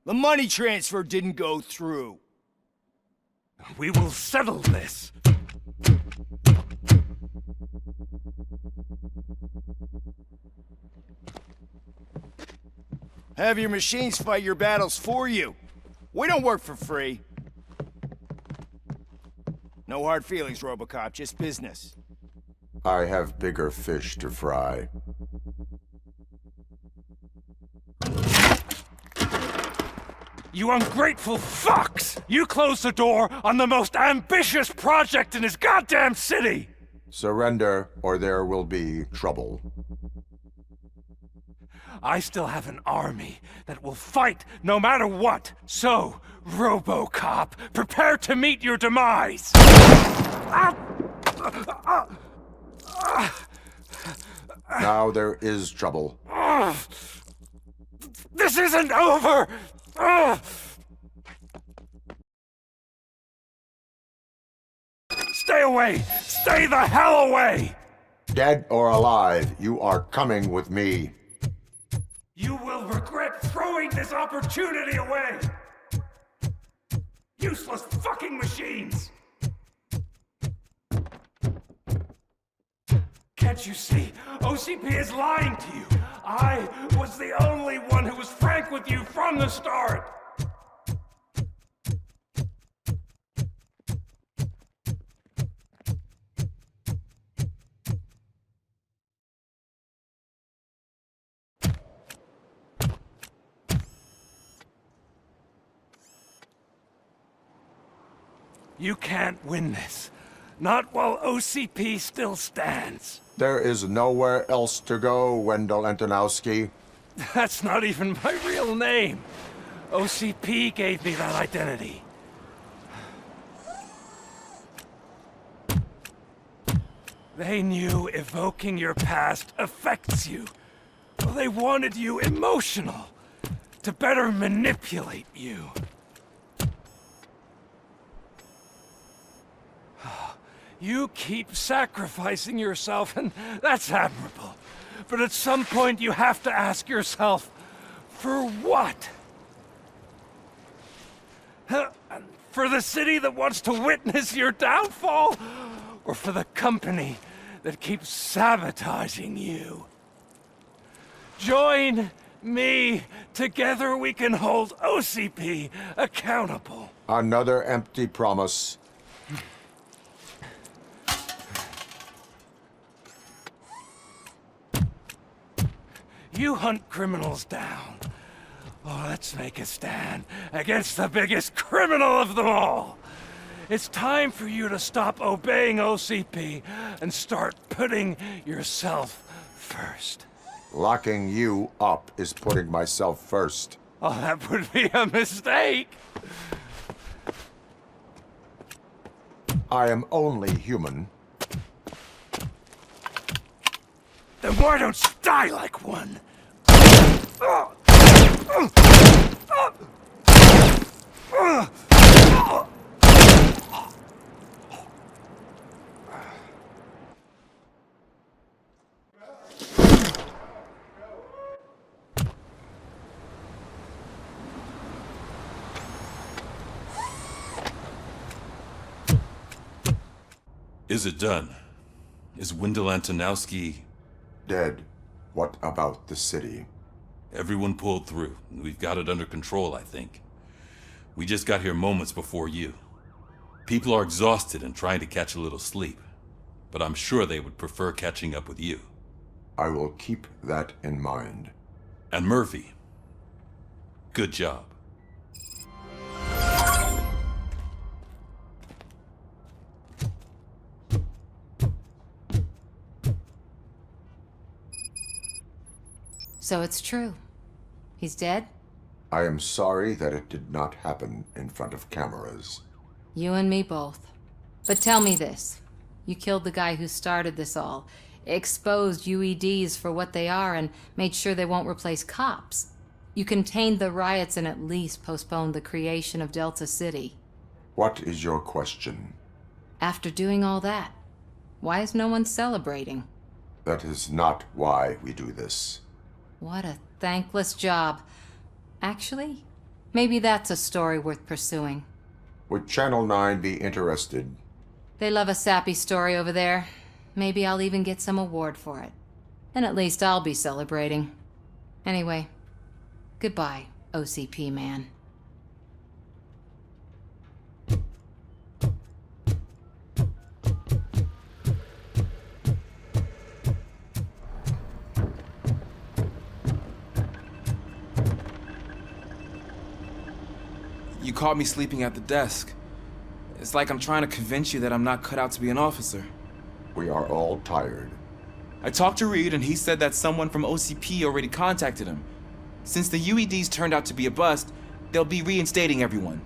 The money transfer didn't go through. We will settle this. Have your machines fight your battles for you. We don't work for free. No hard feelings, RoboCop, just business. I have bigger fish to fry. You ungrateful fucks! You closed the door on the most ambitious project in this goddamn city! Surrender, or there will be trouble. I still have an army that will fight no matter what. So, RoboCop, prepare to meet your demise! Now there is trouble. This isn't over! Stay away! Stay the hell away! Dead or alive, you are coming with me. You will regret throwing this opportunity away! Useless fucking machines! Can't you see? OCP is lying to you! I was the only one who was frank with you from the start! You can't win this. Not while OCP still stands. There is nowhere else to go, Wendell Antonowski. That's not even my real name. OCP gave me that identity. They knew evoking your past affects you. Well, they wanted you emotional, to better manipulate you. You keep sacrificing yourself, and that's admirable. But at some point you have to ask yourself, for what? For the city that wants to witness your downfall? Or for the company that keeps sabotaging you? Join me. Together we can hold OCP accountable. Another empty promise. You hunt criminals down. Oh, let's make a stand against the biggest criminal of them all. It's time for you to stop obeying OCP and start putting yourself first. Locking you up is putting myself first. Oh, that would be a mistake. I am only human. Then why don't you die like one? Is it done? Is Wendell Antonowski dead? What about the city? Everyone pulled through. We've got it under control, I think. We just got here moments before you. People are exhausted and trying to catch a little sleep. But I'm sure they would prefer catching up with you. I will keep that in mind. And Murphy, good job. So it's true. He's dead? I am sorry that it did not happen in front of cameras. You and me both. But tell me this. You killed the guy who started this all, exposed UEDs for what they are, and made sure they won't replace cops. You contained the riots and at least postponed the creation of Delta City. What is your question? After doing all that, why is no one celebrating? That is not why we do this. What a thankless job. Actually, maybe that's a story worth pursuing. Would Channel 9 be interested? They love a sappy story over there. Maybe I'll even get some award for it. And at least I'll be celebrating. Anyway, goodbye, OCP man. You caught me sleeping at the desk. It's like I'm trying to convince you that I'm not cut out to be an officer. We are all tired. I talked to Reed and he said that someone from OCP already contacted him. Since the UEDs turned out to be a bust, they'll be reinstating everyone.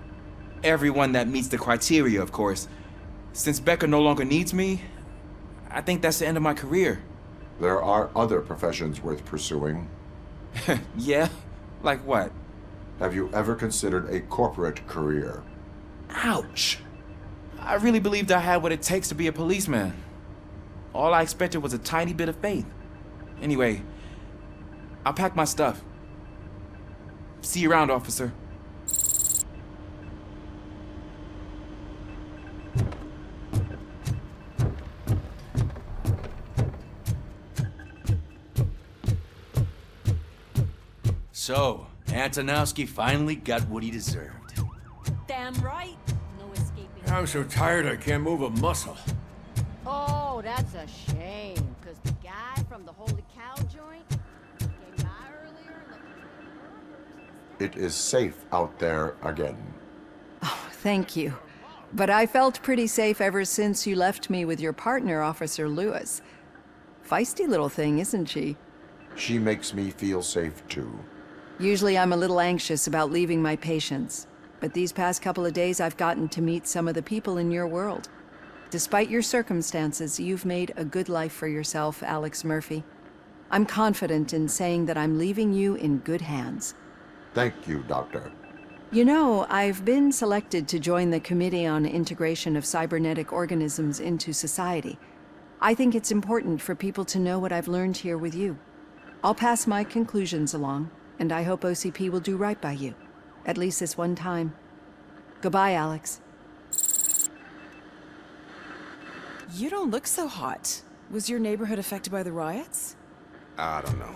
Everyone that meets the criteria, of course. Since Becca no longer needs me, I think that's the end of my career. There are other professions worth pursuing. Yeah? Like what? Have you ever considered a corporate career? Ouch! I really believed I had what it takes to be a policeman. All I expected was a tiny bit of faith. Anyway, I'll pack my stuff. See you around, officer. So, Antonowski finally got what he deserved. Damn right. No escaping. I'm so tired I can't move a muscle. Oh, that's a shame, because the guy from the Holy Cow joint came by earlier and It is safe out there again. Thank you. But I felt pretty safe ever since you left me with your partner, Officer Lewis. Feisty little thing, isn't she? She makes me feel safe too. Usually I'm a little anxious about leaving my patients, but these past couple of days I've gotten to meet some of the people in your world. Despite your circumstances, you've made a good life for yourself, Alex Murphy. I'm confident in saying that I'm leaving you in good hands. Thank you, Doctor. You know, I've been selected to join the Committee on Integration of Cybernetic Organisms into Society. I think it's important for people to know what I've learned here with you. I'll pass my conclusions along, and I hope OCP will do right by you. At least this one time. Goodbye, Alex. You don't look so hot. Was your neighborhood affected by the riots? I don't know.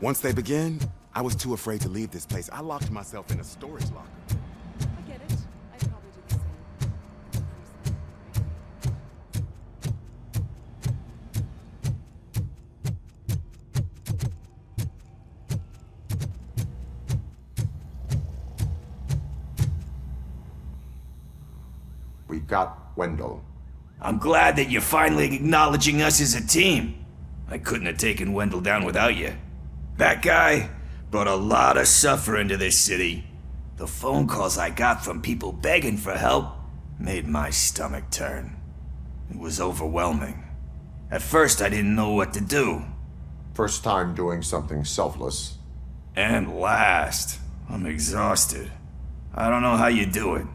Once they begin, I was too afraid to leave this place. I locked myself in a storage locker. I get it. I'd probably do the We got Wendell. I'm glad that you're finally acknowledging us as a team. I couldn't have taken Wendell down without you. That guy brought a lot of suffering to this city. The phone calls I got from people begging for help made my stomach turn. It was overwhelming. At first I didn't know what to do. First time doing something selfless. And last, I'm exhausted. I don't know how you do it.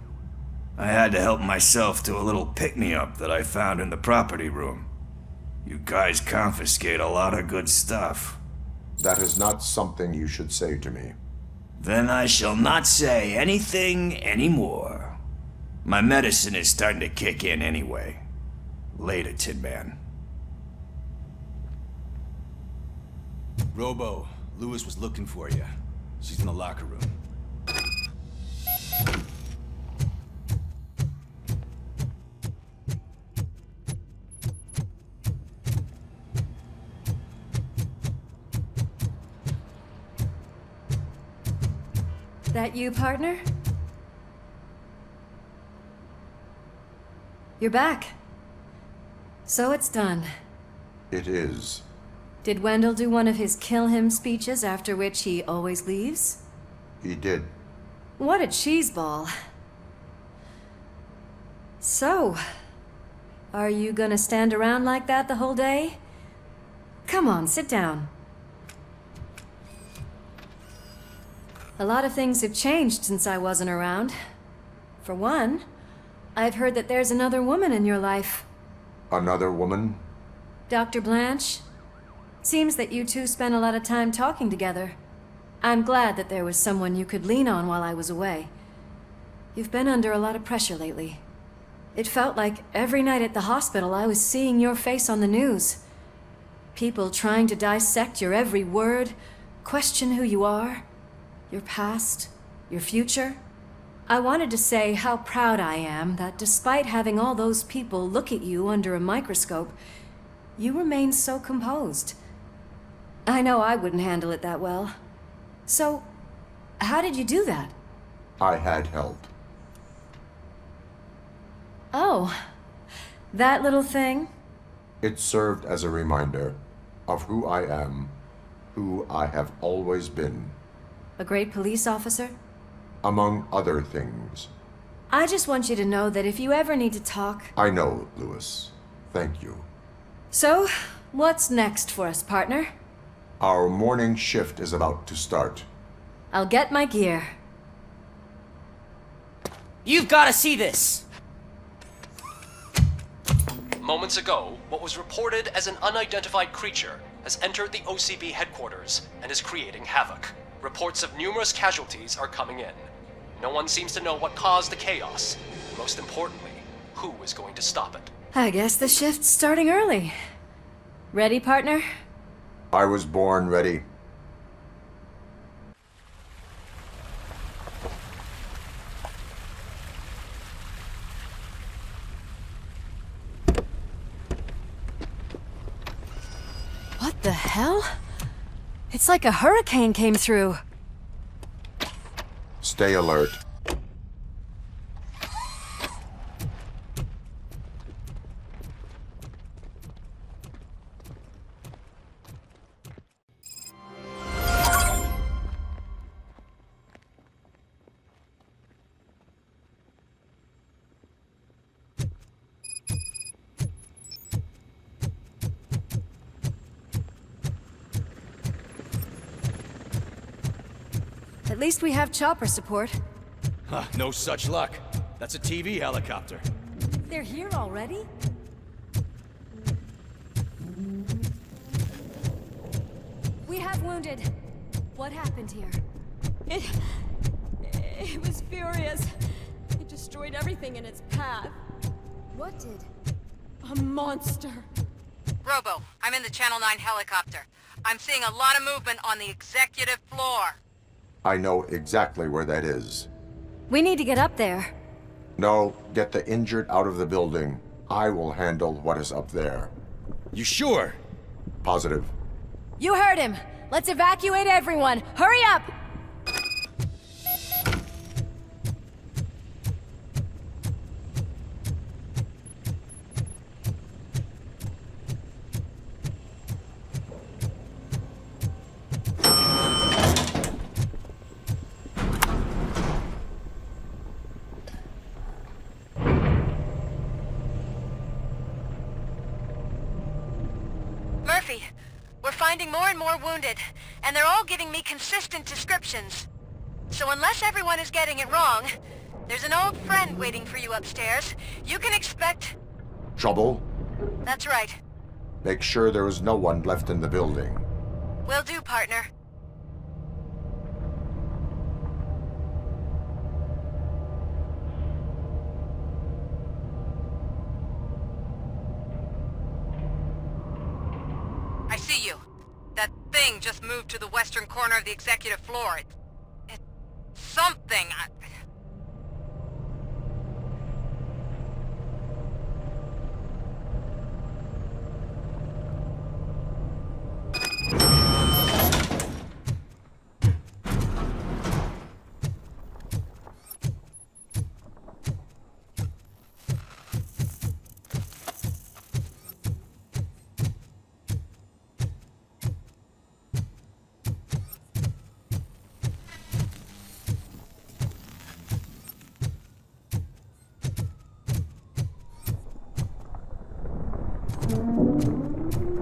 I had to help myself to a little pick-me-up that I found in the property room. You guys confiscate a lot of good stuff. That is not something you should say to me. Then I shall not say anything anymore. My medicine is starting to kick in anyway. Later, Tin Man. Robo, Lewis was looking for you. She's in the locker room. That you, partner? You're back. So it's done. It is. Did Wendell do one of his kill him speeches after which he always leaves? He did. What a cheeseball. So, are you gonna stand around like that the whole day? Come on, sit down. A lot of things have changed since I wasn't around. For one, I've heard that there's another woman in your life. Another woman? Dr. Blanche? Seems that you two spent a lot of time talking together. I'm glad that there was someone you could lean on while I was away. You've been under a lot of pressure lately. It felt like every night at the hospital I was seeing your face on the news. People trying to dissect your every word, question who you are, your past, your future. I wanted to say how proud I am that despite having all those people look at you under a microscope, you remain so composed. I know I wouldn't handle it that well. So, how did you do that? I had help. Oh, that little thing? It served as a reminder of who I am, who I have always been. A great police officer? Among other things. I just want you to know that if you ever need to talk... I know, Lewis. Thank you. So, what's next for us, partner? Our morning shift is about to start. I'll get my gear. You've got to see this! Moments ago, what was reported as an unidentified creature has entered the OCB headquarters and is creating havoc. Reports of numerous casualties are coming in. No one seems to know what caused the chaos. Most importantly, who is going to stop it? I guess the shift's starting early. Ready, partner? I was born ready. What the hell? It's like a hurricane came through. Stay alert. At least we have chopper support. Huh, no such luck. That's a TV helicopter. They're here already? We have wounded. What happened here? It was furious. It destroyed everything in its path. What did? A monster. Robo, I'm in the Channel 9 helicopter. I'm seeing a lot of movement on the executive floor. I know exactly where that is. We need to get up there. No, get the injured out of the building. I will handle what is up there. You sure? Positive. You heard him. Let's evacuate everyone. Hurry up! Murphy, we're finding more and more wounded, and they're all giving me consistent descriptions. So unless everyone is getting it wrong, there's an old friend waiting for you upstairs. You can expect... Trouble? That's right. Make sure there is no one left in the building. Will do, partner. I see you. That thing just moved to the western corner of the executive floor. It's something.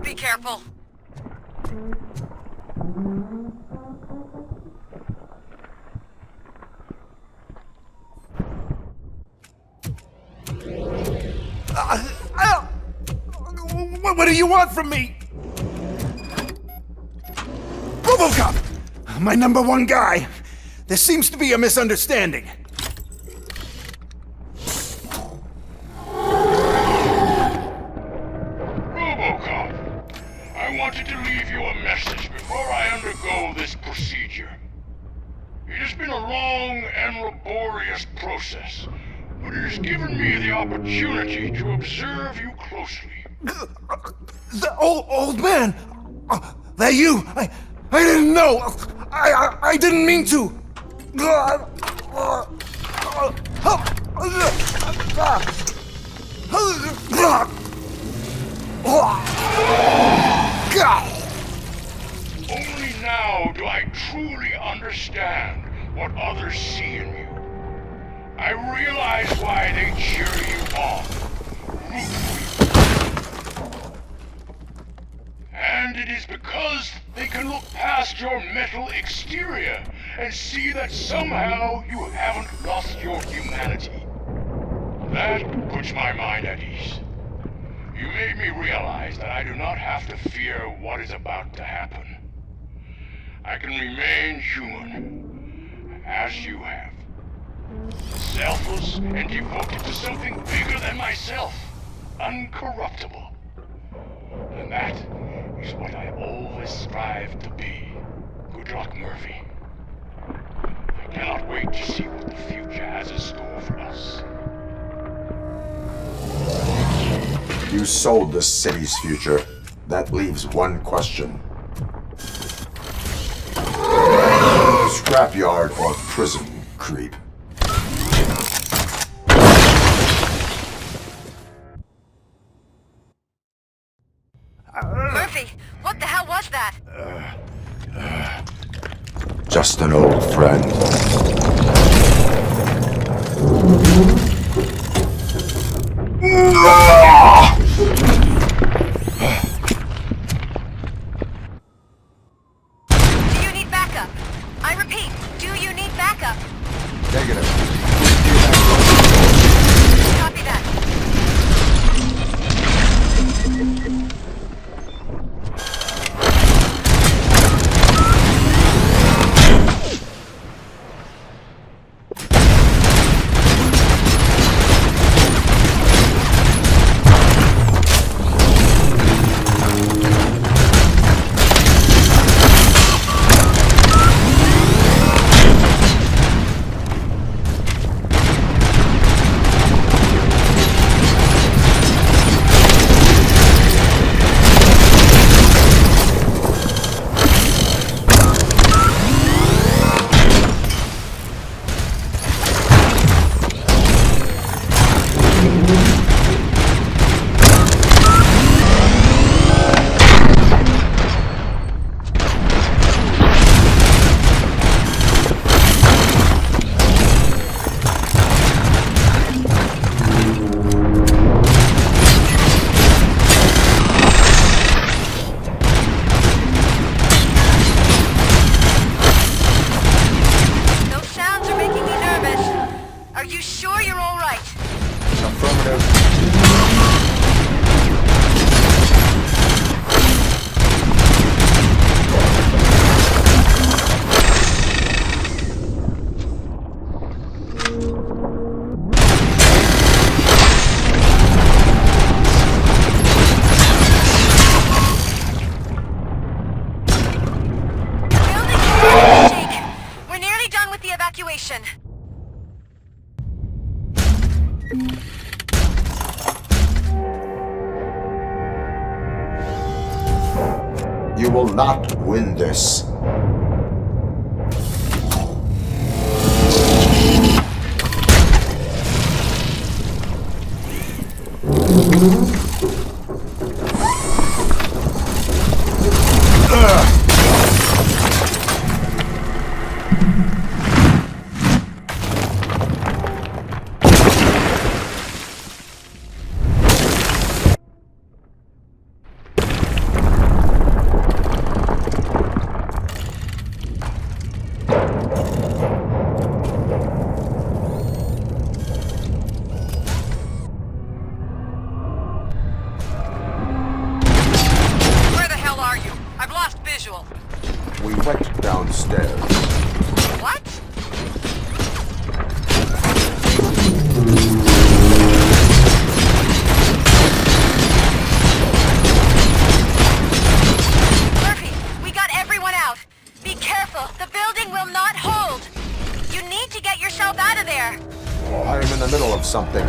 Be careful. What do you want from me? RoboCop! My #1 guy. There seems to be a misunderstanding. RoboCop, I wanted to leave you a message before I undergo this procedure. It has been a long and laborious process, but it has given me the opportunity to observe you closely. The old man! That you? I didn't know! I didn't mean to! Only now do I truly understand what others see in you. I realize why they cheer you on, root for you. And it is because they can look past your metal exterior and see that somehow you haven't lost your humanity. That puts my mind at ease. You made me realize that I do not have to fear what is about to happen. I can remain human, as you have. Selfless and devoted to something bigger than myself. Uncorruptible. And that is what I always strive to be. Good luck, Murphy. I cannot wait to see what the future has in store for us. You sold the city's future. That leaves one question. Scrapyard or prison, creep? Murphy, what the hell was that? Just an old friend. Do you need backup? I repeat, do you need backup? Negative. Copy that. Evacuation. You will not win this. of there! I am in the middle of something.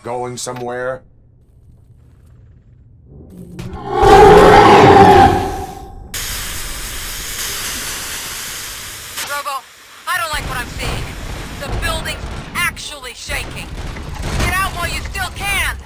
Going somewhere? Robo, I don't like what I'm seeing. The building's actually shaking. Get out while you still can!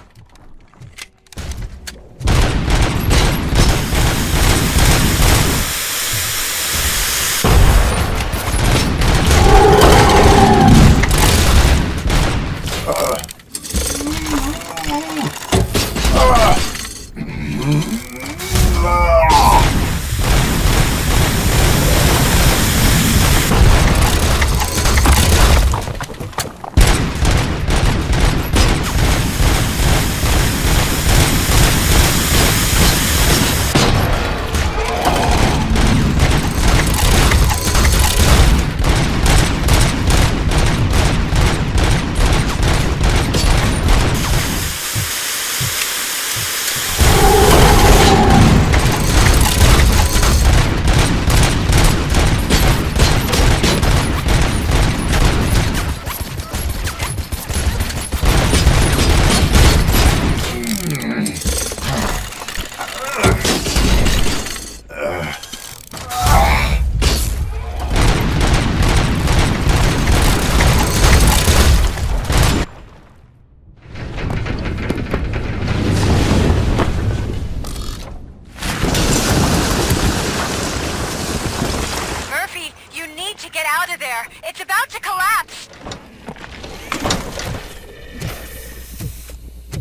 It's about to collapse!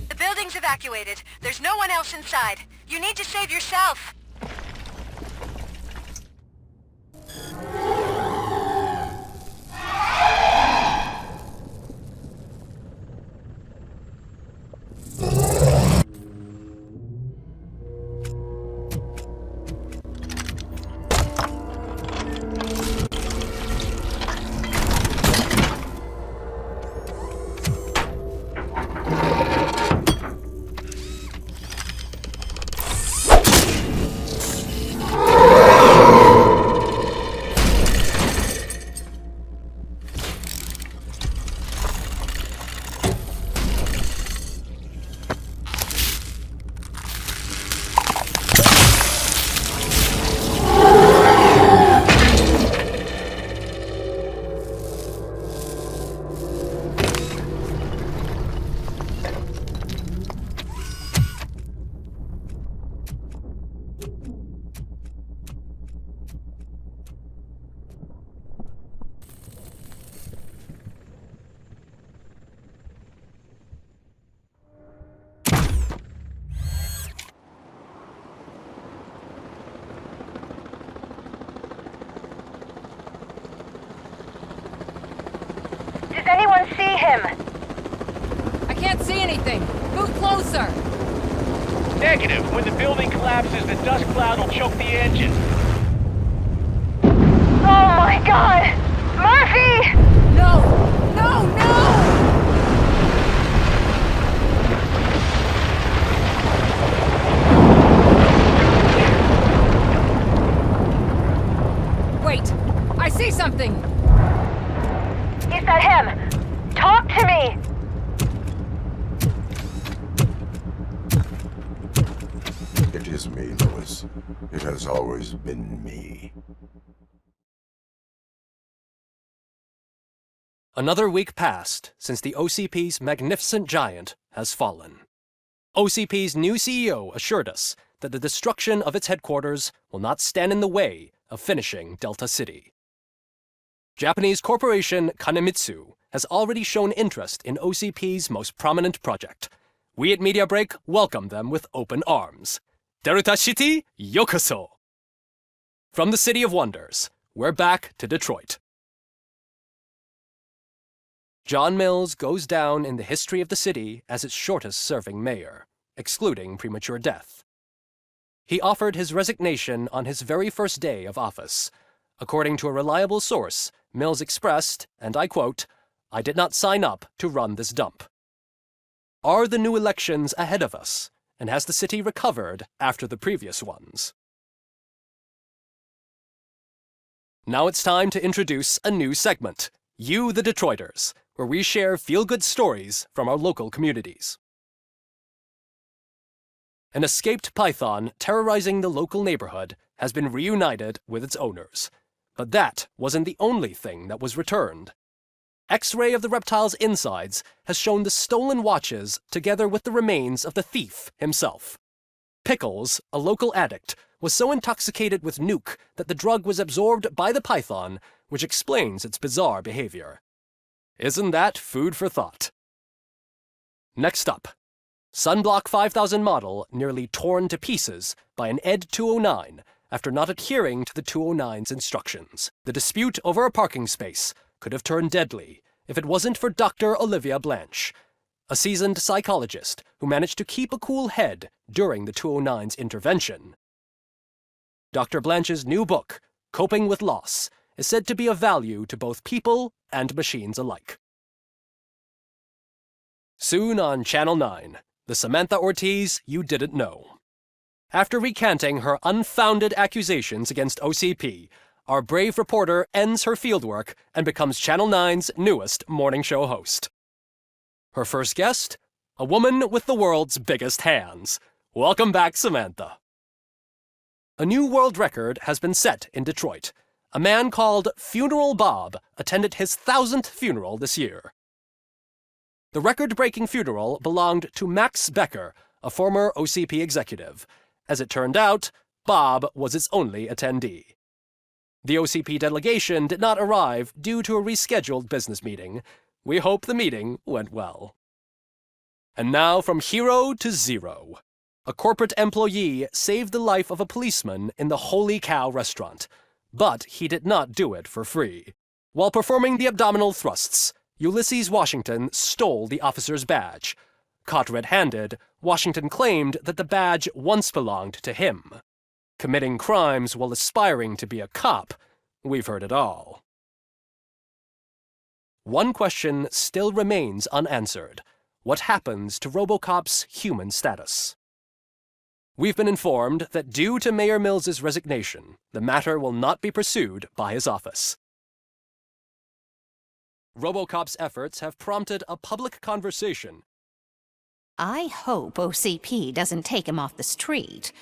The building's evacuated. There's no one else inside. You need to save yourself. anyone see him? I can't see anything. Move closer. Negative. When the building collapses, the dust cloud will choke the engine. Oh my god! Murphy! No! No, no! Wait! I see something! Is that him? Talk to me! It is me, Lewis. It has always been me. Another week passed since the OCP's magnificent giant has fallen. OCP's new CEO assured us that the destruction of its headquarters will not stand in the way of finishing Delta City. Japanese corporation Kanemitsu has already shown interest in OCP's most prominent project. We at Media Break welcome them with open arms. Delta City, yokoso! From the City of Wonders, we're back to Detroit. John Mills goes down in the history of the city as its shortest-serving mayor, excluding premature death. He offered his resignation on his very first day of office. According to a reliable source, Mills expressed, and I quote, "I did not sign up to run this dump." Are the new elections ahead of us, and has the city recovered after the previous ones? Now it's time to introduce a new segment, You the Detroiters, where we share feel-good stories from our local communities. An escaped python terrorizing the local neighborhood has been reunited with its owners. But that wasn't the only thing that was returned. X-ray of the reptile's insides has shown the stolen watches together with the remains of the thief himself. Pickles, a local addict, was so intoxicated with nuke that the drug was absorbed by the python, which explains its bizarre behavior. Isn't that food for thought? Next up, Sunblock 5000 model nearly torn to pieces by an ED 209 after not adhering to the 209's instructions. The dispute over a parking space could have turned deadly if it wasn't for Dr. Olivia Blanche, a seasoned psychologist who managed to keep a cool head during the 209's intervention. Dr. Blanche's new book, Coping with Loss, is said to be of value to both people and machines alike. Soon on Channel 9, the Samantha Ortiz you didn't know. After recanting her unfounded accusations against OCP, our brave reporter ends her fieldwork and becomes Channel 9's newest morning show host. Her first guest? A woman with the world's biggest hands. Welcome back, Samantha. A new world record has been set in Detroit. A man called Funeral Bob attended his 1000th funeral this year. The record-breaking funeral belonged to Max Becker, a former OCP executive. As it turned out, Bob was its only attendee. The OCP delegation did not arrive due to a rescheduled business meeting. We hope the meeting went well. And now from hero to zero. A corporate employee saved the life of a policeman in the Holy Cow restaurant, but he did not do it for free. While performing the abdominal thrusts, Ulysses Washington stole the officer's badge. Caught red-handed, Washington claimed that the badge once belonged to him. Committing crimes while aspiring to be a cop, we've heard it all. One question still remains unanswered. What happens to RoboCop's human status? We've been informed that due to Mayor Mills's resignation, the matter will not be pursued by his office. RoboCop's efforts have prompted a public conversation. I hope OCP doesn't take him off the street.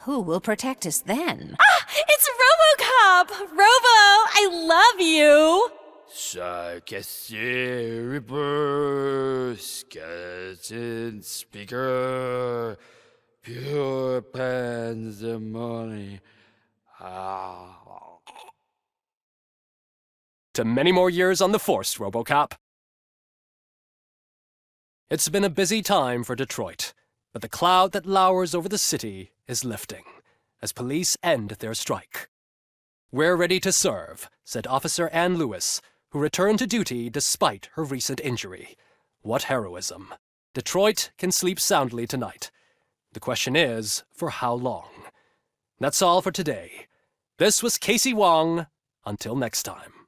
Who will protect us then? Ah! It's RoboCop! Robo, I love you! Sarcastic Reaper, skeleton speaker, pure pandemonium. To many more years on the force, RoboCop. It's been a busy time for Detroit, but the cloud that lowers over the city is lifting as police end their strike. We're ready to serve, said Officer Ann Lewis, who returned to duty despite her recent injury. What heroism. Detroit can sleep soundly tonight. The question is, for how long? That's all for today. This was Casey Wong. Until next time.